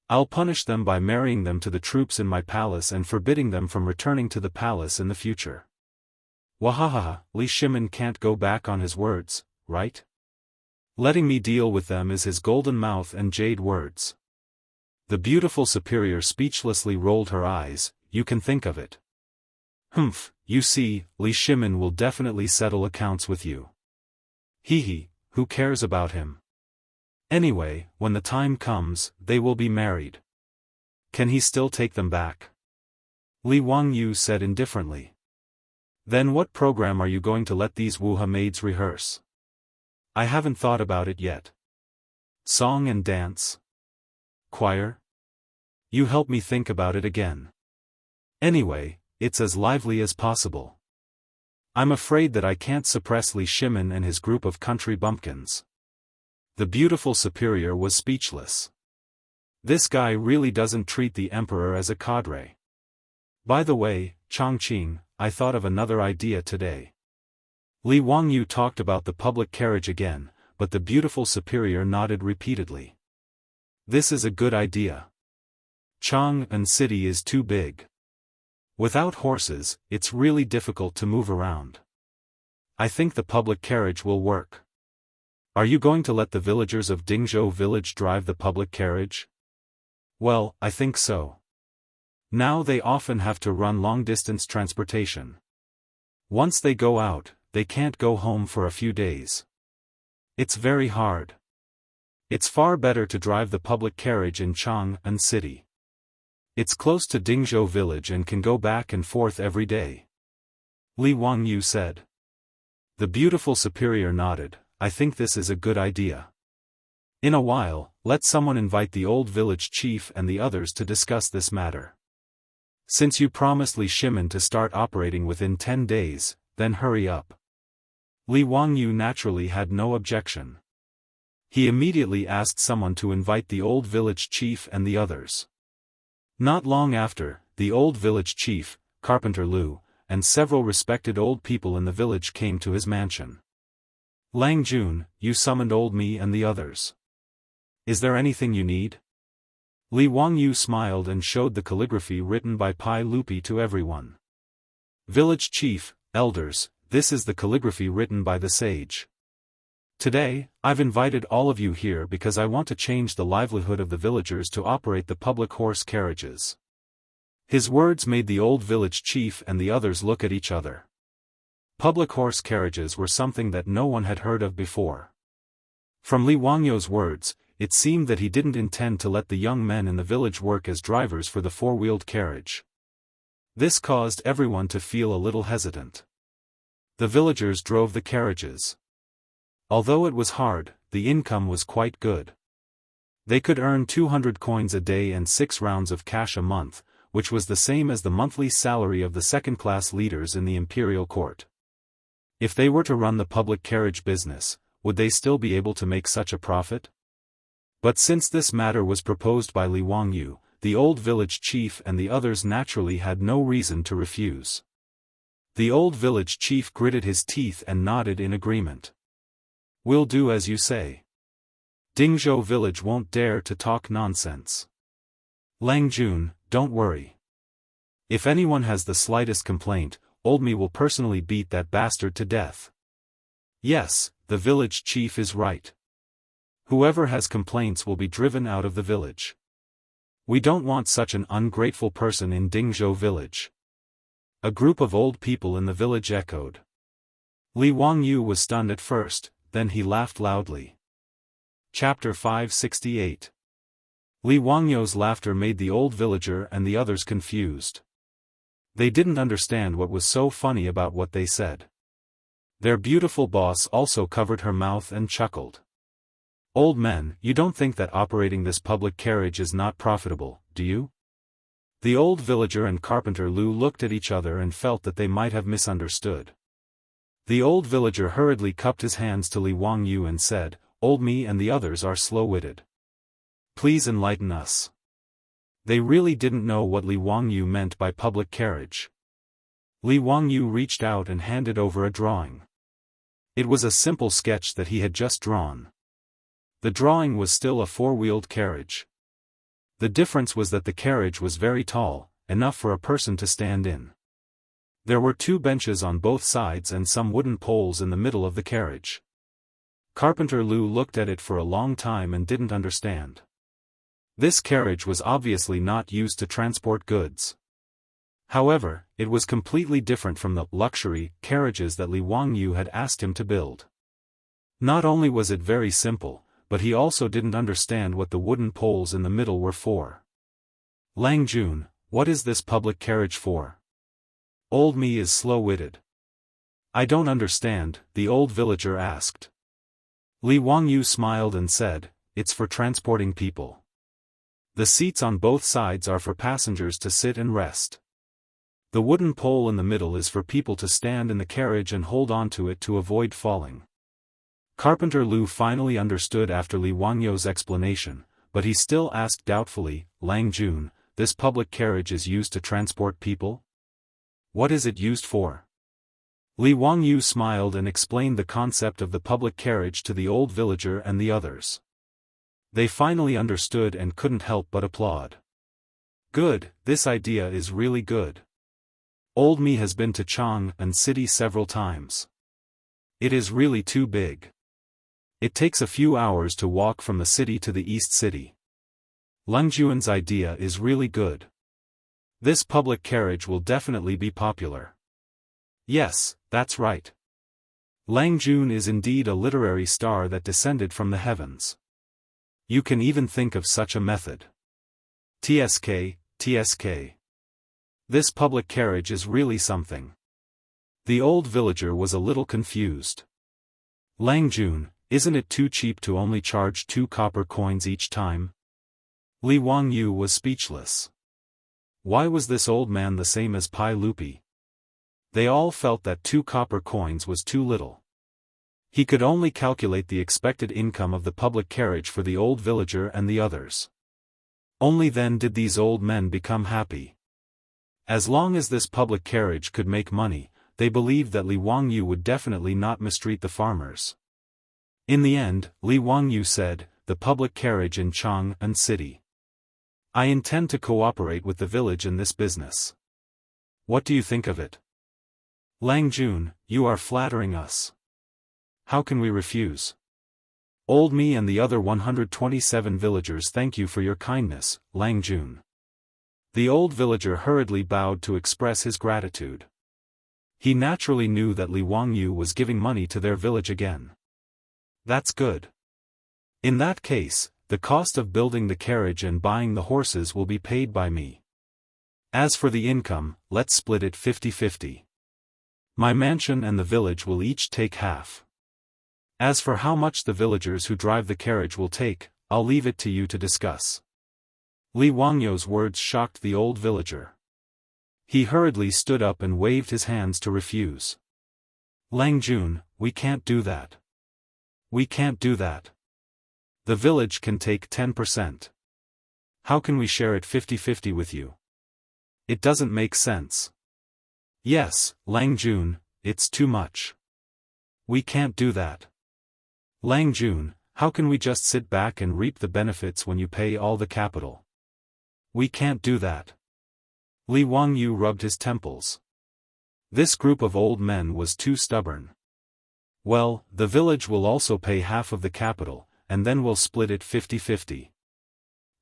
I'll punish them by marrying them to the troops in my palace and forbidding them from returning to the palace in the future. Wahahaha, Li Shimon can't go back on his words, right? Letting me deal with them is his golden mouth and jade words. The beautiful superior speechlessly rolled her eyes. You can think of it. You see, Li Shimon will definitely settle accounts with you. Who cares about him? Anyway, when the time comes, they will be married. Can he still take them back? Li Wangyu said indifferently. Then what program are you going to let these Wuha maids rehearse? I haven't thought about it yet. Song and dance? Choir? You help me think about it again. Anyway, it's as lively as possible. I'm afraid that I can't suppress Li Shimon and his group of country bumpkins. The beautiful superior was speechless. This guy really doesn't treat the emperor as a cadre. By the way, Chongqing, I thought of another idea today. Li Wangyu talked about the public carriage again, but the beautiful superior nodded repeatedly. This is a good idea. Chang'an city is too big. Without horses, it's really difficult to move around. I think the public carriage will work. Are you going to let the villagers of Dingzhou village drive the public carriage? Well, I think so. Now they often have to run long-distance transportation. Once they go out, they can't go home for a few days. It's very hard. It's far better to drive the public carriage in Chang'an city. It's close to Dingzhou village and can go back and forth every day. Li Wangyu said. The beautiful superior nodded. I think this is a good idea. In a while, let someone invite the old village chief and the others to discuss this matter. Since you promised Li Shimon to start operating within 10 days, then hurry up. Li Wangyu naturally had no objection. He immediately asked someone to invite the old village chief and the others. Not long after, the old village chief, Carpenter Lu, and several respected old people in the village came to his mansion. Lang Jun, you summoned old me and the others. Is there anything you need? Li Wangyu smiled and showed the calligraphy written by Pai Lupi to everyone. Village chief, elders, this is the calligraphy written by the sage. Today, I've invited all of you here because I want to change the livelihood of the villagers to operate the public horse carriages. His words made the old village chief and the others look at each other. Public horse carriages were something that no one had heard of before. From Li Wangyou's words, it seemed that he didn't intend to let the young men in the village work as drivers for the four-wheeled carriage. This caused everyone to feel a little hesitant. The villagers drove the carriages. Although it was hard, the income was quite good. They could earn 200 coins a day and 6 rounds of cash a month, which was the same as the monthly salary of the second-class leaders in the imperial court. If they were to run the public carriage business, would they still be able to make such a profit? But since this matter was proposed by Li Wangyu, the old village chief and the others naturally had no reason to refuse. The old village chief gritted his teeth and nodded in agreement. "We'll do as you say. Dingzhou village won't dare to talk nonsense. Lang Jun, don't worry. If anyone has the slightest complaint, old me will personally beat that bastard to death." Yes, the village chief is right. Whoever has complaints will be driven out of the village. We don't want such an ungrateful person in Dingzhou village. A group of old people in the village echoed. Li Wangyu was stunned at first, then he laughed loudly. Chapter 568. Li Wangyu's laughter made the old villager and the others confused. They didn't understand what was so funny about what they said. Their beautiful boss also covered her mouth and chuckled. "Old men, you don't think that operating this public carriage is not profitable, do you?" The old villager and carpenter Lu looked at each other and felt that they might have misunderstood. The old villager hurriedly cupped his hands to Li Wangyu and said, "Old me and the others are slow-witted. Please enlighten us." They really didn't know what Li Wangyu meant by public carriage. Li Wangyu reached out and handed over a drawing. It was a simple sketch that he had just drawn. The drawing was still a four-wheeled carriage. The difference was that the carriage was very tall, enough for a person to stand in. There were two benches on both sides and some wooden poles in the middle of the carriage. Carpenter Lu looked at it for a long time and didn't understand. This carriage was obviously not used to transport goods. However, it was completely different from the luxury carriages that Li Wangyu had asked him to build. Not only was it very simple, but he also didn't understand what the wooden poles in the middle were for. "Lang Jun, what is this public carriage for?" Old me is slow-witted. "I don't understand," the old villager asked. Li Wangyu smiled and said, "It's for transporting people. The seats on both sides are for passengers to sit and rest. The wooden pole in the middle is for people to stand in the carriage and hold on to it to avoid falling." Carpenter Lu finally understood after Li Wangyu's explanation, but he still asked doubtfully, "Lang Jun, this public carriage is used to transport people? What is it used for?" Li Wangyu smiled and explained the concept of the public carriage to the old villager and the others. They finally understood and couldn't help but applaud. "Good, this idea is really good. Old me has been to Chang'an city several times. It is really too big. It takes a few hours to walk from the city to the east city. Lang Jun's idea is really good. This public carriage will definitely be popular." "Yes, that's right. Lang Jun is indeed a literary star that descended from the heavens. You can even think of such a method. TSK, TSK. This public carriage is really something." The old villager was a little confused. "Lang Jun, isn't it too cheap to only charge 2 copper coins each time?" Li Wangyu was speechless. Why was this old man the same as Pai Lupi? They all felt that 2 copper coins was too little. He could only calculate the expected income of the public carriage for the old villager and the others. Only then did these old men become happy. As long as this public carriage could make money, they believed that Li Wangyu would definitely not mistreat the farmers. In the end, Li Wangyu said, "The public carriage in Chang'an city. I intend to cooperate with the village in this business. What do you think of it?" "Lang Jun, you are flattering us. How can we refuse? Old me and the other 127 villagers thank you for your kindness, Lang Jun." The old villager hurriedly bowed to express his gratitude. He naturally knew that Li Wangyu was giving money to their village again. "That's good. In that case, the cost of building the carriage and buying the horses will be paid by me. As for the income, let's split it 50-50. My mansion and the village will each take half. As for how much the villagers who drive the carriage will take, I'll leave it to you to discuss." Li Wangyou's words shocked the old villager. He hurriedly stood up and waved his hands to refuse. Lang Jun, we can't do that. We can't do that. The village can take 10%. How can we share it 50-50 with you? It doesn't make sense. Yes, Lang Jun, it's too much. We can't do that. Lang Jun, how can we just sit back and reap the benefits when you pay all the capital? We can't do that. Li Wangyou rubbed his temples. This group of old men was too stubborn. Well, the village will also pay half of the capital, and then we'll split it 50-50.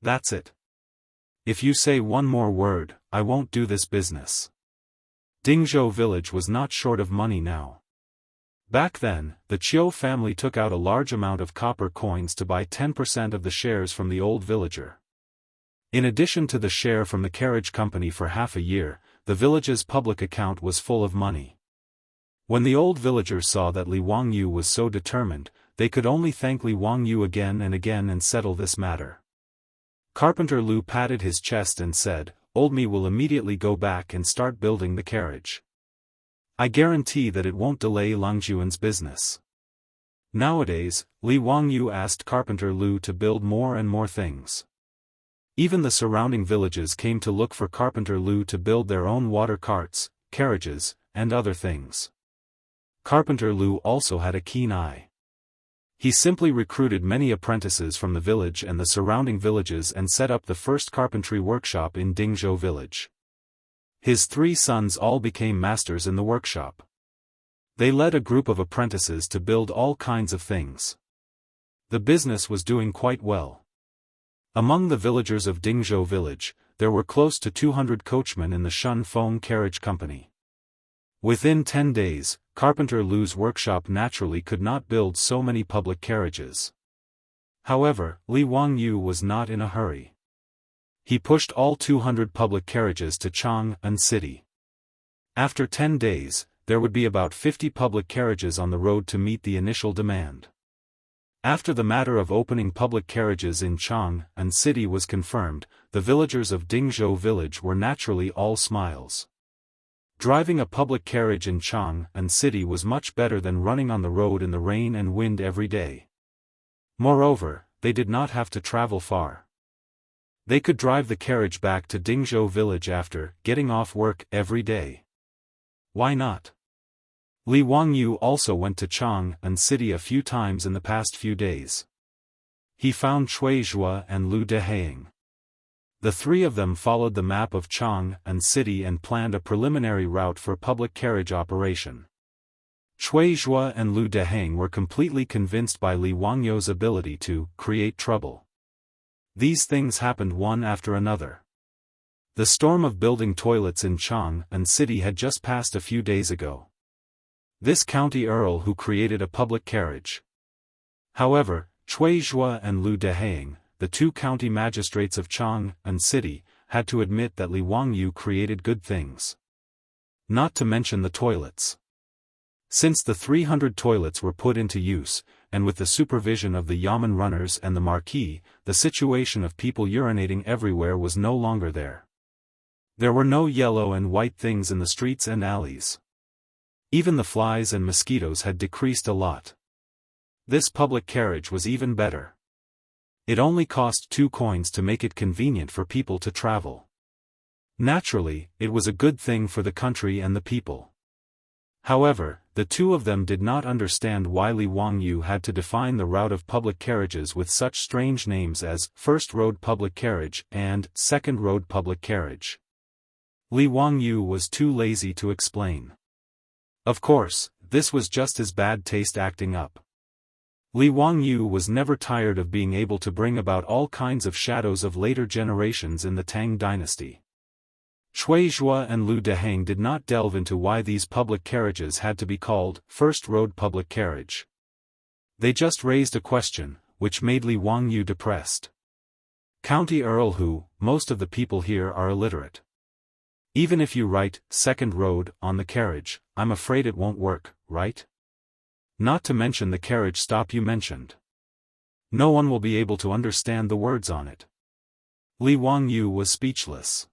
That's it. If you say one more word, I won't do this business. Dingzhou village was not short of money now. Back then, the Qiu family took out a large amount of copper coins to buy 10% of the shares from the old villager. In addition to the share from the carriage company for half a year, the village's public account was full of money. When the old villagers saw that Li Wangyou was so determined, they could only thank Li Wangyou again and settle this matter. Carpenter Lu patted his chest and said, "Old me will immediately go back and start building the carriage. I guarantee that it won't delay Langjuan's business." Nowadays, Li Wangyou asked Carpenter Lu to build more and more things. Even the surrounding villages came to look for Carpenter Lu to build their own water carts, carriages, and other things. Carpenter Lu also had a keen eye. He simply recruited many apprentices from the village and the surrounding villages and set up the first carpentry workshop in Dingzhou village. His 3 sons all became masters in the workshop. They led a group of apprentices to build all kinds of things. The business was doing quite well. Among the villagers of Dingzhou village, there were close to 200 coachmen in the Shun Feng carriage company. Within 10 days, Carpenter Lu's workshop naturally could not build so many public carriages. However, Li Wangyou was not in a hurry. He pushed all 200 public carriages to Chang'an City. After 10 days, there would be about 50 public carriages on the road to meet the initial demand. After the matter of opening public carriages in Chang'an City was confirmed, the villagers of Dingzhou village were naturally all smiles. Driving a public carriage in Chang'an City was much better than running on the road in the rain and wind every day. Moreover, they did not have to travel far. They could drive the carriage back to Dingzhou village after getting off work every day. Why not? Li Wangyou also went to Chang'an City a few times in the past few days. He found Cui Zhuo and Lu Deheng. The 3 of them followed the map of Chang'an City and planned a preliminary route for public carriage operation. Cui Zhuo and Lu Deheng were completely convinced by Li Wangyou's ability to create trouble. These things happened one after another. The storm of building toilets in Chang'an City had just passed a few days ago. This county earl who created a public carriage. However, Cui Zhuo and Lu Deheng, the 2 county magistrates of Chang'an City, had to admit that Li Wangyou created good things. Not to mention the toilets. Since the 300 toilets were put into use, and with the supervision of the yamen runners and the marquis, the situation of people urinating everywhere was no longer there. There were no yellow and white things in the streets and alleys. Even the flies and mosquitoes had decreased a lot. This public carriage was even better. It only cost 2 coins to make it convenient for people to travel. Naturally, it was a good thing for the country and the people. However, the 2 of them did not understand why Li Wangyou had to define the route of public carriages with such strange names as First Road Public Carriage and Second Road Public Carriage. Li Wangyou was too lazy to explain. Of course, this was just his bad taste acting up. Li Wangyou was never tired of being able to bring about all kinds of shadows of later generations in the Tang dynasty. Cui Zhuo and Lu Deheng did not delve into why these public carriages had to be called First Road Public Carriage. They just raised a question, which made Li Wangyou depressed. County Earl who, most of the people here are illiterate. Even if you write, Second Road, on the carriage, I'm afraid it won't work, right? Not to mention the carriage stop you mentioned. No one will be able to understand the words on it. Li Wangyu was speechless.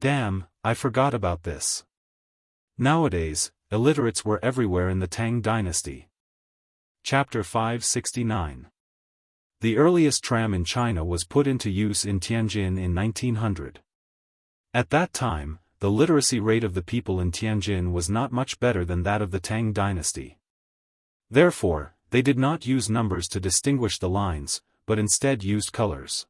Damn, I forgot about this. Nowadays, illiterates were everywhere in the Tang dynasty. Chapter 569. The earliest tram in China was put into use in Tianjin in 1900. At that time, the literacy rate of the people in Tianjin was not much better than that of the Tang dynasty. Therefore, they did not use numbers to distinguish the lines, but instead used colors.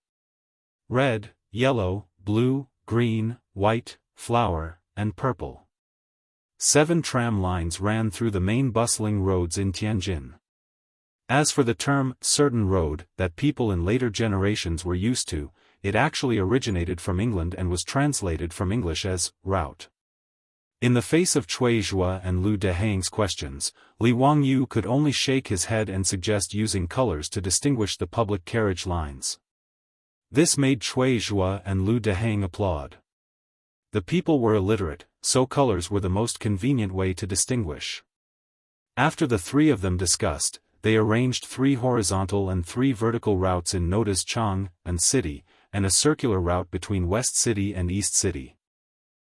Red, yellow, blue, green, white, flower, and purple. 7 tram lines ran through the main bustling roads in Tianjin. As for the term, certain road, that people in later generations were used to, it actually originated from England and was translated from English as, route. In the face of Cui Zhua and Lu Dehang's questions, Li Wangyu could only shake his head and suggest using colors to distinguish the public carriage lines. This made Cui Zhua and Lu Dehang applaud. The people were illiterate, so colors were the most convenient way to distinguish. After the 3 of them discussed, they arranged 3 horizontal and 3 vertical routes in Noda's Chang and City, and a circular route between West City and East City.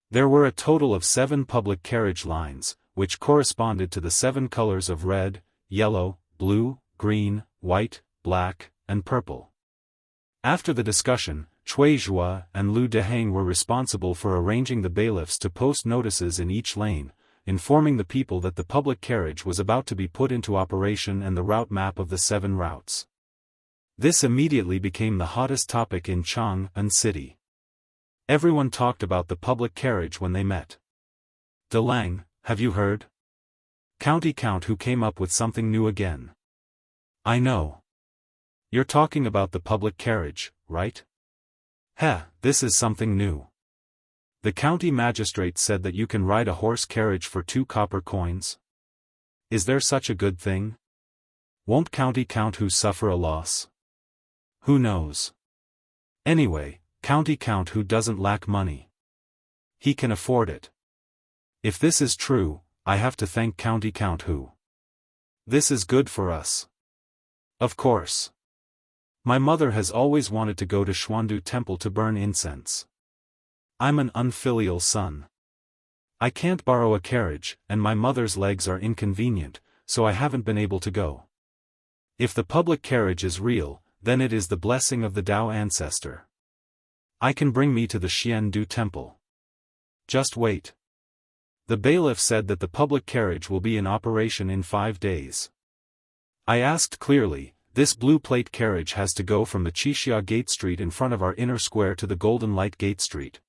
There were a total of 7 public carriage lines, which corresponded to the 7 colors of red, yellow, blue, green, white, black, and purple. After the discussion, Cui Zhua and Lu Dehang were responsible for arranging the bailiffs to post notices in each lane, informing the people that the public carriage was about to be put into operation and the route map of the 7 routes. This immediately became the hottest topic in Chang and City. Everyone talked about the public carriage when they met. De Lang, have you heard? County Count who came up with something new again. I know. You're talking about the public carriage, right? Heh, this is something new. The county magistrate said that you can ride a horse carriage for 2 copper coins. Is there such a good thing? Won't County Count who suffer a loss? Who knows? Anyway, County Count who doesn't lack money. He can afford it. If this is true, I have to thank County Count who. This is good for us. Of course. My mother has always wanted to go to Xuandu Temple to burn incense. I'm an unfilial son. I can't borrow a carriage, and my mother's legs are inconvenient, so I haven't been able to go. If the public carriage is real, then it is the blessing of the Dao ancestor. I can bring me to the Xiandu Temple. Just wait. The bailiff said that the public carriage will be in operation in 5 days. I asked clearly, this blue plate carriage has to go from the Qixia Gate Street in front of our inner square to the Golden Light Gate Street.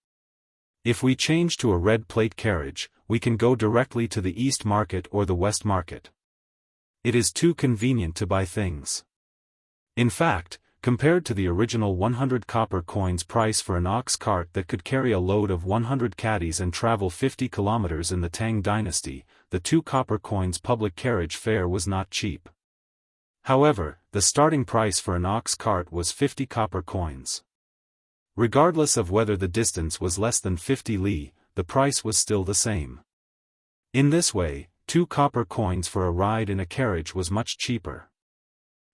If we change to a red plate carriage, we can go directly to the East Market or the West Market. It is too convenient to buy things. In fact, compared to the original 100 copper coins price for an ox cart that could carry a load of 100 caddies and travel 50 kilometers in the Tang dynasty, the 2 copper coins public carriage fare was not cheap. However, the starting price for an ox cart was 50 copper coins. Regardless of whether the distance was less than 50 li, the price was still the same. In this way, 2 copper coins for a ride in a carriage was much cheaper.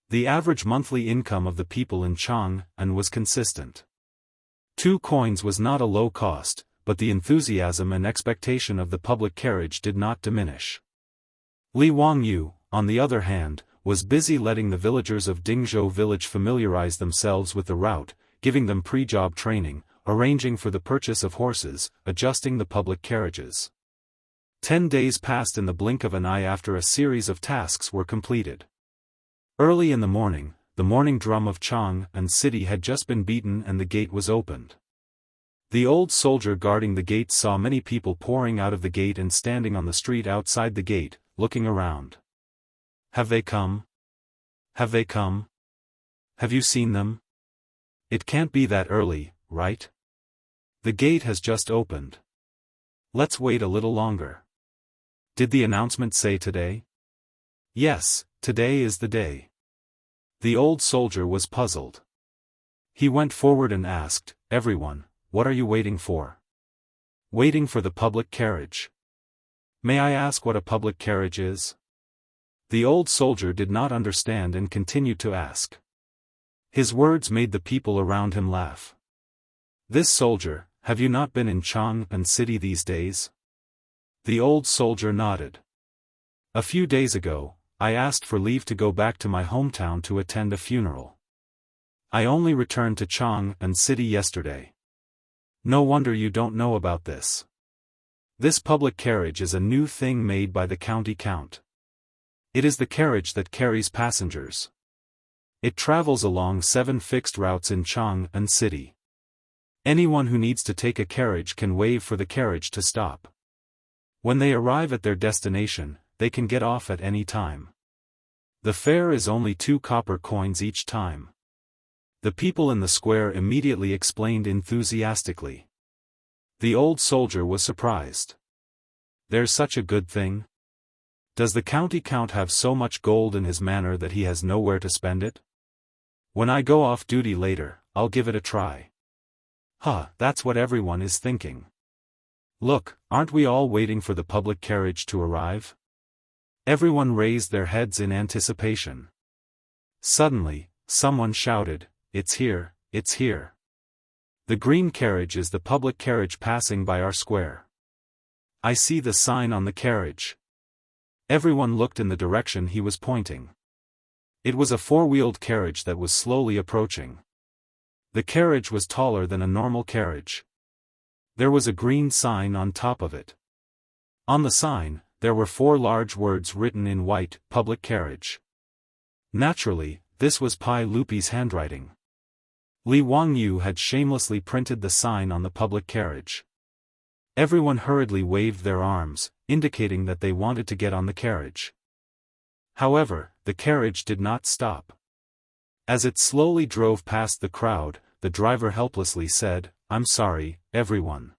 The average monthly income of the people in Chang'an was consistent. 2 coins was not a low cost, but the enthusiasm and expectation of the public carriage did not diminish. Li Wangyu, on the other hand, was busy letting the villagers of Dingzhou village familiarize themselves with the route, giving them pre-job training, arranging for the purchase of horses, adjusting the public carriages. 10 days passed in the blink of an eye after a series of tasks were completed. Early in the morning drum of Chang'an City had just been beaten and the gate was opened. The old soldier guarding the gate saw many people pouring out of the gate and standing on the street outside the gate, looking around. Have they come? Have they come? Have you seen them? It can't be that early, right? The gate has just opened. Let's wait a little longer. Did the announcement say today? Yes, today is the day. The old soldier was puzzled. He went forward and asked, "Everyone, what are you waiting for?" "Waiting for the public carriage." "May I ask what a public carriage is?" The old soldier did not understand and continued to ask. His words made the people around him laugh. "This soldier, have you not been in Chang'an City these days?" The old soldier nodded. "A few days ago, I asked for leave to go back to my hometown to attend a funeral. I only returned to Chang'an City yesterday." "No wonder you don't know about this. This public carriage is a new thing made by the county count. It is the carriage that carries passengers. It travels along 7 fixed routes in Chang'an City. Anyone who needs to take a carriage can wave for the carriage to stop. When they arrive at their destination, they can get off at any time. The fare is only 2 copper coins each time." The people in the square immediately explained enthusiastically. The old soldier was surprised. "There's such a good thing? Does the county count have so much gold in his manor that he has nowhere to spend it? When I go off duty later, I'll give it a try." "Huh, that's what everyone is thinking. Look, aren't we all waiting for the public carriage to arrive?" Everyone raised their heads in anticipation. Suddenly, someone shouted, "It's here, it's here. The green carriage is the public carriage passing by our square. I see the sign on the carriage." Everyone looked in the direction he was pointing. It was a 4-wheeled carriage that was slowly approaching. The carriage was taller than a normal carriage. There was a green sign on top of it. On the sign, there were 4 large words written in white, "Public Carriage." Naturally, this was Pai Lupi's handwriting. Li Wangyu had shamelessly printed the sign on the public carriage. Everyone hurriedly waved their arms, indicating that they wanted to get on the carriage. However, the carriage did not stop. As it slowly drove past the crowd, the driver helplessly said, "I'm sorry, everyone.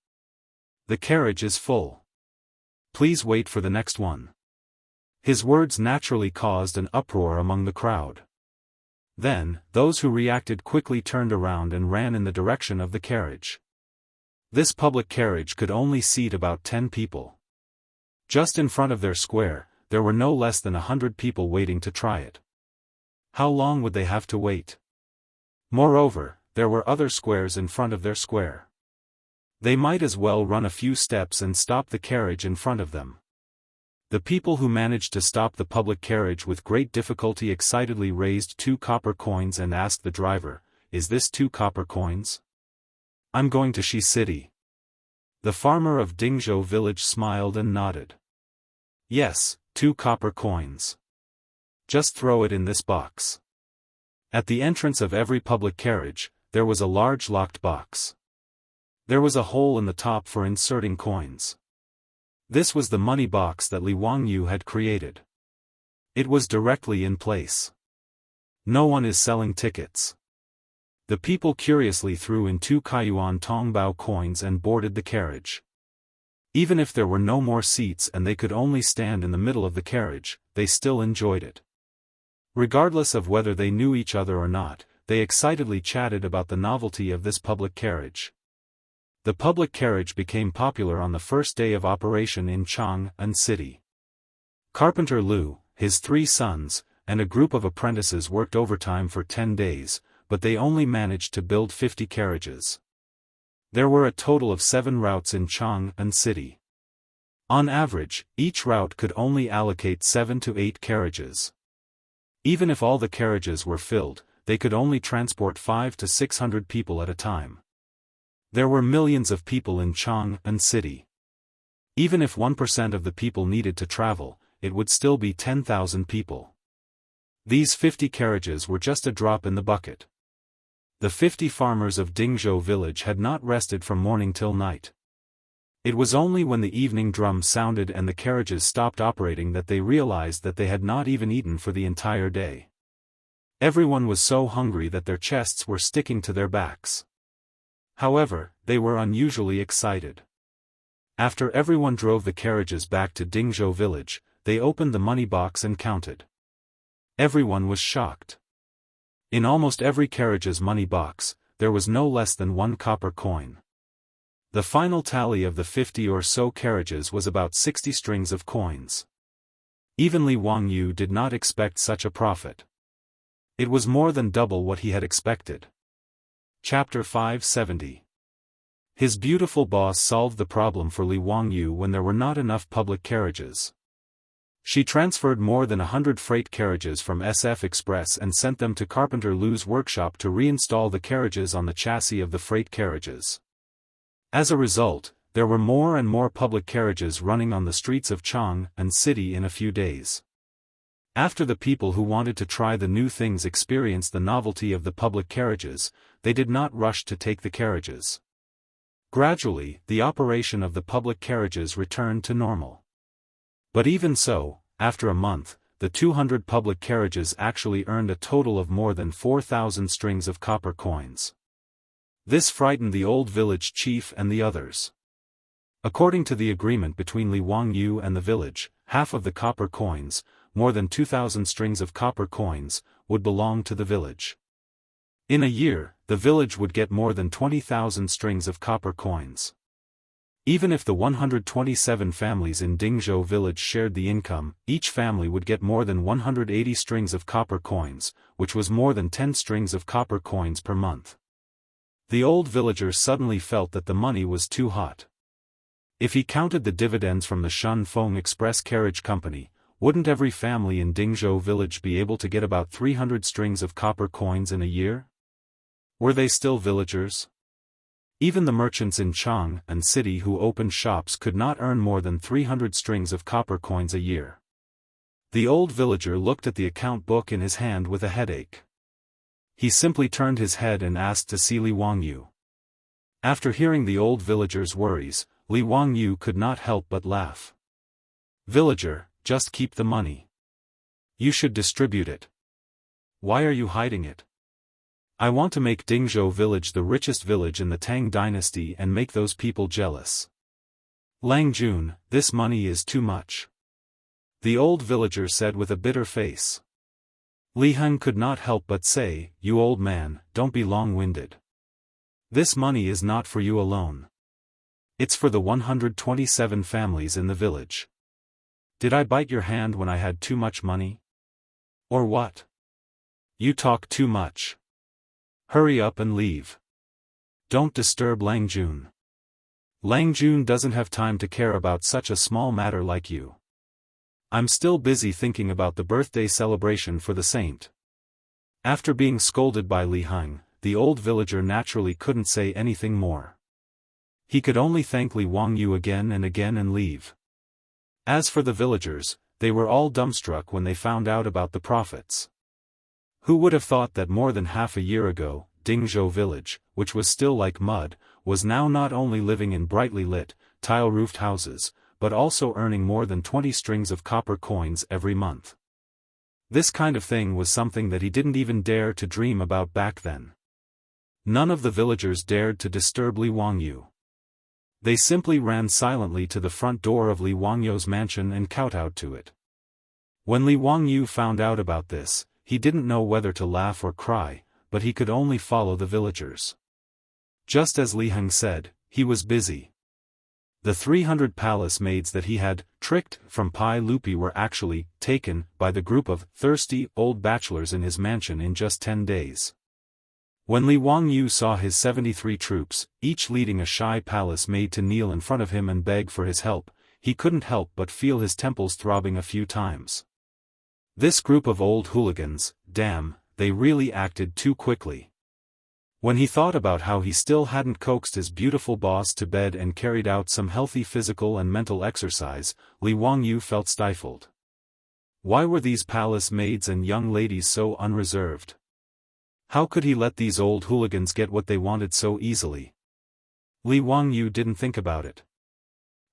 The carriage is full. Please wait for the next one." His words naturally caused an uproar among the crowd. Then, those who reacted quickly turned around and ran in the direction of the carriage. This public carriage could only seat about 10 people. Just in front of their square, there were no less than 100 people waiting to try it. How long would they have to wait? Moreover, there were other squares in front of their square. They might as well run a few steps and stop the carriage in front of them. The people who managed to stop the public carriage with great difficulty excitedly raised 2 copper coins and asked the driver, "Is this 2 copper coins? I'm going to Shi City." The farmer of Dingzhou village smiled and nodded. "Yes, 2 copper coins. Just throw it in this box." At the entrance of every public carriage, there was a large locked box. There was a hole in the top for inserting coins. This was the money box that Li Wangyu had created. It was directly in place. No one is selling tickets. The people curiously threw in 2 Kaiyuan Tongbao coins and boarded the carriage. Even if there were no more seats and they could only stand in the middle of the carriage, they still enjoyed it. Regardless of whether they knew each other or not, they excitedly chatted about the novelty of this public carriage. The public carriage became popular on the first day of operation in Chang'an City. Carpenter Lu, his 3 sons, and a group of apprentices worked overtime for 10 days, but they only managed to build 50 carriages. There were a total of 7 routes in Chang'an City. On average, each route could only allocate 7 to 8 carriages. Even if all the carriages were filled, they could only transport 500 to 600 people at a time. There were millions of people in Chang'an City. Even if 1% of the people needed to travel, it would still be 10,000 people. These 50 carriages were just a drop in the bucket. The 50 farmers of Dingzhou village had not rested from morning till night. It was only when the evening drum sounded and the carriages stopped operating that they realized that they had not even eaten for the entire day. Everyone was so hungry that their chests were sticking to their backs. However, they were unusually excited. After everyone drove the carriages back to Dingzhou village, they opened the money box and counted. Everyone was shocked. In almost every carriage's money box, there was no less than 1 copper coin. The final tally of the 50 or so carriages was about 60 strings of coins. Even Li Wangyu did not expect such a profit. It was more than double what he had expected. Chapter 570. His beautiful boss solved the problem for Li Wangyu when there were not enough public carriages. She transferred more than 100 freight carriages from SF Express and sent them to Carpenter Lu's workshop to reinstall the carriages on the chassis of the freight carriages. As a result, there were more and more public carriages running on the streets of Chang and city in a few days. After the people who wanted to try the new things experienced the novelty of the public carriages, they did not rush to take the carriages. Gradually, the operation of the public carriages returned to normal. But even so, after a month, the 200 public carriages actually earned a total of more than 4,000 strings of copper coins. This frightened the old village chief and the others. According to the agreement between Li Wangyu and the village, half of the copper coins, more than 2,000 strings of copper coins, would belong to the village. In a year, the village would get more than 20,000 strings of copper coins. Even if the 127 families in Dingzhou village shared the income, each family would get more than 180 strings of copper coins, which was more than 10 strings of copper coins per month. The old villager suddenly felt that the money was too hot. If he counted the dividends from the Shunfeng Express Carriage Company, wouldn't every family in Dingzhou village be able to get about 300 strings of copper coins in a year? Were they still villagers? Even the merchants in Chang and city who opened shops could not earn more than 300 strings of copper coins a year. The old villager looked at the account book in his hand with a headache. He simply turned his head and asked to see Li Wangyu. After hearing the old villager's worries, Li Wangyu could not help but laugh. "Villager, just keep the money. You should distribute it. Why are you hiding it? I want to make Dingzhou village the richest village in the Tang dynasty and make those people jealous. Lang Jun, this money is too much," the old villager said with a bitter face. Li Heng could not help but say, "You old man, don't be long-winded. This money is not for you alone. It's for the 127 families in the village. Did I bite your hand when I had too much money? Or what? You talk too much. Hurry up and leave. Don't disturb Lang Jun. Lang Jun doesn't have time to care about such a small matter like you. I'm still busy thinking about the birthday celebration for the saint." After being scolded by Li Heng, the old villager naturally couldn't say anything more. He could only thank Li Wangyu again and leave. As for the villagers, they were all dumbstruck when they found out about the profits. Who would have thought that more than half a year ago, Dingzhou village, which was still like mud, was now not only living in brightly lit, tile-roofed houses, but also earning more than 20 strings of copper coins every month. This kind of thing was something that he didn't even dare to dream about back then. None of the villagers dared to disturb Li Wangyu. They simply ran silently to the front door of Li Wangyu's mansion and kowtowed to it. When Li Wangyu found out about this, he didn't know whether to laugh or cry, but he could only follow the villagers. Just as Li Heng said, he was busy. The 300 palace maids that he had tricked from Pai Lupi were actually taken by the group of thirsty old bachelors in his mansion in just 10 days. When Li Wangyu saw his 73 troops, each leading a shy palace maid to kneel in front of him and beg for his help, he couldn't help but feel his temples throbbing a few times. This group of old hooligans, damn, they really acted too quickly. When he thought about how he still hadn't coaxed his beautiful boss to bed and carried out some healthy physical and mental exercise, Li Wangyu felt stifled. Why were these palace maids and young ladies so unreserved? How could he let these old hooligans get what they wanted so easily? Li Wangyu didn't think about it.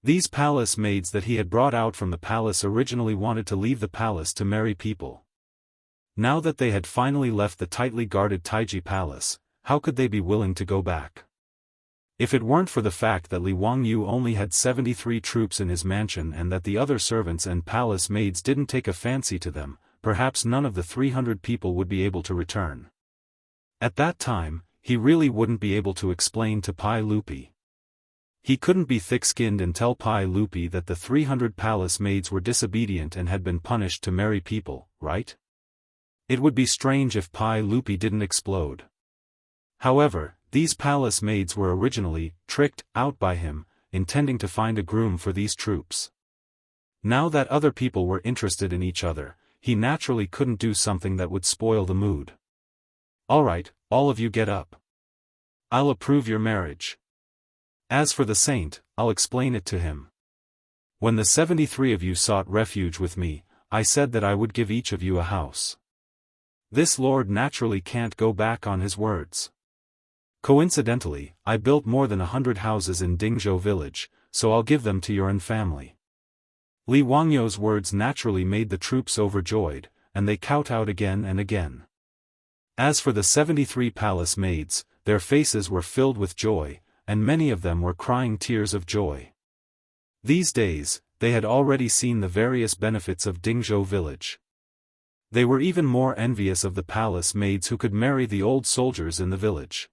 These palace maids that he had brought out from the palace originally wanted to leave the palace to marry people. Now that they had finally left the tightly guarded Taiji Palace, how could they be willing to go back? If it weren't for the fact that Li Wangyu only had 73 troops in his mansion and that the other servants and palace maids didn't take a fancy to them, perhaps none of the 300 people would be able to return. At that time, he really wouldn't be able to explain to Pai Lupi. He couldn't be thick-skinned and tell Pai Lupi that the 300 palace maids were disobedient and had been punished to marry people, right? It would be strange if Pai Lupi didn't explode. However, These palace maids were originally tricked out by him, intending to find a groom for these troops. Now that other people were interested in each other, he naturally couldn't do something that would spoil the mood. Alright, all of you get up. I'll approve your marriage. As for the saint, I'll explain it to him. When the 73 of you sought refuge with me, I said that I would give each of you a house. This lord naturally can't go back on his words. Coincidentally, I built more than 100 houses in Dingzhou village, so I'll give them to your own family. Li Wangyou's words naturally made the troops overjoyed, and they kowtowed again and again. As for the 73 palace maids, their faces were filled with joy, and many of them were crying tears of joy. These days, they had already seen the various benefits of Dingzhou village. They were even more envious of the palace maids who could marry the old soldiers in the village.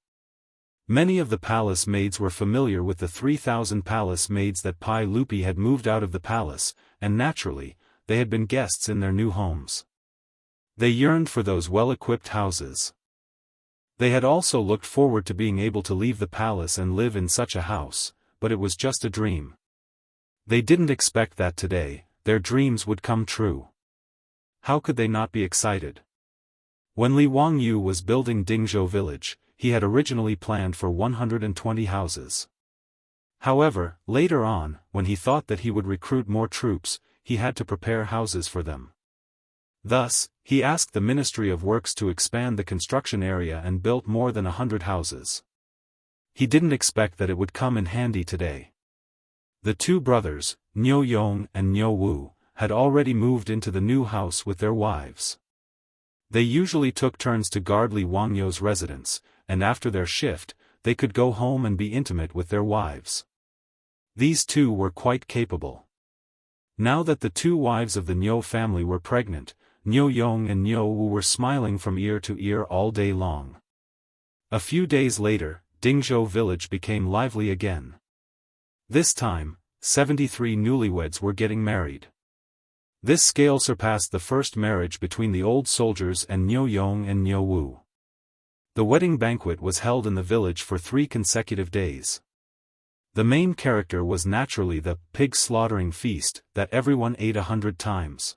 Many of the palace maids were familiar with the 3,000 palace maids that Pai Lupi had moved out of the palace, and naturally, they had been guests in their new homes. They yearned for those well-equipped houses. They had also looked forward to being able to leave the palace and live in such a house, but it was just a dream. They didn't expect that today, their dreams would come true. How could they not be excited? When Li Wangyu was building Dingzhou village, he had originally planned for 120 houses. However, later on, when he thought that he would recruit more troops, he had to prepare houses for them. Thus, he asked the Ministry of Works to expand the construction area and built more than 100 houses. He didn't expect that it would come in handy today. The two brothers, Niu Yong and Niu Wu, had already moved into the new house with their wives. They usually took turns to guard Li Wangyou's residence, and after their shift, they could go home and be intimate with their wives. These two were quite capable. Now that the two wives of the Niu family were pregnant, Niu Yong and Niu Wu were smiling from ear to ear all day long. A few days later, Dingzhou village became lively again. This time, 73 newlyweds were getting married. This scale surpassed the first marriage between the old soldiers and Niu Yong and Niu Wu. The wedding banquet was held in the village for 3 consecutive days. The main character was naturally the pig slaughtering feast that everyone ate 100 times.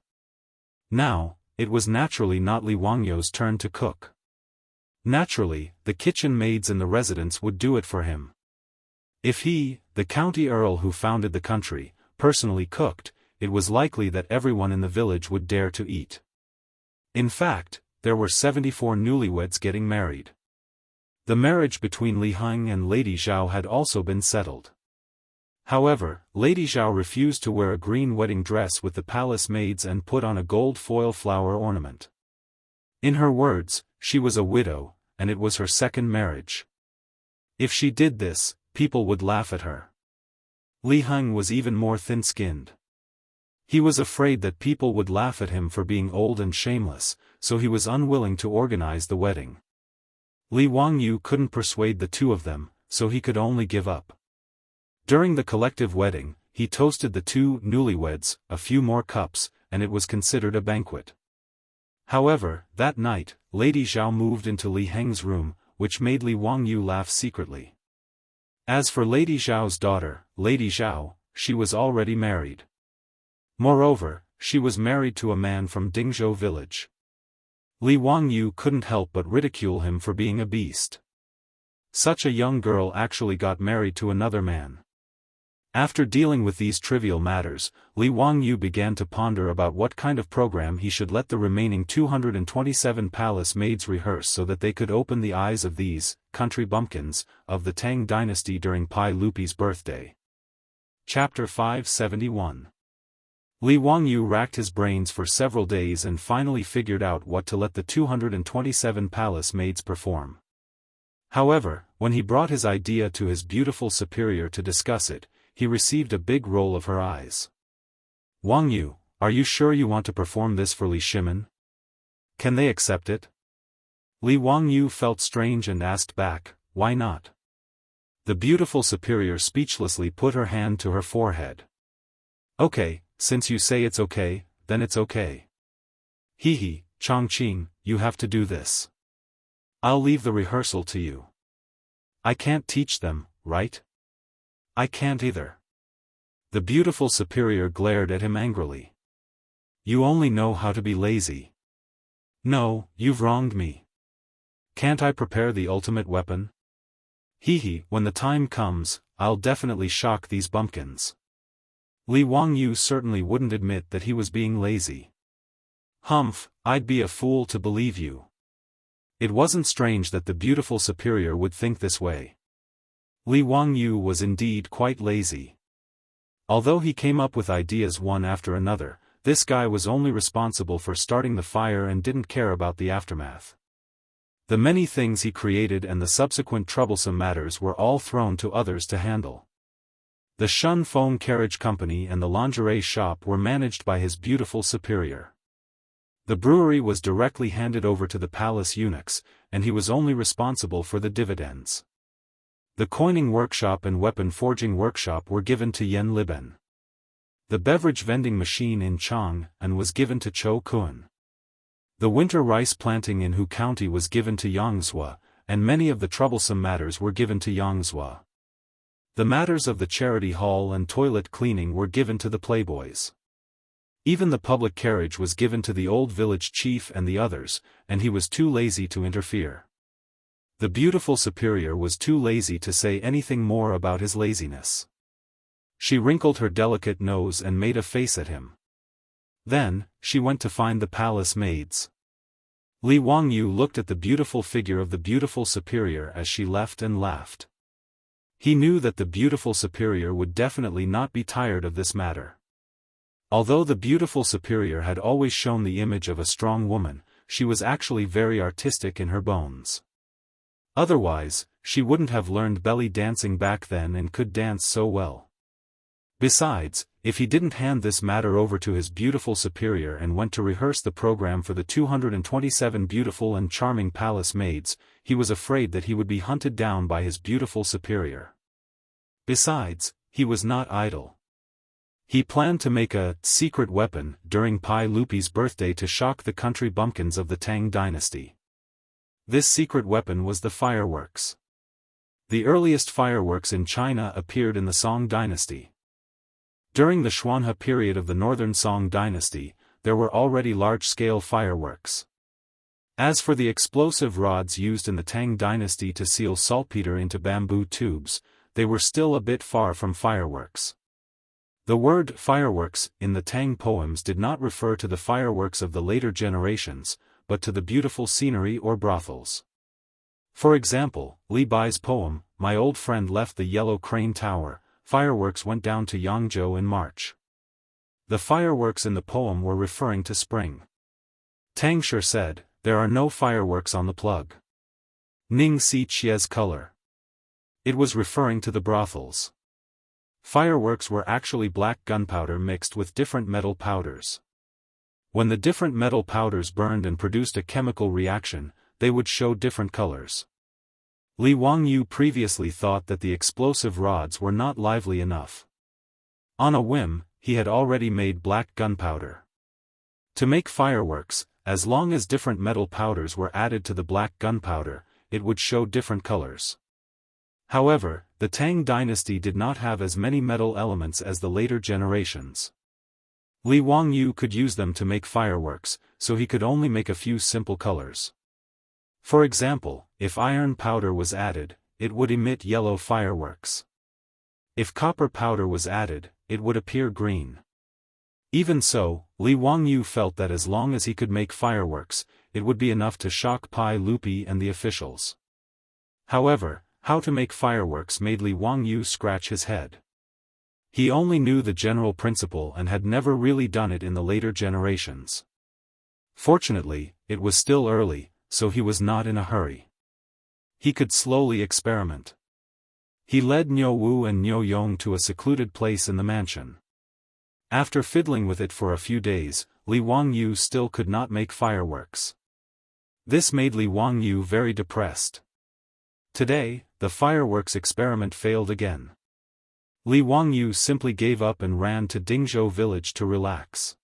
Now, it was naturally not Li Wangyou's turn to cook. Naturally, the kitchen maids in the residence would do it for him. If he, the county earl who founded the country, personally cooked, it was likely that everyone in the village would dare to eat. In fact, there were 74 newlyweds getting married. The marriage between Li Heng and Lady Zhao had also been settled. However, Lady Zhao refused to wear a green wedding dress with the palace maids and put on a gold foil flower ornament. In her words, she was a widow, and it was her second marriage. If she did this, people would laugh at her. Li Heng was even more thin-skinned. He was afraid that people would laugh at him for being old and shameless, so he was unwilling to organize the wedding. Li Wangyu couldn't persuade the two of them, so he could only give up. During the collective wedding, he toasted the two newlyweds, a few more cups, and it was considered a banquet. However, that night, Lady Zhao moved into Li Heng's room, which made Li Wangyu laugh secretly. As for Lady Zhao's daughter, Lady Zhao, she was already married. Moreover, she was married to a man from Dingzhou village. Li Wangyu couldn't help but ridicule him for being a beast. Such a young girl actually got married to another man. After dealing with these trivial matters, Li Wangyu began to ponder about what kind of program he should let the remaining 227 palace maids rehearse so that they could open the eyes of these country bumpkins of the Tang dynasty during Pai Lupi's birthday. Chapter 571. Li Wangyu racked his brains for several days and finally figured out what to let the 227 palace maids perform. However, when he brought his idea to his beautiful superior to discuss it, he received a big roll of her eyes. "Wangyu, are you sure you want to perform this for Li Shimin? Can they accept it?" Li Wangyu felt strange and asked back, "Why not?" The beautiful superior speechlessly put her hand to her forehead. "Okay, since you say it's okay, then it's okay. Hehe, Chongqing, you have to do this. I'll leave the rehearsal to you." I can't teach them, right? I can't either. The beautiful superior glared at him angrily. You only know how to be lazy. No, you've wronged me. Can't I prepare the ultimate weapon? Hee, when the time comes, I'll definitely shock these bumpkins. Li Wangyu certainly wouldn't admit that he was being lazy. Humph, I'd be a fool to believe you. It wasn't strange that the beautiful superior would think this way. Li Wangyu was indeed quite lazy. Although he came up with ideas one after another, this guy was only responsible for starting the fire and didn't care about the aftermath. The many things he created and the subsequent troublesome matters were all thrown to others to handle. The Shun Foam Carriage Company and the lingerie shop were managed by his beautiful superior. The brewery was directly handed over to the palace eunuchs, and he was only responsible for the dividends. The coining workshop and weapon forging workshop were given to Yen Liben. The beverage vending machine in Chang'an was given to Cho Kun. The winter rice planting in Hu County was given to Yangzhou, and many of the troublesome matters were given to Yangzhou. The matters of the charity hall and toilet cleaning were given to the playboys. Even the public carriage was given to the old village chief and the others, and he was too lazy to interfere. The beautiful superior was too lazy to say anything more about his laziness. She wrinkled her delicate nose and made a face at him. Then, she went to find the palace maids. Li Wangyu looked at the beautiful figure of the beautiful superior as she left and laughed. He knew that the beautiful superior would definitely not be tired of this matter. Although the beautiful superior had always shown the image of a strong woman, she was actually very artistic in her bones. Otherwise, she wouldn't have learned belly dancing back then and could dance so well. Besides, if he didn't hand this matter over to his beautiful superior and went to rehearse the program for the 227 beautiful and charming palace maids, he was afraid that he would be hunted down by his beautiful superior. Besides, he was not idle. He planned to make a secret weapon during Pai Lupi's birthday to shock the country bumpkins of the Tang dynasty. This secret weapon was the fireworks. The earliest fireworks in China appeared in the Song dynasty. During the Xuanhe period of the northern Song dynasty, there were already large-scale fireworks. As for the explosive rods used in the Tang dynasty to seal saltpeter into bamboo tubes, they were still a bit far from fireworks. The word fireworks in the Tang poems did not refer to the fireworks of the later generations, but to the beautiful scenery or brothels. For example, Li Bai's poem, My Old Friend Left the Yellow Crane Tower, fireworks went down to Yangzhou in March. The fireworks in the poem were referring to spring. Tang Shi said, there are no fireworks on the plug. Ning Si Chie's color. It was referring to the brothels. Fireworks were actually black gunpowder mixed with different metal powders. When the different metal powders burned and produced a chemical reaction, they would show different colors. Li Wangyu previously thought that the explosive rods were not lively enough. On a whim, he had already made black gunpowder. To make fireworks, as long as different metal powders were added to the black gunpowder, it would show different colors. However, the Tang dynasty did not have as many metal elements as the later generations. Li Wangyu could use them to make fireworks, so he could only make a few simple colors. For example, if iron powder was added, it would emit yellow fireworks. If copper powder was added, it would appear green. Even so, Li Wangyu felt that as long as he could make fireworks, it would be enough to shock Pai Lupi and the officials. However, how to make fireworks made Li Wangyu scratch his head. He only knew the general principle and had never really done it in the later generations. Fortunately, it was still early, so he was not in a hurry. He could slowly experiment. He led Niu Wu and Niu Yong to a secluded place in the mansion. After fiddling with it for a few days, Li Wangyu still could not make fireworks. This made Li Wangyu very depressed. Today, the fireworks experiment failed again. Li Wangyu simply gave up and ran to Dingzhou village to relax.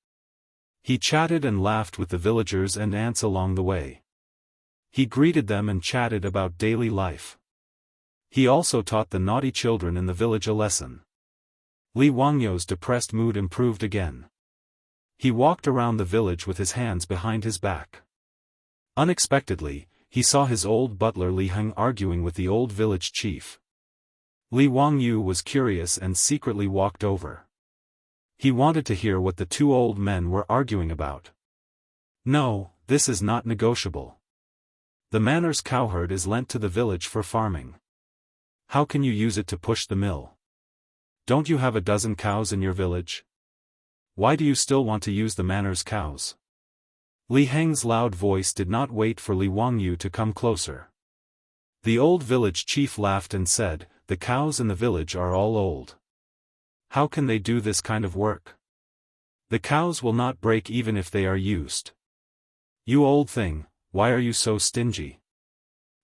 He chatted and laughed with the villagers and ants along the way. He greeted them and chatted about daily life. He also taught the naughty children in the village a lesson. Li Wangyou's depressed mood improved again. He walked around the village with his hands behind his back. Unexpectedly, he saw his old butler Li Heng arguing with the old village chief. Li Wangyou was curious and secretly walked over. He wanted to hear what the two old men were arguing about. No, this is not negotiable. The manor's cowherd is lent to the village for farming. How can you use it to push the mill? Don't you have a dozen cows in your village? Why do you still want to use the manor's cows? Li Heng's loud voice did not wait for Li Wangyou to come closer. The old village chief laughed and said, "The cows in the village are all old. How can they do this kind of work? The cows will not break even if they are used. You old thing, why are you so stingy?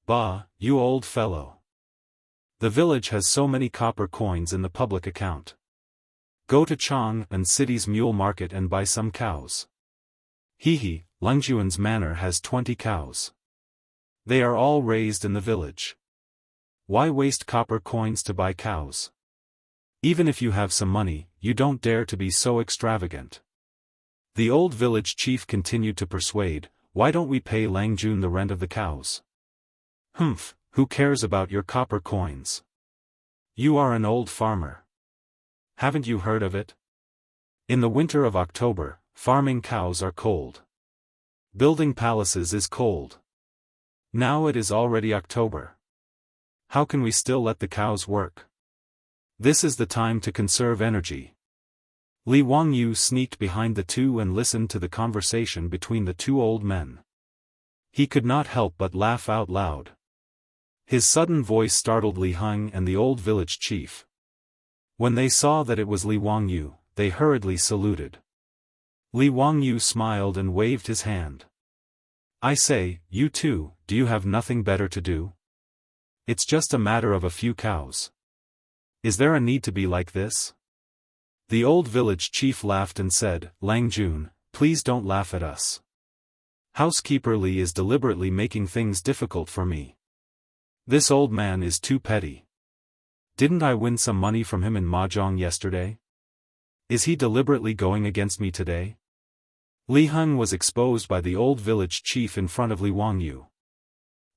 Bah, you old fellow. The village has so many copper coins in the public account. Go to Chang and city's mule market and buy some cows. Hehe, Lungjuan's manor has 20 cows. They are all raised in the village. Why waste copper coins to buy cows? Even if you have some money, you don't dare to be so extravagant." The old village chief continued to persuade, "Why don't we pay Langjun the rent of the cows?" "Humph, who cares about your copper coins? You are an old farmer. Haven't you heard of it? In the winter of October, farming cows are cold. Building palaces is cold. Now it is already October. How can we still let the cows work? This is the time to conserve energy." Li Wangyou sneaked behind the two and listened to the conversation between the two old men. He could not help but laugh out loud. His sudden voice startled Li Heng and the old village chief. When they saw that it was Li Wangyou, they hurriedly saluted. Li Wangyou smiled and waved his hand. "I say, you two, do you have nothing better to do? It's just a matter of a few cows. Is there a need to be like this?" The old village chief laughed and said, "Langjun, please don't laugh at us. Housekeeper Li is deliberately making things difficult for me. This old man is too petty. Didn't I win some money from him in mahjong yesterday? Is he deliberately going against me today?" Li Heng was exposed by the old village chief in front of Li Wangyou.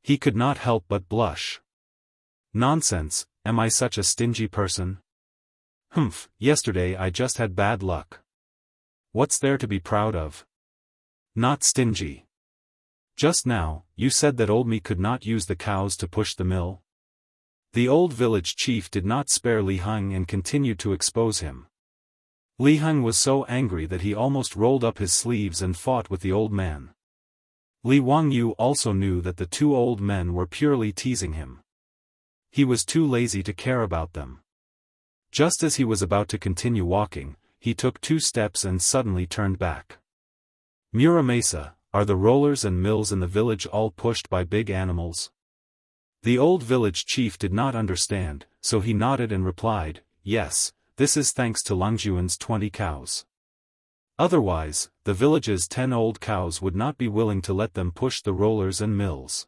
He could not help but blush. "Nonsense, am I such a stingy person? Humph, yesterday I just had bad luck. What's there to be proud of? Not stingy. Just now, you said that old me could not use the cows to push the mill." The old village chief did not spare Li Heng and continued to expose him. Li Heng was so angry that he almost rolled up his sleeves and fought with the old man. Li Wangyou also knew that the two old men were purely teasing him. He was too lazy to care about them. Just as he was about to continue walking, he took 2 steps and suddenly turned back. "Muramesa, are the rollers and mills in the village all pushed by big animals?" The old village chief did not understand, so he nodded and replied, "Yes, this is thanks to Lungjuan's 20 cows. Otherwise, the village's 10 old cows would not be willing to let them push the rollers and mills.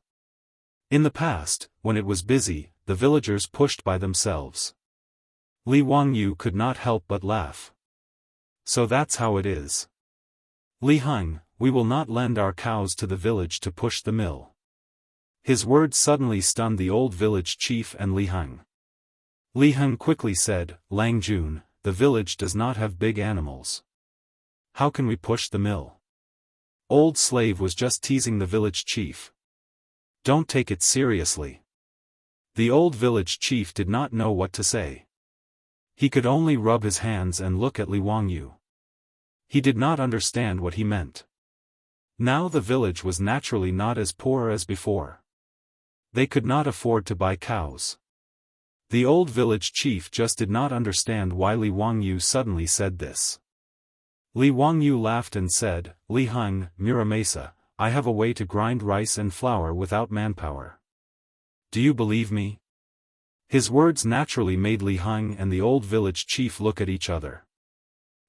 In the past, when it was busy, the villagers pushed by themselves." Li Wangyou could not help but laugh. "So that's how it is. Li Heng, we will not lend our cows to the village to push the mill." His words suddenly stunned the old village chief and Li Heng. Li Heng quickly said, "Langjun, the village does not have big animals. How can we push the mill?" Old slave was just teasing the village chief. Don't take it seriously. The old village chief did not know what to say. He could only rub his hands and look at Li Wangyou. He did not understand what he meant. Now the village was naturally not as poor as before. They could not afford to buy cows. The old village chief just did not understand why Li Wangyou suddenly said this. Li Wangyou laughed and said, "Li Heng, Muramesa, I have a way to grind rice and flour without manpower. Do you believe me?" His words naturally made Li Heng and the old village chief look at each other.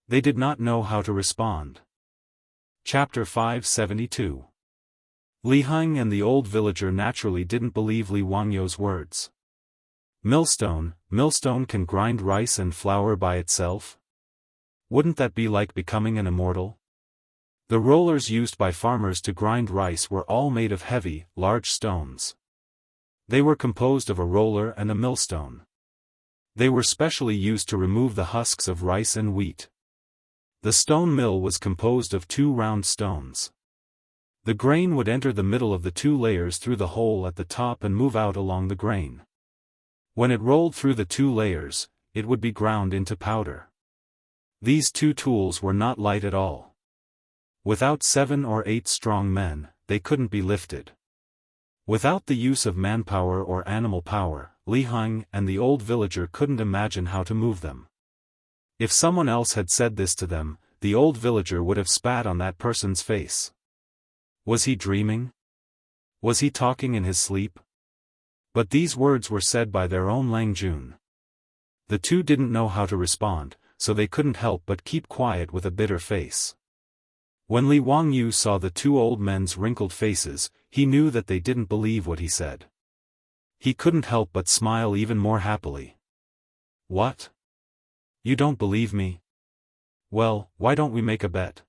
They did not know how to respond. Chapter 572. Li Heng and the old villager naturally didn't believe Li Wangyou's words. Millstone can grind rice and flour by itself? Wouldn't that be like becoming an immortal? The rollers used by farmers to grind rice were all made of heavy, large stones. They were composed of a roller and a millstone. They were specially used to remove the husks of rice and wheat. The stone mill was composed of 2 round stones. The grain would enter the middle of the 2 layers through the hole at the top and move out along the grain. When it rolled through the 2 layers, it would be ground into powder. These 2 tools were not light at all. Without 7 or 8 strong men, they couldn't be lifted. Without the use of manpower or animal power, Li Heng and the old villager couldn't imagine how to move them. If someone else had said this to them, the old villager would have spat on that person's face. Was he dreaming? Was he talking in his sleep? But these words were said by their own Lang Jun. The 2 didn't know how to respond, so they couldn't help but keep quiet with a bitter face. When Li Wangyu saw the 2 old men's wrinkled faces, he knew that they didn't believe what he said. He couldn't help but smile even more happily. What? You don't believe me? Well, why don't we make a bet?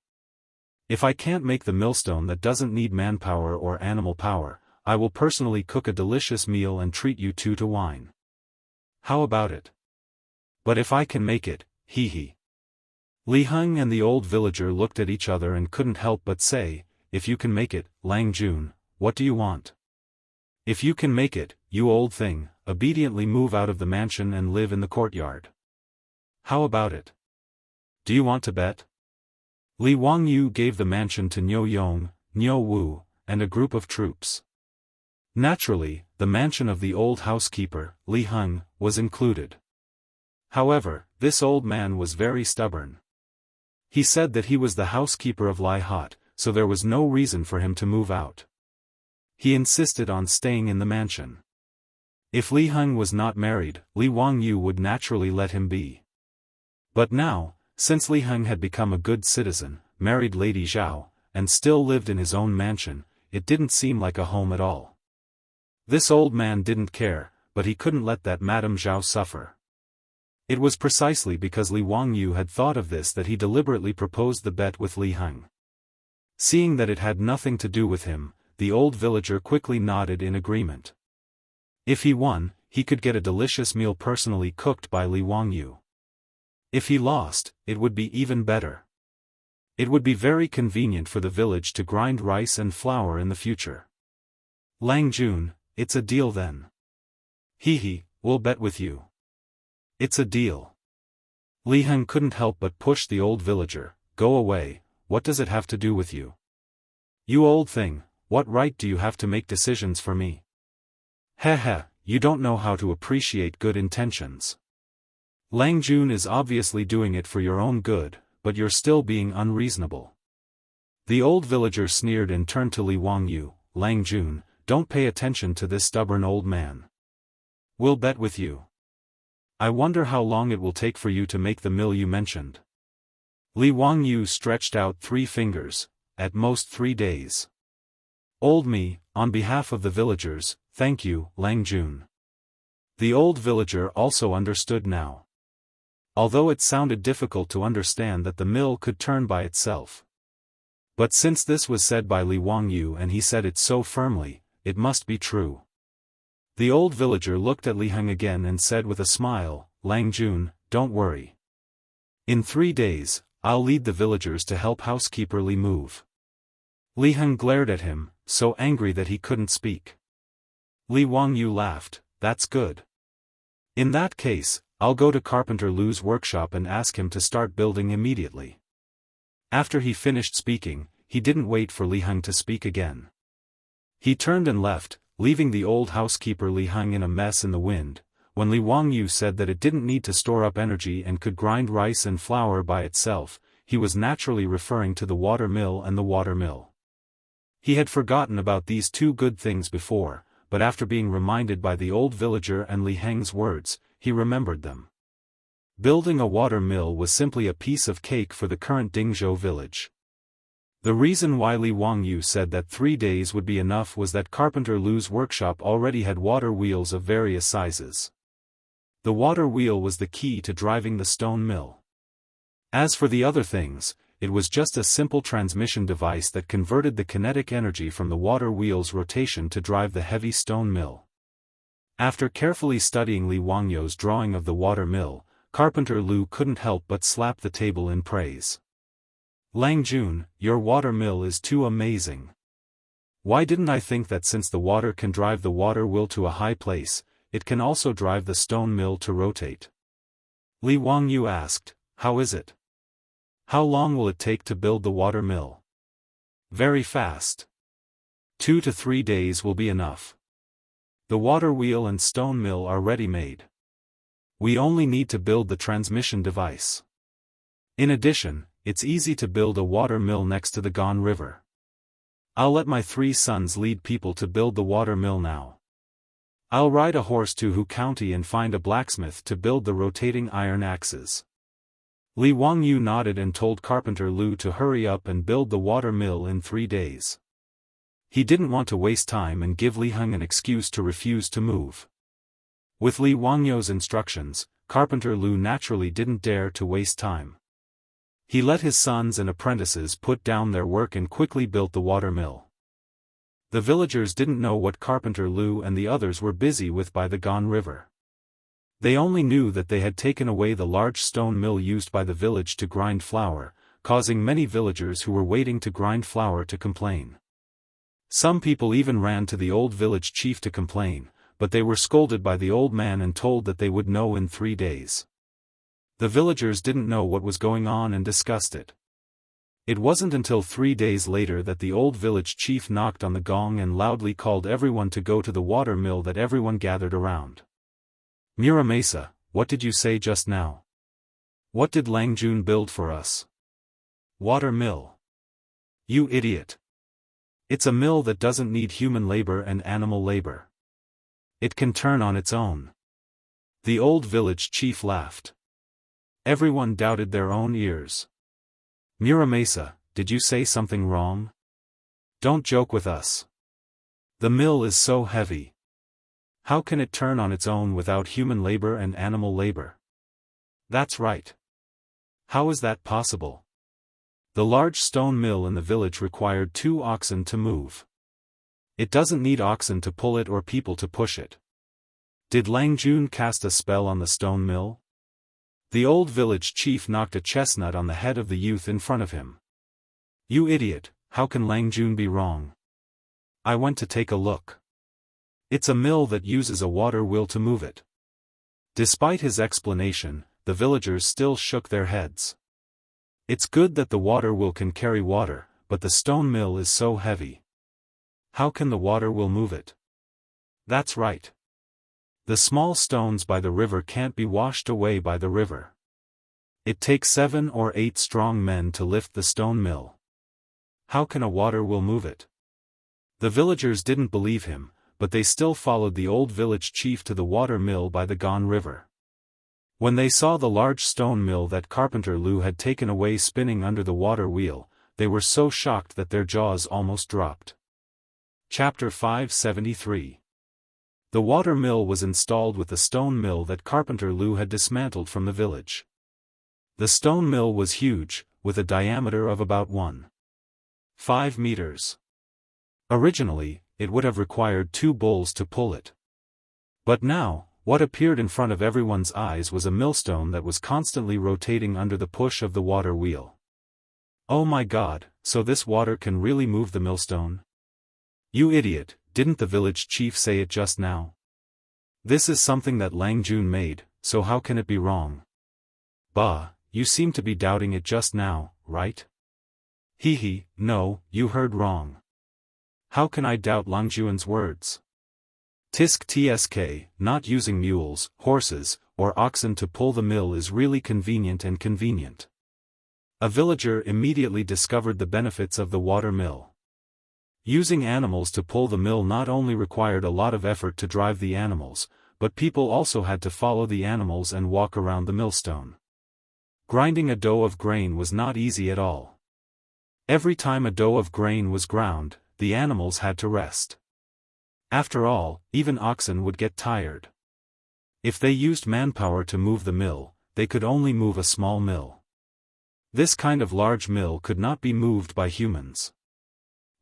If I can't make the millstone that doesn't need manpower or animal power, I will personally cook a delicious meal and treat you 2 to wine. How about it? But if I can make it, hee hee. Li Heng and the old villager looked at each other and couldn't help but say, if you can make it, Lang Jun, what do you want? If you can make it, you old thing, obediently move out of the mansion and live in the courtyard. How about it? Do you want to bet? Li Wangyu gave the mansion to Niu Yong, Niu Wu, and a group of troops. Naturally, the mansion of the old housekeeper, Li Heng, was included. However, this old man was very stubborn. He said that he was the housekeeper of Lai Hot, so there was no reason for him to move out. He insisted on staying in the mansion. If Li Heng was not married, Li Wangyu would naturally let him be. But now, since Li Heng had become a good citizen, married Lady Zhao, and still lived in his own mansion, it didn't seem like a home at all. This old man didn't care, but he couldn't let that Madame Zhao suffer. It was precisely because Li Wangyu had thought of this that he deliberately proposed the bet with Li Heng. Seeing that it had nothing to do with him, the old villager quickly nodded in agreement. If he won, he could get a delicious meal personally cooked by Li Wangyu. If he lost, it would be even better. It would be very convenient for the village to grind rice and flour in the future. Lang Jun, it's a deal then. Hee hee, we'll bet with you. It's a deal. Li Heng couldn't help but push the old villager. Go away, what does it have to do with you? You old thing, what right do you have to make decisions for me? Heh heh, you don't know how to appreciate good intentions. Lang Jun is obviously doing it for your own good, but you're still being unreasonable. The old villager sneered and turned to Li Wangyu. Lang Jun, don't pay attention to this stubborn old man. We'll bet with you. I wonder how long it will take for you to make the mill you mentioned. Li Wangyu stretched out 3 fingers, at most 3 days. Old me, on behalf of the villagers, thank you, Lang Jun. The old villager also understood now. Although it sounded difficult to understand that the mill could turn by itself. But since this was said by Li Wangyu and he said it so firmly, it must be true. The old villager looked at Li Heng again and said with a smile, Lang Jun, don't worry. In 3 days, I'll lead the villagers to help housekeeper Li move. Li Heng glared at him, so angry that he couldn't speak. Li Wangyu laughed, that's good. In that case, I'll go to Carpenter Lu's workshop and ask him to start building immediately. After he finished speaking, he didn't wait for Li Heng to speak again. He turned and left, leaving the old housekeeper Li Heng in a mess in the wind. When Li Wangyu said that it didn't need to store up energy and could grind rice and flour by itself, he was naturally referring to the water mill and the water mill. He had forgotten about these 2 good things before, but after being reminded by the old villager and Li Heng's words, he remembered them. Building a water mill was simply a piece of cake for the current Dingzhou village. The reason why Li Wangyu said that 3 days would be enough was that Carpenter Lu's workshop already had water wheels of various sizes. The water wheel was the key to driving the stone mill. As for the other things, it was just a simple transmission device that converted the kinetic energy from the water wheel's rotation to drive the heavy stone mill. After carefully studying Li Wangyou's drawing of the water mill, Carpenter Lu couldn't help but slap the table in praise. Lang Jun, your water mill is too amazing. Why didn't I think that since the water can drive the water wheel to a high place, it can also drive the stone mill to rotate? Li Wangyou asked, how is it? How long will it take to build the water mill? Very fast. 2 to 3 days will be enough. The water wheel and stone mill are ready-made. We only need to build the transmission device. In addition, it's easy to build a water mill next to the Gan River. I'll let my 3 sons lead people to build the water mill now. I'll ride a horse to Hu County and find a blacksmith to build the rotating iron axes. Li Wangyou nodded and told Carpenter Lu to hurry up and build the water mill in 3 days. He didn't want to waste time and give Li Heng an excuse to refuse to move. With Li Wangyou's instructions, Carpenter Lu naturally didn't dare to waste time. He let his sons and apprentices put down their work and quickly built the water mill. The villagers didn't know what Carpenter Lu and the others were busy with by the Gan River. They only knew that they had taken away the large stone mill used by the village to grind flour, causing many villagers who were waiting to grind flour to complain. Some people even ran to the old village chief to complain, but they were scolded by the old man and told that they would know in 3 days. The villagers didn't know what was going on and discussed it. It wasn't until 3 days later that the old village chief knocked on the gong and loudly called everyone to go to the water mill that everyone gathered around. Muramasa, what did you say just now? What did Lang Jun build for us? Water mill. You idiot. It's a mill that doesn't need human labor and animal labor. It can turn on its own. The old village chief laughed. Everyone doubted their own ears. Muramasa, did you say something wrong? Don't joke with us. The mill is so heavy. How can it turn on its own without human labor and animal labor? That's right. How is that possible? The large stone mill in the village required 2 oxen to move. It doesn't need oxen to pull it or people to push it. Did Lang Jun cast a spell on the stone mill? The old village chief knocked a chestnut on the head of the youth in front of him. You idiot, how can Lang Jun be wrong? I went to take a look. It's a mill that uses a water wheel to move it. Despite his explanation, the villagers still shook their heads. It's good that the water wheel can carry water, but the stone mill is so heavy. How can the water wheel move it? That's right. The small stones by the river can't be washed away by the river. It takes 7 or 8 strong men to lift the stone mill. How can a water wheel move it? The villagers didn't believe him, but they still followed the old village chief to the water mill by the Gan River. When they saw the large stone mill that Carpenter Lu had taken away spinning under the water wheel, they were so shocked that their jaws almost dropped. Chapter 573. The water mill was installed with the stone mill that Carpenter Lu had dismantled from the village. The stone mill was huge, with a diameter of about 1.5 meters. Originally, it would have required 2 bulls to pull it. But now, what appeared in front of everyone's eyes was a millstone that was constantly rotating under the push of the water wheel. Oh my God, so this water can really move the millstone? You idiot, didn't the village chief say it just now? This is something that Lang Jun made, so how can it be wrong? Bah, you seem to be doubting it just now, right? Hee, no, you heard wrong. How can I doubt Lang Jun's words? Tisk tsk, not using mules, horses, or oxen to pull the mill is really convenient and convenient. A villager immediately discovered the benefits of the water mill. Using animals to pull the mill not only required a lot of effort to drive the animals, but people also had to follow the animals and walk around the millstone. Grinding a dough of grain was not easy at all. Every time a dough of grain was ground, the animals had to rest. After all, even oxen would get tired. If they used manpower to move the mill, they could only move a small mill. This kind of large mill could not be moved by humans.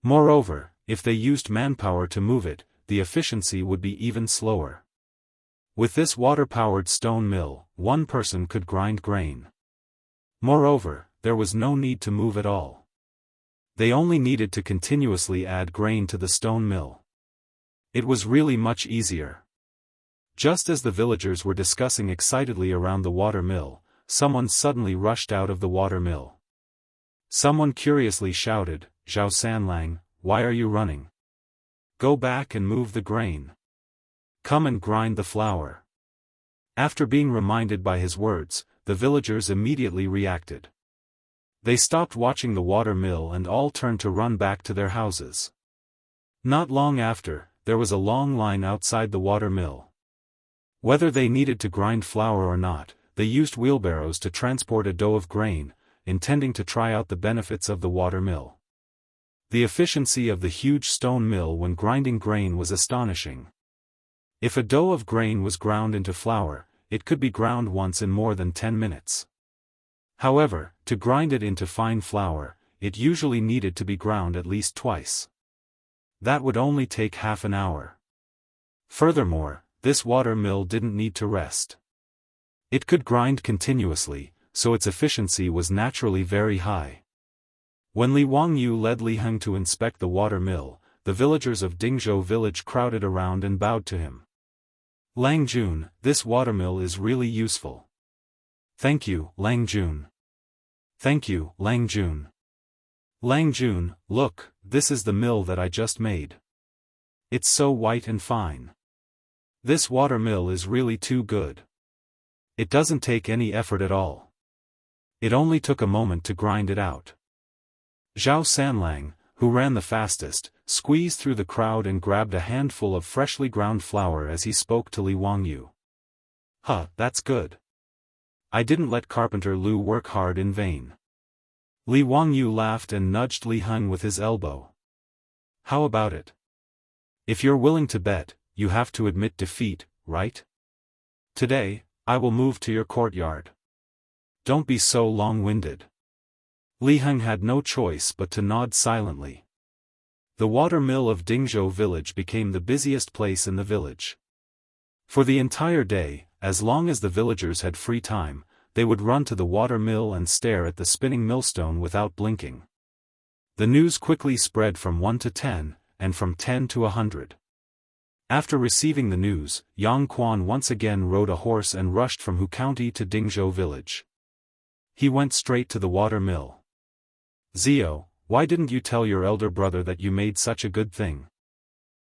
Moreover, if they used manpower to move it, the efficiency would be even slower. With this water-powered stone mill, one person could grind grain. Moreover, there was no need to move at all. They only needed to continuously add grain to the stone mill. It was really much easier. Just as the villagers were discussing excitedly around the water mill, someone suddenly rushed out of the water mill. Someone curiously shouted, "Zhao Sanlang, why are you running? Go back and move the grain. Come and grind the flour." After being reminded by his words, the villagers immediately reacted. They stopped watching the water mill and all turned to run back to their houses. Not long after, there was a long line outside the water mill. Whether they needed to grind flour or not, they used wheelbarrows to transport a dough of grain, intending to try out the benefits of the water mill. The efficiency of the huge stone mill when grinding grain was astonishing. If a dough of grain was ground into flour, it could be ground once in more than 10 minutes. However, to grind it into fine flour, it usually needed to be ground at least twice. That would only take half an hour. Furthermore, this water mill didn't need to rest. It could grind continuously, so its efficiency was naturally very high. When Li Wangyu led Li Heng to inspect the water mill, the villagers of Dingzhou village crowded around and bowed to him. "Lang Jun, this watermill is really useful." "Thank you, Lang Jun." "Thank you, Lang Jun." "Lang Jun, look, this is the mill that I just made. It's so white and fine. This water mill is really too good. It doesn't take any effort at all. It only took a moment to grind it out." Zhao Sanlang, who ran the fastest, squeezed through the crowd and grabbed a handful of freshly ground flour as he spoke to Li Wangyu. "Huh, that's good. I didn't let Carpenter Lu work hard in vain." Li Wangyu laughed and nudged Li Heng with his elbow. "How about it? If you're willing to bet, you have to admit defeat, right? Today, I will move to your courtyard. Don't be so long-winded." Li Heng had no choice but to nod silently. The water mill of Dingzhou village became the busiest place in the village. For the entire day, as long as the villagers had free time, they would run to the water mill and stare at the spinning millstone without blinking. The news quickly spread from 1 to 10, and from 10 to 100. After receiving the news, Yang Quan once again rode a horse and rushed from Hu County to Dingzhou village. He went straight to the water mill. "Zio, why didn't you tell your elder brother that you made such a good thing?"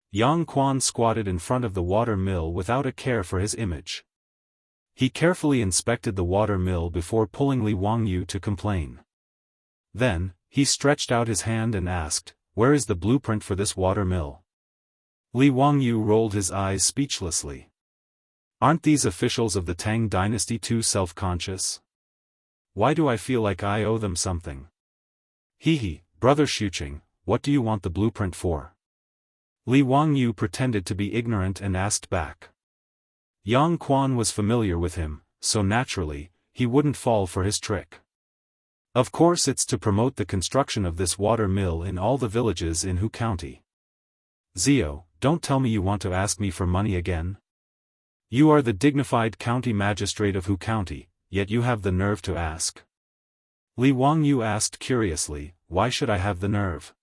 Yang Quan squatted in front of the water mill without a care for his image. He carefully inspected the water mill before pulling Li Wangyu to complain. Then, he stretched out his hand and asked, "Where is the blueprint for this water mill?" Li Wangyu rolled his eyes speechlessly. "Aren't these officials of the Tang dynasty too self-conscious? Why do I feel like I owe them something?" "Hee, brother Xuqing, what do you want the blueprint for?" Li Wangyu pretended to be ignorant and asked back. Yang Quan was familiar with him, so naturally, he wouldn't fall for his trick. "Of course it's to promote the construction of this water mill in all the villages in Hu County." "Zio, don't tell me you want to ask me for money again. You are the dignified county magistrate of Hu County, yet you have the nerve to ask." Li Wangyu asked curiously, "Why should I have the nerve?"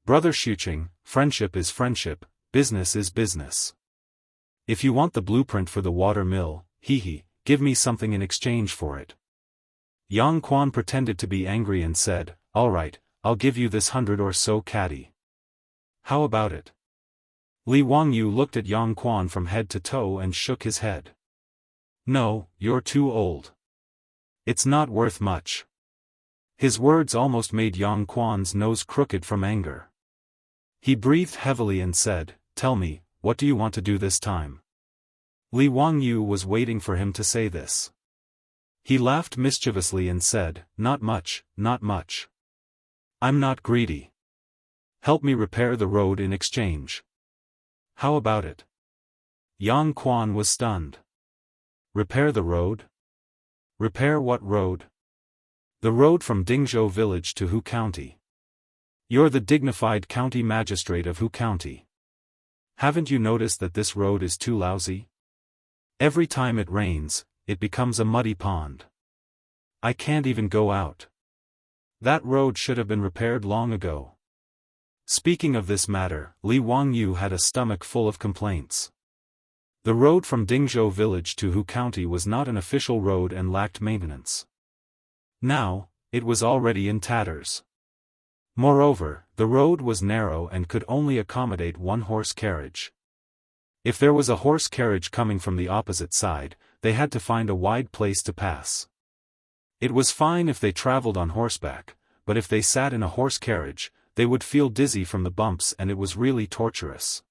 "Brother Xuqing, friendship is friendship, business is business. If you want the blueprint for the water mill, give me something in exchange for it." Yang Quan pretended to be angry and said, "All right, I'll give you this 100 or so catty. How about it?" Li Wangyu looked at Yang Quan from head to toe and shook his head. "No, you're too old. It's not worth much." His words almost made Yang Quan's nose crooked from anger. He breathed heavily and said, "Tell me, what do you want to do this time?" Li Wangyu was waiting for him to say this. He laughed mischievously and said, "Not much, not much. I'm not greedy. Help me repair the road in exchange. How about it?" Yang Quan was stunned. Repair the road? Repair what road? The road from Dingzhou village to Hu County. You're the dignified county magistrate of Hu County. Haven't you noticed that this road is too lousy? Every time it rains, it becomes a muddy pond. I can't even go out. That road should have been repaired long ago. Speaking of this matter, Li Wangyu had a stomach full of complaints. The road from Dingzhou village to Hu County was not an official road and lacked maintenance. Now, it was already in tatters. Moreover, the road was narrow and could only accommodate one horse carriage. If there was a horse carriage coming from the opposite side, they had to find a wide place to pass. It was fine if they traveled on horseback, but if they sat in a horse carriage, they would feel dizzy from the bumps and it was really torturous.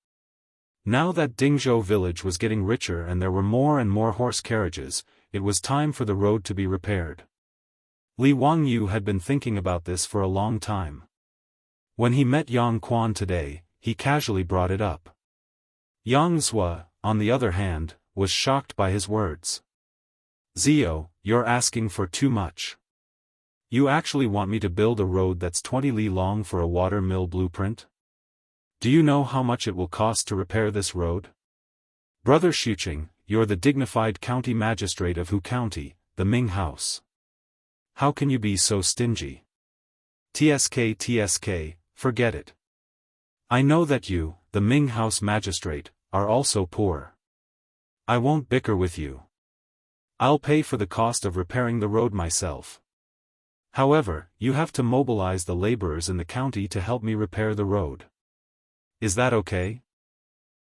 Now that Dingzhou village was getting richer and there were more and more horse carriages, it was time for the road to be repaired. Li Wangyu had been thinking about this for a long time. When he met Yang Quan today, he casually brought it up. Yang Zhua, on the other hand, was shocked by his words. Zio, you're asking for too much. You actually want me to build a road that's 20 li long for a water mill blueprint? Do you know how much it will cost to repair this road? Brother Xuqing, you're the dignified county magistrate of Hu County, the Ming House. How can you be so stingy? TSK, forget it. I know that you, the Ming House magistrate, are also poor. I won't bicker with you. I'll pay for the cost of repairing the road myself. However, you have to mobilize the laborers in the county to help me repair the road. Is that okay?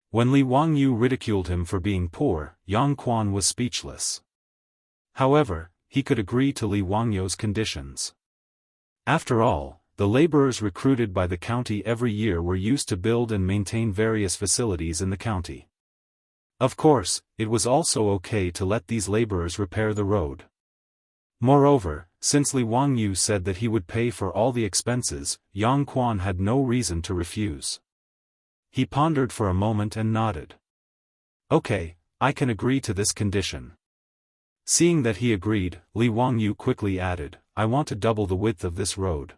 When Li Wangyu ridiculed him for being poor, Yang Quan was speechless. However, he could agree to Li Wangyu's conditions. After all, the laborers recruited by the county every year were used to build and maintain various facilities in the county. Of course, it was also okay to let these laborers repair the road. Moreover, since Li Wangyu said that he would pay for all the expenses, Yang Quan had no reason to refuse. He pondered for a moment and nodded. Okay, I can agree to this condition. Seeing that he agreed, Li Wangyu quickly added, I want to double the width of this road.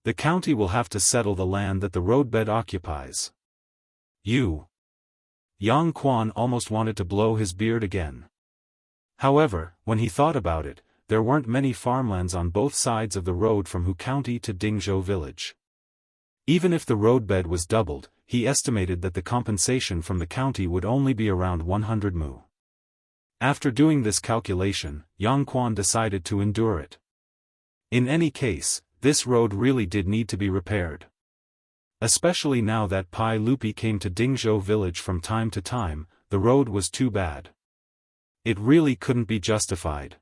The county will have to settle the land that the roadbed occupies. Yang Quan almost wanted to blow his beard again. However, when he thought about it, there weren't many farmlands on both sides of the road from Hu County to Dingzhou village. Even if the roadbed was doubled, he estimated that the compensation from the county would only be around 100 mu. After doing this calculation, Yang Quan decided to endure it. In any case, this road really did need to be repaired. Especially now that Pai Lupi came to Dingzhou village from time to time, the road was too bad. It really couldn't be justified.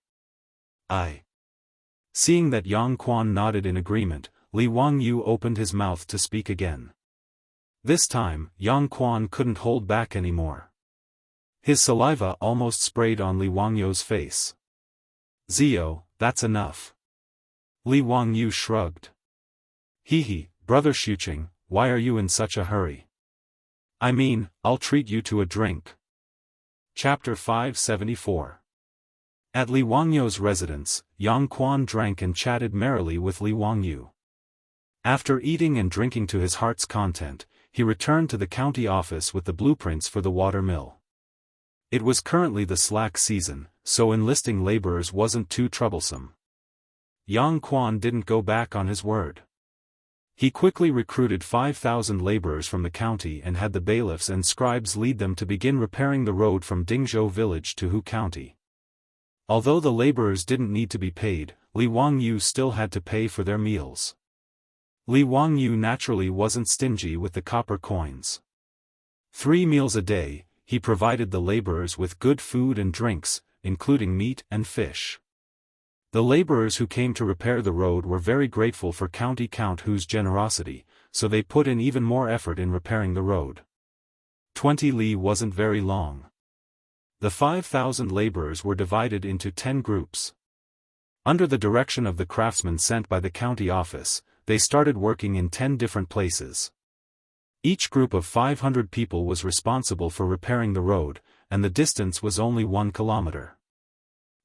Seeing that Yang Quan nodded in agreement, Li Wangyu opened his mouth to speak again. This time, Yang Quan couldn't hold back anymore. His saliva almost sprayed on Li Wangyu's face. Zio, that's enough. Li Wangyu shrugged. Brother Xuqing, why are you in such a hurry? I mean, I'll treat you to a drink. Chapter 574. At Li Wangyu's residence, Yang Quan drank and chatted merrily with Li Wangyu. After eating and drinking to his heart's content, he returned to the county office with the blueprints for the water mill. It was currently the slack season, so enlisting laborers wasn't too troublesome. Yang Quan didn't go back on his word. He quickly recruited 5,000 laborers from the county and had the bailiffs and scribes lead them to begin repairing the road from Dingzhou village to Hu County. Although the laborers didn't need to be paid, Li Wangyu still had to pay for their meals. Li Wangyu naturally wasn't stingy with the copper coins. 3 meals a day, he provided the laborers with good food and drinks, including meat and fish. The laborers who came to repair the road were very grateful for County Count Hu's generosity, so they put in even more effort in repairing the road. 20 li wasn't very long. The 5,000 laborers were divided into 10 groups. Under the direction of the craftsmen sent by the county office, they started working in 10 different places. Each group of 500 people was responsible for repairing the road, and the distance was only 1 kilometer.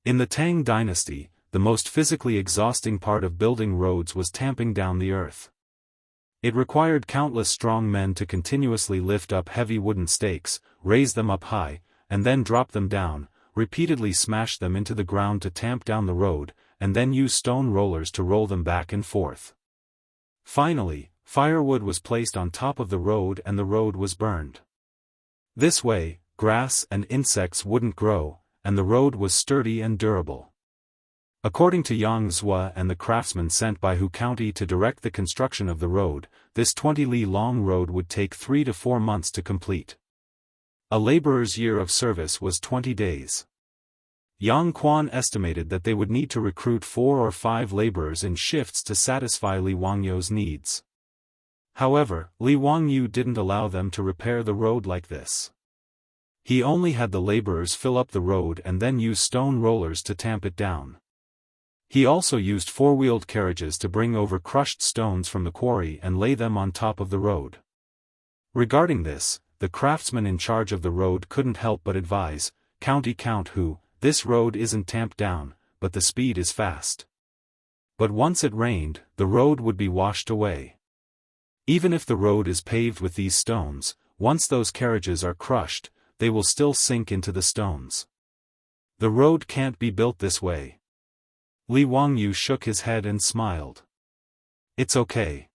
In the Tang dynasty, the most physically exhausting part of building roads was tamping down the earth. It required countless strong men to continuously lift up heavy wooden stakes, raise them up high, and then drop them down, repeatedly smash them into the ground to tamp down the road, and then use stone rollers to roll them back and forth. Finally, firewood was placed on top of the road and the road was burned. This way, grass and insects wouldn't grow, and the road was sturdy and durable. According to Yang Zhua and the craftsmen sent by Hu County to direct the construction of the road, this 20-li-long road would take 3 to 4 months to complete. A laborer's year of service was 20 days. Yang Quan estimated that they would need to recruit 4 or 5 laborers in shifts to satisfy Li Wangyu's needs. However, Li Wangyu didn't allow them to repair the road like this. He only had the laborers fill up the road and then use stone rollers to tamp it down. He also used 4-wheeled carriages to bring over crushed stones from the quarry and lay them on top of the road. Regarding this, the craftsman in charge of the road couldn't help but advise, Count Hu, this road isn't tamped down, but the speed is fast. But once it rained, the road would be washed away. Even if the road is paved with these stones, once those carriages are crushed, they will still sink into the stones. The road can't be built this way. Li Wangyu shook his head and smiled. It's okay.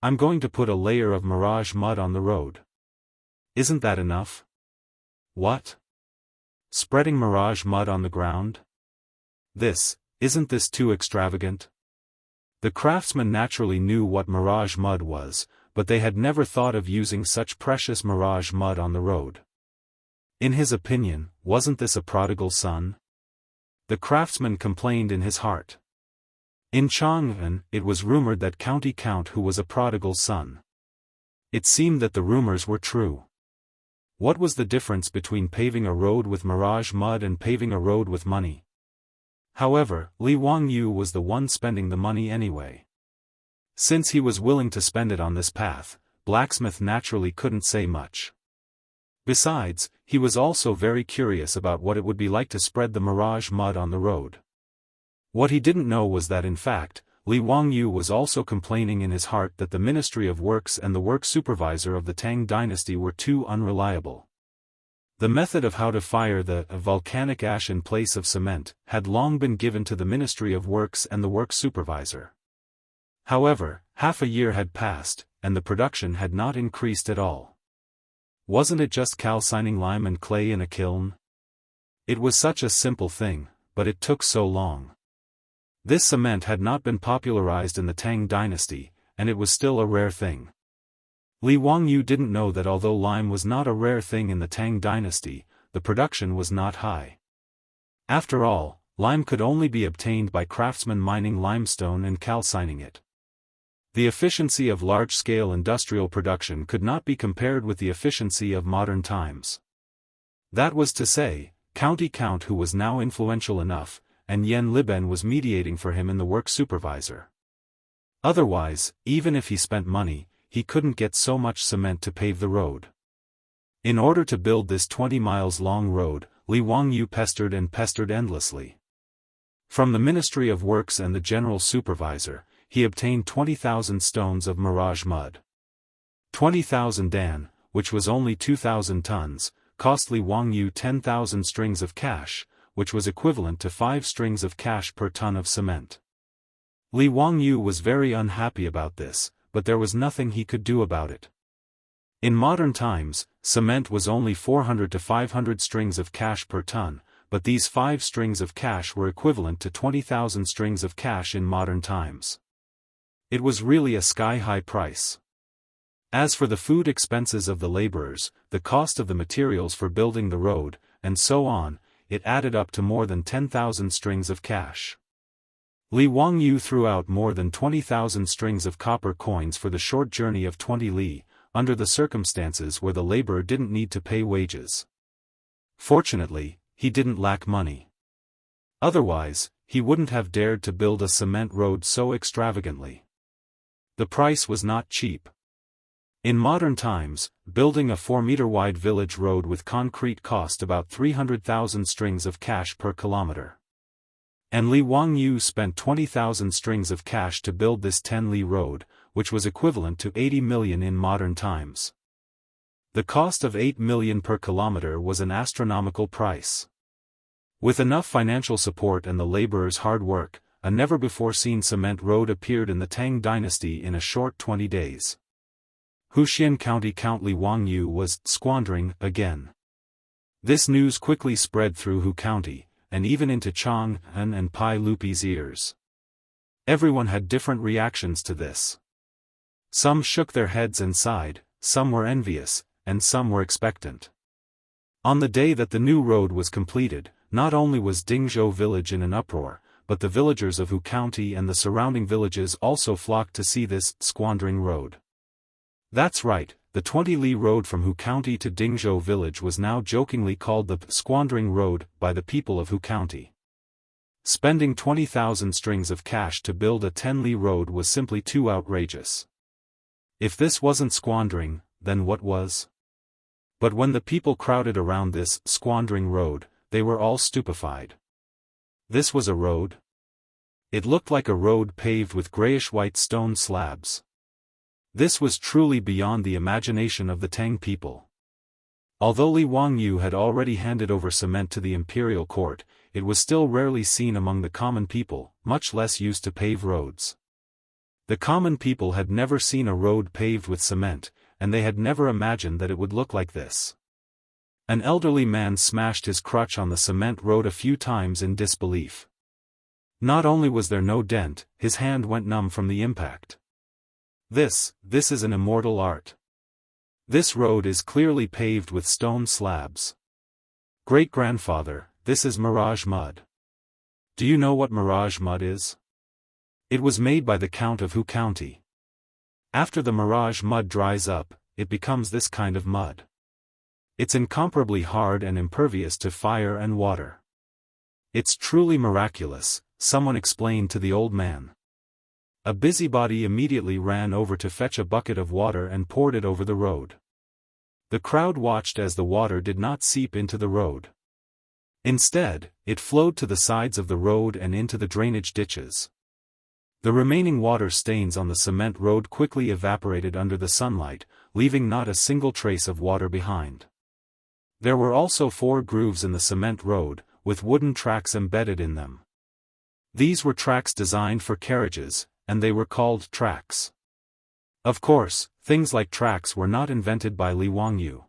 I'm going to put a layer of mirage mud on the road. Isn't that enough? What? Spreading mirage mud on the ground? Isn't this too extravagant? The craftsmen naturally knew what mirage mud was, but they had never thought of using such precious mirage mud on the road. In his opinion, wasn't this a prodigal son? The craftsman complained in his heart. In Chang'an, it was rumored that Count Hu was a prodigal son. It seemed that the rumors were true. What was the difference between paving a road with mirage mud and paving a road with money? However, Li Wangyu was the one spending the money anyway. Since he was willing to spend it on this path, Blacksmith naturally couldn't say much. Besides, he was also very curious about what it would be like to spread the mirage mud on the road. What he didn't know was that in fact, Li Wangyu was also complaining in his heart that the Ministry of Works and the work supervisor of the Tang dynasty were too unreliable. The method of how to fire the volcanic ash in place of cement had long been given to the Ministry of Works and the work supervisor. However, half a year had passed, and the production had not increased at all. Wasn't it just calcining lime and clay in a kiln? It was such a simple thing, but it took so long. This cement had not been popularized in the Tang dynasty, and it was still a rare thing. Li Wangyu didn't know that although lime was not a rare thing in the Tang dynasty, the production was not high. After all, lime could only be obtained by craftsmen mining limestone and calcining it. The efficiency of large-scale industrial production could not be compared with the efficiency of modern times. That was to say, Count Hu was now influential enough, and Yen Liben was mediating for him in the work supervisor. Otherwise, even if he spent money, he couldn't get so much cement to pave the road. In order to build this 20 miles long road, Li Wangyu pestered and pestered endlessly. From the Ministry of Works and the General Supervisor, he obtained 20,000 stones of mirage mud. 20,000 dan, which was only 2,000 tons, cost Li Wangyu 10,000 strings of cash, which was equivalent to 5 strings of cash per ton of cement. Li Wangyu was very unhappy about this, but there was nothing he could do about it. In modern times, cement was only 400 to 500 strings of cash per ton, but these 5 strings of cash were equivalent to 20,000 strings of cash in modern times. It was really a sky-high price. As for the food expenses of the laborers, the cost of the materials for building the road, and so on, it added up to more than 10,000 strings of cash. Li Wangyu threw out more than 20,000 strings of copper coins for the short journey of 20 li, under the circumstances where the laborer didn't need to pay wages. Fortunately, he didn't lack money. Otherwise, he wouldn't have dared to build a cement road so extravagantly. The price was not cheap. In modern times, building a 4-meter-wide village road with concrete cost about 300,000 strings of cash per kilometer. And Li Wangyu spent 20,000 strings of cash to build this 10-li road, which was equivalent to 80 million in modern times. The cost of 8 million per kilometer was an astronomical price. With enough financial support and the laborers' hard work, a never-before-seen cement road appeared in the Tang dynasty in a short 20 days. Huxian County Count Li Wangyu was squandering again. This news quickly spread through Hu County, and even into Chang and Pai Lupi's ears. Everyone had different reactions to this. Some shook their heads and sighed, some were envious, and some were expectant. On the day that the new road was completed, not only was Dingzhou village in an uproar, but the villagers of Hu County and the surrounding villages also flocked to see this squandering road. That's right, the 20-li road from Hu County to Dingzhou village was now jokingly called the squandering road by the people of Hu County. Spending 20,000 strings of cash to build a 10-li road was simply too outrageous. If this wasn't squandering, then what was? But when the people crowded around this squandering road, they were all stupefied. This was a road? It looked like a road paved with grayish-white stone slabs. This was truly beyond the imagination of the Tang people. Although Li Wangyu had already handed over cement to the imperial court, it was still rarely seen among the common people, much less used to pave roads. The common people had never seen a road paved with cement, and they had never imagined that it would look like this. An elderly man smashed his crutch on the cement road a few times in disbelief. Not only was there no dent, his hand went numb from the impact. This is an immortal art. This road is clearly paved with stone slabs. Great-grandfather, this is mirage mud. Do you know what mirage mud is? It was made by the Count of Hu County. After the mirage mud dries up, it becomes this kind of mud. It's incomparably hard and impervious to fire and water. It's truly miraculous, someone explained to the old man. A busybody immediately ran over to fetch a bucket of water and poured it over the road. The crowd watched as the water did not seep into the road. Instead, it flowed to the sides of the road and into the drainage ditches. The remaining water stains on the cement road quickly evaporated under the sunlight, leaving not a single trace of water behind. There were also 4 grooves in the cement road, with wooden tracks embedded in them. These were tracks designed for carriages, and they were called tracks. Of course, things like tracks were not invented by Li Wangyu.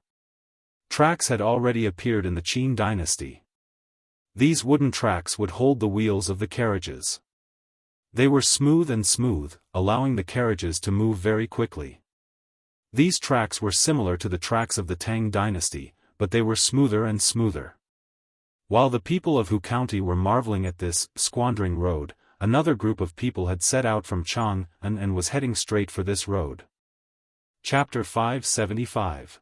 Tracks had already appeared in the Qin dynasty. These wooden tracks would hold the wheels of the carriages. They were smooth, allowing the carriages to move very quickly. These tracks were similar to the tracks of the Tang dynasty, but they were smoother and smoother. While the people of Hu County were marveling at this squandering road, another group of people had set out from Chang and was heading straight for this road. Chapter 575.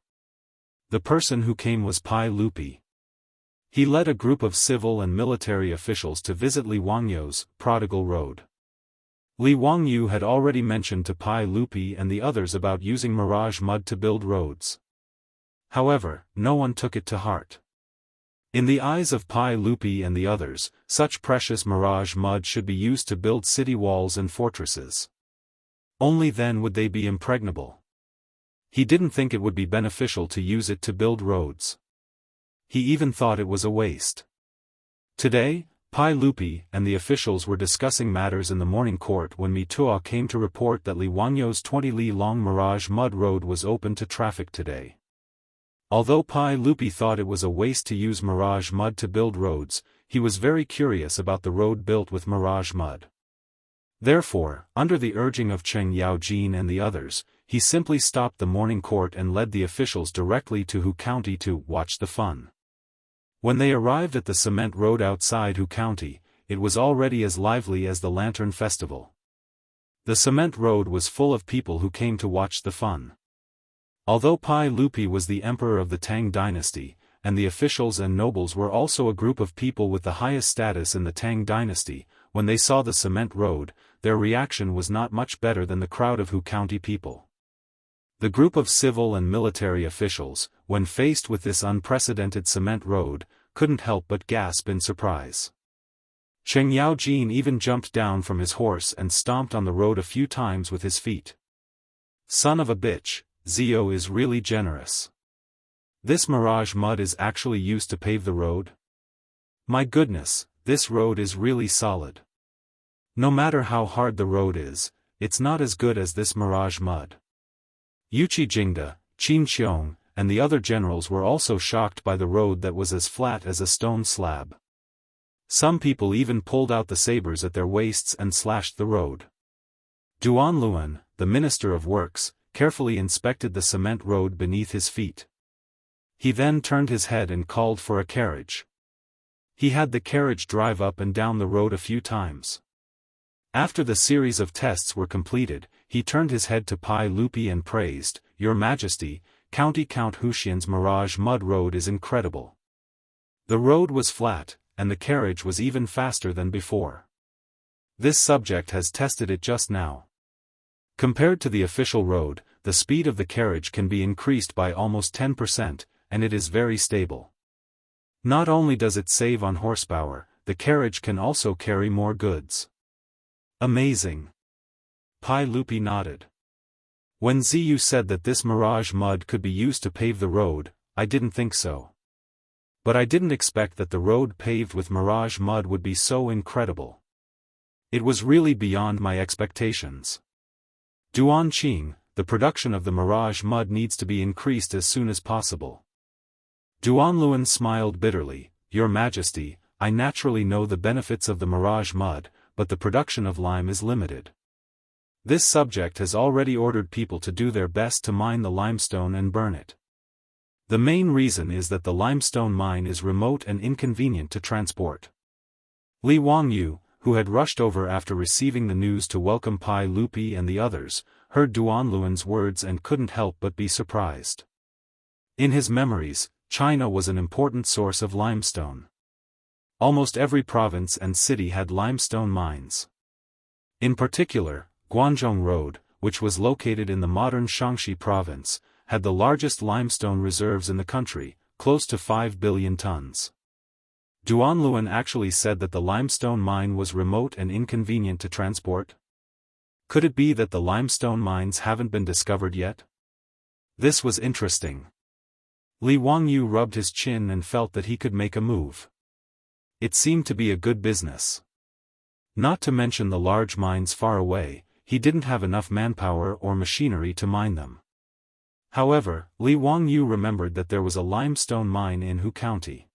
The person who came was Pai Lupi. He led a group of civil and military officials to visit Li Wangyu's prodigal road. Li Wangyu had already mentioned to Pai Lupi and the others about using mirage mud to build roads. However, no one took it to heart. In the eyes of Pai Lupi and the others, such precious mirage mud should be used to build city walls and fortresses. Only then would they be impregnable. He didn't think it would be beneficial to use it to build roads. He even thought it was a waste. Today, Pai Lupi and the officials were discussing matters in the morning court when Mitua came to report that Li Wangyu's 20-li-long mirage mud road was open to traffic today. Although Pai Lupi thought it was a waste to use mirage mud to build roads, he was very curious about the road built with mirage mud. Therefore, under the urging of Cheng Yaojin and the others, he simply stopped the morning court and led the officials directly to Hu County to watch the fun. When they arrived at the cement road outside Hu County, it was already as lively as the Lantern Festival. The cement road was full of people who came to watch the fun. Although Pai Lupi was the emperor of the Tang dynasty, and the officials and nobles were also a group of people with the highest status in the Tang dynasty, when they saw the cement road, their reaction was not much better than the crowd of Hu County people. The group of civil and military officials, when faced with this unprecedented cement road, couldn't help but gasp in surprise. Cheng Yaojin even jumped down from his horse and stomped on the road a few times with his feet. Son of a bitch, Zio is really generous. This mirage mud is actually used to pave the road? My goodness, this road is really solid. No matter how hard the road is, it's not as good as this mirage mud. Yuqi Jingde, Qin Qiong, and the other generals were also shocked by the road that was as flat as a stone slab. Some people even pulled out the sabers at their waists and slashed the road. Duanluan, the Minister of Works, carefully inspected the cement road beneath his feet. He then turned his head and called for a carriage. He had the carriage drive up and down the road a few times. After the series of tests were completed, he turned his head to Pai Lupi and praised, "Your Majesty, County Count Huxian's Mirage Mud Road is incredible." The road was flat, and the carriage was even faster than before. This subject has tested it just now. Compared to the official road, the speed of the carriage can be increased by almost 10%, and it is very stable. Not only does it save on horsepower, the carriage can also carry more goods. Amazing. Pai Lupi nodded. When Ziyu said that this mirage mud could be used to pave the road, I didn't think so. But I didn't expect that the road paved with mirage mud would be so incredible. It was really beyond my expectations. Duan Qing, the production of the mirage mud needs to be increased as soon as possible. Duanluan smiled bitterly, "Your Majesty, I naturally know the benefits of the mirage mud, but the production of lime is limited. This subject has already ordered people to do their best to mine the limestone and burn it. The main reason is that the limestone mine is remote and inconvenient to transport." Li Wangyu, who had rushed over after receiving the news to welcome Pai Lupi and the others, heard Duanluan's words and couldn't help but be surprised. In his memories, China was an important source of limestone. Almost every province and city had limestone mines. In particular, Guangzhong Road, which was located in the modern Shaanxi province, had the largest limestone reserves in the country, close to 5 billion tons. Duanluan actually said that the limestone mine was remote and inconvenient to transport. Could it be that the limestone mines haven't been discovered yet? This was interesting. Li Wangyu rubbed his chin and felt that he could make a move. It seemed to be a good business. Not to mention the large mines far away, he didn't have enough manpower or machinery to mine them. However, Li Wangyu remembered that there was a limestone mine in Hu County.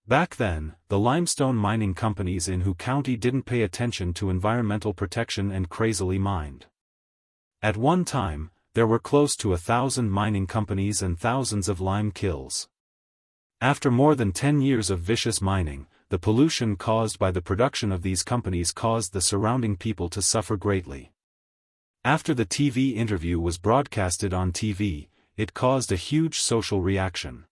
Back then, the limestone mining companies in Hu County didn't pay attention to environmental protection and crazily mined. At one time, there were close to 1,000 mining companies and thousands of lime kilns. After more than 10 years of vicious mining, the pollution caused by the production of these companies caused the surrounding people to suffer greatly. After the TV interview was broadcasted on TV, it caused a huge social reaction.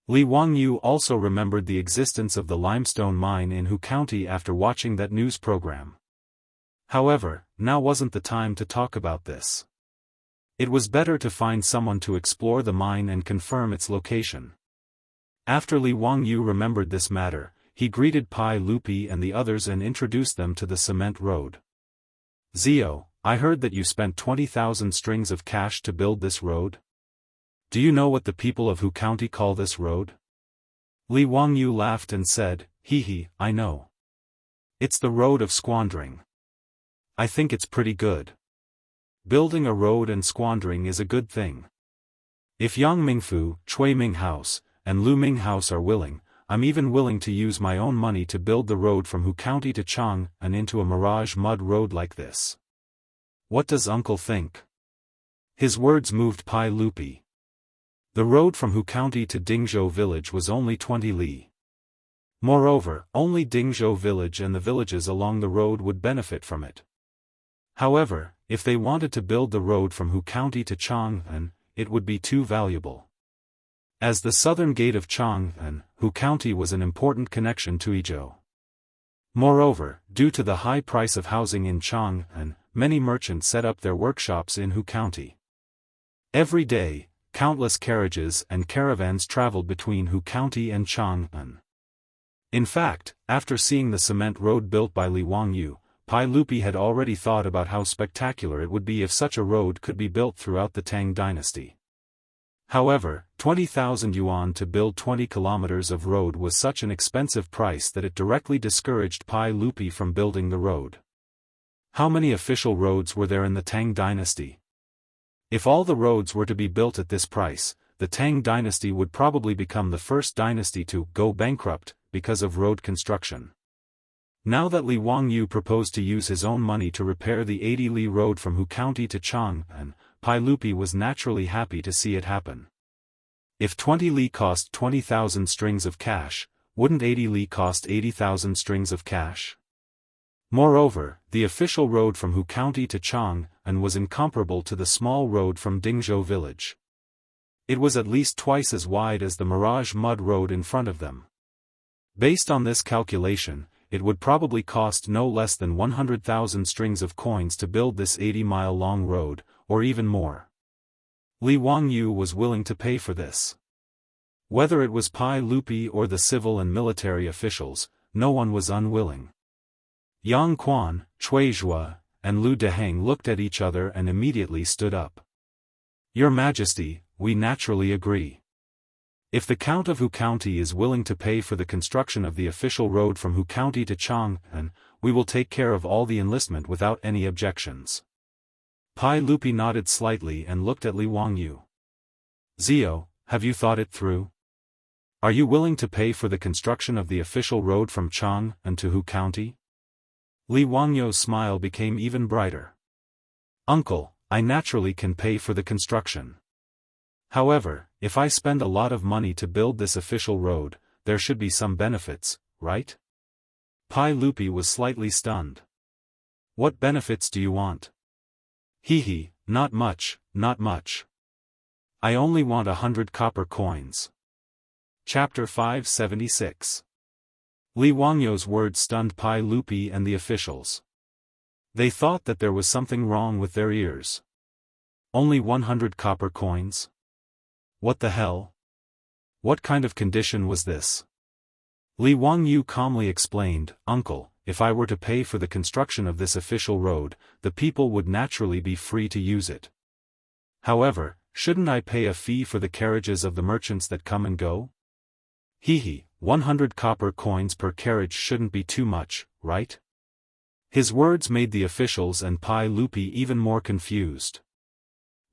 Li Wangyu also remembered the existence of the limestone mine in Hu County after watching that news program. However, now wasn't the time to talk about this. It was better to find someone to explore the mine and confirm its location. After Li Wangyu remembered this matter, he greeted Pai Lupi and the others and introduced them to the cement road. "Zio, I heard that you spent 20,000 strings of cash to build this road. Do you know what the people of Hu County call this road?" Li Wangyu laughed and said, "Hee, I know. It's the road of squandering. I think it's pretty good. Building a road and squandering is a good thing. If Yang Mingfu, Chui Minghouse, and Lu Minghouse are willing, I'm even willing to use my own money to build the road from Hu County to Chang and into a mirage mud road like this. What does Uncle think?" His words moved Pai Lupi. The road from Hu County to Dingzhou village was only 20 li. Moreover, only Dingzhou village and the villages along the road would benefit from it. However, if they wanted to build the road from Hu County to Chang'an, it would be too valuable. As the southern gate of Chang'an, Hu County was an important connection to Izhou. Moreover, due to the high price of housing in Chang'an, many merchants set up their workshops in Hu County. Every day, countless carriages and caravans traveled between Hu County and Chang'an. In fact, after seeing the cement road built by Li Wangyu, Pai Lupi had already thought about how spectacular it would be if such a road could be built throughout the Tang dynasty. However, 20,000 yuan to build 20 kilometers of road was such an expensive price that it directly discouraged Pai Lupi from building the road. How many official roads were there in the Tang dynasty? If all the roads were to be built at this price, the Tang dynasty would probably become the first dynasty to go bankrupt because of road construction. Now that Li Wangyu proposed to use his own money to repair the 80 li road from Hu County to Chang'an, Pai Lupi was naturally happy to see it happen. If 20 li cost 20,000 strings of cash, wouldn't 80 li cost 80,000 strings of cash? Moreover, the official road from Hu County to Chang'an was incomparable to the small road from Dingzhou village. It was at least twice as wide as the Mirage mud road in front of them. Based on this calculation, it would probably cost no less than 100,000 strings of coins to build this 80-mile-long road, or even more. Li Wangyu was willing to pay for this. Whether it was Pai Lupi or the civil and military officials, no one was unwilling. Yang Quan, Cui Zhua, and Lu Deheng looked at each other and immediately stood up. Your Majesty, we naturally agree. If the Count of Hu County is willing to pay for the construction of the official road from Hu County to Chang'an, we will take care of all the enlistment without any objections. Pai Lupi nodded slightly and looked at Li Wangyu. Zio, have you thought it through? Are you willing to pay for the construction of the official road from Chang'an to Hu County? Li Wangyu's smile became even brighter. Uncle, I naturally can pay for the construction. However, if I spend a lot of money to build this official road, there should be some benefits, right? Pai Lupi was slightly stunned. What benefits do you want? Hee, not much, not much. I only want 100 copper coins. Chapter 576. Li Wangyu's words stunned Pai Lupi and the officials. They thought that there was something wrong with their ears. Only 100 copper coins? What the hell? What kind of condition was this? Li Wangyu calmly explained, Uncle, if I were to pay for the construction of this official road, the people would naturally be free to use it. However, shouldn't I pay a fee for the carriages of the merchants that come and go? Hee, 100 copper coins per carriage shouldn't be too much, right? His words made the officials and Pai Lupi even more confused.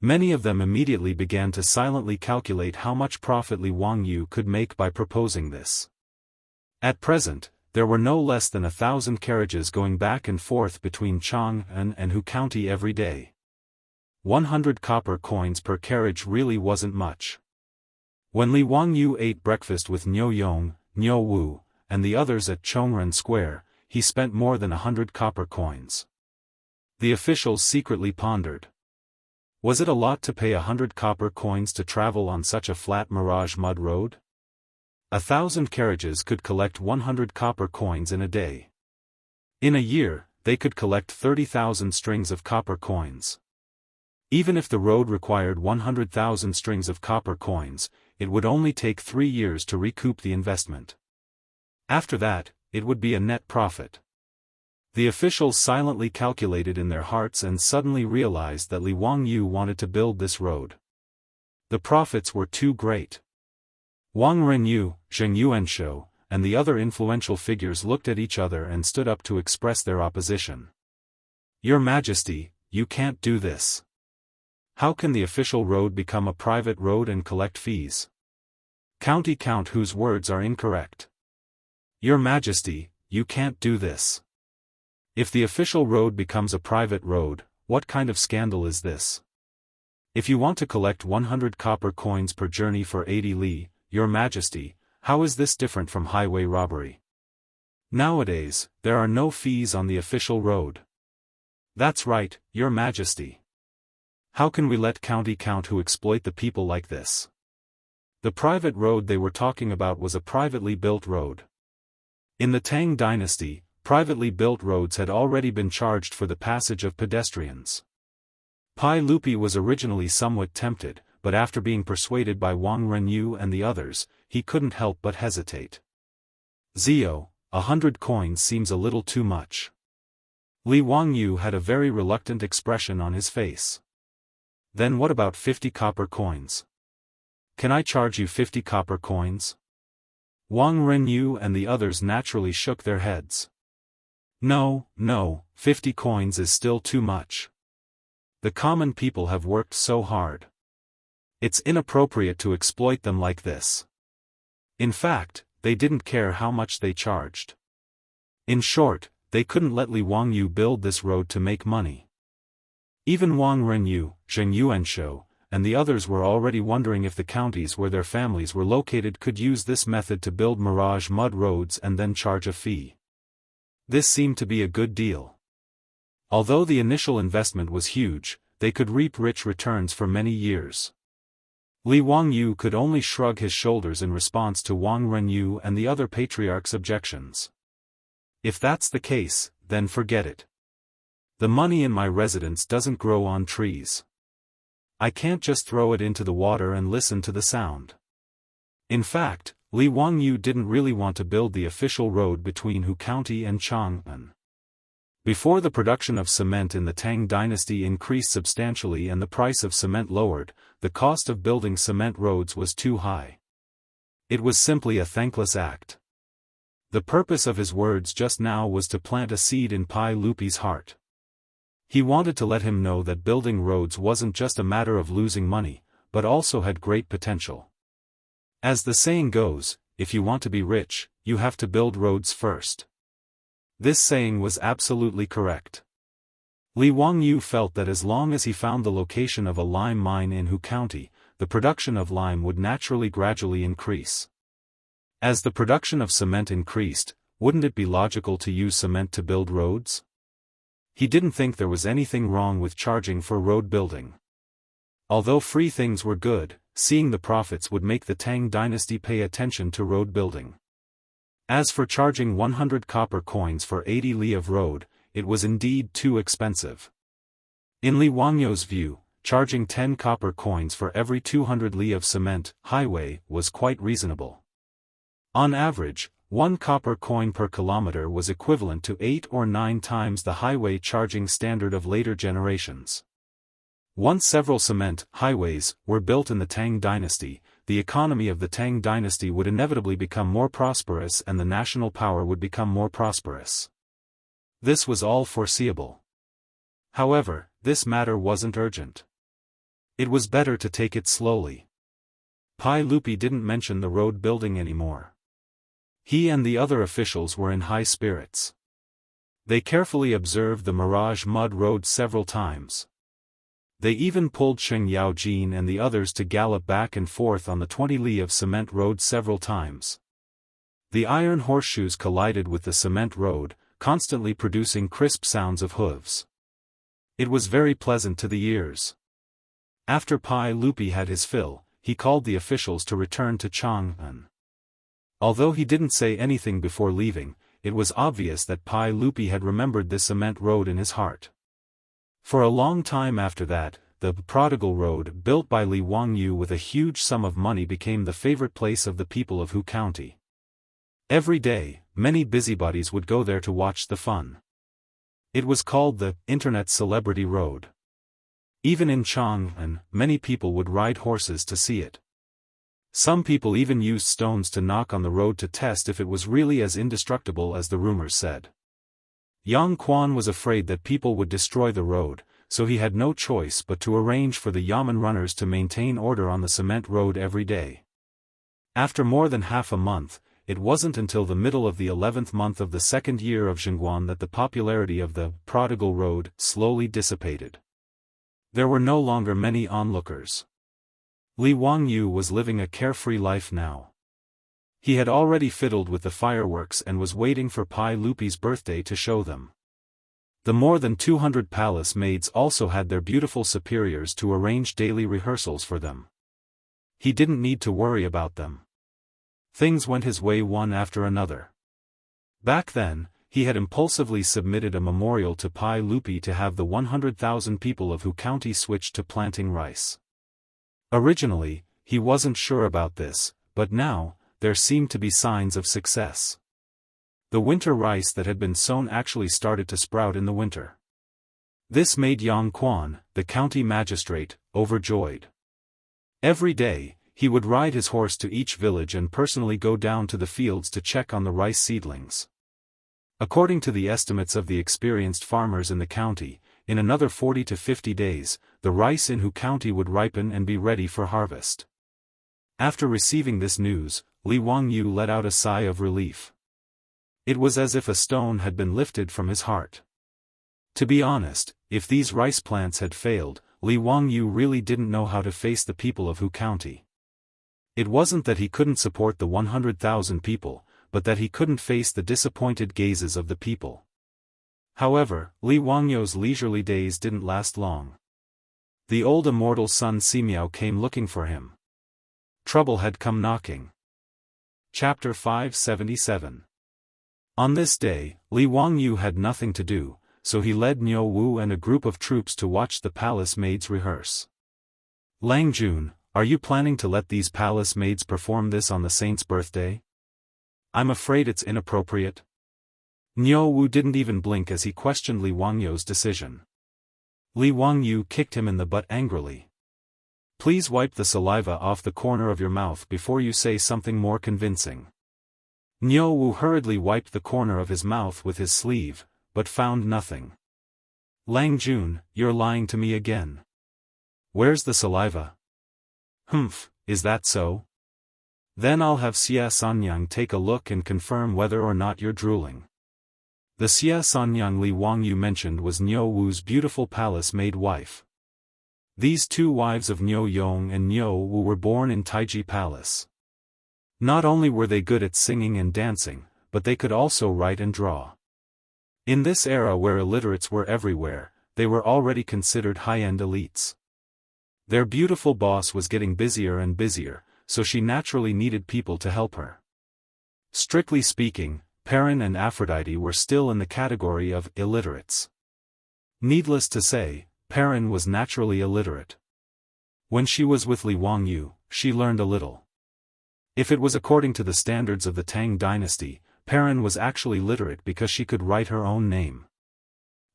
Many of them immediately began to silently calculate how much profit Li Wangyu could make by proposing this. At present, there were no less than 1,000 carriages going back and forth between Chang'an and Hu County every day. 100 copper coins per carriage really wasn't much. When Li Wangyu ate breakfast with Niu Yong, Niu Wu, and the others at Chongren Square, he spent more than 100 copper coins. The officials secretly pondered. Was it a lot to pay 100 copper coins to travel on such a flat Mirage mud road? 1,000 carriages could collect 100 copper coins in a day. In a year, they could collect 30,000 strings of copper coins. Even if the road required 100,000 strings of copper coins, it would only take 3 years to recoup the investment. After that, it would be a net profit. The officials silently calculated in their hearts and suddenly realized that Li Wangyu wanted to build this road. The profits were too great. Wang Renyu, Zheng Yuanshou, and the other influential figures looked at each other and stood up to express their opposition. Your Majesty, you can't do this. How can the official road become a private road and collect fees? County Count whose words are incorrect. Your Majesty, you can't do this. If the official road becomes a private road, what kind of scandal is this? If you want to collect 100 copper coins per journey for 80 li, Your Majesty, how is this different from highway robbery? Nowadays, there are no fees on the official road. That's right, Your Majesty. How can we let County Count who exploit the people like this? The private road they were talking about was a privately built road. In the Tang dynasty, privately built roads had already been charged for the passage of pedestrians. Pai Lupi was originally somewhat tempted, but after being persuaded by Wang Renyu and the others, he couldn't help but hesitate. Zio, 100 coins seems a little too much. Li Wangyu had a very reluctant expression on his face. Then what about 50 copper coins? Can I charge you 50 copper coins? Wang Renyu and the others naturally shook their heads. No, 50 coins is still too much. The common people have worked so hard. It's inappropriate to exploit them like this. In fact, they didn't care how much they charged. In short, they couldn't let Li Wangyu build this road to make money. Even Wang Renyu, Zheng Yuanshou, and the others were already wondering if the counties where their families were located could use this method to build mirage mud roads and then charge a fee. This seemed to be a good deal. Although the initial investment was huge, they could reap rich returns for many years. Li Wangyu could only shrug his shoulders in response to Wang Renyu and the other patriarchs' objections. If that's the case, then forget it. The money in my residence doesn't grow on trees. I can't just throw it into the water and listen to the sound. In fact, Li Wangyu didn't really want to build the official road between Hu County and Chang'an. Before the production of cement in the Tang dynasty increased substantially and the price of cement lowered, the cost of building cement roads was too high. It was simply a thankless act. The purpose of his words just now was to plant a seed in Pai Lupi's heart. He wanted to let him know that building roads wasn't just a matter of losing money, but also had great potential. As the saying goes, if you want to be rich, you have to build roads first. This saying was absolutely correct. Li Wangyu felt that as long as he found the location of a lime mine in Hu County, the production of lime would naturally gradually increase. As the production of cement increased, wouldn't it be logical to use cement to build roads? He didn't think there was anything wrong with charging for road building. Although free things were good, seeing the profits would make the Tang dynasty pay attention to road building. As for charging 100 copper coins for 80 li of road, it was indeed too expensive. In Li Wangyu's view, charging 10 copper coins for every 200 li of cement highway was quite reasonable. On average, 1 copper coin per kilometer was equivalent to 8 or 9 times the highway charging standard of later generations. Once several cement highways were built in the Tang dynasty, the economy of the Tang dynasty would inevitably become more prosperous and the national power would become more prosperous. This was all foreseeable. However, this matter wasn't urgent. It was better to take it slowly. Pai Lupi didn't mention the road building anymore. He and the other officials were in high spirits. They carefully observed the mirage mud road several times. They even pulled Sheng Yaojin and the others to gallop back and forth on the 20 li of cement road several times. The iron horseshoes collided with the cement road, constantly producing crisp sounds of hooves. It was very pleasant to the ears. After Pai Lupi had his fill, he called the officials to return to Chang'an. Although he didn't say anything before leaving, it was obvious that Pai Lupi had remembered this cement road in his heart. For a long time after that, the Prodigal Road built by Li Wangyu with a huge sum of money became the favorite place of the people of Hu County. Every day, many busybodies would go there to watch the fun. It was called the Internet Celebrity Road. Even in Chang'an, many people would ride horses to see it. Some people even used stones to knock on the road to test if it was really as indestructible as the rumors said. Yang Quan was afraid that people would destroy the road, so he had no choice but to arrange for the yamen runners to maintain order on the cement road every day. After more than half a month, it wasn't until the middle of the 11th month of the second year of Zhengguan that the popularity of the Prodigal Road slowly dissipated. There were no longer many onlookers. Li Wangyu was living a carefree life now. He had already fiddled with the fireworks and was waiting for Pai Lupi's birthday to show them. The more than 200 palace maids also had their beautiful superiors to arrange daily rehearsals for them. He didn't need to worry about them. Things went his way one after another. Back then, he had impulsively submitted a memorial to Pai Lupi to have the 100,000 people of Hu County switch to planting rice. Originally, he wasn't sure about this, but now, there seemed to be signs of success. The winter rice that had been sown actually started to sprout in the winter. This made Yang Quan, the county magistrate, overjoyed. Every day, he would ride his horse to each village and personally go down to the fields to check on the rice seedlings. According to the estimates of the experienced farmers in the county, in another 40 to 50 days, the rice in Hu County would ripen and be ready for harvest. After receiving this news, Li Wangyu let out a sigh of relief. It was as if a stone had been lifted from his heart. To be honest, if these rice plants had failed, Li Wangyu really didn't know how to face the people of Hu County. It wasn't that he couldn't support the 100,000 people, but that he couldn't face the disappointed gazes of the people. However, Li Wangyu's leisurely days didn't last long. The old immortal son Simiao came looking for him. Trouble had come knocking. Chapter 577. On this day, Li Wangyu had nothing to do, so he led Niu Wu and a group of troops to watch the palace maids rehearse. Lang Jun, are you planning to let these palace maids perform this on the saint's birthday? I'm afraid it's inappropriate. Niu Wu didn't even blink as he questioned Li Wangyu's decision. Li Wangyu kicked him in the butt angrily. Please wipe the saliva off the corner of your mouth before you say something more convincing. Niu Wu hurriedly wiped the corner of his mouth with his sleeve, but found nothing. Lang Jun, you're lying to me again. Where's the saliva? Humph, is that so? Then I'll have Xia Sanyang take a look and confirm whether or not you're drooling. The Xia Sanyang Li Wangyu mentioned was Niu Wu's beautiful palace maid wife. These two wives of Niu Yong and Niu Wu were born in Taiji Palace. Not only were they good at singing and dancing, but they could also write and draw. In this era where illiterates were everywhere, they were already considered high-end elites. Their beautiful boss was getting busier and busier, so she naturally needed people to help her. Strictly speaking, Perrin and Aphrodite were still in the category of illiterates. Needless to say, Perrin was naturally illiterate. When she was with Li Wangyu, she learned a little. If it was according to the standards of the Tang dynasty, Perrin was actually literate because she could write her own name.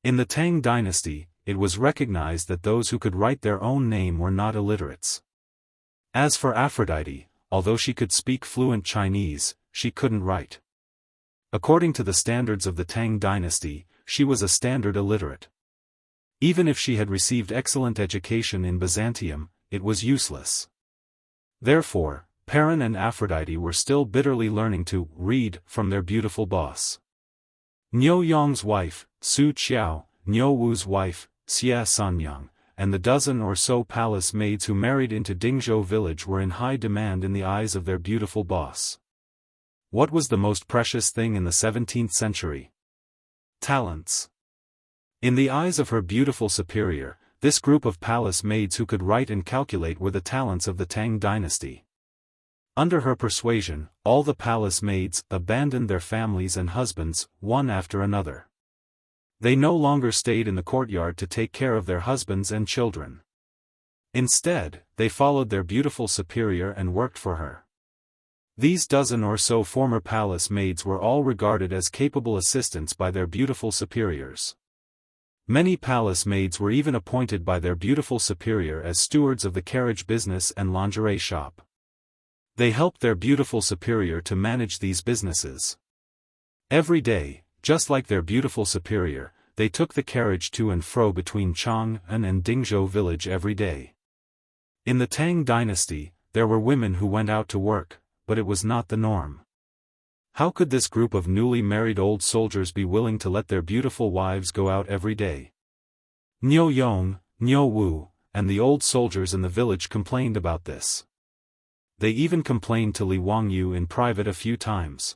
In the Tang dynasty, it was recognized that those who could write their own name were not illiterates. As for Aphrodite, although she could speak fluent Chinese, she couldn't write. According to the standards of the Tang dynasty, she was a standard illiterate. Even if she had received excellent education in Byzantium, it was useless. Therefore, Perrin and Aphrodite were still bitterly learning to read from their beautiful boss. Niu Yong's wife, Su Qiao, Niu Wu's wife, Xia Sanyang, and the dozen or so palace maids who married into Dingzhou village were in high demand in the eyes of their beautiful boss. What was the most precious thing in the 17th century? Talents. In the eyes of her beautiful superior, this group of palace maids who could write and calculate were the talents of the Tang dynasty. Under her persuasion, all the palace maids abandoned their families and husbands, one after another. They no longer stayed in the courtyard to take care of their husbands and children. Instead, they followed their beautiful superior and worked for her. These dozen or so former palace maids were all regarded as capable assistants by their beautiful superiors. Many palace maids were even appointed by their beautiful superior as stewards of the carriage business and lingerie shop. They helped their beautiful superior to manage these businesses. Every day, just like their beautiful superior, they took the carriage to and fro between Chang'an and Dingzhou village every day. In the Tang dynasty, there were women who went out to work, but it was not the norm. How could this group of newly married old soldiers be willing to let their beautiful wives go out every day? Niu Yong, Niu Wu, and the old soldiers in the village complained about this. They even complained to Li Wangyu in private a few times.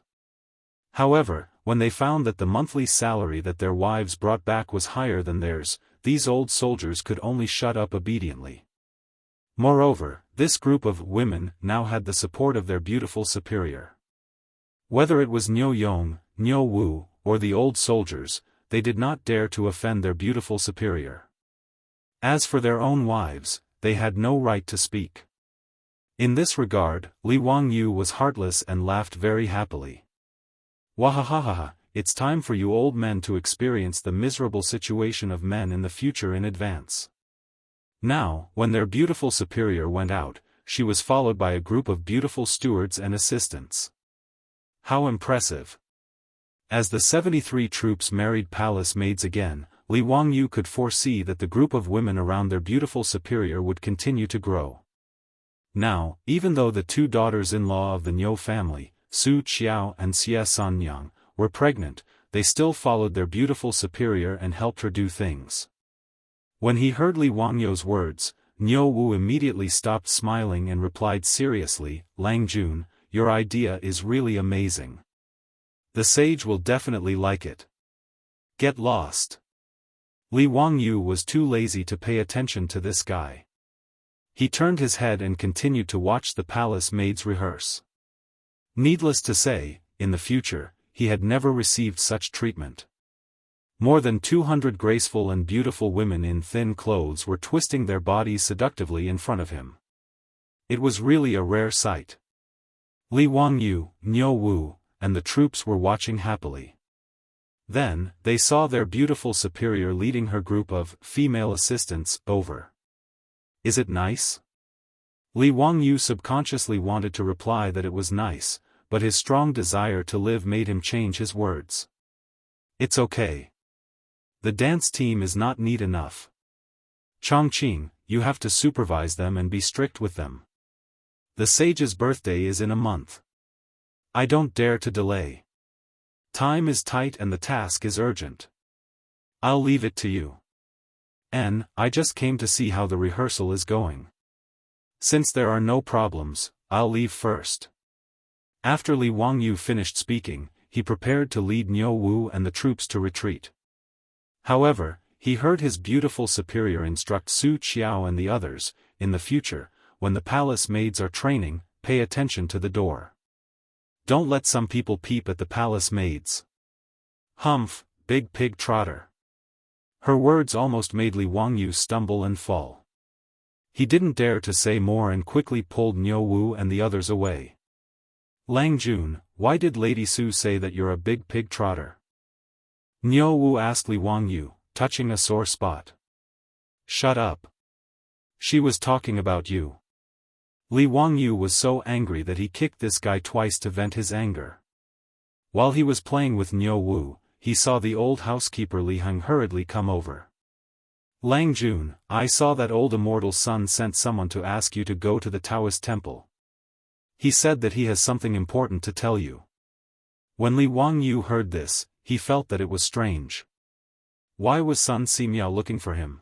However, when they found that the monthly salary that their wives brought back was higher than theirs, these old soldiers could only shut up obediently. Moreover, this group of women now had the support of their beautiful superior. Whether it was Niu Yong, Niu Wu, or the old soldiers, they did not dare to offend their beautiful superior. As for their own wives, they had no right to speak. In this regard, Li Wangyu was heartless and laughed very happily. Wahahaha, it's time for you old men to experience the miserable situation of men in the future in advance. Now, when their beautiful superior went out, she was followed by a group of beautiful stewards and assistants. How impressive! As the 73 troops married palace maids again, Li Wangyu could foresee that the group of women around their beautiful superior would continue to grow. Now, even though the two daughters-in-law of the Niu family, Su Qiao and Xie Sanyang, were pregnant, they still followed their beautiful superior and helped her do things. When he heard Li Wangyu's words, Niu Wu immediately stopped smiling and replied seriously, "Lang Jun, your idea is really amazing. The sage will definitely like it. Get lost." Li Wangyu was too lazy to pay attention to this guy. He turned his head and continued to watch the palace maids rehearse. Needless to say, in the future, he had never received such treatment. More than 200 graceful and beautiful women in thin clothes were twisting their bodies seductively in front of him. It was really a rare sight. Li Wangyu, Niu Wu, and the troops were watching happily. Then, they saw their beautiful superior leading her group of female assistants over. Is it nice? Li Wangyu subconsciously wanted to reply that it was nice, but his strong desire to live made him change his words. It's okay. The dance team is not neat enough. Chongqing, you have to supervise them and be strict with them. The sage's birthday is in a month. I don't dare to delay. Time is tight and the task is urgent. I'll leave it to you. I just came to see how the rehearsal is going. Since there are no problems, I'll leave first. After Li Wangyu finished speaking, he prepared to lead Niu Wu and the troops to retreat. However, he heard his beautiful superior instruct Su Qiao and the others, in the future, when the palace maids are training, pay attention to the door. Don't let some people peep at the palace maids. Humph, big pig trotter. Her words almost made Li Wangyu stumble and fall. He didn't dare to say more and quickly pulled Niu Wu and the others away. Lang Jun, why did Lady Su say that you're a big pig trotter? Niu Wu asked Li Wangyu, touching a sore spot. Shut up. She was talking about you. Li Wangyu was so angry that he kicked this guy twice to vent his anger. While he was playing with Niu Wu, he saw the old housekeeper Li Heng hurriedly come over. Lang Jun, I saw that old immortal's son sent someone to ask you to go to the Taoist temple. He said that he has something important to tell you. When Li Wangyu heard this, he felt that it was strange. Why was Sun Simiao looking for him?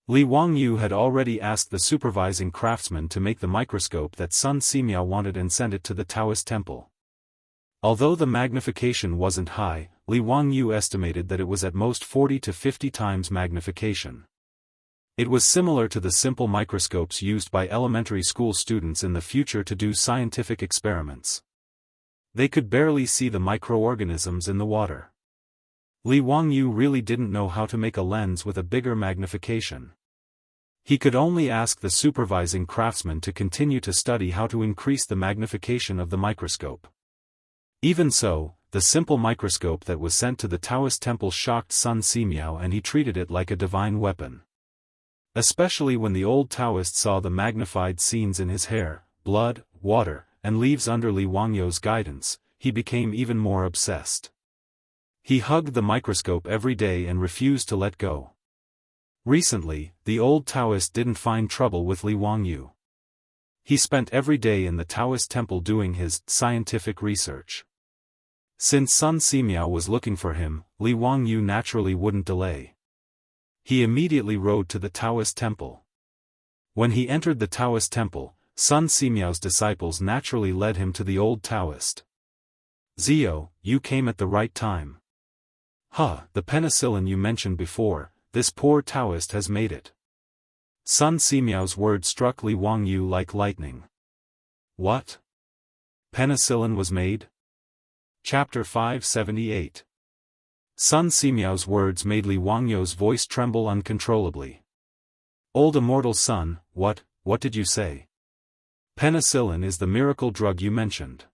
Li Wangyu had already asked the supervising craftsman to make the microscope that Sun Simiao wanted and send it to the Taoist temple. Although the magnification wasn't high, Li Wangyu estimated that it was at most 40 to 50 times magnification. It was similar to the simple microscopes used by elementary school students in the future to do scientific experiments. They could barely see the microorganisms in the water. Li Wangyu really didn't know how to make a lens with a bigger magnification. He could only ask the supervising craftsman to continue to study how to increase the magnification of the microscope. Even so, the simple microscope that was sent to the Taoist temple shocked Sun Simiao and he treated it like a divine weapon. Especially when the old Taoist saw the magnified scenes in his hair, blood, water, and leaves under Li Wangyu's guidance, he became even more obsessed. He hugged the microscope every day and refused to let go. Recently, the old Taoist didn't find trouble with Li Wangyu. He spent every day in the Taoist temple doing his scientific research. Since Sun Simiao was looking for him, Li Wangyu naturally wouldn't delay. He immediately rode to the Taoist temple. When he entered the Taoist temple, Sun Simiao's disciples naturally led him to the old Taoist. Zio, you came at the right time. The penicillin you mentioned before, this poor Taoist has made it. Sun Simiao's words struck Li Wangyu like lightning. What? Penicillin was made? Chapter 578. Sun Simiao's words made Li Wangyou's voice tremble uncontrollably. Old immortal son, what did you say? Penicillin is the miracle drug you mentioned.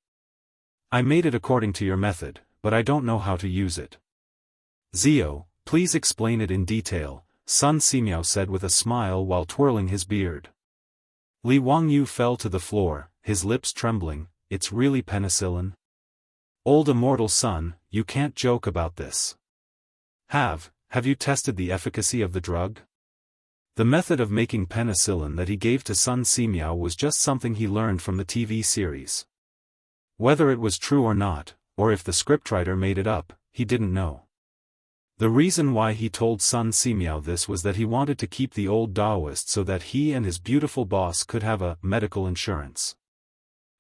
I made it according to your method, but I don't know how to use it. Zio, please explain it in detail, Sun Simiao said with a smile while twirling his beard. Li Wangyou fell to the floor, his lips trembling. It's really penicillin? Old immortal son, you can't joke about this. Have you tested the efficacy of the drug? The method of making penicillin that he gave to Sun Simiao was just something he learned from the TV series. Whether it was true or not, or if the scriptwriter made it up, he didn't know. The reason why he told Sun Simiao this was that he wanted to keep the old Daoist so that he and his beautiful boss could have a medical insurance.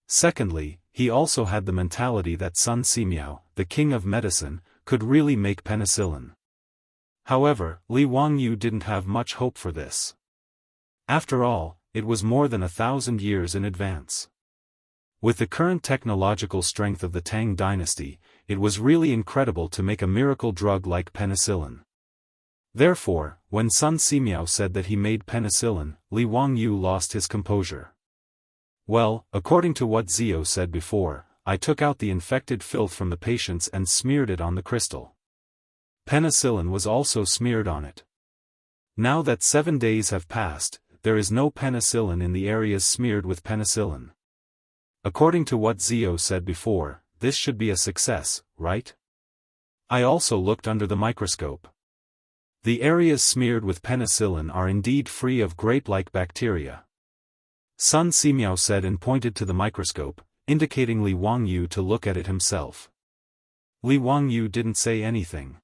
Secondly, he also had the mentality that Sun Simiao, the king of medicine, could really make penicillin. However, Li Wangyou didn't have much hope for this. After all, it was more than 1,000 years in advance. With the current technological strength of the Tang dynasty, it was really incredible to make a miracle drug like penicillin. Therefore, when Sun Simiao said that he made penicillin, Li Wangyou lost his composure. Well, according to what Zio said before, I took out the infected filth from the patients and smeared it on the crystal. Penicillin was also smeared on it. Now that 7 days have passed, there is no penicillin in the areas smeared with penicillin. According to what Zio said before, this should be a success, right? I also looked under the microscope. The areas smeared with penicillin are indeed free of grape-like bacteria. Sun Simiao said and pointed to the microscope, indicating Li Wangyou to look at it himself. Li Wangyou didn't say anything.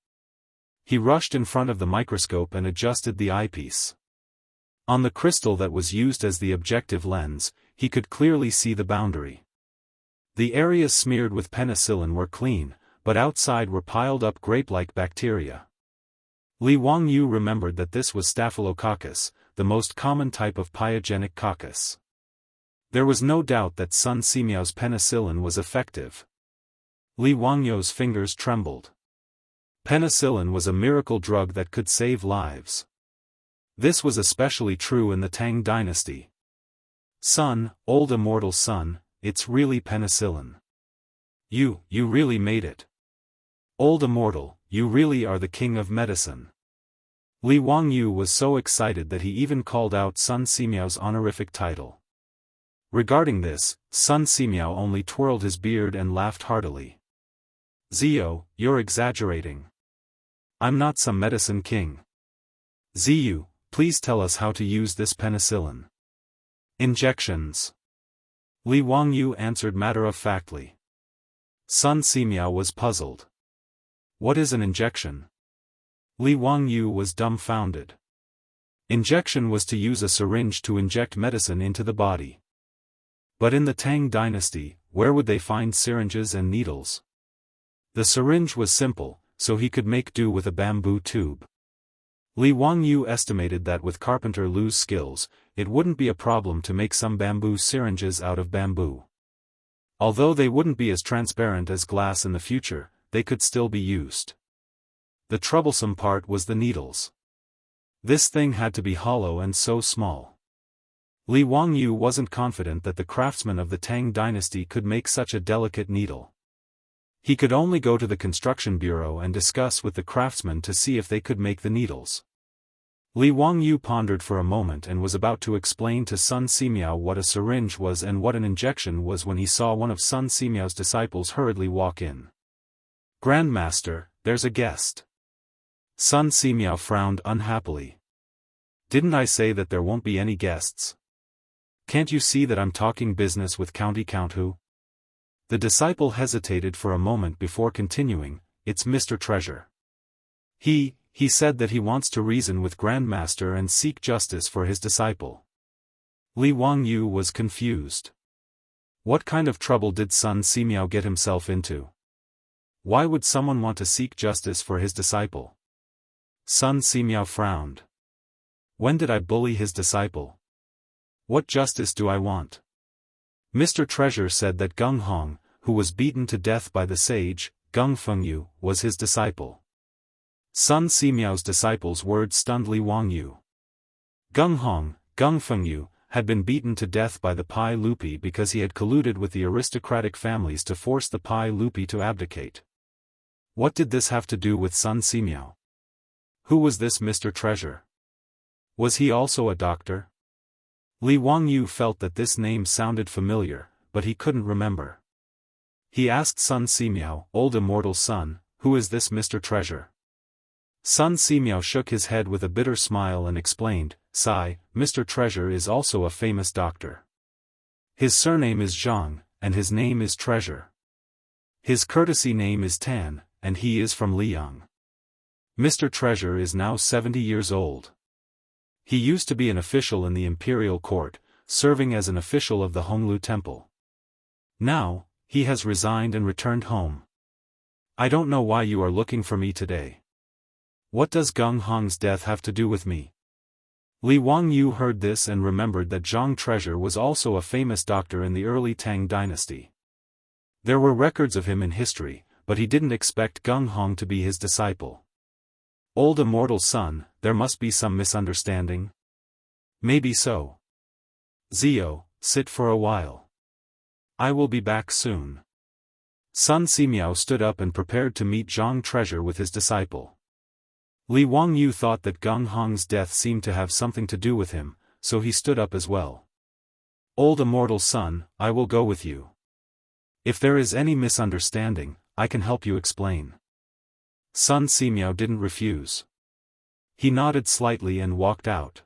He rushed in front of the microscope and adjusted the eyepiece. On the crystal that was used as the objective lens, he could clearly see the boundary. The areas smeared with penicillin were clean, but outside were piled up grape-like bacteria. Li Wangyou remembered that this was Staphylococcus, the most common type of pyogenic coccus. There was no doubt that Sun Simiao's penicillin was effective. Li Wangyou's fingers trembled. Penicillin was a miracle drug that could save lives. This was especially true in the Tang dynasty. Son, old immortal son, it's really penicillin. You really made it. Old immortal, you really are the king of medicine. Li Wangyou was so excited that he even called out Sun Simiao's honorific title. Regarding this, Sun Simiao only twirled his beard and laughed heartily. Zio, you're exaggerating. I'm not some medicine king. Ziyu, please tell us how to use this penicillin. Injections. Li Wangyou answered matter-of-factly. Sun Simiao was puzzled. What is an injection? Li Wangyou was dumbfounded. Injection was to use a syringe to inject medicine into the body. But in the Tang dynasty, where would they find syringes and needles? The syringe was simple, so he could make do with a bamboo tube. Li Wangyou estimated that with Carpenter Lu's skills, it wouldn't be a problem to make some bamboo syringes out of bamboo. Although they wouldn't be as transparent as glass in the future, they could still be used. The troublesome part was the needles. This thing had to be hollow and so small. Li Wangyou wasn't confident that the craftsmen of the Tang dynasty could make such a delicate needle. He could only go to the construction bureau and discuss with the craftsmen to see if they could make the needles. Li Wangyou pondered for a moment and was about to explain to Sun Simiao what a syringe was and what an injection was when he saw one of Sun Simiao's disciples hurriedly walk in. Grandmaster, there's a guest. Sun Simiao frowned unhappily. Didn't I say that there won't be any guests? Can't you see that I'm talking business with County Jianghu? The disciple hesitated for a moment before continuing, it's Mr. Treasure. He said that he wants to reason with Grandmaster and seek justice for his disciple. Li Wangyou was confused. What kind of trouble did Sun Simiao get himself into? Why would someone want to seek justice for his disciple? Sun Simiao frowned. When did I bully his disciple? What justice do I want? Mr. Treasure said that Gung Hong, who was beaten to death by the sage, Gung Fengyu, was his disciple. Sun Simiao's disciples' words stunned Li Wangyu. Gung Hong, Gung Fengyu, had been beaten to death by the Pai Lupi because he had colluded with the aristocratic families to force the Pai Lupi to abdicate. What did this have to do with Sun Simiao? Who was this Mr. Treasure? Was he also a doctor? Li Wangyu felt that this name sounded familiar, but he couldn't remember. He asked Sun Simiao, "Old immortal son, who is this Mr. Treasure?" Sun Simiao shook his head with a bitter smile and explained, "Sai, Mr. Treasure is also a famous doctor. His surname is Zhang, and his name is Treasure. His courtesy name is Tan, and he is from Liang. Mr. Treasure is now 70 years old. He used to be an official in the imperial court, serving as an official of the Honglu Temple. Now, he has resigned and returned home. I don't know why you are looking for me today. What does Gung Hong's death have to do with me?" Li Wangyu heard this and remembered that Zhang Treasure was also a famous doctor in the early Tang dynasty. There were records of him in history, but he didn't expect Gung Hong to be his disciple. "Old immortal son, there must be some misunderstanding?" "Maybe so. Zio, sit for a while. I will be back soon." Sun Simiao stood up and prepared to meet Zhang Treasure with his disciple. Li Wangyu thought that Gung Hong's death seemed to have something to do with him, so he stood up as well. "Old immortal son, I will go with you. If there is any misunderstanding, I can help you explain." Sun Simiao didn't refuse. He nodded slightly and walked out.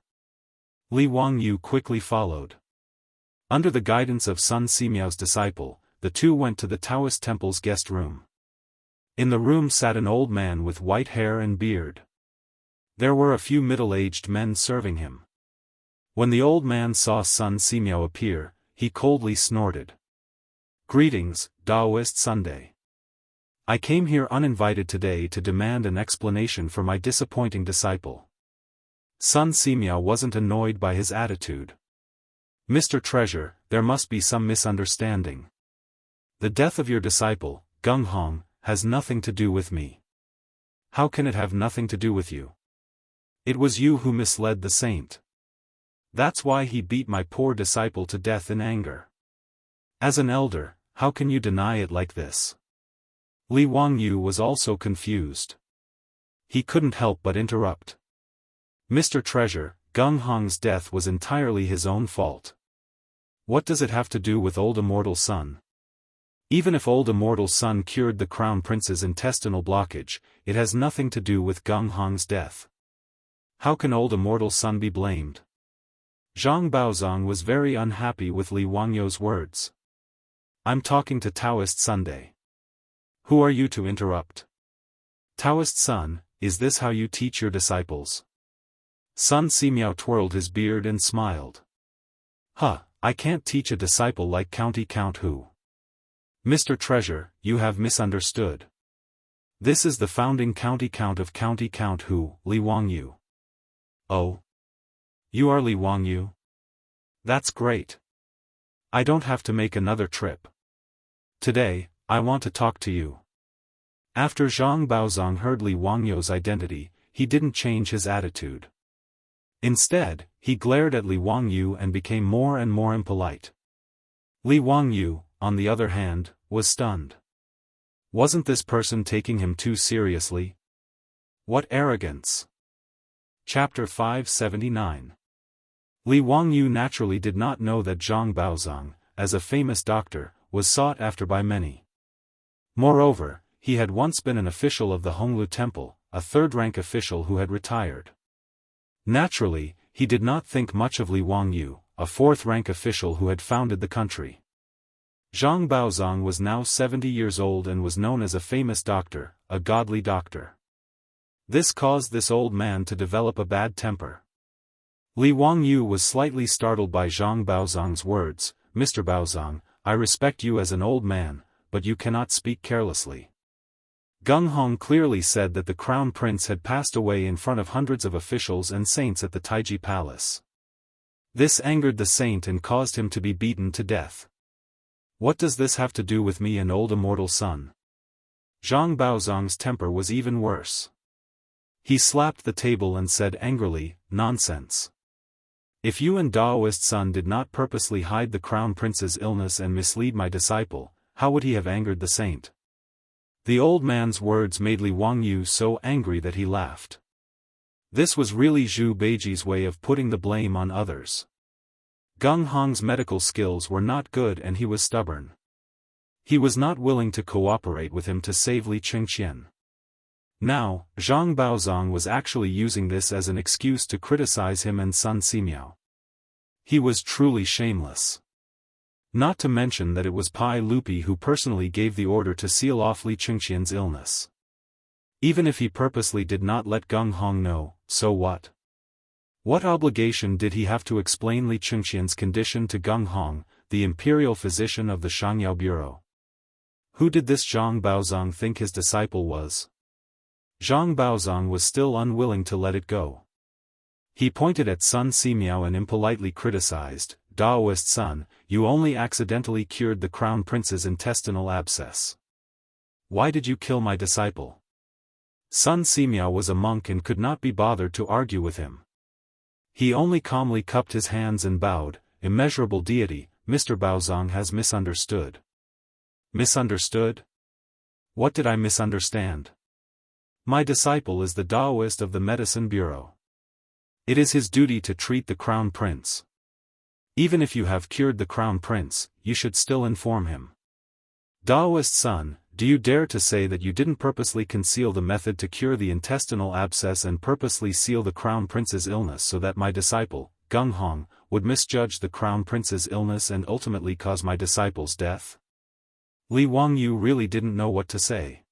Li Wangyu quickly followed. Under the guidance of Sun Simiao's disciple, the two went to the Taoist temple's guest room. In the room sat an old man with white hair and beard. There were a few middle-aged men serving him. When the old man saw Sun Simiao appear, he coldly snorted. "Greetings, Daoist Sunday. I came here uninvited today to demand an explanation for my disappointing disciple." Sun Simiao wasn't annoyed by his attitude. "Mr. Treasure, there must be some misunderstanding. The death of your disciple, Gung Hong, has nothing to do with me." "How can it have nothing to do with you? It was you who misled the saint. That's why he beat my poor disciple to death in anger. As an elder, how can you deny it like this?" Li Wangyu was also confused. He couldn't help but interrupt. "Mr. Treasure, Gung Hong's death was entirely his own fault. What does it have to do with Old Immortal Sun? Even if Old Immortal Sun cured the Crown Prince's intestinal blockage, it has nothing to do with Gung Hong's death. How can Old Immortal Sun be blamed?" Zhang Baozong was very unhappy with Li Wangyu's words. "I'm talking to Taoist Sunday. Who are you to interrupt? Taoist Sun, is this how you teach your disciples?" Sun Simiao twirled his beard and smiled. I can't teach a disciple like County Count Hu." "Mr. Treasure, you have misunderstood. This is the founding County Count of County Count Hu, Li Wangyu." "Oh? You are Li Wangyu? That's great. I don't have to make another trip. Today, I want to talk to you." After Zhang Baozong heard Li Wangyu's identity, he didn't change his attitude. Instead, he glared at Li Wangyu and became more and more impolite. Li Wangyu, on the other hand, was stunned. Wasn't this person taking him too seriously? What arrogance! Chapter 579. Li Wangyu naturally did not know that Zhang Baozong, as a famous doctor, was sought after by many. Moreover, he had once been an official of the Honglu Temple, a third-rank official who had retired. Naturally, he did not think much of Li Wangyu, a fourth-rank official who had founded the country. Zhang Baozong was now 70 years old and was known as a famous doctor, a godly doctor. This caused this old man to develop a bad temper. Li Wangyu was slightly startled by Zhang Baozong's words. "Mr. Baozong, I respect you as an old man, but you cannot speak carelessly." Gung Hong clearly said that the Crown Prince had passed away in front of hundreds of officials and saints at the Taiji Palace. This angered the saint and caused him to be beaten to death. "What does this have to do with me and Old Immortal Sun?" Zhang Baozong's temper was even worse. He slapped the table and said angrily, "Nonsense. If you and Daoist son did not purposely hide the crown prince's illness and mislead my disciple, how would he have angered the saint?" The old man's words made Li Wangyu so angry that he laughed. This was really Zhu Beiji's way of putting the blame on others. Gung Hong's medical skills were not good and he was stubborn. He was not willing to cooperate with him to save Li Qingqian. Now, Zhang Baozong was actually using this as an excuse to criticize him and Sun Simiao. He was truly shameless. Not to mention that it was Pai Lupi who personally gave the order to seal off Li Qingqian's illness. Even if he purposely did not let Gung Hong know, so what? What obligation did he have to explain Li Qingqian's condition to Gung Hong, the imperial physician of the Shangyao Bureau? Who did this Zhang Baozong think his disciple was? Zhang Baozong was still unwilling to let it go. He pointed at Sun Simiao and impolitely criticized, "Daoist son, you only accidentally cured the crown prince's intestinal abscess. Why did you kill my disciple?" Sun Simiao was a monk and could not be bothered to argue with him. He only calmly cupped his hands and bowed, "Immeasurable deity, Mr. Baozong has misunderstood." Misunderstood? What did I misunderstand? My disciple is the Daoist of the Medicine Bureau. It is his duty to treat the crown prince. Even if you have cured the crown prince, you should still inform him. Daoist son, do you dare to say that you didn't purposely conceal the method to cure the intestinal abscess and purposely seal the crown prince's illness so that my disciple, Gung Hong, would misjudge the crown prince's illness and ultimately cause my disciple's death? Li Wangyu really didn't know what to say.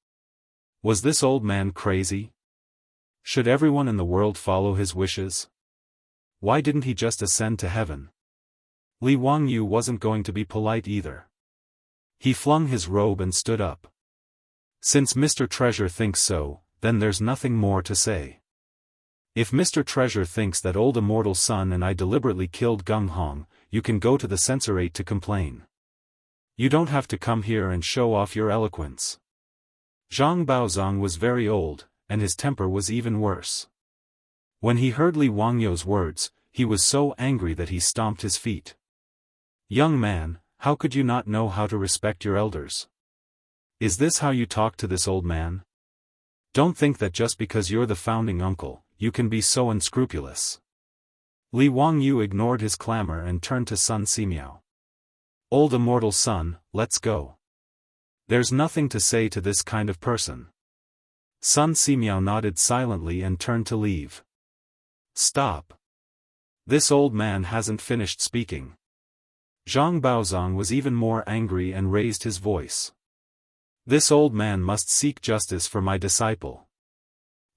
Was this old man crazy? Should everyone in the world follow his wishes? Why didn't he just ascend to heaven? Li Wangyu wasn't going to be polite either. He flung his robe and stood up. Since Mr. Treasure thinks so, then there's nothing more to say. If Mr. Treasure thinks that old immortal son and I deliberately killed Gung Hong, you can go to the censorate to complain. You don't have to come here and show off your eloquence. Zhang Baozong was very old, and his temper was even worse. When he heard Li Wangyu's words, he was so angry that he stomped his feet. "Young man, how could you not know how to respect your elders? Is this how you talk to this old man? Don't think that just because you're the founding uncle, you can be so unscrupulous." Li Wangyu ignored his clamor and turned to Sun Simiao. "Old immortal son, let's go. There's nothing to say to this kind of person." Sun Simiao nodded silently and turned to leave. "Stop. This old man hasn't finished speaking." Zhang Baozong was even more angry and raised his voice. "This old man must seek justice for my disciple.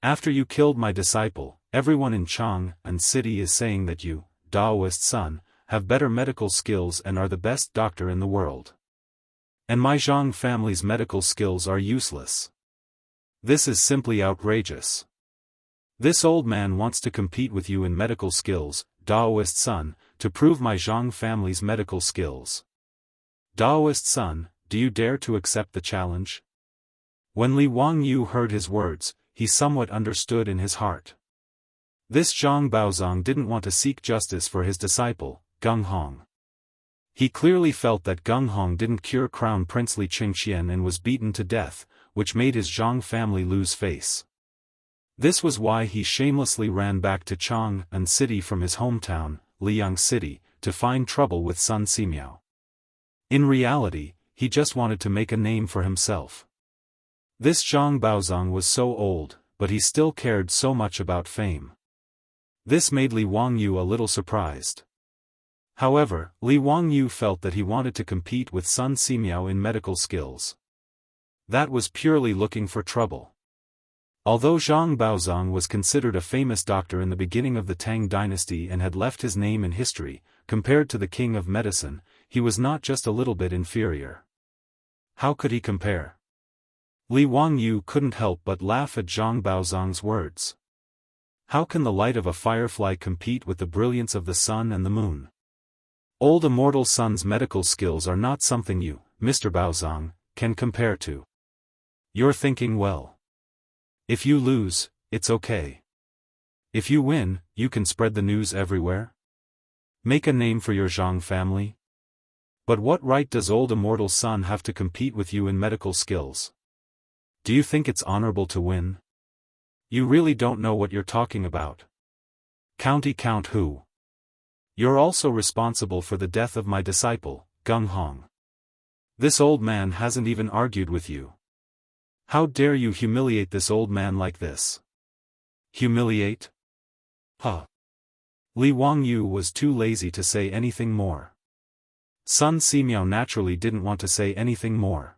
After you killed my disciple, everyone in Chang and city is saying that you, Daoist son, have better medical skills and are the best doctor in the world. And my Zhang family's medical skills are useless. This is simply outrageous. This old man wants to compete with you in medical skills, Daoist son, to prove my Zhang family's medical skills. Daoist son, do you dare to accept the challenge?" When Li Wangyu heard his words, he somewhat understood in his heart. This Zhang Baozong didn't want to seek justice for his disciple, Gung Hong. He clearly felt that Gung Hong didn't cure Crown Prince Li Qingqian and was beaten to death, which made his Zhang family lose face. This was why he shamelessly ran back to Chang and city from his hometown, Liang City, to find trouble with Sun Simiao. In reality, he just wanted to make a name for himself. This Zhang Baozong was so old, but he still cared so much about fame. This made Li Wangyu a little surprised. However, Li Wangyu felt that he wanted to compete with Sun Simiao in medical skills. That was purely looking for trouble. Although Zhang Baozong was considered a famous doctor in the beginning of the Tang dynasty and had left his name in history, compared to the king of medicine, he was not just a little bit inferior. How could he compare? Li Wangyu couldn't help but laugh at Zhang Baozong's words. How can the light of a firefly compete with the brilliance of the sun and the moon? Old immortal son's medical skills are not something you, Mr. Baozong, can compare to. You're thinking well. If you lose, it's okay. If you win, you can spread the news everywhere. Make a name for your Zhang family. But what right does old Immortal's son have to compete with you in medical skills? Do you think it's honorable to win? You really don't know what you're talking about. Count who? You're also responsible for the death of my disciple, Gung Hong. This old man hasn't even argued with you. How dare you humiliate this old man like this? Humiliate? Huh. Li Wangyu was too lazy to say anything more. Sun Simiao naturally didn't want to say anything more.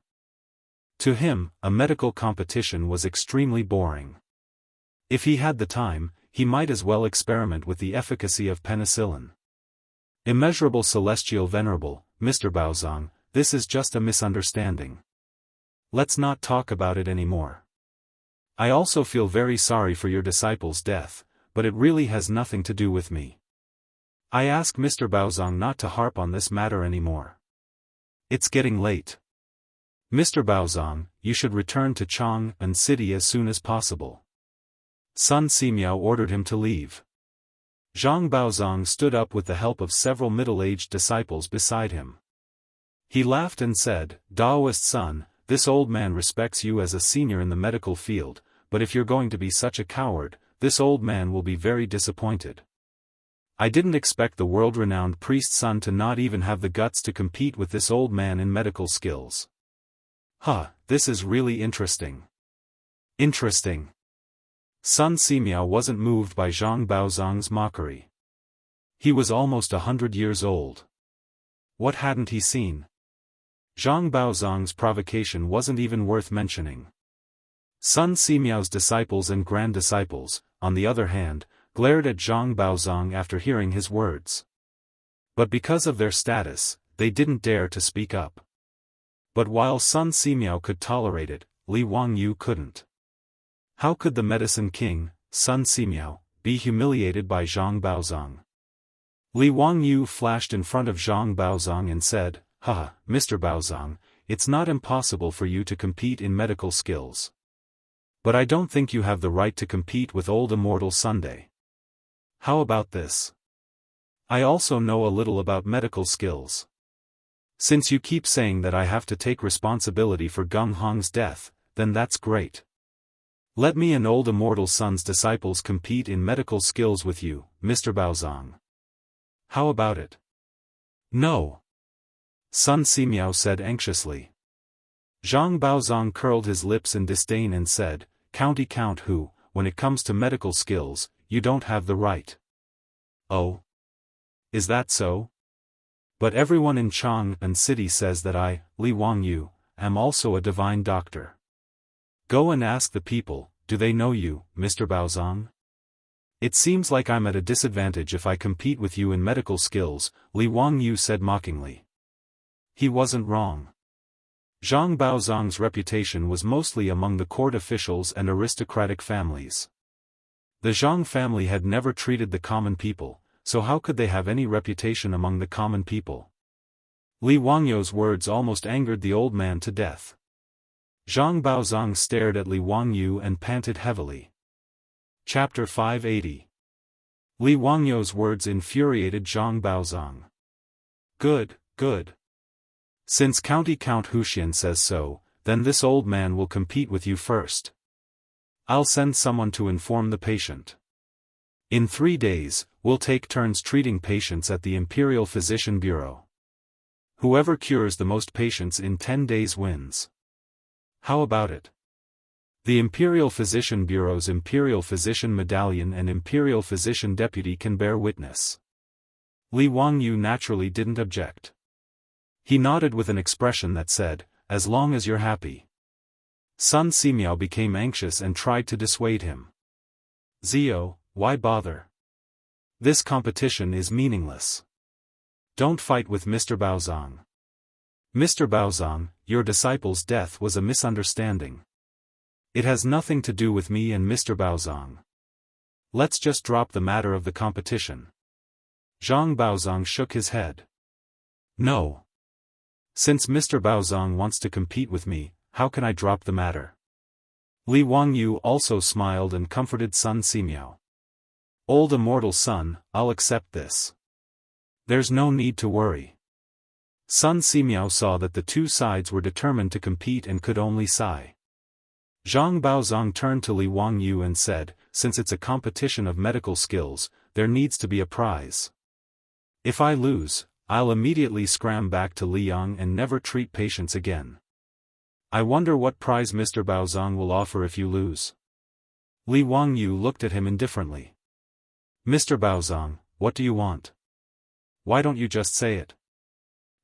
To him, a medical competition was extremely boring. If he had the time, he might as well experiment with the efficacy of penicillin. Immeasurable Celestial Venerable, Mr. Baozong, this is just a misunderstanding. Let's not talk about it anymore. I also feel very sorry for your disciple's death, but it really has nothing to do with me. I ask Mr. Baozong not to harp on this matter anymore. It's getting late. Mr. Baozong, you should return to Chang'an City as soon as possible. Sun Simiao ordered him to leave. Zhang Baozong stood up with the help of several middle-aged disciples beside him. He laughed and said, Daoist son, this old man respects you as a senior in the medical field, but if you're going to be such a coward, this old man will be very disappointed. I didn't expect the world-renowned priest's son to not even have the guts to compete with this old man in medical skills. This is really interesting. Interesting. Sun Simiao wasn't moved by Zhang Baozong's mockery. He was almost 100 years old. What hadn't he seen? Zhang Baozong's provocation wasn't even worth mentioning. Sun Simiao's disciples and grand disciples, on the other hand, glared at Zhang Baozong after hearing his words. But because of their status, they didn't dare to speak up. But while Sun Simiao could tolerate it, Li Wangyu couldn't. How could the medicine king, Sun Simiao, be humiliated by Zhang Baozong? Li Wangyu flashed in front of Zhang Baozong and said, Mr. Baozong, it's not impossible for you to compete in medical skills. But I don't think you have the right to compete with old Immortal Sunday. How about this? I also know a little about medical skills. Since you keep saying that I have to take responsibility for Gung Hong's death, then that's great. Let me and old Immortal Sun's disciples compete in medical skills with you, Mr. Baozong. How about it? No. Sun Simiao said anxiously. Zhang Baozong curled his lips in disdain and said, Count who, when it comes to medical skills, you don't have the right. Oh? Is that so? But everyone in Chang'an City says that I, Li Wangyu, am also a divine doctor. Go and ask the people, do they know you, Mr. Baozong? It seems like I'm at a disadvantage if I compete with you in medical skills, Li Wangyu said mockingly. He wasn't wrong. Zhang Baozong's reputation was mostly among the court officials and aristocratic families. The Zhang family had never treated the common people, so how could they have any reputation among the common people? Li Wangyu's words almost angered the old man to death. Zhang Baozong stared at Li Wangyu and panted heavily. Chapter 580. Li Wangyu's words infuriated Zhang Baozong. Good. Since Count Huxian says so, then this old man will compete with you first. I'll send someone to inform the patient. In 3 days, we'll take turns treating patients at the Imperial Physician Bureau. Whoever cures the most patients in 10 days wins. How about it? The Imperial Physician Bureau's Imperial Physician Medallion and Imperial Physician Deputy can bear witness. Li Wangyu naturally didn't object. He nodded with an expression that said, as long as you're happy. Sun Simiao became anxious and tried to dissuade him. Zio, why bother? This competition is meaningless. Don't fight with Mr. Baozong. Mr. Baozong, your disciple's death was a misunderstanding. It has nothing to do with me and Mr. Baozong. Let's just drop the matter of the competition. Zhang Baozong shook his head. No. Since Mr. Baozong wants to compete with me, how can I drop the matter? Li Wangyu also smiled and comforted Sun Simiao. Old immortal son, I'll accept this. There's no need to worry. Sun Simiao saw that the two sides were determined to compete and could only sigh. Zhang Baozong turned to Li Wangyu and said, since it's a competition of medical skills, there needs to be a prize. If I lose, I'll immediately scram back to Liang and never treat patients again. I wonder what prize Mr. Baozong will offer if you lose. Li Wangyu looked at him indifferently. Mr. Baozong, what do you want? Why don't you just say it?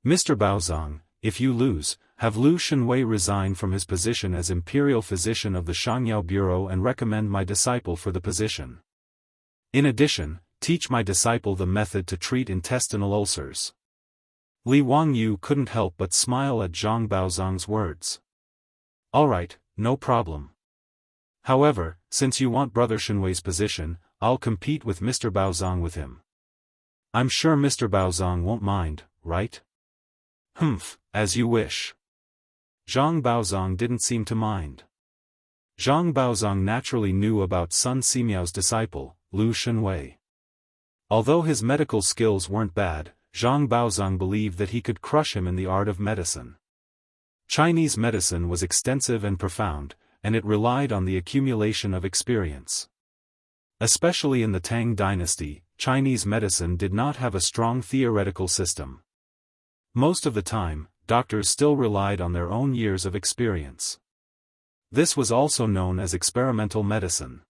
Mr. Baozong, if you lose, have Lu Shenwei resign from his position as imperial physician of the Shangyao Bureau and recommend my disciple for the position. In addition, teach my disciple the method to treat intestinal ulcers. Li Wangyu couldn't help but smile at Zhang Baozong's words. Alright, no problem. However, since you want Brother Shenwei's position, I'll compete with Mr. Baozong with him. I'm sure Mr. Baozong won't mind, right? Humph, as you wish. Zhang Baozong didn't seem to mind. Zhang Baozong naturally knew about Sun Simiao's disciple, Lu Shenwei. Although his medical skills weren't bad, Zhang Baozong believed that he could crush him in the art of medicine. Chinese medicine was extensive and profound, and it relied on the accumulation of experience. Especially in the Tang dynasty, Chinese medicine did not have a strong theoretical system. Most of the time, doctors still relied on their own years of experience. This was also known as experimental medicine.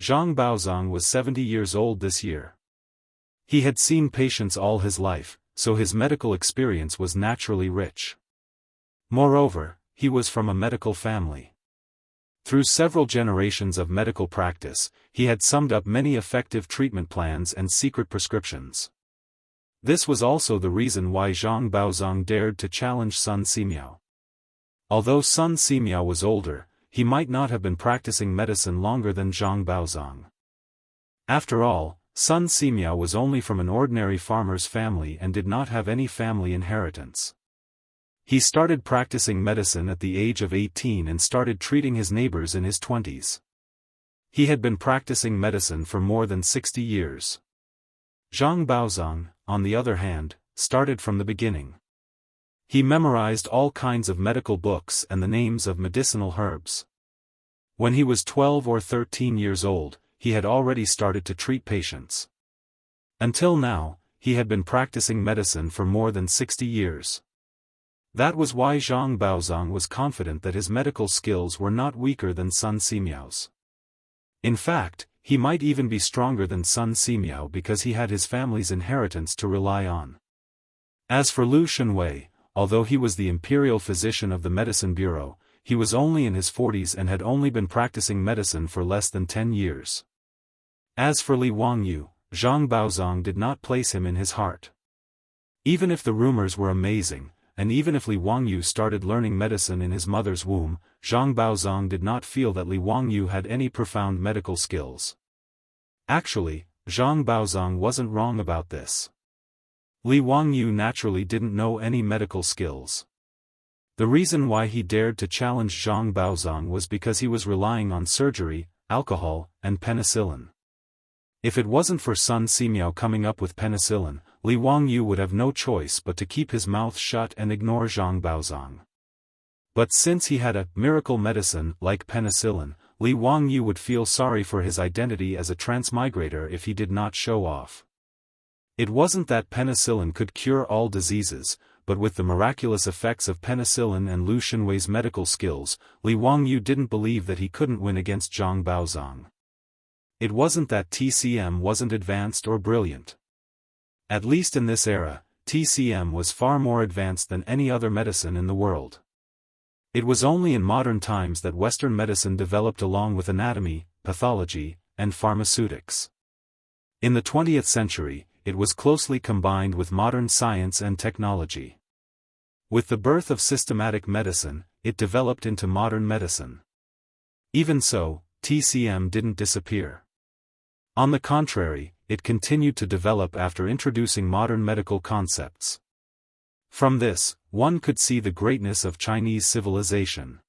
Zhang Baozong was 70 years old this year. He had seen patients all his life, so his medical experience was naturally rich. Moreover, he was from a medical family. Through several generations of medical practice, he had summed up many effective treatment plans and secret prescriptions. This was also the reason why Zhang Baozong dared to challenge Sun Simiao. Although Sun Simiao was older, he might not have been practicing medicine longer than Zhang Baozong. After all, Sun Simiao was only from an ordinary farmer's family and did not have any family inheritance. He started practicing medicine at the age of 18 and started treating his neighbors in his 20s. He had been practicing medicine for more than 60 years. Zhang Baozong, on the other hand, started from the beginning. He memorized all kinds of medical books and the names of medicinal herbs. When he was 12 or 13 years old, he had already started to treat patients. Until now, he had been practicing medicine for more than 60 years. That was why Zhang Baozong was confident that his medical skills were not weaker than Sun Simiao's. In fact, he might even be stronger than Sun Simiao because he had his family's inheritance to rely on. As for Lu Shenwei, although he was the imperial physician of the medicine bureau, he was only in his 40s and had only been practicing medicine for less than 10 years. As for Li Wangyu, Zhang Baozong did not place him in his heart. Even if the rumors were amazing, and even if Li Wangyu started learning medicine in his mother's womb, Zhang Baozong did not feel that Li Wangyu had any profound medical skills. Actually, Zhang Baozong wasn't wrong about this. Li Wangyu naturally didn't know any medical skills. The reason why he dared to challenge Zhang Baozong was because he was relying on surgery, alcohol, and penicillin. If it wasn't for Sun Simiao coming up with penicillin, Li Wangyu would have no choice but to keep his mouth shut and ignore Zhang Baozong. But since he had a miracle medicine like penicillin, Li Wangyu would feel sorry for his identity as a transmigrator if he did not show off. It wasn't that penicillin could cure all diseases, but with the miraculous effects of penicillin and Lu Shenwei's medical skills, Li Wangyu didn't believe that he couldn't win against Zhang Baozong. It wasn't that TCM wasn't advanced or brilliant. At least in this era, TCM was far more advanced than any other medicine in the world. It was only in modern times that Western medicine developed along with anatomy, pathology, and pharmaceutics. In the 20th century, it was closely combined with modern science and technology. With the birth of systematic medicine, it developed into modern medicine. Even so, TCM didn't disappear. On the contrary, it continued to develop after introducing modern medical concepts. From this, one could see the greatness of Chinese civilization.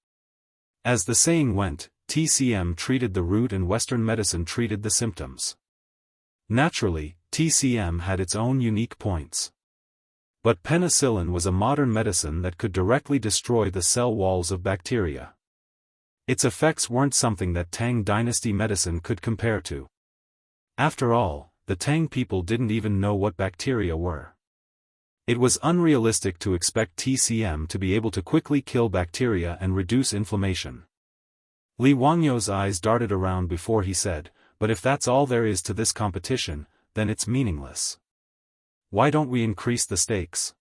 As the saying went, TCM treated the root and Western medicine treated the symptoms. Naturally, TCM had its own unique points. But penicillin was a modern medicine that could directly destroy the cell walls of bacteria. Its effects weren't something that Tang dynasty medicine could compare to. After all, the Tang people didn't even know what bacteria were. It was unrealistic to expect TCM to be able to quickly kill bacteria and reduce inflammation. Li Wangyo's eyes darted around before he said, "But if that's all there is to this competition, then it's meaningless. Why don't we increase the stakes?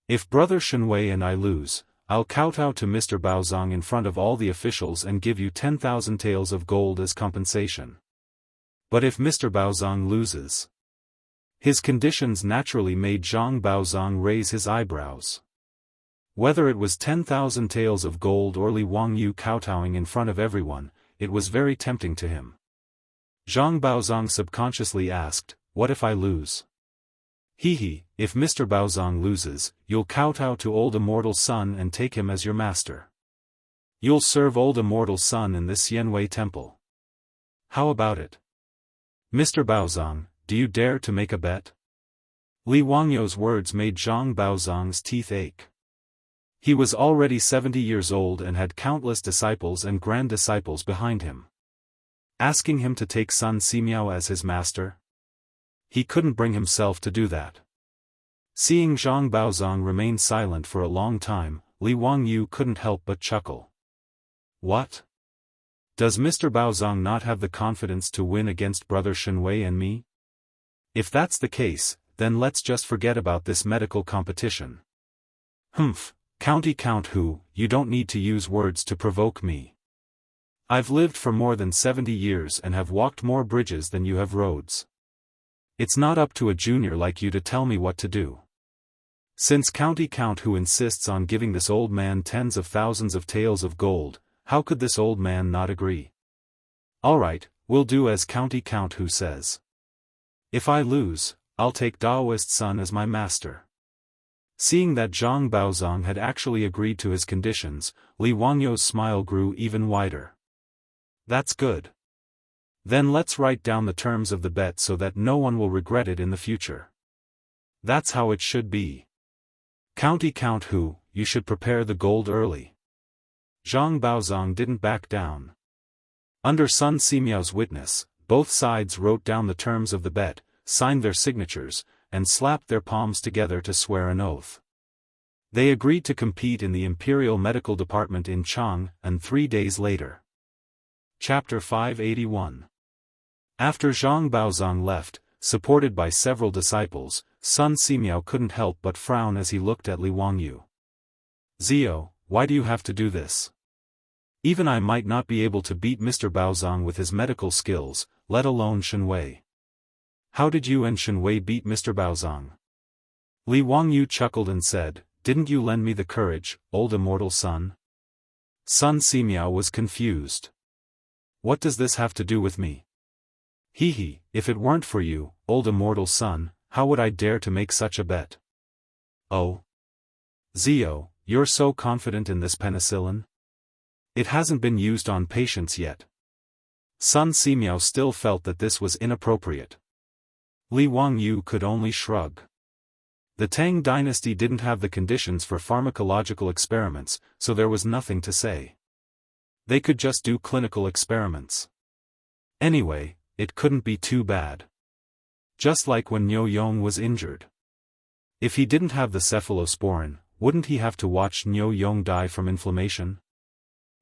If Brother Shenwei and I lose, I'll kowtow to Mr. Baozong in front of all the officials and give you 10,000 taels of gold as compensation. But if Mr. Baozong loses..." His conditions naturally made Zhang Baozong raise his eyebrows. Whether it was 10,000 taels of gold or Li Wangyu kowtowing in front of everyone, it was very tempting to him. Zhang Baozong subconsciously asked, "What if I lose?" "Hee, if Mr. Baozong loses, you'll kowtow to old Immortal Sun and take him as your master. You'll serve old Immortal Sun in this Xianwei temple. How about it? Mr. Baozong, do you dare to make a bet?" Li Wangyo's words made Zhang Baozong's teeth ache. He was already 70 years old and had countless disciples and grand disciples behind him. Asking him to take Sun Simiao as his master? He couldn't bring himself to do that. Seeing Zhang Baozong remain silent for a long time, Li Wangyu couldn't help but chuckle. What? Does Mr. Baozong not have the confidence to win against Brother Shenwei and me? If that's the case, then let's just forget about this medical competition. Humph, County Count Hu, you don't need to use words to provoke me. I've lived for more than 70 years and have walked more bridges than you have roads. It's not up to a junior like you to tell me what to do. Since County Count Hu insists on giving this old man tens of thousands of taels of gold, how could this old man not agree? Alright, we'll do as County Count Hu says. If I lose, I'll take Daoist Sun as my master. Seeing that Zhang Baozong had actually agreed to his conditions, Li Wangyo's smile grew even wider. That's good. Then let's write down the terms of the bet so that no one will regret it in the future. That's how it should be. County Count Hu, you should prepare the gold early. Zhang Baozong didn't back down. Under Sun Simiao's witness, both sides wrote down the terms of the bet, signed their signatures, and slapped their palms together to swear an oath. They agreed to compete in the Imperial Medical Department in Chang, and 3 days later. Chapter 581. After Zhang Baozong left, supported by several disciples, Sun Simiao couldn't help but frown as he looked at Li Wangyu. "Zio, why do you have to do this? Even I might not be able to beat Mr. Baozong with his medical skills, let alone Shenwei. How did you and Shenwei beat Mr. Baozong?" Li Wangyu chuckled and said, "Didn't you lend me the courage, old Immortal Sun?" Sun Simiao was confused. "What does this have to do with me?" Hee, if it weren't for you, old Immortal Sun, how would I dare to make such a bet? Oh. Zio, you're so confident in this penicillin? It hasn't been used on patients yet. Sun Simiao still felt that this was inappropriate. Li Wangyu could only shrug. The Tang dynasty didn't have the conditions for pharmacological experiments, so there was nothing to say. They could just do clinical experiments. Anyway, it couldn't be too bad. Just like when Niu Yong was injured. If he didn't have the cephalosporin, wouldn't he have to watch Niu Yong die from inflammation?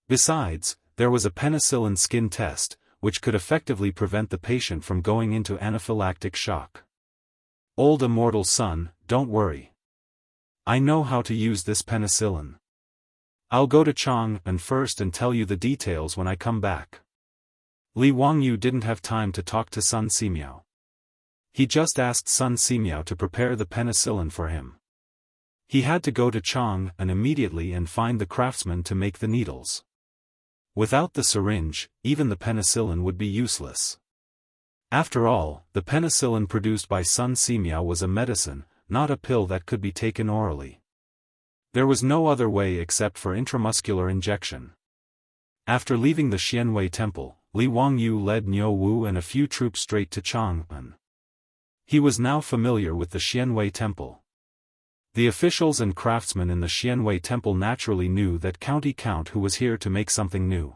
Besides, there was a penicillin skin test, which could effectively prevent the patient from going into anaphylactic shock. Old Immortal Sun, don't worry. I know how to use this penicillin. I'll go to Chang'an first and tell you the details when I come back. Li Wangyu didn't have time to talk to Sun Simiao. He just asked Sun Simiao to prepare the penicillin for him. He had to go to Chang'an immediately and find the craftsman to make the needles. Without the syringe, even the penicillin would be useless. After all, the penicillin produced by Sun Simiao was a medicine, not a pill that could be taken orally. There was no other way except for intramuscular injection. After leaving the Xianwei temple, Li Wangyu led Niu Wu and a few troops straight to Chang'an. He was now familiar with the Xianwei temple. The officials and craftsmen in the Xianwei temple naturally knew that County Count who was here to make something new.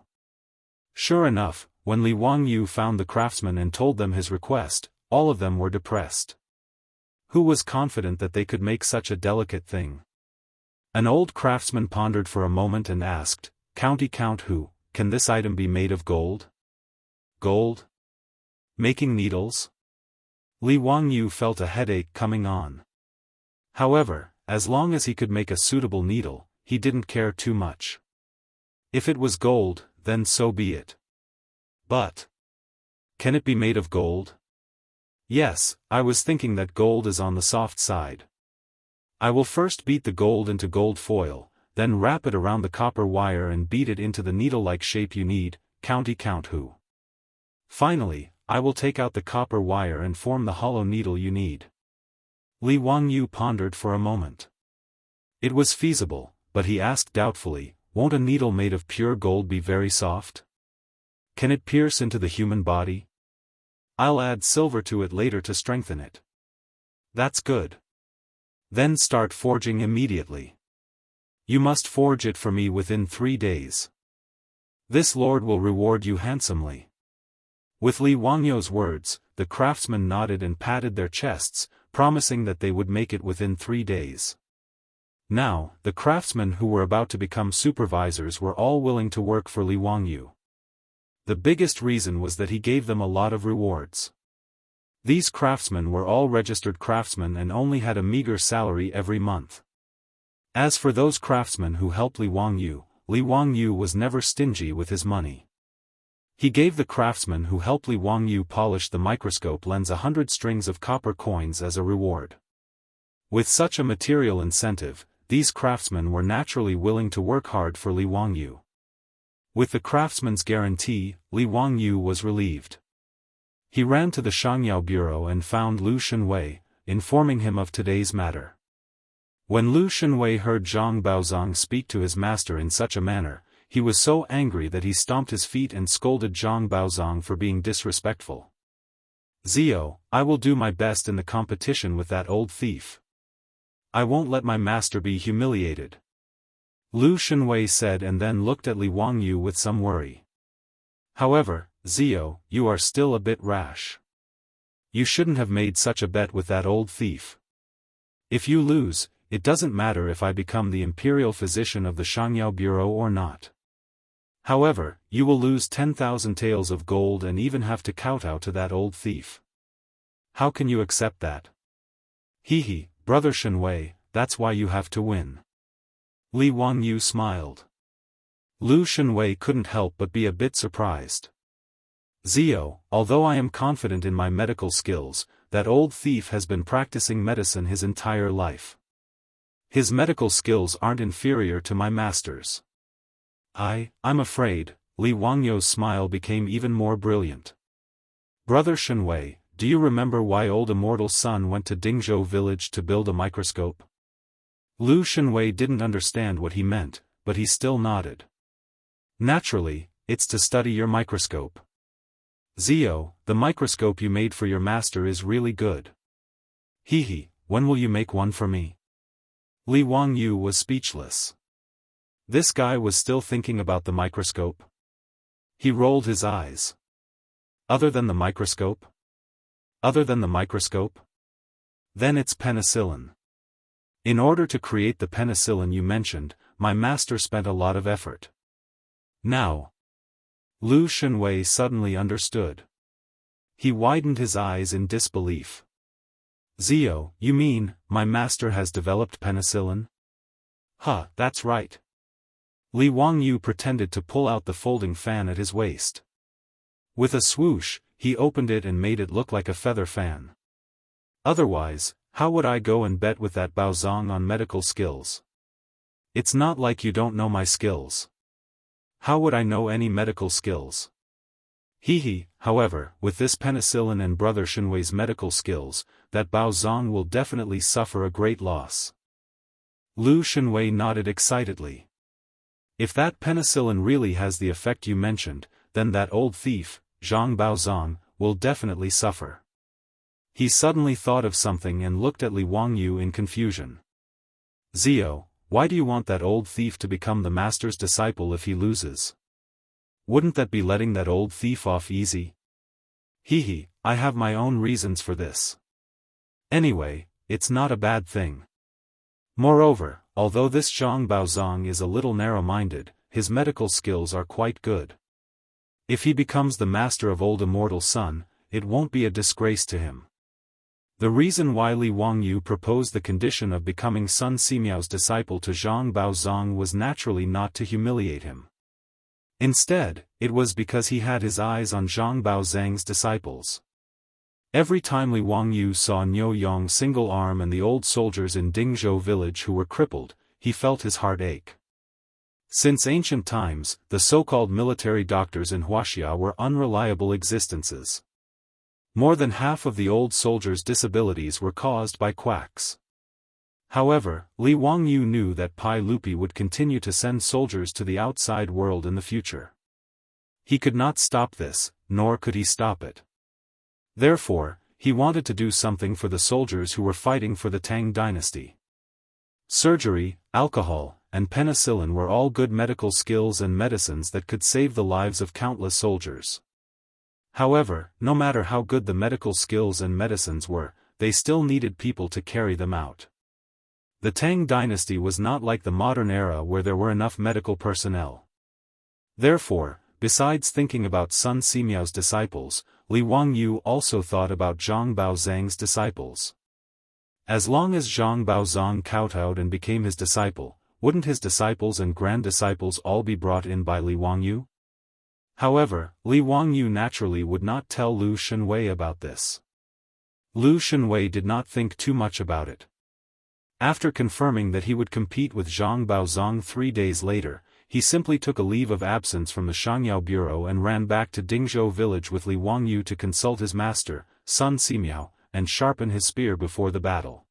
Sure enough, when Li Wangyu found the craftsmen and told them his request, all of them were depressed. Who was confident that they could make such a delicate thing? An old craftsman pondered for a moment and asked, County Count who, can this item be made of gold? Gold? Making needles? Li Wangyu felt a headache coming on. However, as long as he could make a suitable needle, he didn't care too much. If it was gold, then so be it. But can it be made of gold? Yes, I was thinking that gold is on the soft side. I will first beat the gold into gold foil, then wrap it around the copper wire and beat it into the needle-like shape you need, County Count who. Finally, I will take out the copper wire and form the hollow needle you need. Li Wangyu pondered for a moment. It was feasible, but he asked doubtfully, won't a needle made of pure gold be very soft? Can it pierce into the human body? I'll add silver to it later to strengthen it. That's good. Then start forging immediately. You must forge it for me within 3 days. This lord will reward you handsomely. With Li Wangyu's words, the craftsmen nodded and patted their chests, promising that they would make it within 3 days. Now, the craftsmen who were about to become supervisors were all willing to work for Li Wangyu. The biggest reason was that he gave them a lot of rewards. These craftsmen were all registered craftsmen and only had a meager salary every month. As for those craftsmen who helped Li Wangyu was never stingy with his money. He gave the craftsmen who helped Li Wangyu polish the microscope lens 100 strings of copper coins as a reward. With such a material incentive, these craftsmen were naturally willing to work hard for Li Wangyu. With the craftsman's guarantee, Li Wangyu was relieved. He ran to the Shangyao bureau and found Lu Shenwei, informing him of today's matter. When Lu Shenwei heard Zhang Baozong speak to his master in such a manner, he was so angry that he stomped his feet and scolded Zhang Baozong for being disrespectful. Zio, I will do my best in the competition with that old thief. I won't let my master be humiliated. Lu Shenwei said and then looked at Li Wangyu with some worry. However, Zio, you are still a bit rash. You shouldn't have made such a bet with that old thief. If you lose, it doesn't matter if I become the imperial physician of the Shangyao Bureau or not. However, you will lose 10,000 taels of gold and even have to kowtow to that old thief. How can you accept that? Hehe, brother Shenwei, that's why you have to win. Li Wangyu smiled. Lu Shenwei couldn't help but be a bit surprised. Zio, although I am confident in my medical skills, that old thief has been practicing medicine his entire life. His medical skills aren't inferior to my master's. I'm afraid. Li Wangyu's smile became even more brilliant. Brother Shenwei, do you remember why old Immortal's son went to Dingzhou village to build a microscope? Lu Shenwei didn't understand what he meant, but he still nodded. Naturally, it's to study your microscope. Zio, the microscope you made for your master is really good. Hehe, when will you make one for me? Li Wangyu was speechless. This guy was still thinking about the microscope. He rolled his eyes. Other than the microscope? Other than the microscope? Then it's penicillin. In order to create the penicillin you mentioned, my master spent a lot of effort. Now. Lu Shenwei suddenly understood. He widened his eyes in disbelief. Zio, you mean, my master has developed penicillin? Huh, that's right. Li Wangyu pretended to pull out the folding fan at his waist. With a swoosh, he opened it and made it look like a feather fan. Otherwise, how would I go and bet with that Baozong on medical skills? It's not like you don't know my skills. How would I know any medical skills? Hehe, however, with this penicillin and Brother Shenwei's medical skills, that Baozong will definitely suffer a great loss. Lu Shenwei nodded excitedly. If that penicillin really has the effect you mentioned, then that old thief, Zhang Baozong, will definitely suffer. He suddenly thought of something and looked at Li Wangyu in confusion. Zio, why do you want that old thief to become the master's disciple if he loses? Wouldn't that be letting that old thief off easy? Hehe, I have my own reasons for this. Anyway, it's not a bad thing. Moreover, although this Zhang Baozong is a little narrow-minded, his medical skills are quite good. If he becomes the master of old Immortal Sun, it won't be a disgrace to him. The reason why Li Wangyu proposed the condition of becoming Sun Simiao's disciple to Zhang Baozong was naturally not to humiliate him. Instead, it was because he had his eyes on Zhang Baozong's disciples. Every time Li Wangyu saw Niu Yong's single arm and the old soldiers in Dingzhou village who were crippled, he felt his heart ache. Since ancient times, the so-called military doctors in Wuxia were unreliable existences. More than half of the old soldiers' disabilities were caused by quacks. However, Li Wangyu knew that Pai Lupi would continue to send soldiers to the outside world in the future. He could not stop this, nor could he stop it. Therefore, he wanted to do something for the soldiers who were fighting for the Tang dynasty. Surgery, alcohol, and penicillin were all good medical skills and medicines that could save the lives of countless soldiers. However, no matter how good the medical skills and medicines were, they still needed people to carry them out. The Tang dynasty was not like the modern era where there were enough medical personnel. Therefore, besides thinking about Sun Simiao's disciples, Li Wangyu also thought about Zhang Baozong's disciples. As long as Zhang Baozong kowtowed and became his disciple, wouldn't his disciples and grand-disciples all be brought in by Li Wangyu? However, Li Wangyu naturally would not tell Lu Shenwei about this. Lu Shenwei did not think too much about it. After confirming that he would compete with Zhang Baozong 3 days later, he simply took a leave of absence from the Shangyao bureau and ran back to Dingzhou village with Li Wangyu to consult his master, Sun Simiao, and sharpen his spear before the battle.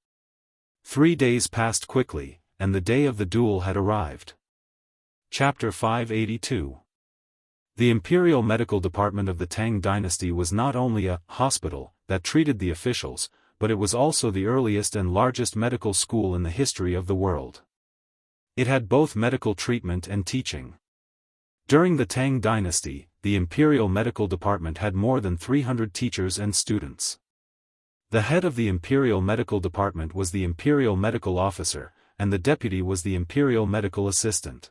3 days passed quickly, and the day of the duel had arrived. Chapter 582. The Imperial Medical Department of the Tang dynasty was not only a hospital that treated the officials, but it was also the earliest and largest medical school in the history of the world. It had both medical treatment and teaching. During the Tang dynasty, the Imperial Medical Department had more than 300 teachers and students. The head of the Imperial Medical Department was the Imperial Medical Officer, and the deputy was the Imperial Medical Assistant.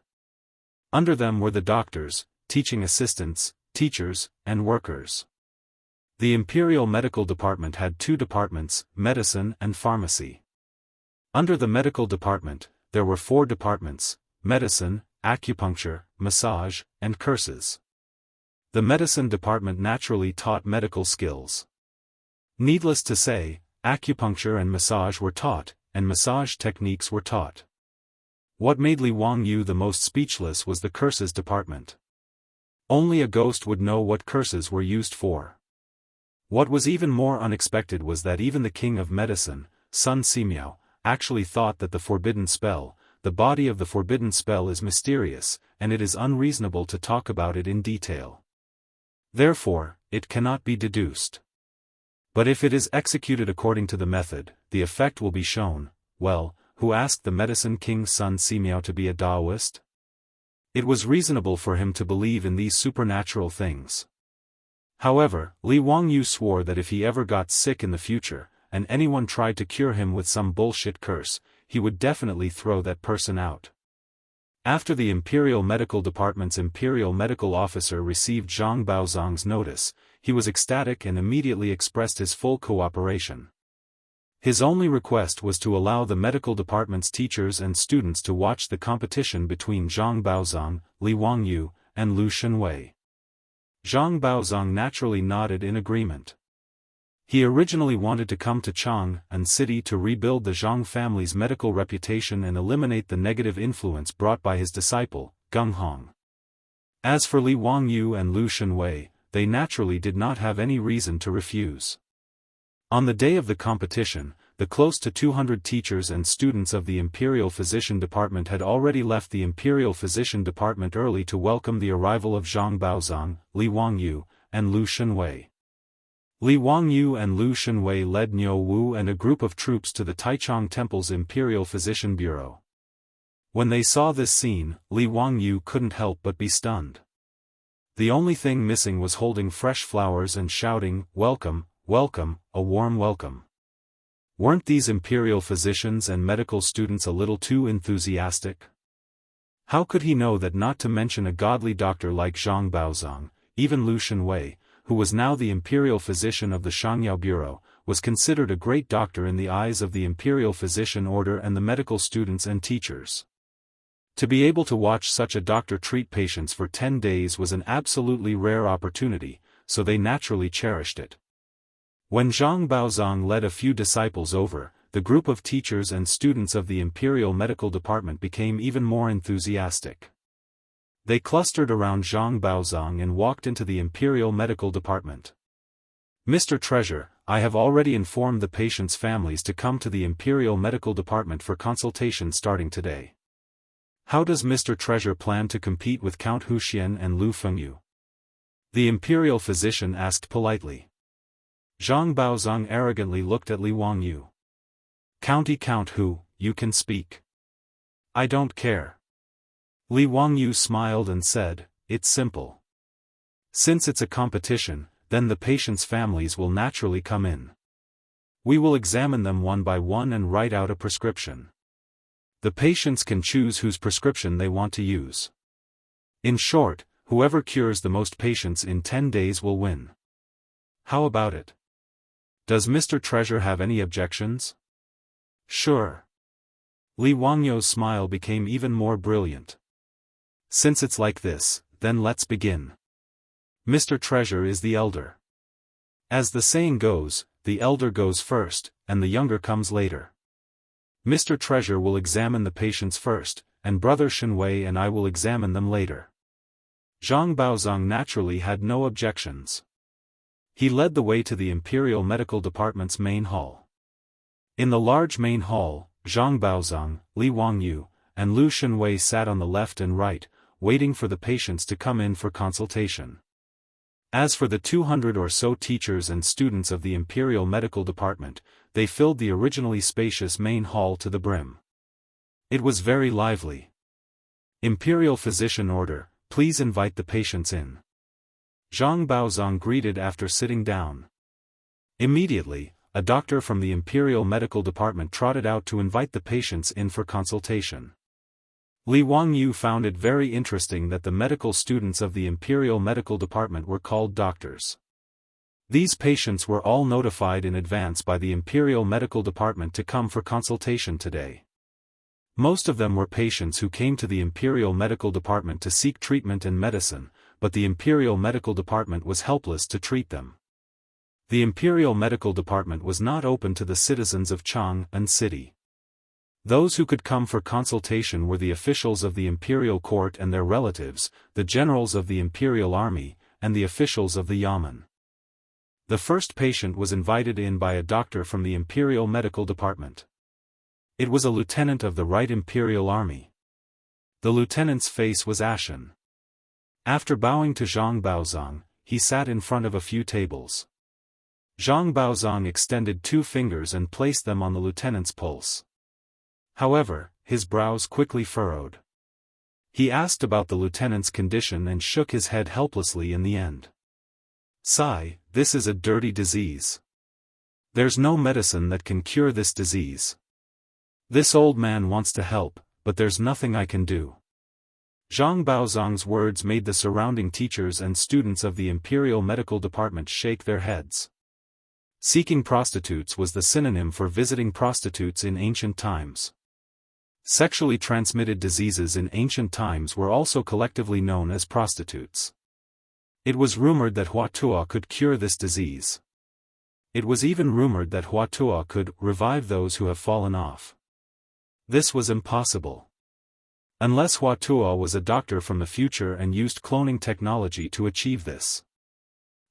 Under them were the doctors, teaching assistants, teachers, and workers. The Imperial Medical Department had 2 departments, medicine and pharmacy. Under the medical department, there were 4 departments: medicine, acupuncture, massage, and curses. The medicine department naturally taught medical skills. Needless to say, acupuncture and massage were taught, and massage techniques were taught. What made Li Wangyu the most speechless was the curses department. Only a ghost would know what curses were used for. What was even more unexpected was that even the king of medicine, Sun Simiao, actually thought that the forbidden spell, the body of the forbidden spell is mysterious, and it is unreasonable to talk about it in detail. Therefore, it cannot be deduced. But if it is executed according to the method, the effect will be shown. Well, who asked the medicine king Sun Simiao to be a Daoist? It was reasonable for him to believe in these supernatural things. However, Li Wangyu swore that if he ever got sick in the future, and anyone tried to cure him with some bullshit curse, he would definitely throw that person out. After the Imperial Medical Department's Imperial Medical Officer received Zhang Baozong's notice, he was ecstatic and immediately expressed his full cooperation. His only request was to allow the medical department's teachers and students to watch the competition between Zhang Baozong, Li Wangyu, and Lu Shenwei. Zhang Baozong naturally nodded in agreement. He originally wanted to come to Chang'an City to rebuild the Zhang family's medical reputation and eliminate the negative influence brought by his disciple, Gung Hong. As for Li Wangyu and Lu Shenwei, they naturally did not have any reason to refuse. On the day of the competition, the close to 200 teachers and students of the Imperial Physician Department had already left the Imperial Physician Department early to welcome the arrival of Zhang Baozong, Li Wangyu, and Lu Shenwei. Li Wangyu and Lu Shenwei led Niu Wu and a group of troops to the Taichung Temple's Imperial Physician Bureau. When they saw this scene, Li Wangyu couldn't help but be stunned. The only thing missing was holding fresh flowers and shouting, "Welcome, welcome, a warm welcome." Weren't these imperial physicians and medical students a little too enthusiastic? How could he know that not to mention a godly doctor like Zhang Baozong, even Lu Shenwei, who was now the imperial physician of the Shangyao Bureau, was considered a great doctor in the eyes of the imperial physician order and the medical students and teachers. To be able to watch such a doctor treat patients for 10 days was an absolutely rare opportunity, so they naturally cherished it. When Zhang Baozong led a few disciples over, the group of teachers and students of the Imperial Medical Department became even more enthusiastic. They clustered around Zhang Baozong and walked into the Imperial Medical Department. "Mr. Treasure, I have already informed the patients' families to come to the Imperial Medical Department for consultation starting today. How does Mr. Treasure plan to compete with Count Huxian and Lu Fengyu?" The Imperial physician asked politely. Zhang Baozong arrogantly looked at Li Wangyu. Count Hu, you can speak." "I don't care." Li Wangyu smiled and said, "It's simple. Since it's a competition, then the patients' families will naturally come in. We will examine them one by one and write out a prescription. The patients can choose whose prescription they want to use. In short, whoever cures the most patients in 10 days will win. How about it? Does Mr. Treasure have any objections?" "Sure." Li Wangyu's smile became even more brilliant. "Since it's like this, then let's begin. Mr. Treasure is the elder. As the saying goes, the elder goes first, and the younger comes later. Mr. Treasure will examine the patients first, and Brother Shenwei and I will examine them later." Zhang Baozong naturally had no objections. He led the way to the Imperial Medical Department's main hall. In the large main hall, Zhang Baozong, Li Wangyu, and Lu Shenwei sat on the left and right, waiting for the patients to come in for consultation. As for the 200 or so teachers and students of the Imperial Medical Department, they filled the originally spacious main hall to the brim. It was very lively. "Imperial Physician Order, please invite the patients in." Zhang Baozong greeted after sitting down. Immediately, a doctor from the Imperial Medical Department trotted out to invite the patients in for consultation. Li Wangyu found it very interesting that the medical students of the Imperial Medical Department were called doctors. These patients were all notified in advance by the Imperial Medical Department to come for consultation today. Most of them were patients who came to the Imperial Medical Department to seek treatment and medicine, but the Imperial Medical Department was helpless to treat them. The Imperial Medical Department was not open to the citizens of Chang'an City. Those who could come for consultation were the officials of the Imperial Court and their relatives, the generals of the Imperial Army, and the officials of the Yamen. The first patient was invited in by a doctor from the Imperial Medical Department. It was a lieutenant of the Right Imperial Army. The lieutenant's face was ashen. After bowing to Zhang Baozong, he sat in front of a few tables. Zhang Baozong extended 2 fingers and placed them on the lieutenant's pulse. However, his brows quickly furrowed. He asked about the lieutenant's condition and shook his head helplessly in the end. "Sigh, this is a dirty disease. There's no medicine that can cure this disease. This old man wants to help, but there's nothing I can do." Zhang Baozong's words made the surrounding teachers and students of the Imperial Medical Department shake their heads. Seeking prostitutes was the synonym for visiting prostitutes in ancient times. Sexually transmitted diseases in ancient times were also collectively known as prostitutes. It was rumored that Huatua could cure this disease. It was even rumored that Huatua could revive those who have fallen off. This was impossible. Unless Huatua was a doctor from the future and used cloning technology to achieve this.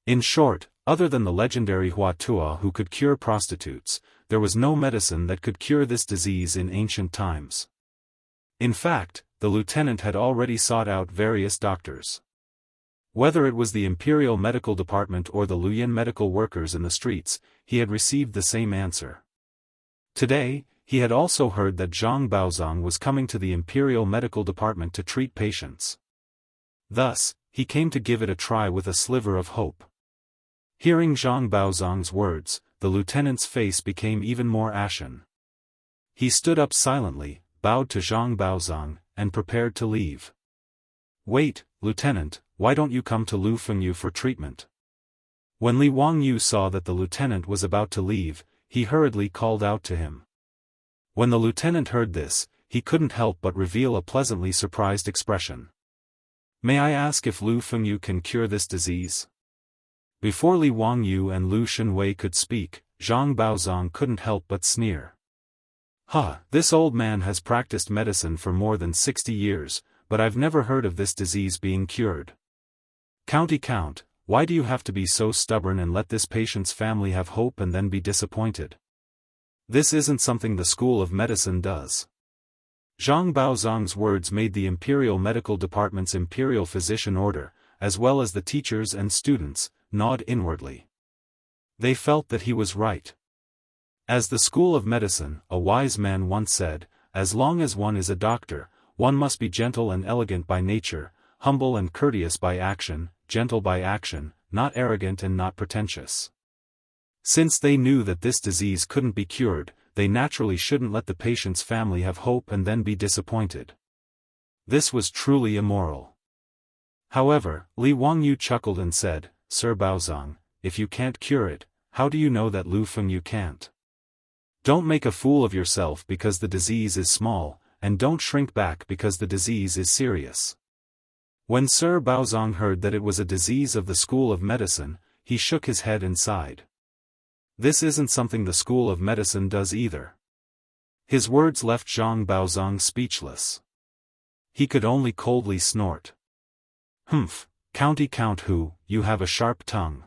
In short, Other than the legendary Huatua who could cure prostitutes, there was no medicine that could cure this disease in ancient times. In fact, the lieutenant had already sought out various doctors. Whether it was the Imperial Medical Department or the Luoyan medical workers in the streets, he had received the same answer. Today, he had also heard that Zhang Baozong was coming to the Imperial Medical Department to treat patients. Thus, he came to give it a try with a sliver of hope. Hearing Zhang Baozong's words, the lieutenant's face became even more ashen. He stood up silently, bowed to Zhang Baozong, and prepared to leave. "Wait, Lieutenant, why don't you come to Lu Fengyu for treatment?" When Li Wangyu saw that the lieutenant was about to leave, he hurriedly called out to him. When the lieutenant heard this, he couldn't help but reveal a pleasantly surprised expression. "May I ask if Lu Fengyu can cure this disease?" Before Li Wangyu and Lu Shenwei could speak, Zhang Baozong couldn't help but sneer. This old man has practiced medicine for more than 60 years, but I've never heard of this disease being cured. Count, why do you have to be so stubborn and let this patient's family have hope and then be disappointed? This isn't something the School of Medicine does." Zhang Baozong's words made the Imperial Medical Department's Imperial Physician Order, as well as the teachers and students, nod inwardly. They felt that he was right. As the School of Medicine, a wise man once said, as long as one is a doctor, one must be gentle and elegant by nature, humble and courteous by action, gentle by action, not arrogant and not pretentious. Since they knew that this disease couldn't be cured, they naturally shouldn't let the patient's family have hope and then be disappointed. This was truly immoral. However, Li Wangyu chuckled and said, "Sir Baozong, if you can't cure it, how do you know that Lu Fengyu can't? Don't make a fool of yourself because the disease is small, and don't shrink back because the disease is serious." When Sir Baozong heard that it was a disease of the School of Medicine, he shook his head and sighed. This isn't something the School of Medicine does either. His words left Zhang Baozong speechless. He could only coldly snort. Count who, you have a sharp tongue.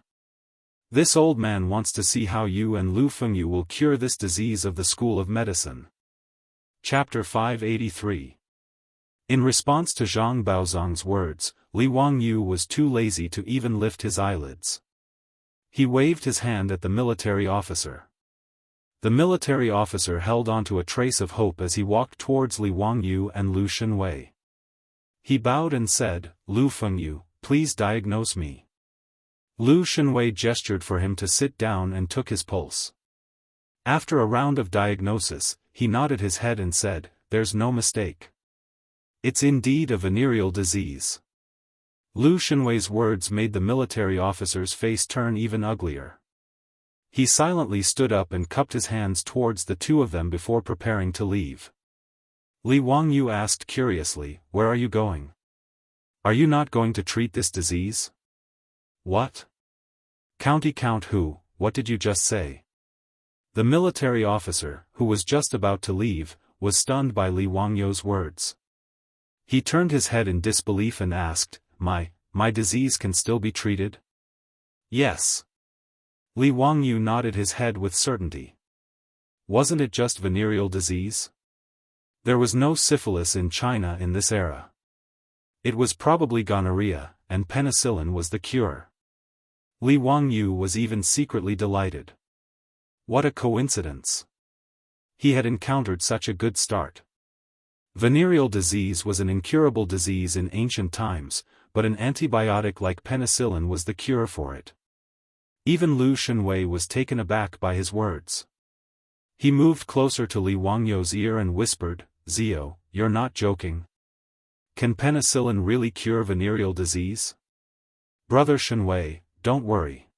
This old man wants to see how you and Lu Fengyu will cure this disease of the School of Medicine. Chapter 583. In response to Zhang Baozong's words, Li Wangyu was too lazy to even lift his eyelids. He waved his hand at the military officer. The military officer held onto a trace of hope as he walked towards Li Wangyu and Lu Shenwei. He bowed and said, "Lu Fengyu, please diagnose me." Lu Shenwei gestured for him to sit down and took his pulse. After a round of diagnosis, he nodded his head and said, "There's no mistake. It's indeed a venereal disease." Lu Shenwei's words made the military officer's face turn even uglier. He silently stood up and cupped his hands towards the two of them before preparing to leave. Li Wangyu asked curiously, "Where are you going? Are you not going to treat this disease?" "What? Count who, what did you just say?" The military officer, who was just about to leave, was stunned by Li Wangyu's words. He turned his head in disbelief and asked, My disease can still be treated?" "Yes." Li Wangyu nodded his head with certainty. "Wasn't it just venereal disease? There was no syphilis in China in this era. It was probably gonorrhea, and penicillin was the cure." Li Wangyu was even secretly delighted. What a coincidence! He had encountered such a good start. Venereal disease was an incurable disease in ancient times, but an antibiotic like penicillin was the cure for it. Even Lu Shenwei was taken aback by his words. He moved closer to Li Wangyu's ear and whispered, "Zio, you're not joking. Can penicillin really cure venereal disease?" "Brother Shenwei, don't worry.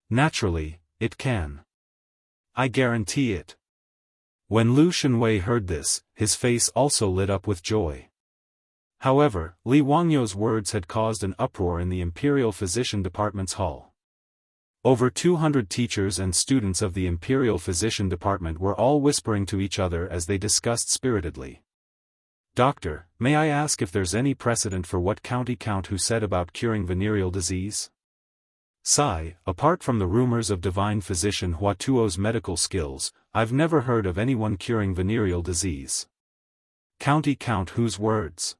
Naturally, it can. I guarantee it." When Lu Shenwei heard this, his face also lit up with joy. However, Li Wangyu's words had caused an uproar in the Imperial Physician Department's hall. Over 200 teachers and students of the Imperial Physician Department were all whispering to each other as they discussed spiritedly. "Doctor, may I ask if there's any precedent for what Count who said about curing venereal disease?" Sigh, apart from the rumors of divine physician Hua Tuo's medical skills, I've never heard of anyone curing venereal disease. Count whose words?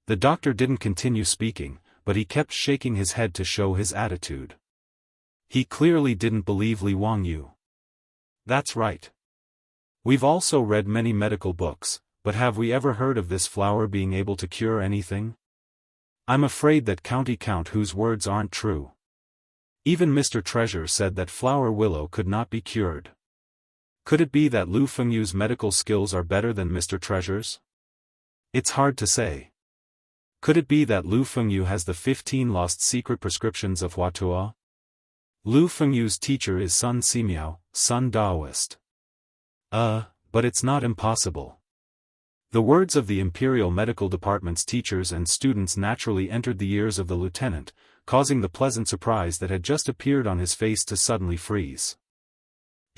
The doctor didn't continue speaking, but he kept shaking his head to show his attitude. He clearly didn't believe Li Wangyu. That's right. We've also read many medical books, but have we ever heard of this flower being able to cure anything? I'm afraid that Count whose words aren't true. Even Mr. Treasure said that flower willow could not be cured. Could it be that Lu Fengyu's medical skills are better than Mr. Treasure's? It's hard to say. Could it be that Lu Fengyu has the 15 lost secret prescriptions of Hua Tuo? Lu Fengyu's teacher is Sun Simiao, Sun Daoist. But it's not impossible. The words of the Imperial Medical Department's teachers and students naturally entered the ears of the lieutenant, causing the pleasant surprise that had just appeared on his face to suddenly freeze.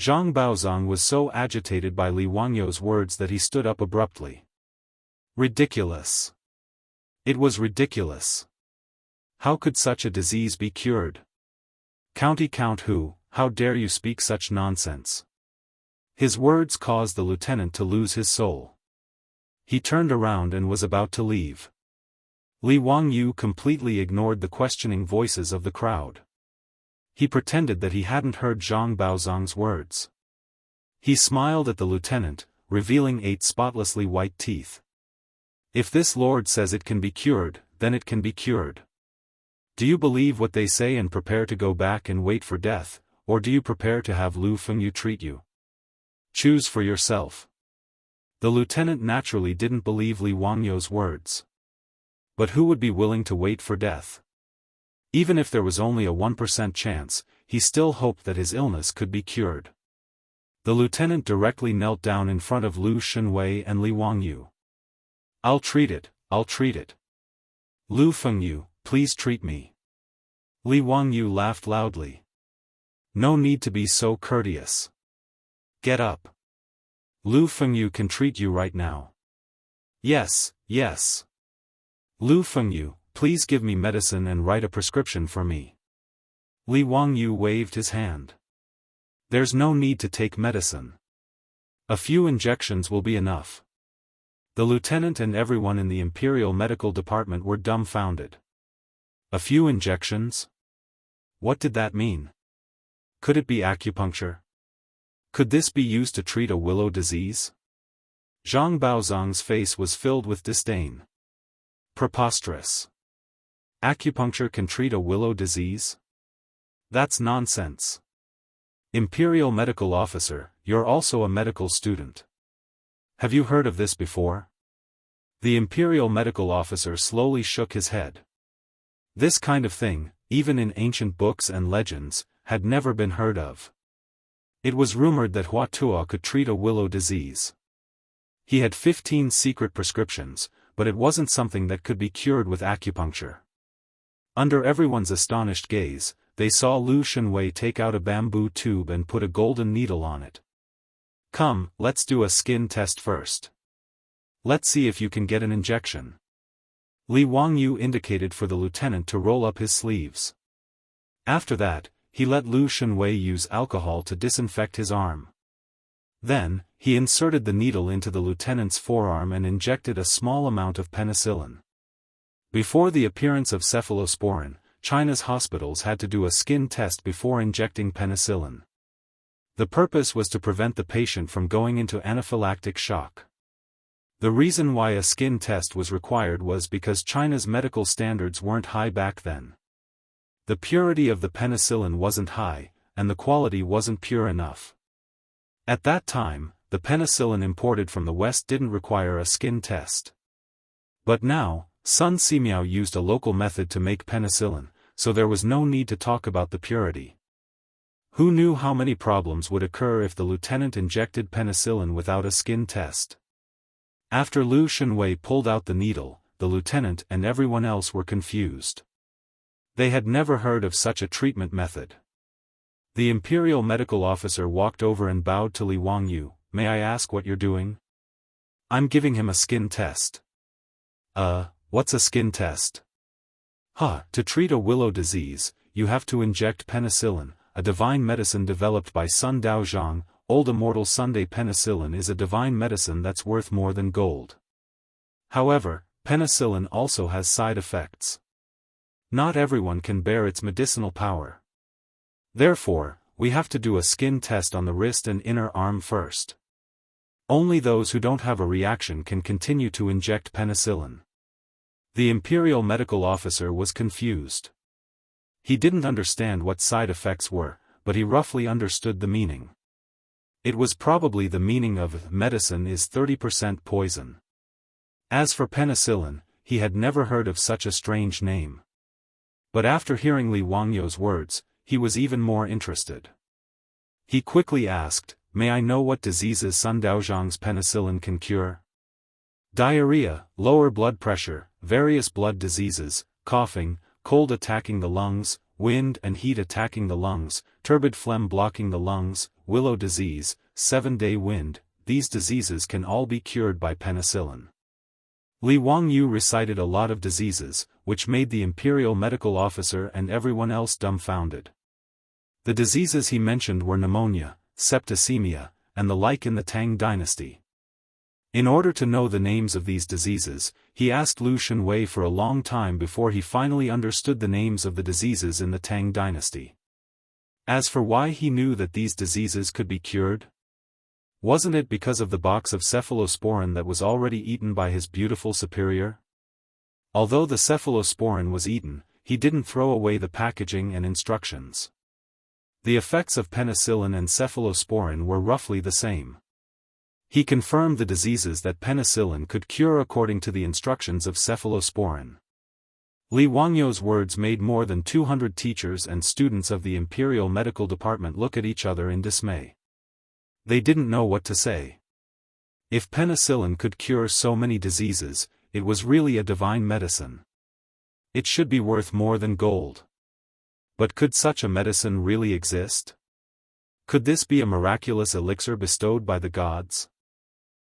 Zhang Baozong was so agitated by Li Wangyu's words that he stood up abruptly. Ridiculous. It was ridiculous. How could such a disease be cured? Count who, how dare you speak such nonsense? His words caused the lieutenant to lose his soul. He turned around and was about to leave. Li Wangyu completely ignored the questioning voices of the crowd. He pretended that he hadn't heard Zhang Baozong's words. He smiled at the lieutenant, revealing 8 spotlessly white teeth. If this lord says it can be cured, then it can be cured. Do you believe what they say and prepare to go back and wait for death, or do you prepare to have Lu Fengyu treat you? Choose for yourself. The lieutenant naturally didn't believe Li Wangyu's words. But who would be willing to wait for death? Even if there was only a 1% chance, he still hoped that his illness could be cured. The lieutenant directly knelt down in front of Lu Shenwei and Li Wangyu. I'll treat it. Lu Fengyu, please treat me. Li Wangyu laughed loudly. No need to be so courteous. Get up. Lu Fengyu can treat you right now. Yes. Lu Fengyu, please give me medicine and write a prescription for me. Li Wangyu waved his hand. There's no need to take medicine. A few injections will be enough. The lieutenant and everyone in the Imperial Medical Department were dumbfounded. A few injections? What did that mean? Could it be acupuncture? Could this be used to treat a willow disease? Zhang Baozong's face was filled with disdain. Preposterous. Acupuncture can treat a willow disease? That's nonsense. Imperial Medical Officer, you're also a medical student. Have you heard of this before? The Imperial Medical Officer slowly shook his head. This kind of thing, even in ancient books and legends, had never been heard of. It was rumored that Hua Tuo could treat a willow disease. He had 15 secret prescriptions, but it wasn't something that could be cured with acupuncture. Under everyone's astonished gaze, they saw Lu Shenwei take out a bamboo tube and put a golden needle on it. Come, let's do a skin test first. Let's see if you can get an injection. Li Wangyu indicated for the lieutenant to roll up his sleeves. After that, he let Lu Shenwei use alcohol to disinfect his arm. Then, he inserted the needle into the lieutenant's forearm and injected a small amount of penicillin. Before the appearance of cephalosporin, China's hospitals had to do a skin test before injecting penicillin. The purpose was to prevent the patient from going into anaphylactic shock. The reason why a skin test was required was because China's medical standards weren't high back then. The purity of the penicillin wasn't high, and the quality wasn't pure enough. At that time, the penicillin imported from the West didn't require a skin test. But now, Sun Simiao used a local method to make penicillin, so there was no need to talk about the purity. Who knew how many problems would occur if the lieutenant injected penicillin without a skin test? After Lu Shenwei pulled out the needle, the lieutenant and everyone else were confused. They had never heard of such a treatment method. The Imperial Medical Officer walked over and bowed to Li Wangyu. May I ask what you're doing? I'm giving him a skin test. What's a skin test? To treat a willow disease, you have to inject penicillin, a divine medicine developed by Sun Daozhang. Old Immortal Sunday penicillin is a divine medicine that's worth more than gold. However, penicillin also has side effects. Not everyone can bear its medicinal power. Therefore, we have to do a skin test on the wrist and inner arm first. Only those who don't have a reaction can continue to inject penicillin. The Imperial Medical Officer was confused. He didn't understand what side effects were, but he roughly understood the meaning. It was probably the meaning of medicine is 30% poison. As for penicillin, he had never heard of such a strange name. But after hearing Li Wangyou's words, he was even more interested. He quickly asked, "May I know what diseases Sun Daozhang's penicillin can cure?" "Diarrhea, lower blood pressure, various blood diseases, coughing, cold attacking the lungs, wind and heat attacking the lungs, turbid phlegm blocking the lungs, willow disease, 7-day wind, these diseases can all be cured by penicillin." Li Wangyou recited a lot of diseases, which made the Imperial Medical Officer and everyone else dumbfounded. The diseases he mentioned were pneumonia, septicemia, and the like in the Tang dynasty. In order to know the names of these diseases, he asked Lu Shenwei for a long time before he finally understood the names of the diseases in the Tang dynasty. As for why he knew that these diseases could be cured? Wasn't it because of the box of cephalosporin that was already eaten by his beautiful superior? Although the cephalosporin was eaten, he didn't throw away the packaging and instructions. The effects of penicillin and cephalosporin were roughly the same. He confirmed the diseases that penicillin could cure according to the instructions of cephalosporin. Li Wangyou's words made more than 200 teachers and students of the Imperial Medical Department look at each other in dismay. They didn't know what to say. If penicillin could cure so many diseases, it was really a divine medicine. It should be worth more than gold. But could such a medicine really exist? Could this be a miraculous elixir bestowed by the gods?